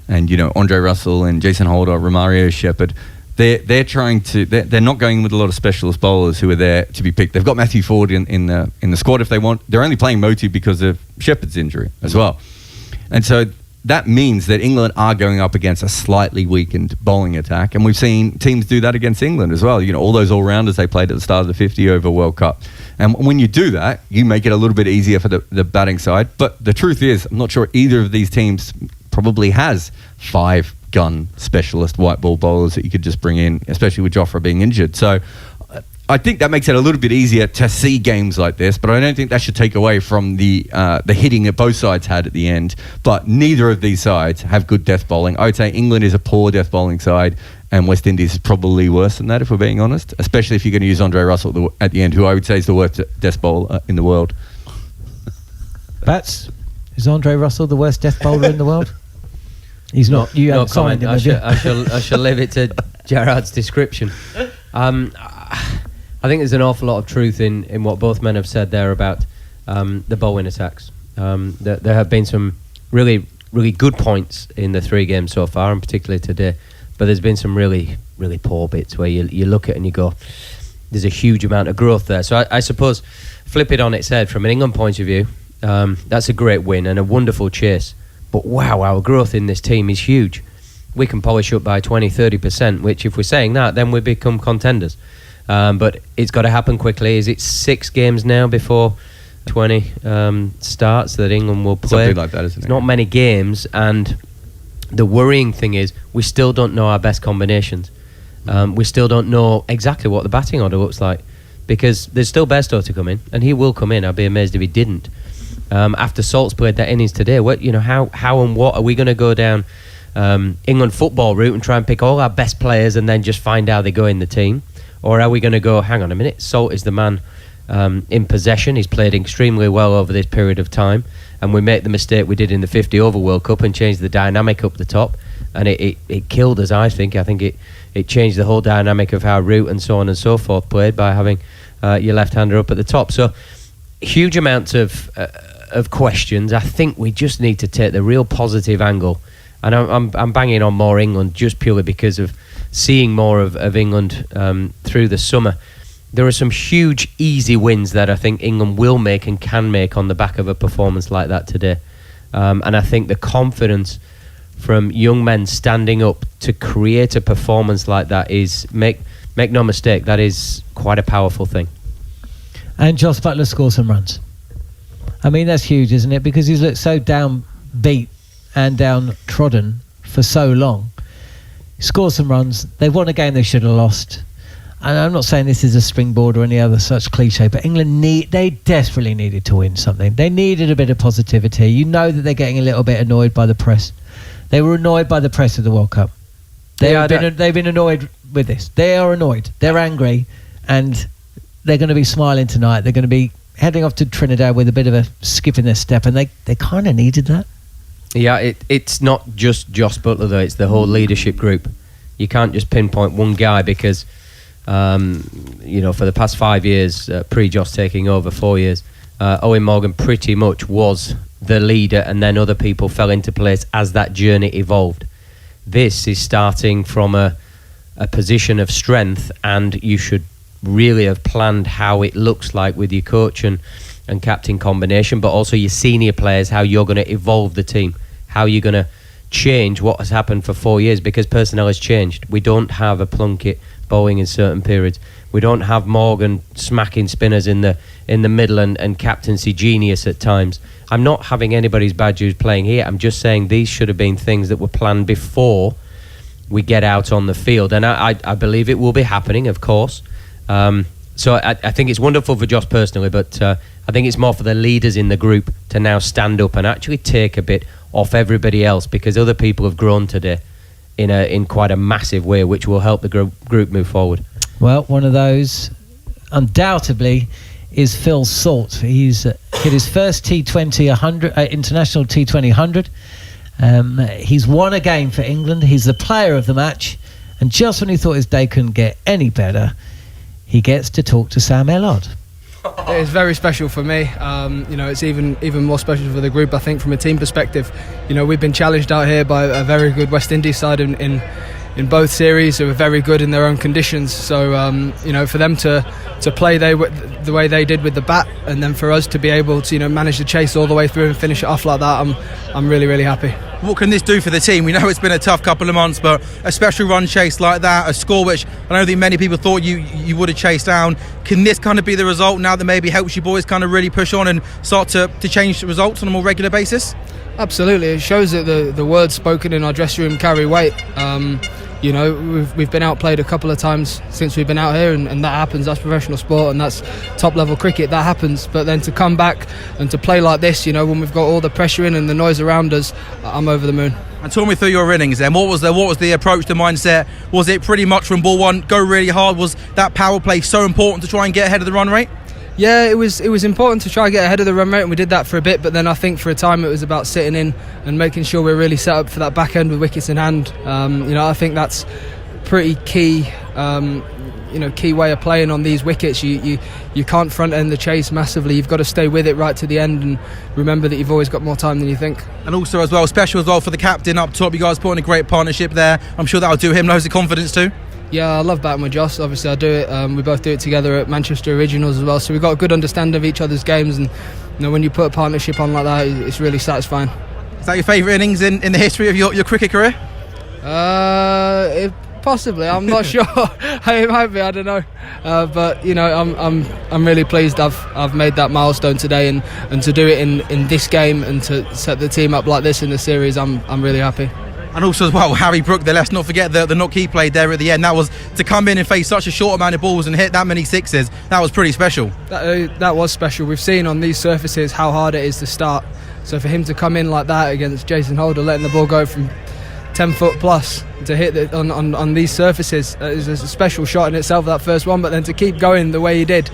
and Andre Russell and Jason Holder, Romario Shepherd. They're trying to. They're not going with a lot of specialist bowlers who are there to be picked. They've got Matthew Ford in the squad if they want. They're only playing Motu because of Shepherd's injury as well, and so that means that England are going up against a slightly weakened bowling attack, and we've seen teams do that against England as well. All those all-rounders they played at the start of the 50 over World Cup, and when you do that, you make it a little bit easier for the batting side. But the truth is, I'm not sure either of these teams probably has 5 gun specialist white ball bowlers that you could just bring in, especially with Jofra being injured. So I think that makes it a little bit easier to see games like this, but I don't think that should take away from the hitting that both sides had at the end. But neither of these sides have good death bowling. I would say England is a poor death bowling side, and West Indies is probably worse than that, if we're being honest, especially if you're going to use Andre Russell at the end, who I would say is the worst death bowler in the world. Bats, is Andre Russell the worst death bowler in the world? He's not. You haven't signed him, have you? I shall leave it to Gerard's description. I think there's an awful lot of truth in what both men have said there about the bowling attacks. There have been some really, really good points in the 3 games so far, and particularly today. But there's been some really, really poor bits where you look at it and you go, there's a huge amount of growth there. So I suppose, flip it on its head, from an England point of view, that's a great win and a wonderful chase. But wow, our growth in this team is huge. We can polish up by 20-30%, which if we're saying that, then we become contenders. But it's got to happen quickly. Is it 6 games now before 20 starts that England will play? Something like that, isn't it? It's not many games, and the worrying thing is we still don't know our best combinations. We still don't know exactly what the batting order looks like, because there's still Bairstow to come in, and he will come in. I'd be amazed if he didn't. After Salt's played that innings today, how and what are we going to go down England football route and try and pick all our best players and then just find how they go in the team? Or are we going to go, hang on a minute, Salt is the man in possession. He's played extremely well over this period of time, and we make the mistake we did in the 50 over World Cup and changed the dynamic up the top, and it killed us. I think it changed the whole dynamic of how Root and so on and so forth played by having your left-hander up at the top. So huge amounts of questions. I think we just need to take the real positive angle, and I'm banging on more England just purely because of seeing more of England through the summer. There are some huge easy wins that I think England will make and can make on the back of a performance like that today, and I think the confidence from young men standing up to create a performance like that is, make no mistake, that is quite a powerful thing. And Joss Butler scores some runs. I mean, that's huge, isn't it? Because he's looked so downbeat and downtrodden for so long. He scores some runs. They've won a game they should have lost. And I'm not saying this is a springboard or any other such cliche, but England they desperately needed to win something. They needed a bit of positivity. You know that they're getting a little bit annoyed by the press. They were annoyed by the press of the World Cup. They've been annoyed with this. They are annoyed. They're angry, and they're going to be smiling tonight. They're going to be heading off to Trinidad with a bit of a skip in their step, and they kind of needed that. Yeah, it's not just Joss Butler though, it's the whole leadership group. You can't just pinpoint one guy because, for the past 5 years, pre-Joss taking over 4 years, Owen Morgan pretty much was the leader, and then other people fell into place as that journey evolved. This is starting from a position of strength, and you should really have planned how it looks like with your coach and captain combination, but also your senior players, how you're going to evolve the team, how you're going to change what has happened for 4 years, because personnel has changed. We don't have a Plunkett bowling in certain periods. We don't have Morgan smacking spinners in the middle and captaincy genius at times. I'm not having anybody's bad news playing here. I'm just saying these should have been things that were planned before we get out on the field, and I believe it will be happening, of course. So I think it's wonderful for Josh personally, but I think it's more for the leaders in the group to now stand up and actually take a bit off everybody else, because other people have grown today in quite a massive way, which will help the group move forward. Well, one of those, undoubtedly, is Phil Salt. He's hit his first T20 100, international T20 100. He's won a game for England. He's the player of the match. And just when he thought his day couldn't get any better, he gets to talk to Sam Ellard. It's very special for me. It's even more special for the group, I think, from a team perspective. We've been challenged out here by a very good West Indies side in both series, who are very good in their own conditions. So, for them to play the way they did with the bat, and then for us to be able to manage the chase all the way through and finish it off like that, I'm really, really happy. What can this do for the team? We know it's been a tough couple of months, but a special run chase like that, a score which I don't think many people thought you would have chased down. Can this kind of be the result now that maybe helps you boys kind of really push on and start to change the results on a more regular basis? Absolutely. It shows that the words spoken in our dressing room carry weight. We've been outplayed a couple of times since we've been out here, and that happens. That's professional sport, and that's top level cricket. That happens. But then to come back and to play like this, when we've got all the pressure in and the noise around us, I'm over the moon. And talk me through your innings then. What was the approach, the mindset? Was it pretty much from ball one, go really hard? Was that power play so important to try and get ahead of the run rate? Yeah, it was important to try and get ahead of the run rate, and we did that for a bit, but then I think for a time it was about sitting in and making sure we're really set up for that back end with wickets in hand. I think that's pretty key, key way of playing on these wickets. You can't front end the chase massively. You've got to stay with it right to the end and remember that you've always got more time than you think. And also as well, special as well for the captain up top. You guys put in a great partnership there. I'm sure that'll do him loads of confidence too. Yeah, I love batting with Josh. Obviously, I do it. We both do it together at Manchester Originals as well. So we've got a good understanding of each other's games, and when you put a partnership on like that, it's really satisfying. Is that your favourite innings in the history of your cricket career? Possibly. I'm not sure. It might be. I don't know. But I'm really pleased. I've made that milestone today, and to do it in this game and to set the team up like this in the series, I'm really happy. And also as well, Harry Brook, let's not forget the knock he played there at the end. That was to come in and face such a short amount of balls and hit that many sixes. That was pretty special. That was special. We've seen on these surfaces how hard it is to start. So for him to come in like that against Jason Holder, letting the ball go from 10 foot plus to hit it on these surfaces, is a special shot in itself, that first one. But then to keep going the way he did,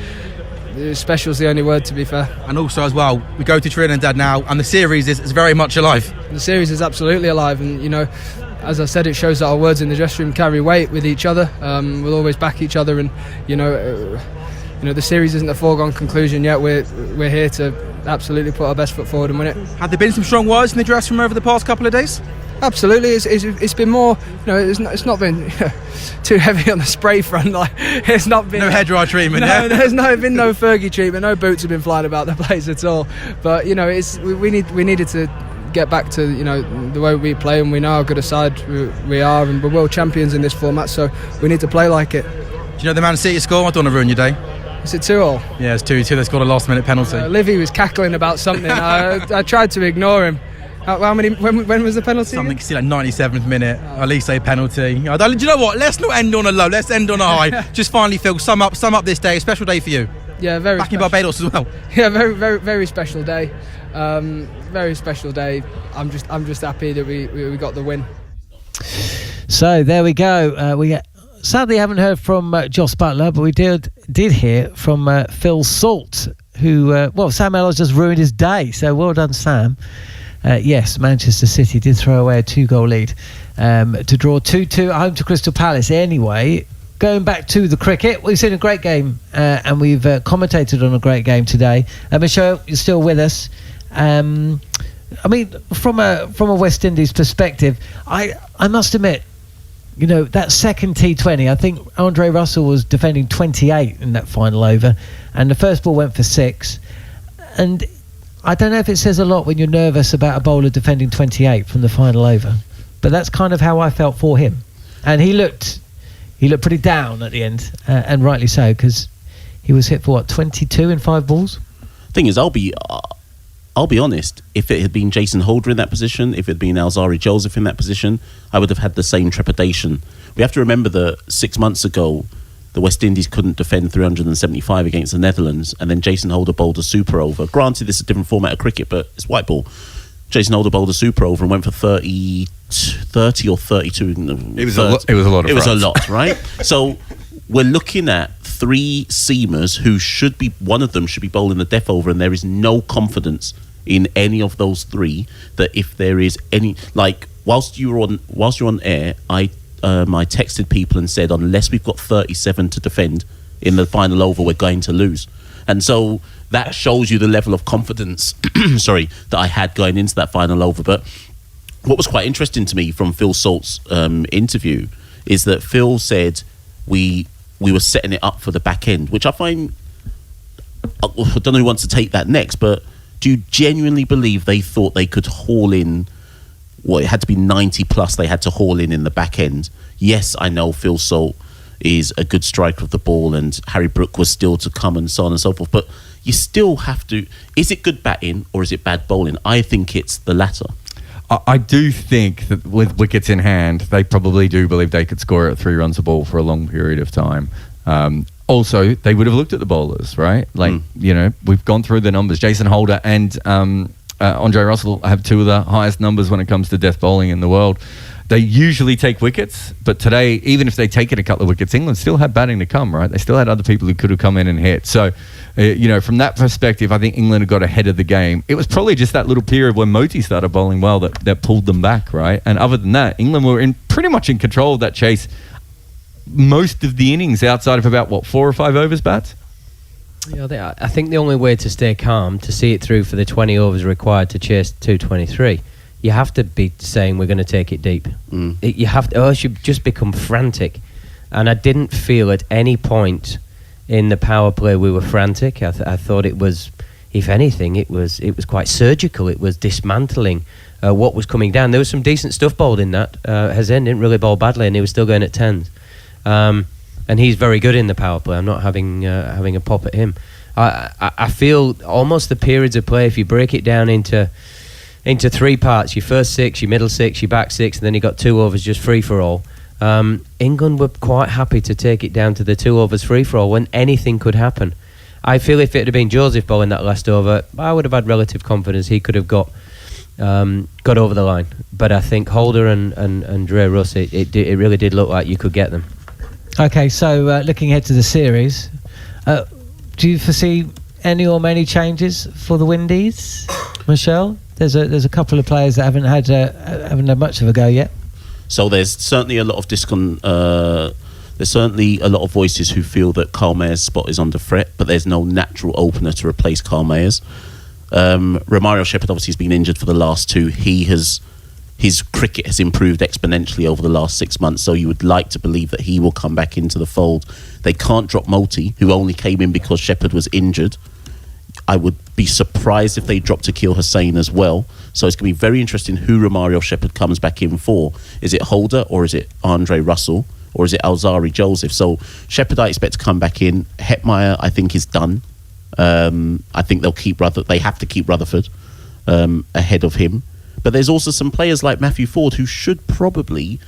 special is the only word, to be fair. And also as well, we go to Trinidad now, and the series is very much alive. The series is absolutely alive, and as I said, it shows that our words in the dressing room carry weight with each other. We'll always back each other, and the series isn't a foregone conclusion yet. We're here to absolutely put our best foot forward and win it. Have there been some strong words in the dressing room over the past couple of days? Absolutely, it's been more. It's not been too heavy on the spray front. Like it's not been no head dry treatment. No, there's been no Fergie treatment. No boots have been flying about the place at all. But we needed to get back to the way we play, and we know how good a side we are, and we're world champions in this format. So we need to play like it. Do you know the Man City score? I don't want to ruin your day. Is it 2-2? Yeah, it's 2-2. They scored a last minute penalty. Livy was cackling about something. I tried to ignore him. How many? When was the penalty? Something still like 97th minute. At least a penalty. Do you know what? Let's not end on a low. Let's end on a high. Just finally, Phil, sum up this day. A special day for you. Yeah, very. Back in Barbados as well. Yeah, very, very, very special day. Very special day. I'm just happy that we got the win. So there we go. We sadly haven't heard from Joss Butler, but we did hear from Phil Salt, who Sam Ellard just ruined his day. So well done, Sam. Yes, Manchester City did throw away a 2-goal lead to draw 2-2 at home to Crystal Palace. Anyway, going back to the cricket, we've seen a great game and we've commentated on a great game today. Michelle, you're still with us. I mean, from a West Indies perspective, I must admit, that second T20, I think Andre Russell was defending 28 in that final over, and the first ball went for 6. And I don't know if it says a lot when you're nervous about a bowler defending 28 from the final over. But that's kind of how I felt for him. And he looked pretty down at the end, and rightly so, because he was hit for, what, 22 in 5 balls? Thing is, I'll be honest, if it had been Jason Holder in that position, if it had been Alzarri Joseph in that position, I would have had the same trepidation. We have to remember that 6 months ago, the West Indies couldn't defend 375 against the Netherlands, and then Jason Holder bowled a super over. Granted, this is a different format of cricket, but it's white ball. Jason Holder bowled a super over and went for 30 or 32. It was a lot of It was a runs. lot, right? So we're looking at 3 seamers who should be, one of them should be bowling the death over, and there is no confidence in any of those 3 that if there is any, like, whilst you're on air, I texted people and said, unless we've got 37 to defend in the final over, we're going to lose. And so that shows you the level of confidence that I had going into that final over. But what was quite interesting to me from Phil Salt's interview is that Phil said we were setting it up for the back end, which I find, I don't know who wants to take that next, but do you genuinely believe they thought they could haul in, well, it had to be 90 plus they had to haul in the back end? Yes, I know Phil Salt is a good striker of the ball and Harry Brook was still to come and so on and so forth, but you still have to, is it good batting or is it bad bowling? I think it's the latter. I do think that with wickets in hand, they probably do believe they could score at 3 runs a ball for a long period of time. Also, they would have looked at the bowlers, right? Like, you know, we've gone through the numbers. Jason Holder and Andre Russell have 2 of the highest numbers when it comes to death bowling in the world. They usually take wickets, but today, even if they take it a couple of wickets, England still had batting to come, right? They still had other people who could have come in and hit. So, you know, from that perspective, I think England got ahead of the game. It was probably just that little period when Moti started bowling well that pulled them back, right? And other than that, England were pretty much in control of that chase most of the innings outside of about, 4 or 5 overs bats? Yeah, I think the only way to stay calm, to see it through for the 20 overs required to chase 223, you have to be saying we're going to take it deep. You have to, or else you just become frantic. And I didn't feel at any point in the power play we were frantic. I thought it was, if anything, it was quite surgical. It was dismantling what was coming down. There was some decent stuff bowled in that. Hazin didn't really bowl badly, and he was still going at 10s. And he's very good in the power play. I'm not having a pop at him. I feel almost the periods of play, if you break it down into 3 parts, your first 6, your middle 6, your back 6, and then you got 2 overs just free for all. England were quite happy to take it down to the 2 overs free for all when anything could happen. I feel if it had been Joseph bowling that last over, I would have had relative confidence he could have got over the line. But I think Holder and Dre Russ, it really did look like you could get them. Okay, so looking ahead to the series, do you foresee any or many changes for the Windies, Michelle? There's a couple of players that haven't had much of a go yet. So there's certainly a lot of there's certainly a lot of voices who feel that Carl Mayer's spot is under threat, but there's no natural opener to replace Carl Mayer's. Romario Shepherd obviously has been injured for the last 2. His cricket has improved exponentially over the last 6 months, so you would like to believe that he will come back into the fold. They can't drop Moti, who only came in because Shepherd was injured. I would be surprised if they dropped Akil Hussain as well. So it's going to be very interesting who Romario Shepherd comes back in for. Is it Holder or is it Andre Russell or is it Alzarri Joseph? So Shepherd I expect to come back in. Hetmeyer I think is done. I think they have to keep Rutherford ahead of him. But there's also some players like Matthew Ford who should probably,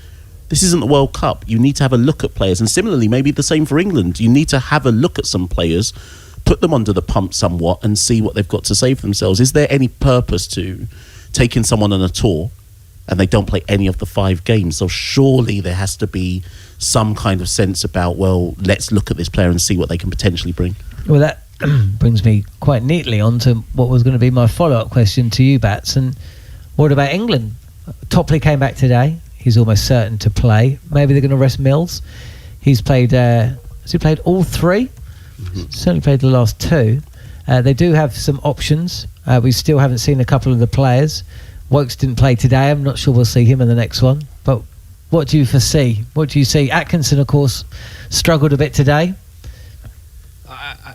this isn't the World Cup, you need to have a look at players. And similarly, maybe the same for England. You need to have a look at some players, put them under the pump somewhat and see what they've got to say for themselves. Is there any purpose to taking someone on a tour and they don't play any of the 5 games? So surely there has to be some kind of sense about, well, let's look at this player and see what they can potentially bring. Well, that brings me quite neatly on to what was going to be my follow-up question to you, Bats. And what about England? Topley came back today. He's almost certain to play. Maybe they're going to rest Mills. He's played. Has he played all 3? Mm-hmm. Certainly played the last 2. They do have some options. We still haven't seen a couple of the players. Wokes didn't play today. I'm not sure we'll see him in the next one. But what do you foresee? What do you see? Atkinson, of course, struggled a bit today.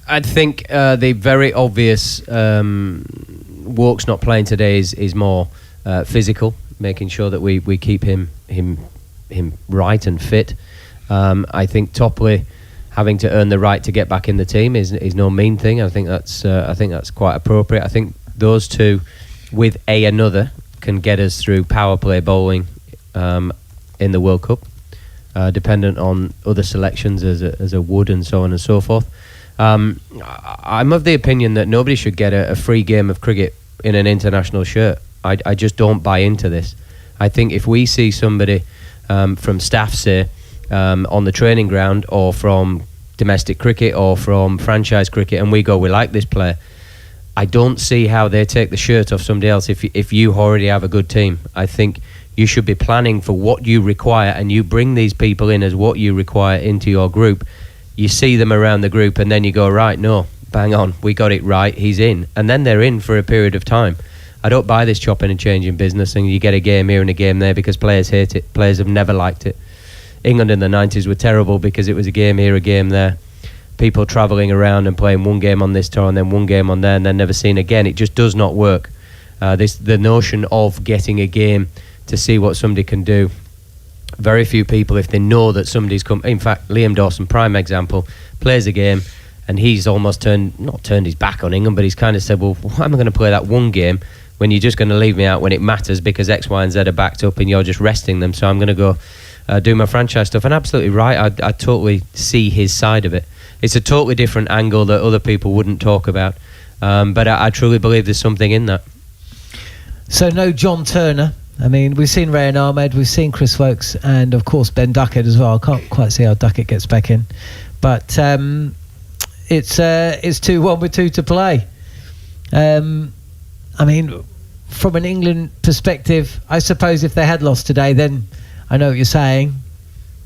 I think the very obvious Wokes not playing today is more physical. making sure that we keep him right and fit. I think Topley having to earn the right to get back in the team is no mean thing. I think that's quite appropriate. I think those two, with another, can get us through power play bowling in the World Cup, dependent on other selections as a Wood and so on and so forth. I'm of the opinion that nobody should get a free game of cricket in an international shirt. I just don't buy into this. I think if we see somebody from staff, say, on the training ground, or from domestic cricket, or from franchise cricket, and we go, we like this player, I don't see how they take the shirt off somebody else if you already have a good team. I think you should be planning for what you require, and you bring these people in as what you require into your group. You see them around the group, and then you go, right, no, bang on, we got it right, he's in. And then they're in for a period of time. I don't buy this chopping and changing business, and you get a game here and a game there, because players hate it. Players have never liked it. England in the 90s were terrible because it was a game here, a game there. People travelling around and playing one game on this tour and then one game on there and then never seen again. It just does not work. The notion of getting a game to see what somebody can do. Very few people, if they know that somebody's come... In fact, Liam Dawson, prime example, plays a game and he's almost not turned his back on England, but he's kind of said, well, why am I going to play that one game when you're just going to leave me out when it matters because X, Y and Z are backed up and you're just resting them, so I'm going to go do my franchise stuff. And absolutely right, I totally see his side of it. It's a totally different angle that other people wouldn't talk about, but I truly believe there's something in that. So no John Turner. I mean, we've seen Rayan Ahmed, we've seen Chris Wokes, and of course Ben Duckett as well. I can't quite see how Duckett gets back in, but it's 2-1 with 2 to play. I mean, from an England perspective, I suppose if they had lost today, then I know what you're saying.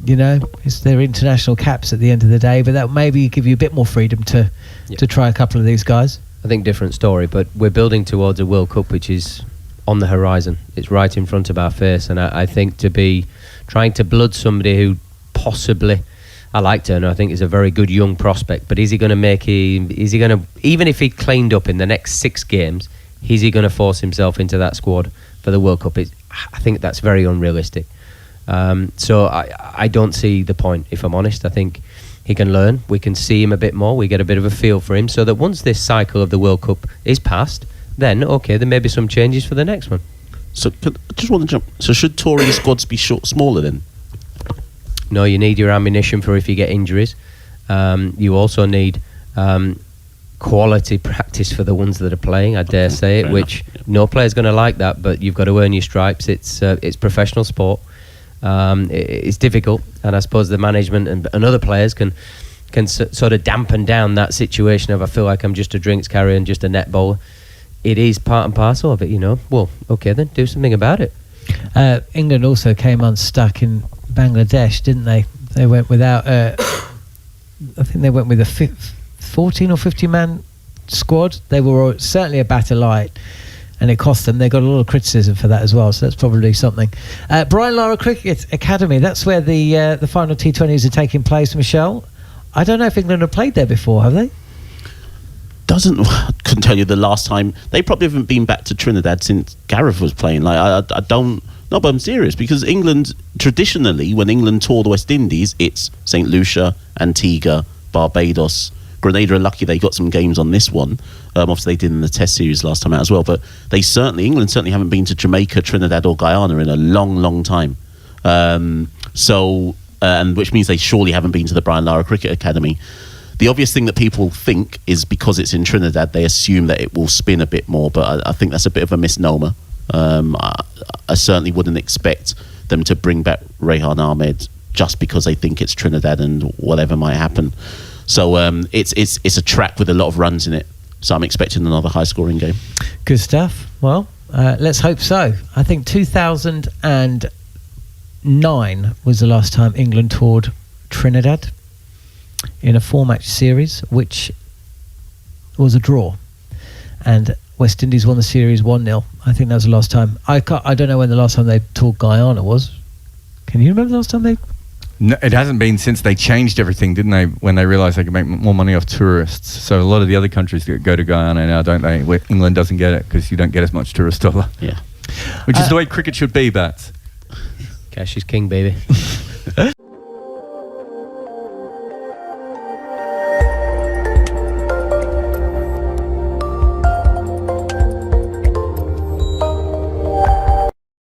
You know, it's their international caps at the end of the day, but that would maybe give you a bit more freedom to try a couple of these guys. I think different story, but we're building towards a World Cup which is on the horizon. It's right in front of our face, and I think to be trying to blood somebody who possibly, I like Turner, I think he's a very good young prospect, but is he going to even if he cleaned up in the next 6 games, is he going to force himself into that squad for the World Cup? I think that's very unrealistic. So I don't see the point, if I'm honest. I think he can learn. We can see him a bit more. We get a bit of a feel for him, so that once this cycle of the World Cup is past, then okay, there may be some changes for the next one. So I just want to jump. So should touring squads be smaller then? No, you need your ammunition for if you get injuries. You also need quality practice for the ones that are playing, I dare say it, which no player's going to like that, but you've got to earn your stripes. It's professional sport. It's difficult, and I suppose the management and other players can sort of dampen down that situation of I feel like I'm just a drinks carrier and just a net bowler. It is part and parcel of it, you know. Well, okay then, do something about it. England also came unstuck in Bangladesh, didn't they? They went without I think they went with a 14 or 50 man squad. They were certainly a batter light, and it cost them. They got a lot of criticism for that as well, so that's probably something. Brian Lara Cricket Academy, that's where the final T20s are taking place, Michelle. I don't know if England have played there before, have they? I couldn't tell you the last time. They probably haven't been back to Trinidad since Gareth was playing. Like I don't know, but I'm serious, because England, traditionally, when England tour the West Indies, it's St. Lucia, Antigua, Barbados. Grenada are lucky they got some games on this one. Obviously they did in the Test series last time out as well, but England certainly haven't been to Jamaica, Trinidad or Guyana in a long time. And which means they surely haven't been to the Brian Lara Cricket Academy. The obvious thing that people think is because it's in Trinidad, they assume that it will spin a bit more, but I think that's a bit of a misnomer. I certainly wouldn't expect them to bring back Rayan Ahmed just because they think it's Trinidad and whatever might happen. So it's a track with a lot of runs in it. So I'm expecting another high-scoring game. Good stuff. Well, let's hope so. I think 2009 was the last time England toured Trinidad in a 4-match series, which was a draw. And West Indies won the series 1-0. I think that was the last time. I don't know when the last time they toured Guyana was. Can you remember the last time they... No, it hasn't been since they changed everything, didn't they? When they realised they could make more money off tourists. So a lot of the other countries that go to Guyana now, don't they? Where England doesn't get it because you don't get as much tourist dollar. Yeah. Which is the way cricket should be, Bats. Cash is king, baby.